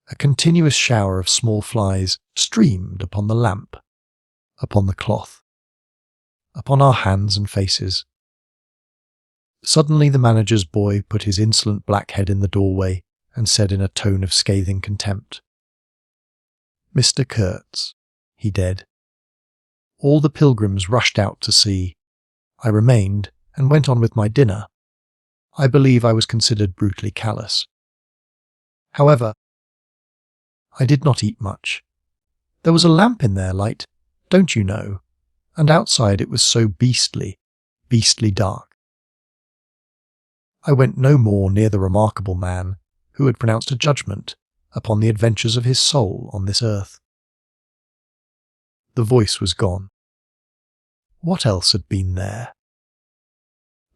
Speaker 1: A continuous shower of small flies streamed upon the lamp, upon the cloth, upon our hands and faces. Suddenly the manager's boy put his insolent black head in the doorway and said in a tone of scathing contempt, "Mr. Kurtz, he dead." All the pilgrims rushed out to see. I remained and went on with my dinner. I believe I was considered brutally callous. However, I did not eat much. There was a lamp in there, light, don't you know, and outside it was so beastly dark. I went no more near the remarkable man who had pronounced a judgment upon the adventures of his soul on this earth. The voice was gone. What else had been there?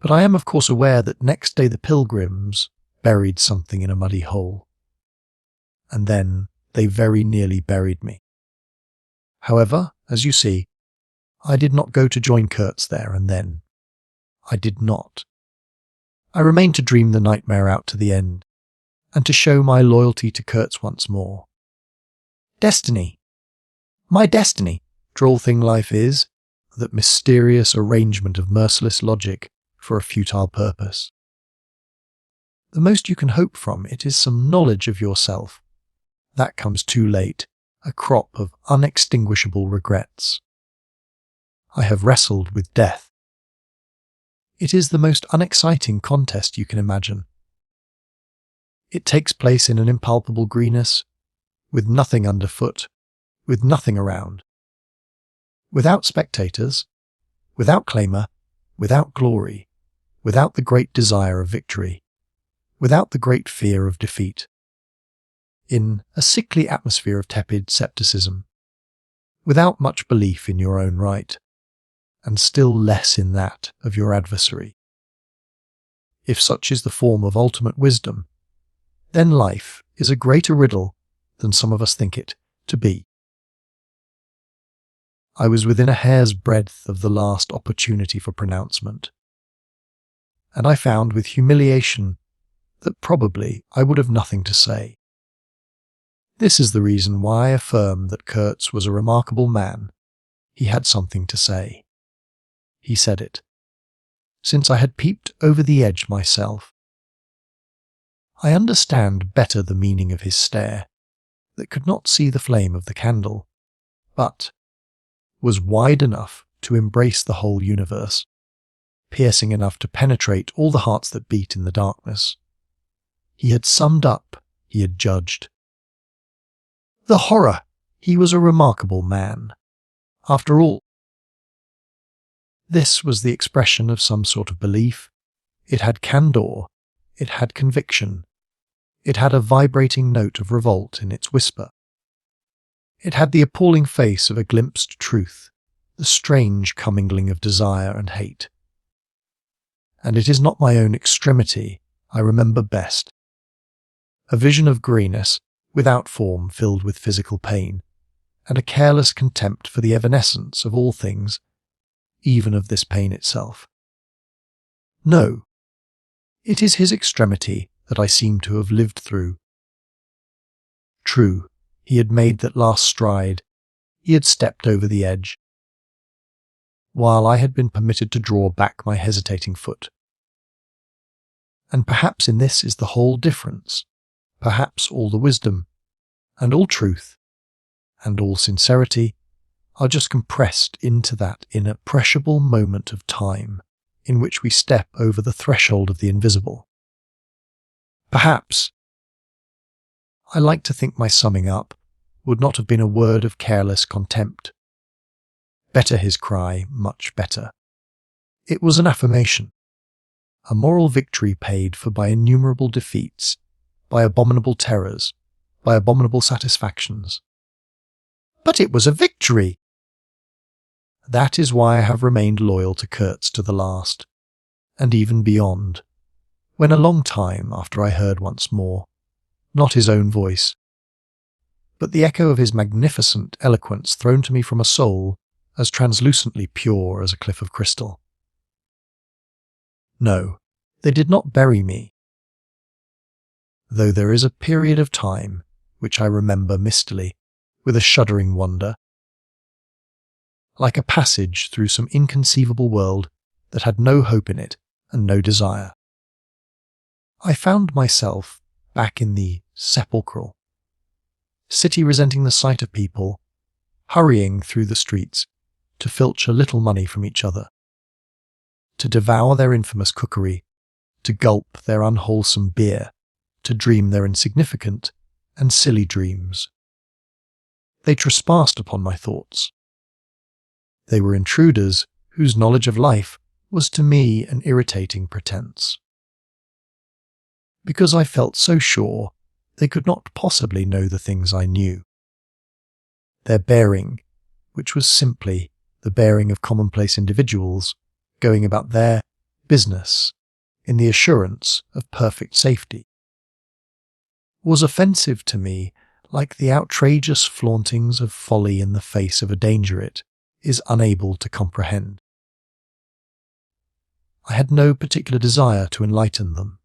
Speaker 1: But I am of course aware that next day the pilgrims buried something in a muddy hole, and then they very nearly buried me. However, as you see, I did not go to join Kurtz there and then. I did not. I remained to dream the nightmare out to the end, and to show my loyalty to Kurtz once more. Destiny! My destiny! Droll thing life is, that mysterious arrangement of merciless logic for a futile purpose. The most you can hope from it is some knowledge of yourself. That comes too late, a crop of unextinguishable regrets. I have wrestled with death. It is the most unexciting contest you can imagine. It takes place in an impalpable greenness, with nothing underfoot, with nothing around. Without spectators, without claimer, without glory, without the great desire of victory, without the great fear of defeat. In a sickly atmosphere of tepid scepticism, without much belief in your own right, and still less in that of your adversary. If such is the form of ultimate wisdom, then life is a greater riddle than some of us think it to be. I was within a hair's breadth of the last opportunity for pronouncement, and I found with humiliation that probably I would have nothing to say. This is the reason why I affirm that Kurtz was a remarkable man. He had something to say. He said it, since I had peeped over the edge myself. I understand better the meaning of his stare, that could not see the flame of the candle, but was wide enough to embrace the whole universe, piercing enough to penetrate all the hearts that beat in the darkness. He had summed up, he had judged. The horror! He was a remarkable man. After all, this was the expression of some sort of belief. It had candour, it had conviction, it had a vibrating note of revolt in its whisper. It had the appalling face of a glimpsed truth, the strange commingling of desire and hate. And it is not my own extremity I remember best. A vision of greyness, without form, filled with physical pain, and a careless contempt for the evanescence of all things, even of this pain itself. No, it is his extremity that I seem to have lived through. True, he had made that last stride, he had stepped over the edge, while I had been permitted to draw back my hesitating foot. And perhaps in this is the whole difference, perhaps all the wisdom, and all truth, and all sincerity are just compressed into that inappreciable moment of time in which we step over the threshold of the invisible. Perhaps, I like to think my summing up would not have been a word of careless contempt. Better his cry, much better. It was an affirmation, a moral victory paid for by innumerable defeats, by abominable terrors, by abominable satisfactions. But it was a victory! That is why I have remained loyal to Kurtz to the last, and even beyond, when a long time after I heard once more, not his own voice, but the echo of his magnificent eloquence thrown to me from a soul as translucently pure as a cliff of crystal. No, they did not bury me, though there is a period of time which I remember mistily, with a shuddering wonder, like a passage through some inconceivable world that had no hope in it and no desire. I found myself back in the sepulchral city, resenting the sight of people hurrying through the streets to filch a little money from each other, to devour their infamous cookery, to gulp their unwholesome beer, to dream their insignificant and silly dreams. They trespassed upon my thoughts. They were intruders whose knowledge of life was to me an irritating pretense, because I felt so sure they could not possibly know the things I knew. Their bearing, which was simply the bearing of commonplace individuals going about their business in the assurance of perfect safety, was offensive to me like the outrageous flauntings of folly in the face of a danger it is unable to comprehend. I had no particular desire to enlighten them,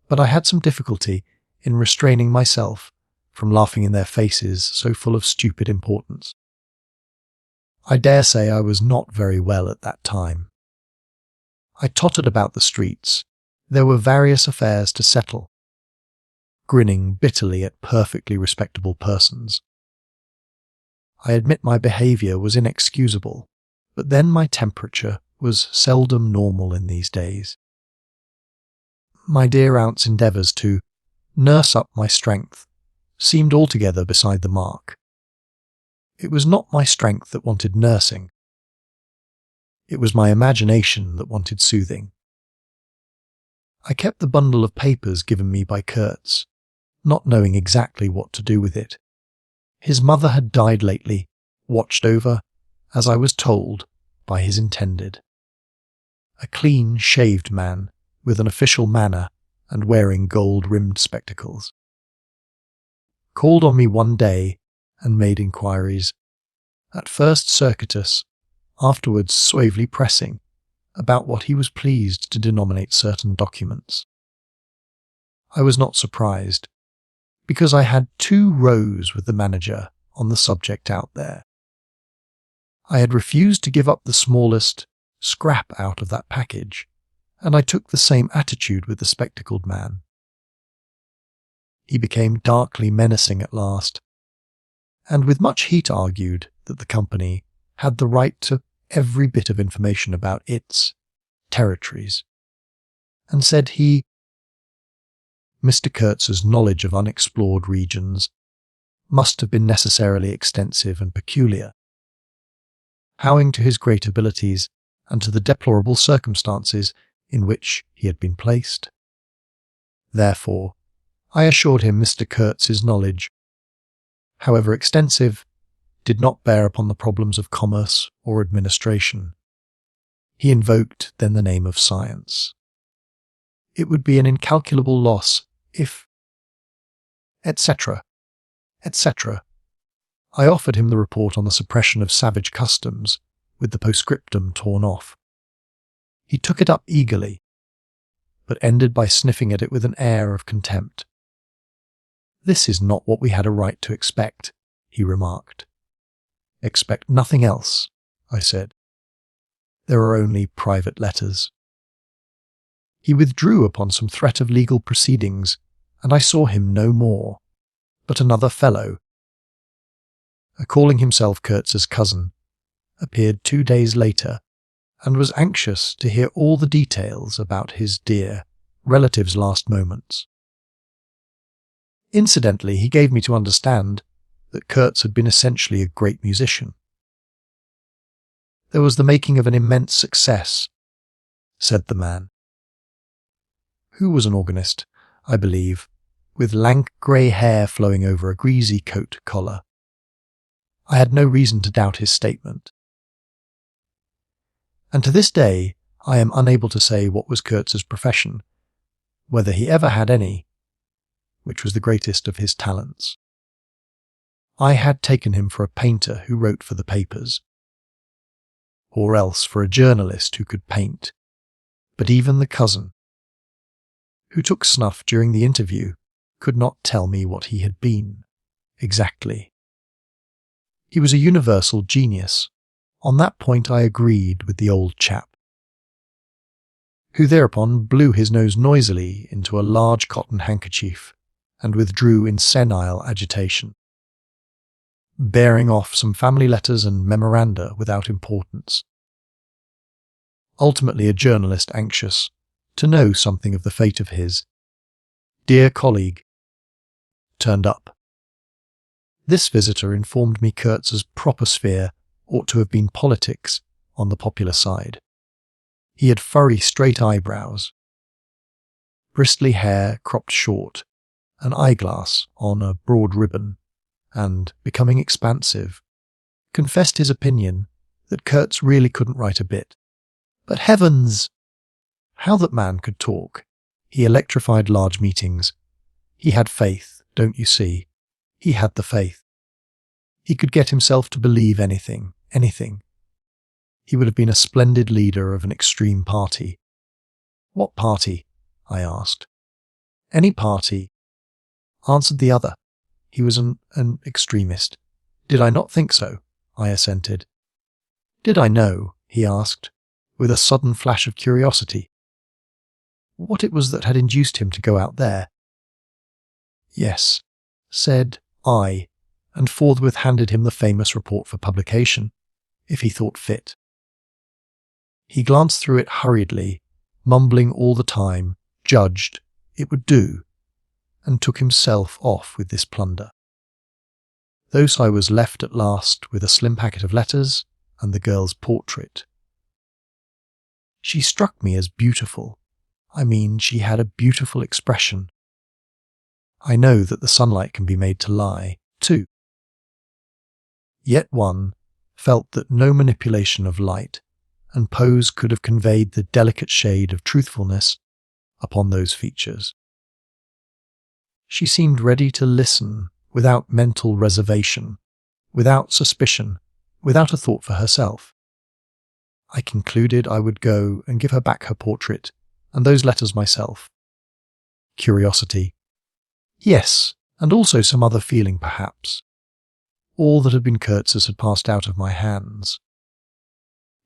Speaker 1: but I had some difficulty in restraining myself from laughing in their faces so full of stupid importance. I dare say I was not very well at that time. I tottered about the streets. There were various affairs to settle, grinning bitterly at perfectly respectable persons. I admit my behaviour was inexcusable, but then my temperature was seldom normal in these days. My dear aunt's endeavours to nurse up my strength seemed altogether beside the mark. It was not my strength that wanted nursing. It was my imagination that wanted soothing. I kept the bundle of papers given me by Kurtz, not knowing exactly what to do with it. His mother had died lately, watched over, as I was told, by his intended. A clean-shaved man, with an official manner and wearing gold-rimmed spectacles. Called on me one day and made inquiries, at first circuitous, afterwards suavely pressing, about what he was pleased to denominate certain documents. I was not surprised, because I had 2 rows with the manager on the subject out there. I had refused to give up the smallest scrap out of that package, and I took the same attitude with the spectacled man. He became darkly menacing at last, and with much heat argued that the company had the right to every bit of information about its territories, and said Mr. Kurtz's knowledge of unexplored regions must have been necessarily extensive and peculiar, owing to his great abilities and to the deplorable circumstances in which he had been placed. Therefore, I assured him Mr. Kurtz's knowledge, however extensive, did not bear upon the problems of commerce or administration. He invoked then the name of science. It would be an incalculable loss if, etc., etc. I offered him the report on the suppression of savage customs, with the postscriptum torn off. He took it up eagerly, but ended by sniffing at it with an air of contempt. "This is not what we had a right to expect," he remarked. "Expect nothing else," I said. "There are only private letters." He withdrew upon some threat of legal proceedings, and I saw him no more. But another fellow, calling himself Kurtz's cousin, appeared 2 days later, and was anxious to hear all the details about his dear relative's last moments. Incidentally, he gave me to understand that Kurtz had been essentially a great musician. "There was the making of an immense success," said the man, who was an organist, I believe, with lank grey hair flowing over a greasy coat collar. I had no reason to doubt his statement. And to this day I am unable to say what was Kurtz's profession, whether he ever had any, which was the greatest of his talents. I had taken him for a painter who wrote for the papers, or else for a journalist who could paint, but even the cousin, who took snuff during the interview, could not tell me what he had been, exactly. He was a universal genius. On that point I agreed with the old chap, who thereupon blew his nose noisily into a large cotton handkerchief and withdrew in senile agitation, bearing off some family letters and memoranda without importance. Ultimately a journalist anxious to know something of the fate of his dear colleague turned up. This visitor informed me Kurtz's proper sphere ought to have been politics on the popular side. He had furry, straight eyebrows, bristly hair cropped short, an eyeglass on a broad ribbon, and, becoming expansive, confessed his opinion that Kurtz really couldn't write a bit. But heavens! How that man could talk! He electrified large meetings. He had faith, don't you see? He had the faith. He could get himself to believe anything. He would have been a splendid leader of an extreme party. "What party?" I asked. "Any party," answered the other. He was an extremist. "Did I not think so?" I assented. "Did I know?" he asked, with a sudden flash of curiosity, what it was that had induced him to go out there. "Yes," said I, and forthwith handed him the famous report for publication, if he thought fit. He glanced through it hurriedly, mumbling all the time, judged it would do, and took himself off with this plunder. Thus I was left at last with a slim packet of letters and the girl's portrait. She struck me as beautiful. I mean, she had a beautiful expression. I know that the sunlight can be made to lie, too. Yet one felt that no manipulation of light and pose could have conveyed the delicate shade of truthfulness upon those features. She seemed ready to listen without mental reservation, without suspicion, without a thought for herself. I concluded I would go and give her back her portrait and those letters myself. Curiosity. Yes, and also some other feeling perhaps. All that had been Kurtz's had passed out of my hands.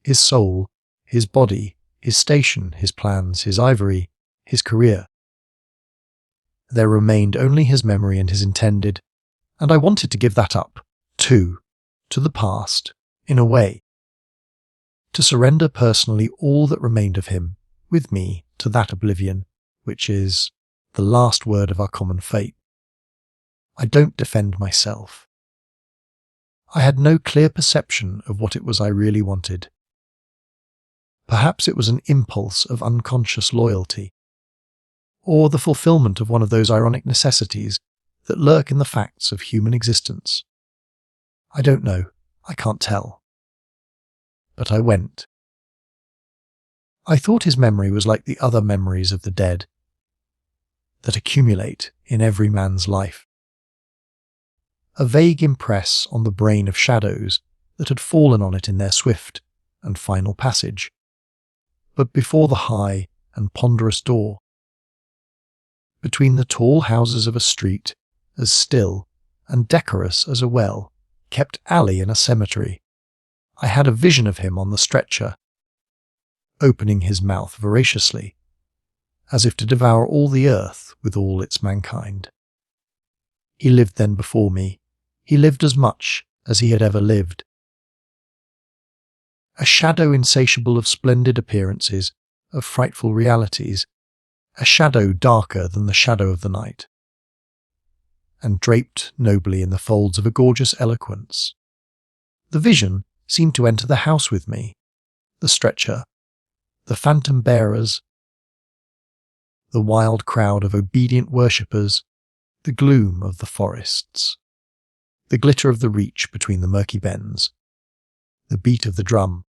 Speaker 1: His soul, his body, his station, his plans, his ivory, his career. There remained only his memory and his intended, and I wanted to give that up, too, to the past, in a way. To surrender personally all that remained of him, with me, to that oblivion, which is the last word of our common fate. I don't defend myself. I had no clear perception of what it was I really wanted. Perhaps it was an impulse of unconscious loyalty, or the fulfillment of one of those ironic necessities that lurk in the facts of human existence. I don't know. I can't tell. But I went. I thought his memory was like the other memories of the dead that accumulate in every man's life. A vague impress on the brain of shadows that had fallen on it in their swift and final passage, but before the high and ponderous door, between the tall houses of a street as still and decorous as a well-kept alley in a cemetery, I had a vision of him on the stretcher, opening his mouth voraciously, as if to devour all the earth with all its mankind. He lived then before me. He lived as much as he had ever lived. A shadow insatiable of splendid appearances, of frightful realities, a shadow darker than the shadow of the night, and draped nobly in the folds of a gorgeous eloquence. The vision seemed to enter the house with me, the stretcher, the phantom bearers, the wild crowd of obedient worshippers, the gloom of the forests, the glitter of the reach between the murky bends, the beat of the drum,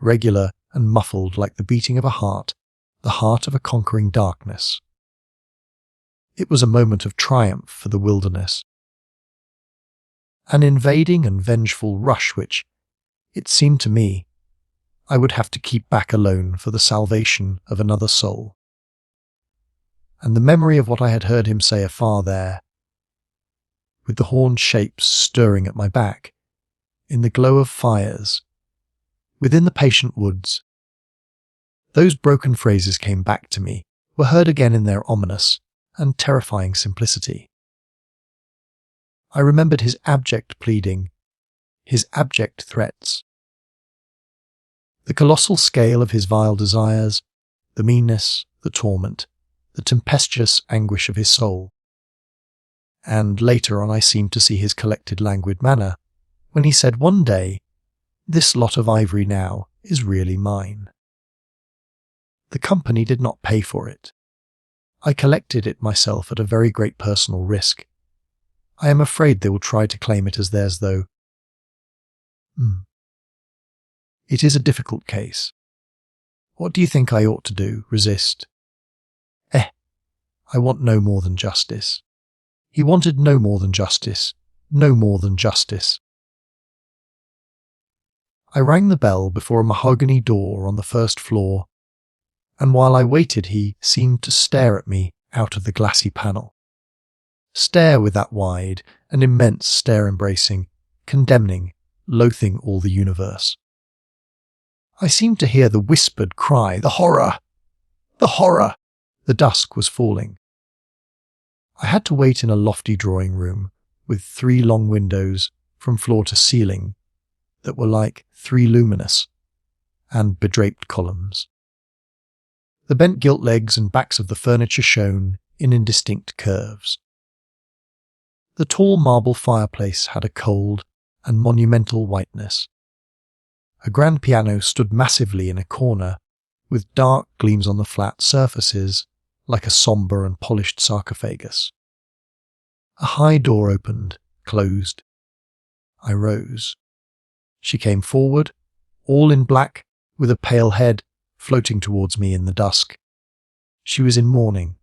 Speaker 1: regular and muffled like the beating of a heart, the heart of a conquering darkness. It was a moment of triumph for the wilderness, an invading and vengeful rush which, it seemed to me, I would have to keep back alone for the salvation of another soul. And the memory of what I had heard him say afar there, with the horned shapes stirring at my back, in the glow of fires, within the patient woods, those broken phrases came back to me, were heard again in their ominous and terrifying simplicity. I remembered his abject pleading, his abject threats, the colossal scale of his vile desires, the meanness, the torment, the tempestuous anguish of his soul. And later on I seemed to see his collected languid manner, when he said one day, "This lot of ivory now is really mine. The company did not pay for it. I collected it myself at a very great personal risk. I am afraid they will try to claim it as theirs, though. It is a difficult case. What do you think I ought to do? Resist? I want no more than justice." He wanted no more than justice, no more than justice. I rang the bell before a mahogany door on the first floor, and while I waited he seemed to stare at me out of the glassy panel. Stare with that wide and immense stare embracing, condemning, loathing all the universe. I seemed to hear the whispered cry, "The horror! The horror!" The dusk was falling. I had to wait in a lofty drawing room with 3 long windows from floor to ceiling that were like 3 luminous and bedraped columns. The bent gilt legs and backs of the furniture shone in indistinct curves. The tall marble fireplace had a cold and monumental whiteness. A grand piano stood massively in a corner, with dark gleams on the flat surfaces, like a sombre and polished sarcophagus. A high door opened, closed. I rose. She came forward, all in black, with a pale head, floating towards me in the dusk. She was in mourning.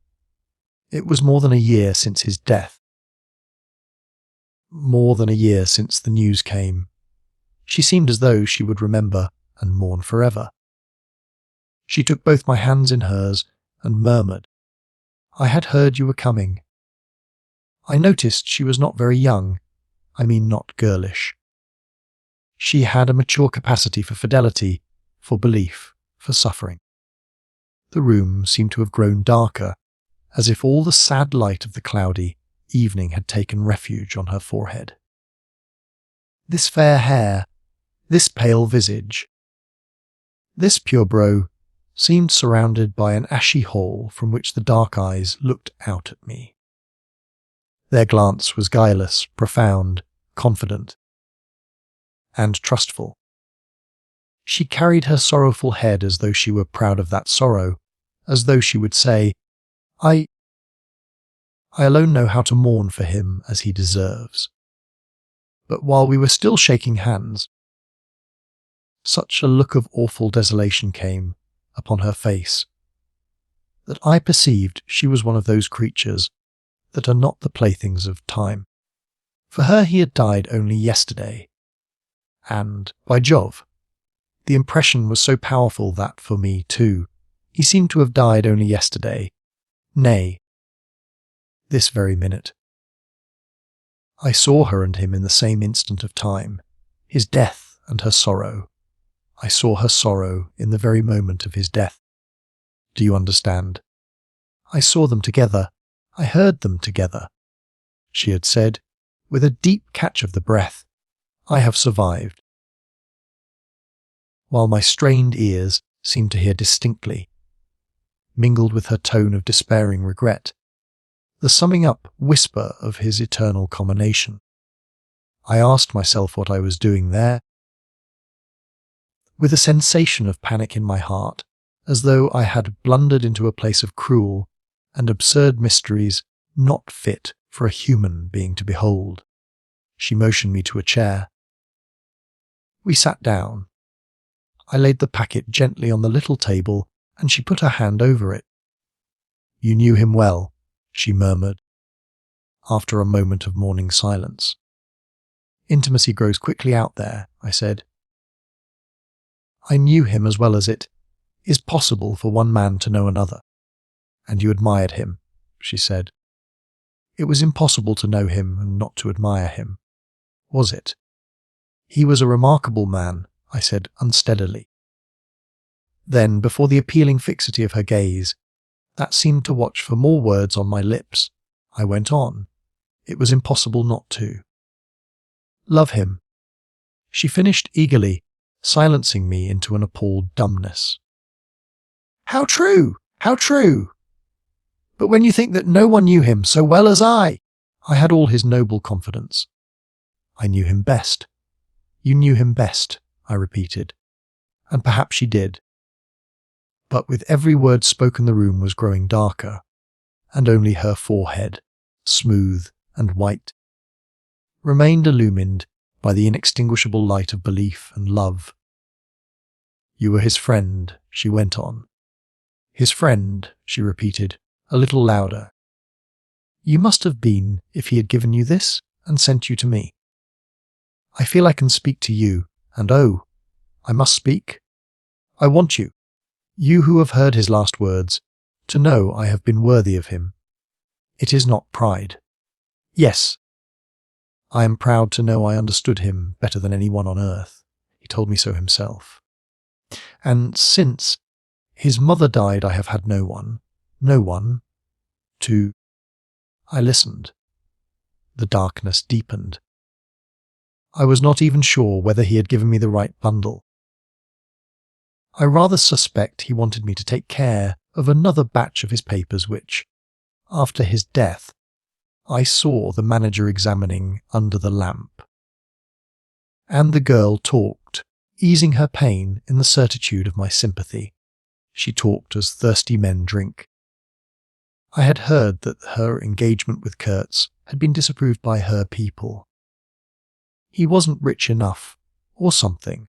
Speaker 1: It was more than a year since his death. More than a year since the news came. She seemed as though she would remember and mourn forever. She took both my hands in hers and murmured, "I had heard you were coming." I noticed she was not very young, I mean not girlish. She had a mature capacity for fidelity, for belief, for suffering. The room seemed to have grown darker, as if all the sad light of the cloudy evening had taken refuge on her forehead. This fair hair, this pale visage, this pure brow seemed surrounded by an ashy hole from which the dark eyes looked out at me. Their glance was guileless, profound, confident, and trustful. She carried her sorrowful head as though she were proud of that sorrow, as though she would say, I alone know how to mourn for him as he deserves." but while we were still shaking hands, such a look of awful desolation came upon her face that I perceived she was one of those creatures that are not the playthings of time. For her he had died only yesterday, and, by Jove, the impression was so powerful that, for me too, he seemed to have died only yesterday, nay, this very minute. I saw her and him in the same instant of time, his death and her sorrow. I saw her sorrow in the very moment of his death. Do you understand? I saw them together. I heard them together. She had said, with a deep catch of the breath, "I have survived," while my strained ears seemed to hear distinctly, mingled with her tone of despairing regret, the summing up whisper of his eternal culmination. I asked myself what I was doing there, with a sensation of panic in my heart, as though I had blundered into a place of cruel and absurd mysteries not fit for a human being to behold. She motioned me to a chair. We sat down. I laid the packet gently on the little table, and she put her hand over it. "You knew him well," she murmured, after a moment of mourning silence. "Intimacy grows quickly out there," I said. "I knew him as well as it is possible for one man to know another." "And you admired him," she said. "It was impossible to know him and not to admire him, was it?" "He was a remarkable man," I said unsteadily. Then, before the appealing fixity of her gaze, that seemed to watch for more words on my lips, I went on. It was impossible not to. "Love him," she finished eagerly, silencing me into an appalled dumbness. "How true! How true! But when you think that no one knew him so well as I had all his noble confidence." "I knew him best." "You knew him best," I repeated, and perhaps she did. But with every word spoken the room was growing darker, and only her forehead, smooth and white, remained illumined by the inextinguishable light of belief and love. "You were his friend," she went on. "His friend," she repeated, a little louder. "You must have been if he had given you this and sent you to me. I feel I can speak to you, and oh, I must speak. I want you, you who have heard his last words, to know I have been worthy of him. It is not pride. Yes, I am proud to know I understood him better than anyone on earth. He told me so himself. And since his mother died, I have had no one to..." I listened. The darkness deepened. I was not even sure whether he had given me the right bundle. I rather suspect he wanted me to take care of another batch of his papers which, after his death, I saw the manager examining under the lamp. And the girl talked, easing her pain in the certitude of my sympathy. She talked as thirsty men drink. I had heard that her engagement with Kurtz had been disapproved by her people. He wasn't rich enough, or something.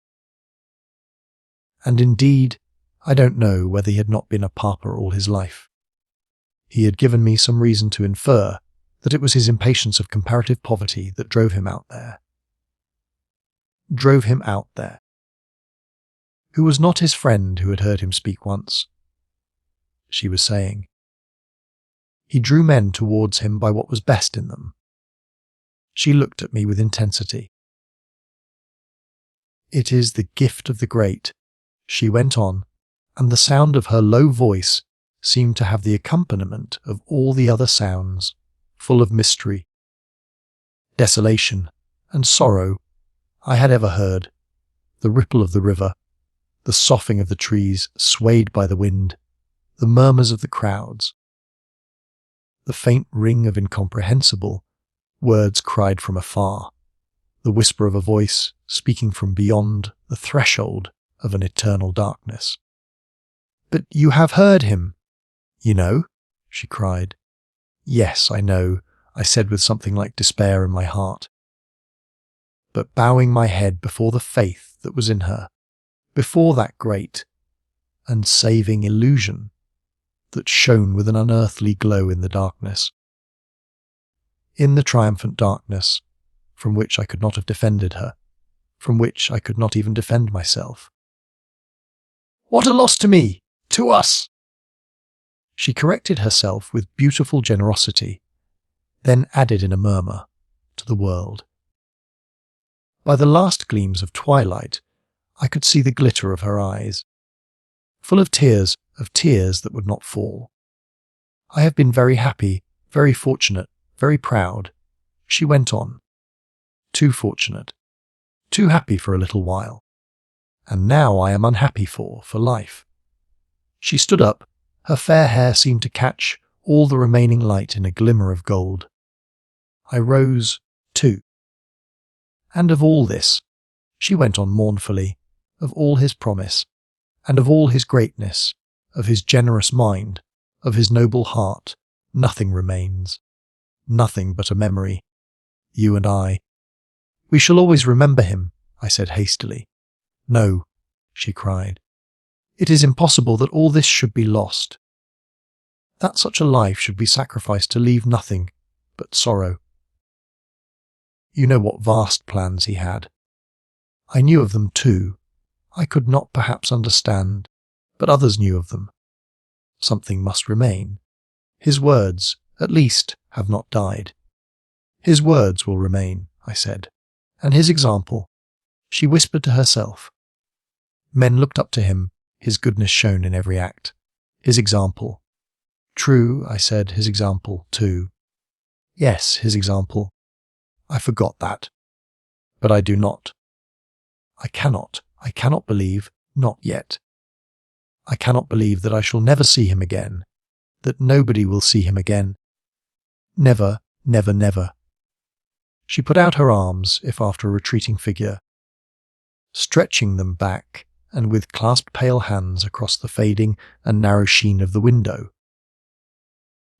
Speaker 1: And indeed, I don't know whether he had not been a pauper all his life. He had given me some reason to infer that it was his impatience of comparative poverty that drove him out there. Who was not his friend who had heard him speak once? She was saying. He drew men towards him by what was best in them. She looked at me with intensity. "It is the gift of the great," she went on, and the sound of her low voice seemed to have the accompaniment of all the other sounds, full of mystery, desolation, and sorrow I had ever heard. The ripple of the river, the soughing of the trees swayed by the wind, the murmurs of the crowds, the faint ring of incomprehensible words cried from afar, the whisper of a voice speaking from beyond the threshold of an eternal darkness. "But you have heard him, you know," she cried. "Yes, I know," I said with something like despair in my heart. but bowing my head before the faith that was in her, before that great and saving illusion that shone with an unearthly glow in the darkness. In the triumphant darkness, from which I could not have defended her, from which I could not even defend myself. "What a loss to me! To us!" She corrected herself with beautiful generosity, then added in a murmur, "to the world." By the last gleams of twilight, I could see the glitter of her eyes, full of tears that would not fall. "I have been very happy, very fortunate, very proud," she went on. "Too fortunate, too happy for a little while. And now I am unhappy for life." She stood up. Her fair hair seemed to catch all the remaining light in a glimmer of gold. I rose, too. "And of all this," she went on mournfully, "of all his promise, and of all his greatness, of his generous mind, of his noble heart, nothing remains. Nothing but a memory. You and I. We shall always remember him," I said hastily. "No," she cried. "It is impossible that all this should be lost. That such a life should be sacrificed to leave nothing but sorrow. You know what vast plans he had. I knew of them too. I could not perhaps understand, but others knew of them. Something must remain. His words, at least, have not died. His words will remain," I said, "and his example." She whispered to herself. Men looked up to him, his goodness shone in every act. His example. "True," I said, "his example, too." "Yes, his example. I forgot that. But I do not. I cannot believe, not yet. I cannot believe that I shall never see him again, that nobody will see him again. Never, never, never." She put out her arms, if after a retreating figure, stretching them back and with clasped pale hands across the fading and narrow sheen of the window.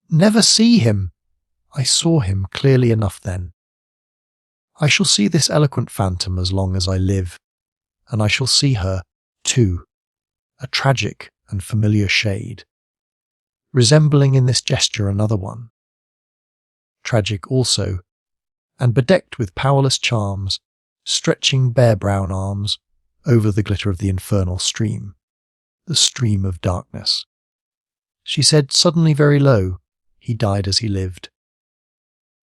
Speaker 1: "Never see him! I saw him clearly enough then. I shall see this eloquent phantom as long as I live, and I shall see her, too, a tragic and familiar shade, resembling in this gesture another one, tragic also, and bedecked with powerless charms, stretching bare brown arms over the glitter of the infernal stream, the stream of darkness." She said suddenly very low, "He died as he lived."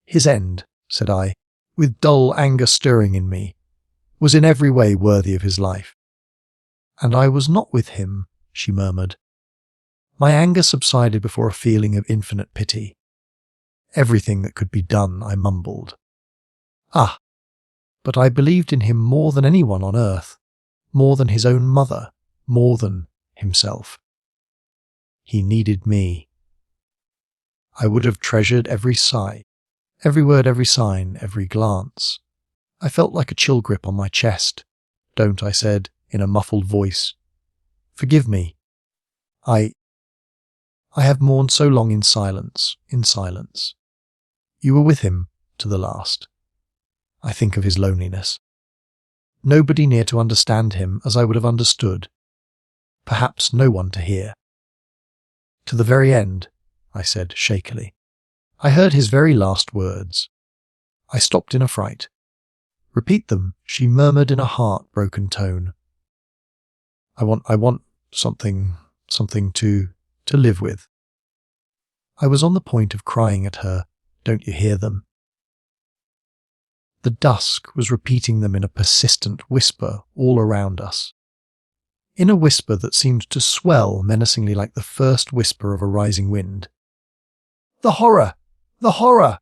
Speaker 1: "His end," said I, with dull anger stirring in me, "was in every way worthy of his life." "And I was not with him," she murmured. My anger subsided before a feeling of infinite pity. "Everything that could be done," I mumbled. "Ah, but I believed in him more than anyone on earth, more than his own mother, more than himself. He needed me. I would have treasured every sigh, every word, every sign, every glance." I felt like a chill grip on my chest. "Don't," I said, in a muffled voice. "Forgive me. I have mourned so long in silence, in silence. You were with him to the last. I think of his loneliness. Nobody near to understand him as I would have understood. Perhaps no one to hear." "To the very end," I said shakily. I heard his very last words. I stopped in affright. "Repeat them," she murmured in a heart-broken tone. I want something to live with." I was on the point of crying at her, "Don't you hear them?" The dusk was repeating them in a persistent whisper all around us. In a whisper that seemed to swell menacingly like the first whisper of a rising wind. "The horror! The horror!"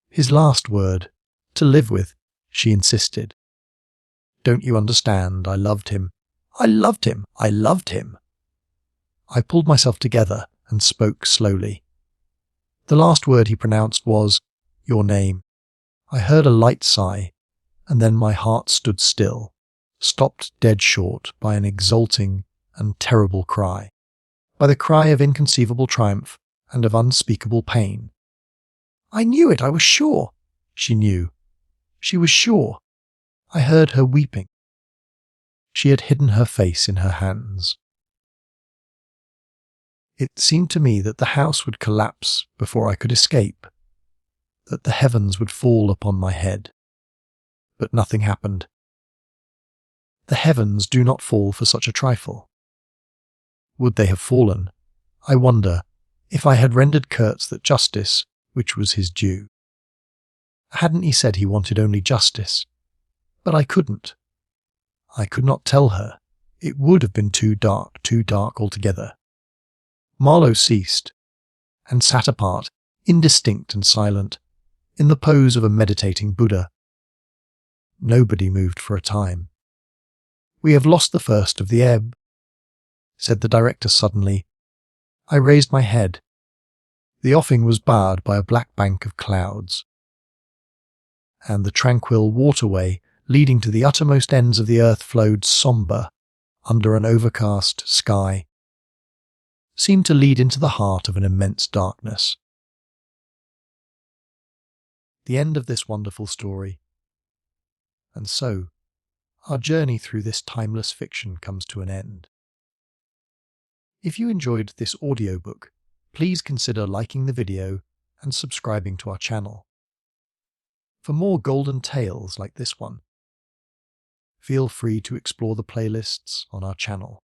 Speaker 1: "His last word, to live with," she insisted. "Don't you understand? I loved him. I loved him. I loved him." I pulled myself together and spoke slowly. The last word he pronounced was, "Your name." I heard a light sigh, and then my heart stood still, stopped dead short by an exulting and terrible cry, by the cry of inconceivable triumph and of unspeakable pain. "I knew it, I was sure." She knew. She was sure. I heard her weeping. She had hidden her face in her hands. It seemed to me that the house would collapse before I could escape, that the heavens would fall upon my head. But nothing happened. The heavens do not fall for such a trifle. Would they have fallen, I wonder, if I had rendered Kurtz that justice which was his due? Hadn't he said he wanted only justice? But I couldn't. I could not tell her. It would have been too dark altogether. Marlowe ceased, and sat apart, indistinct and silent, in the pose of a meditating Buddha. Nobody moved for a time. "We have lost the first of the ebb," said the director suddenly. I raised my head. The offing was barred by a black bank of clouds, and the tranquil waterway leading to the uttermost ends of the earth flowed sombre under an overcast sky, seemed to lead into the heart of an immense darkness. The end of this wonderful story. And so, our journey through this timeless fiction comes to an end. If you enjoyed this audiobook, please consider liking the video and subscribing to our channel. For more golden tales like this one, feel free to explore the playlists on our channel.